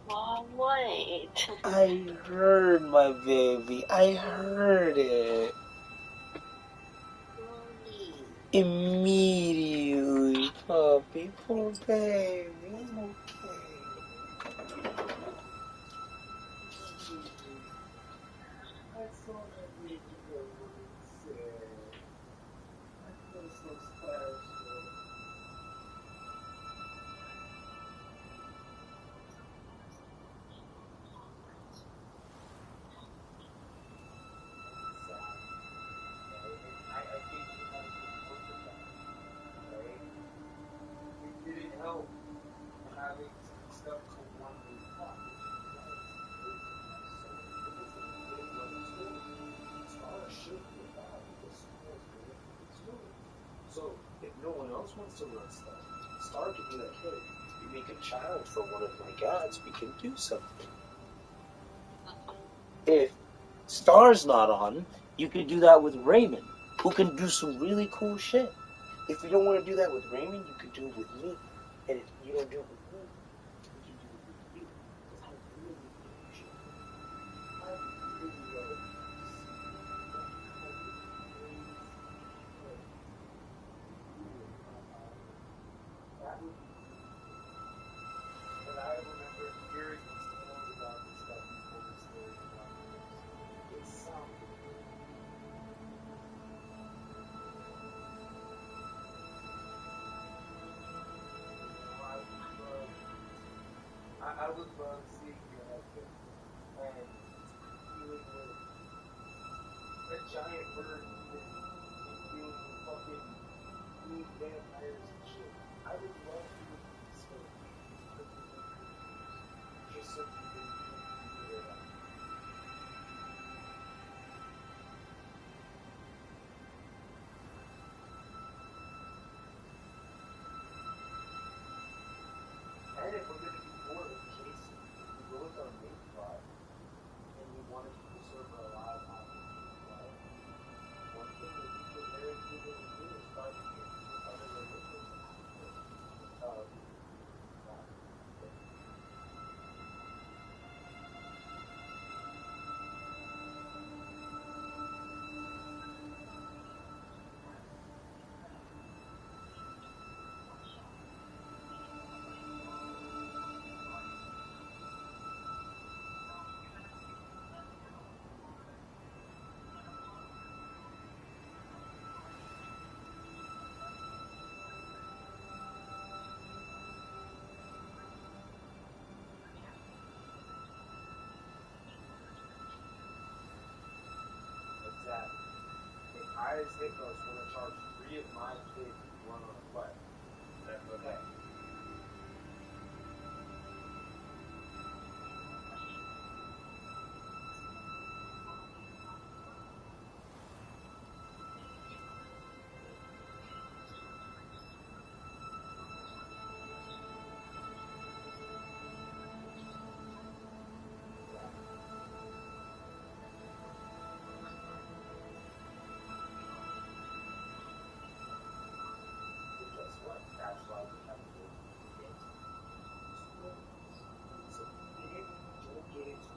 Mom, wait. I heard my baby. I heard it. Immediately, puppy, poor baby, I'm okay. That's all that made you go sad. I feel so special. I think you had a good look at that, right? It didn't help having some stuff to one new plot, which is so because the beginning of the story, Star should be about the Star's going through the story. So if no one else wants to run stuff, Star could be like, hey, you make a child for one of my gods, we can do something. If Star's not on, you could do that with Raymond, who can do some really cool shit. If you don't want to do that with Raymond, you could do it with me. And if you don't do it with me, we can do it with you. Because I really think you should. I really love that would be. But I remember hearing these tales about this stuff before the story about this. It sounded I would love seeing your husband and dealing with a giant bird and dealing with fucking blue vampires and shit. I would love you to be so just so you can figure it out. And if we're going to be more in case we go with our main plot and we want to keep the server alive after the plot, one thing that we could very easily do is start to get other religions of exactly. If I as Hypnos want to charge 3 of my kids to run on a play, that's okay. But guess what? That's why we have to get so if you don't get into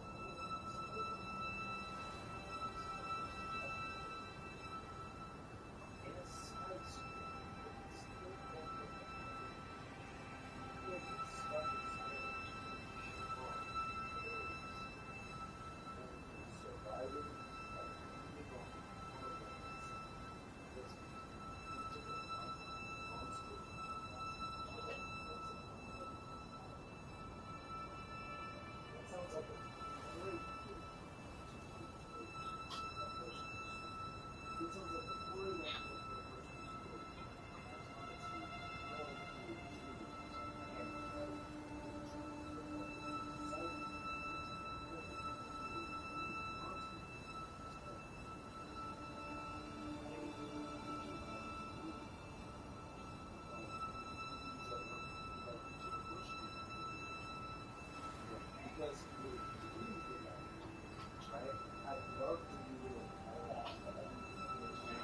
in a side story, it's still open. There's stuff inside of surviving sounds like a great it sounds like a great because right? I'd love to be able to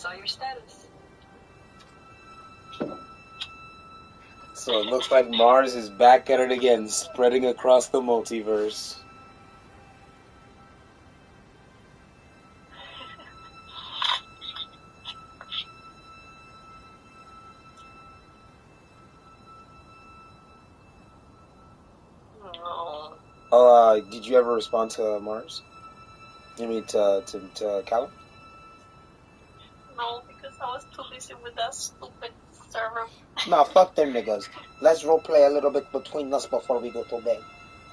saw your status. So it looks like Mars is back at it again, spreading across the multiverse. Oh, did you ever respond to Mars? I mean, to Callum? No, because I was too busy with that stupid server. Nah, fuck them niggas. Let's roleplay a little bit between us before we go to bed.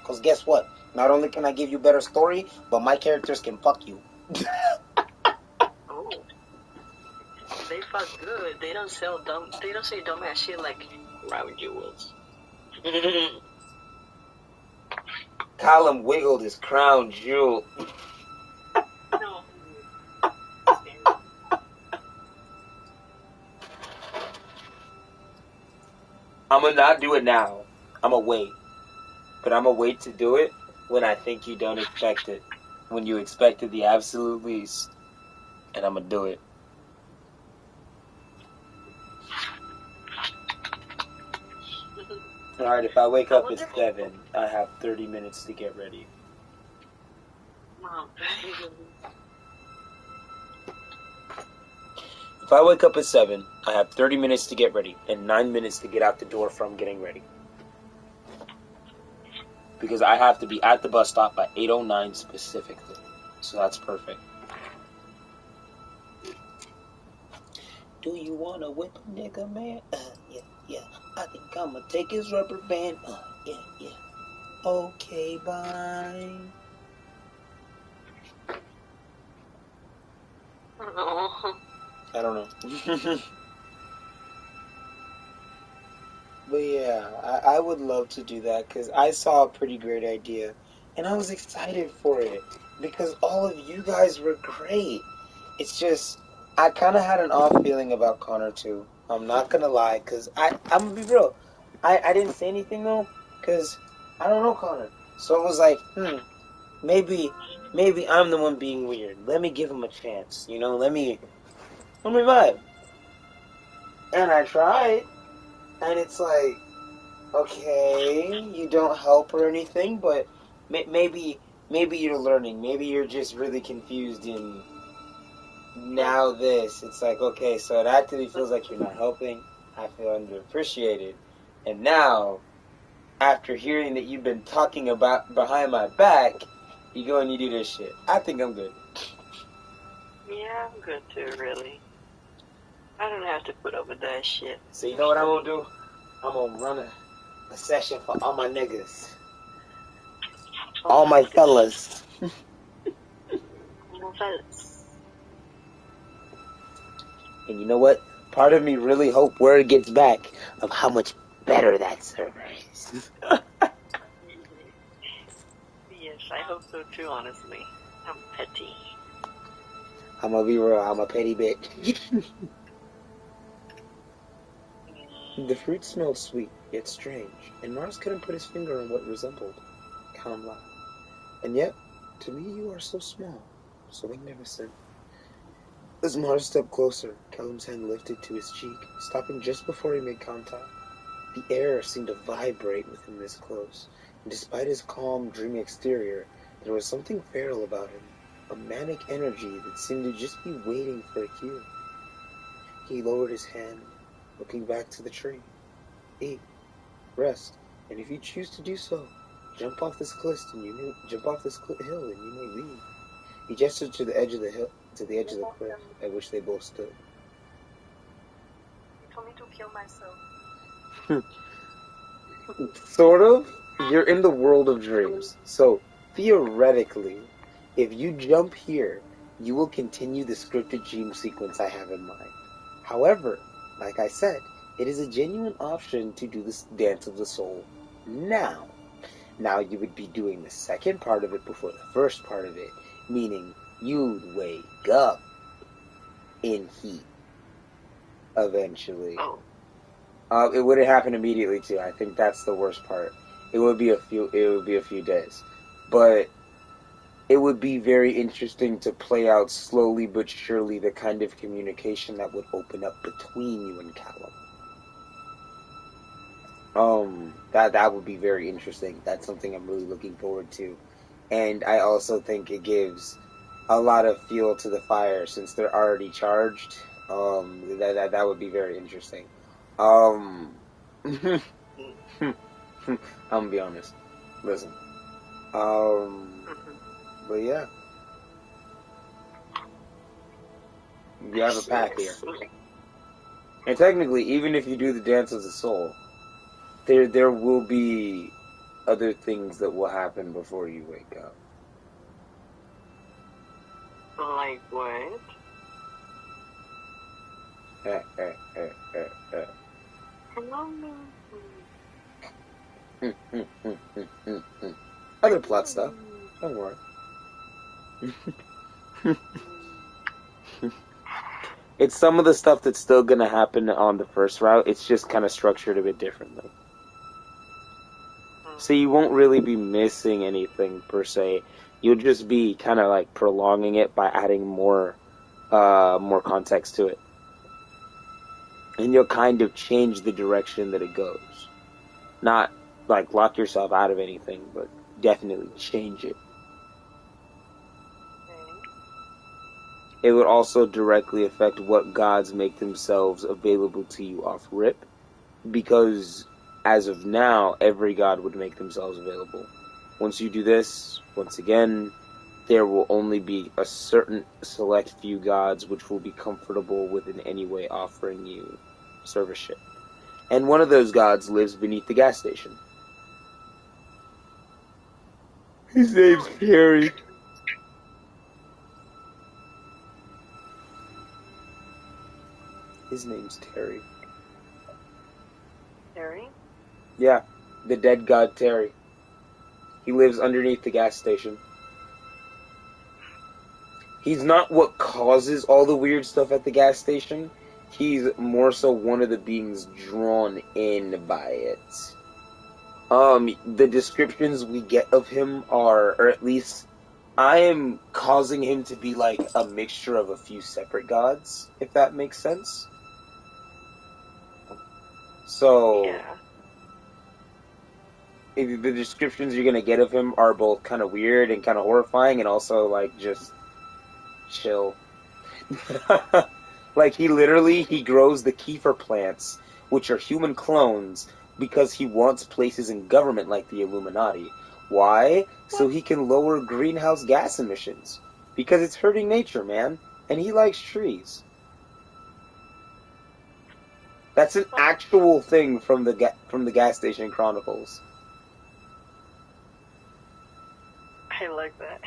Because guess what? Not only can I give you better story, but my characters can fuck you. Oh. They fuck good. They don't sell dumb. They don't say dumbass shit like crown jewels. Callum wiggled his crown jewel. No. I'm gonna not do it now. I'm gonna wait. But I'm gonna wait to do it when I think you don't expect it. When you expect it the absolute least. And I'm gonna do it. Alright, if I wake up at 7, I have 30 minutes to get ready. Wow. If I wake up at 7, I have 30 minutes to get ready and 9 minutes to get out the door from getting ready. Because I have to be at the bus stop by 8:09 specifically. So that's perfect. Do you wanna whip a nigga, man? Yeah. I think I'ma take his rubber band. Yeah. Okay, bye. Oh. I don't know. But yeah, I would love to do that because I saw a pretty great idea. And I was excited for it because all of you guys were great. It's just, I kind of had an off feeling about Connor too. I'm not going to lie because I'm going to be real. I didn't say anything though because I don't know Connor. So it was like, maybe I'm the one being weird. Let me give him a chance. You know, let me vibe. And I tried. And it's like, okay, you don't help or anything, but maybe you're learning. Maybe you're just really confused in now this. It's like, okay, so it actually feels like you're not helping. I feel underappreciated. And now, after hearing that you've been talking about behind my back, you go and you do this shit. I think I'm good. Yeah, I'm good too, really. I don't have to put up with that shit. So you know what I'm gonna do? I'm gonna run a session for all my niggas. All my fellas. All my fellas. And you know what? Part of me really hope word gets back of how much better that server is. Yes, I hope so too, honestly. I'm petty. I'm gonna be real, I'm a petty bitch. The fruit smelled sweet, yet strange, and Mars couldn't put his finger on what resembled. Callum laughed. And yet, to me you are so small, so magnificent. As Mars stepped closer, Callum's hand lifted to his cheek, stopping just before he made contact. The air seemed to vibrate with him this close, and despite his calm, dreamy exterior, there was something feral about him, a manic energy that seemed to just be waiting for a cue. He lowered his hand, looking back to the tree. Eat, rest, and if you choose to do so, jump off this hill and you may leave. He gestured to the edge of the hill, to the edge of the cliff at which they both stood. You told me to kill myself. Sort of. You're in the world of dreams. So, theoretically, if you jump here, you will continue the scripted dream sequence I have in mind. However, like I said, it is a genuine option to do this dance of the soul now. Now you would be doing the second part of it before the first part of it, meaning you'd wake up in heat eventually. Oh. It wouldn't happen immediately too. I think that's the worst part. It would be a few days, but it would be very interesting to play out slowly but surely the kind of communication that would open up between you and Callum. That would be very interesting. That's something I'm really looking forward to. And I also think it gives a lot of fuel to the fire since they're already charged. That would be very interesting. I'm gonna be honest. Listen. But yeah. You have a path here. And technically, even if you do the Dance of the Soul, there will be other things that will happen before you wake up. Like what? Other plot stuff. Don't worry. It's some of the stuff that's still gonna happen on the first route. It's just kind of structured a bit differently. So you won't really be missing anything per se. You'll just be kind of like prolonging it by adding more context to it. And you'll kind of change the direction that it goes. Not like lock yourself out of anything, but definitely change it. It would also directly affect what gods make themselves available to you off rip, because as of now, every god would make themselves available. Once you do this, once again, there will only be a certain select few gods which will be comfortable with in any way offering you service. And one of those gods lives beneath the gas station. His name's Perry. His name's Terry. Terry? Yeah, the dead god Terry. He lives underneath the gas station. He's not what causes all the weird stuff at the gas station. He's more so one of the beings drawn in by it. The descriptions we get of him are, or at least I am causing him to be like a mixture of a few separate gods, if that makes sense. So, Yeah. the descriptions you're gonna get of him are both kind of weird and kind of horrifying, and also like just chill. Like he grows the kefir plants, which are human clones, because he wants places in government like the Illuminati. Why? So he can lower greenhouse gas emissions. Because it's hurting nature, man, and he likes trees. That's an actual thing from the gas station chronicles. I like that.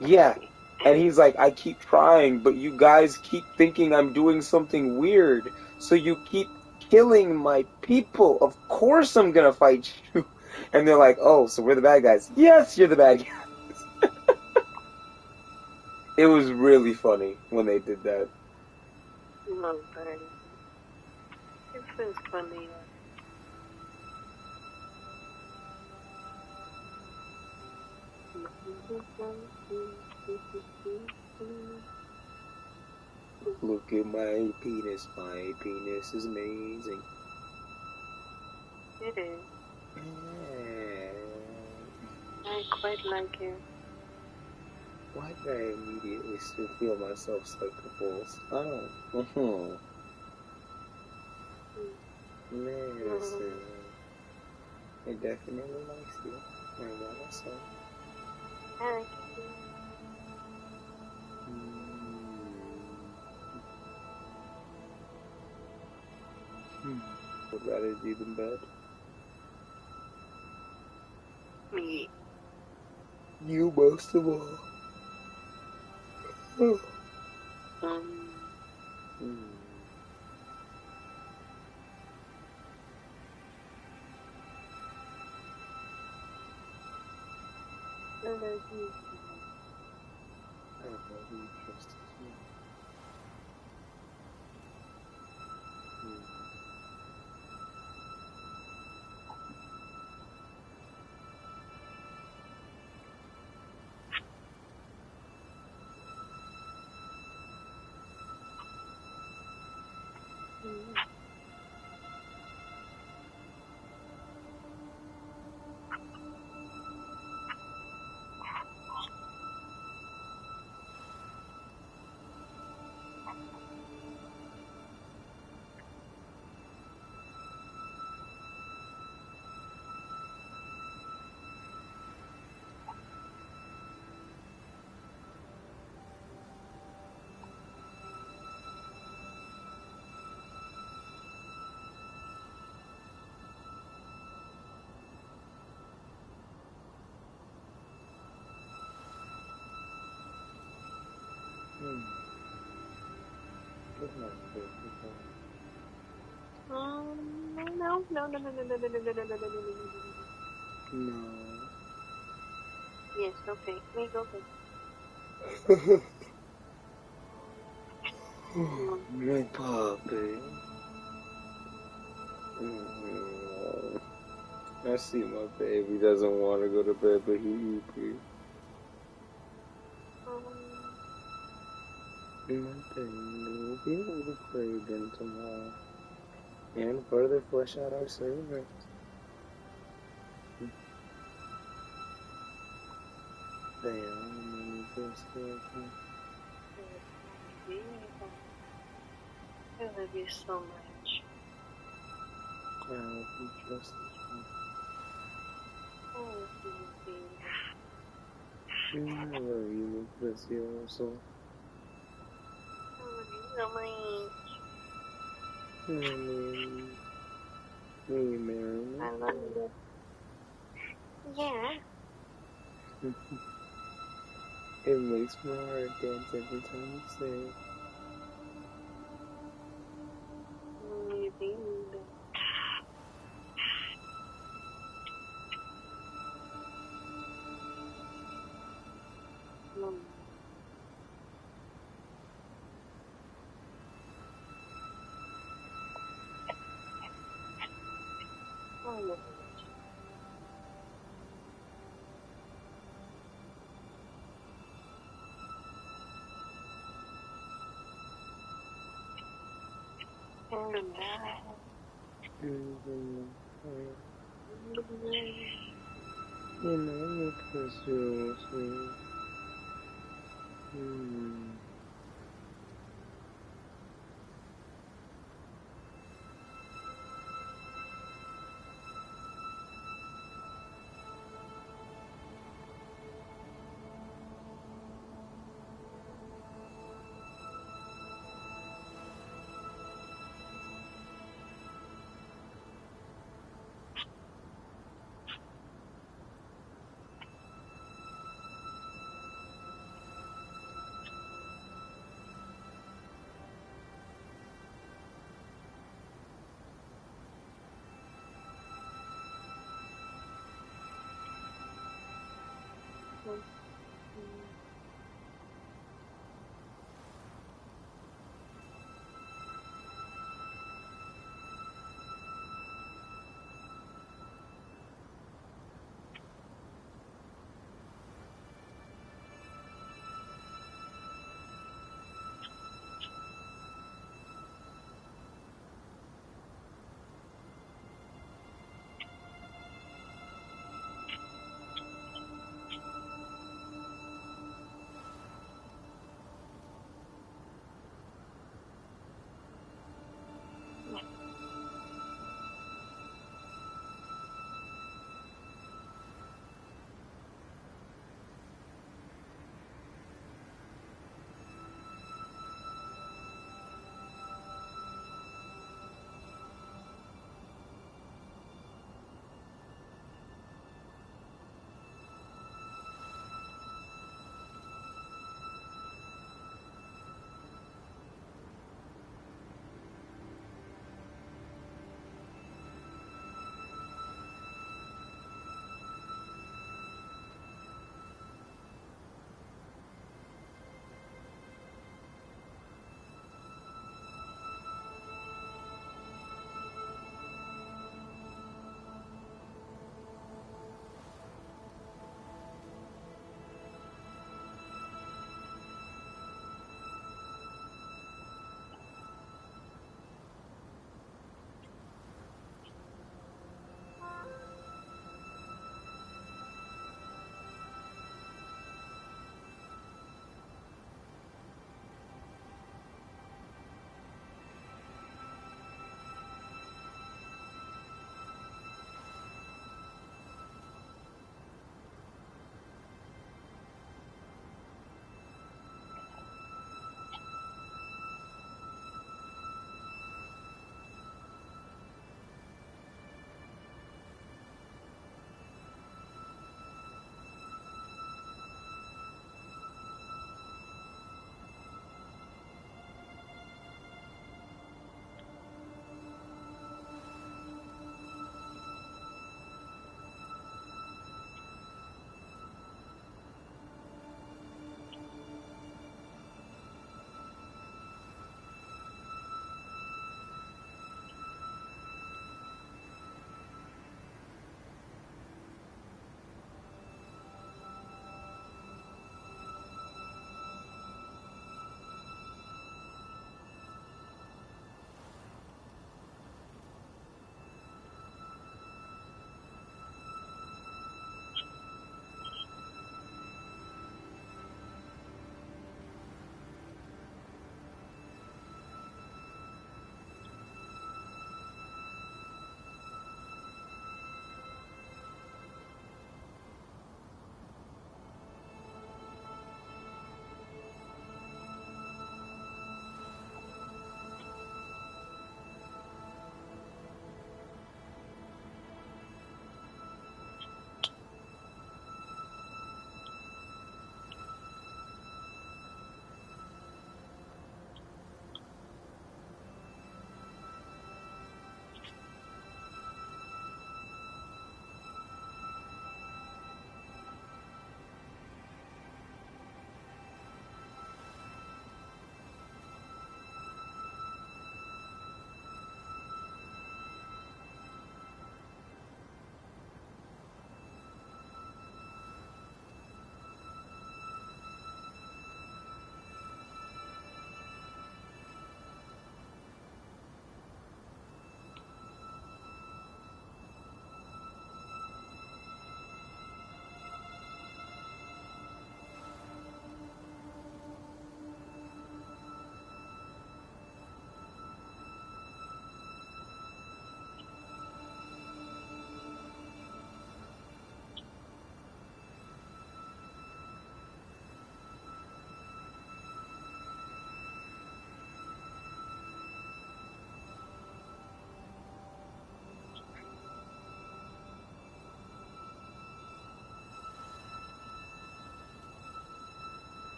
Yeah. And he's like, I keep trying, but you guys keep thinking I'm doing something weird, so you keep killing my people. Of course I'm gonna fight you. And they're like, oh, so we're the bad guys. Yes, you're the bad guys. It was really funny when they did that. Love that. It's been funny. Look at my penis. My penis is amazing. It is. Yeah. I quite like it. Why did I immediately still feel myself suck the balls? Oh. Listen. It definitely likes you. I want to say. I like it. Would rather do than bed. Me. You most of all. Um. I love you. I love you just as No. No. Yes, okay. Make okay. My puppy. Mm, I see my baby doesn't want to go to bed, but he eager. My baby will be able to play again tomorrow and further flesh out our server. Damn, I love you so much. I hope you trust me. Oh, baby. I love you, my precioso. I love you so much. Will you marry me? I love you. Yeah. It makes my heart dance every time you say it. You baby. Oh, You know, my precioso.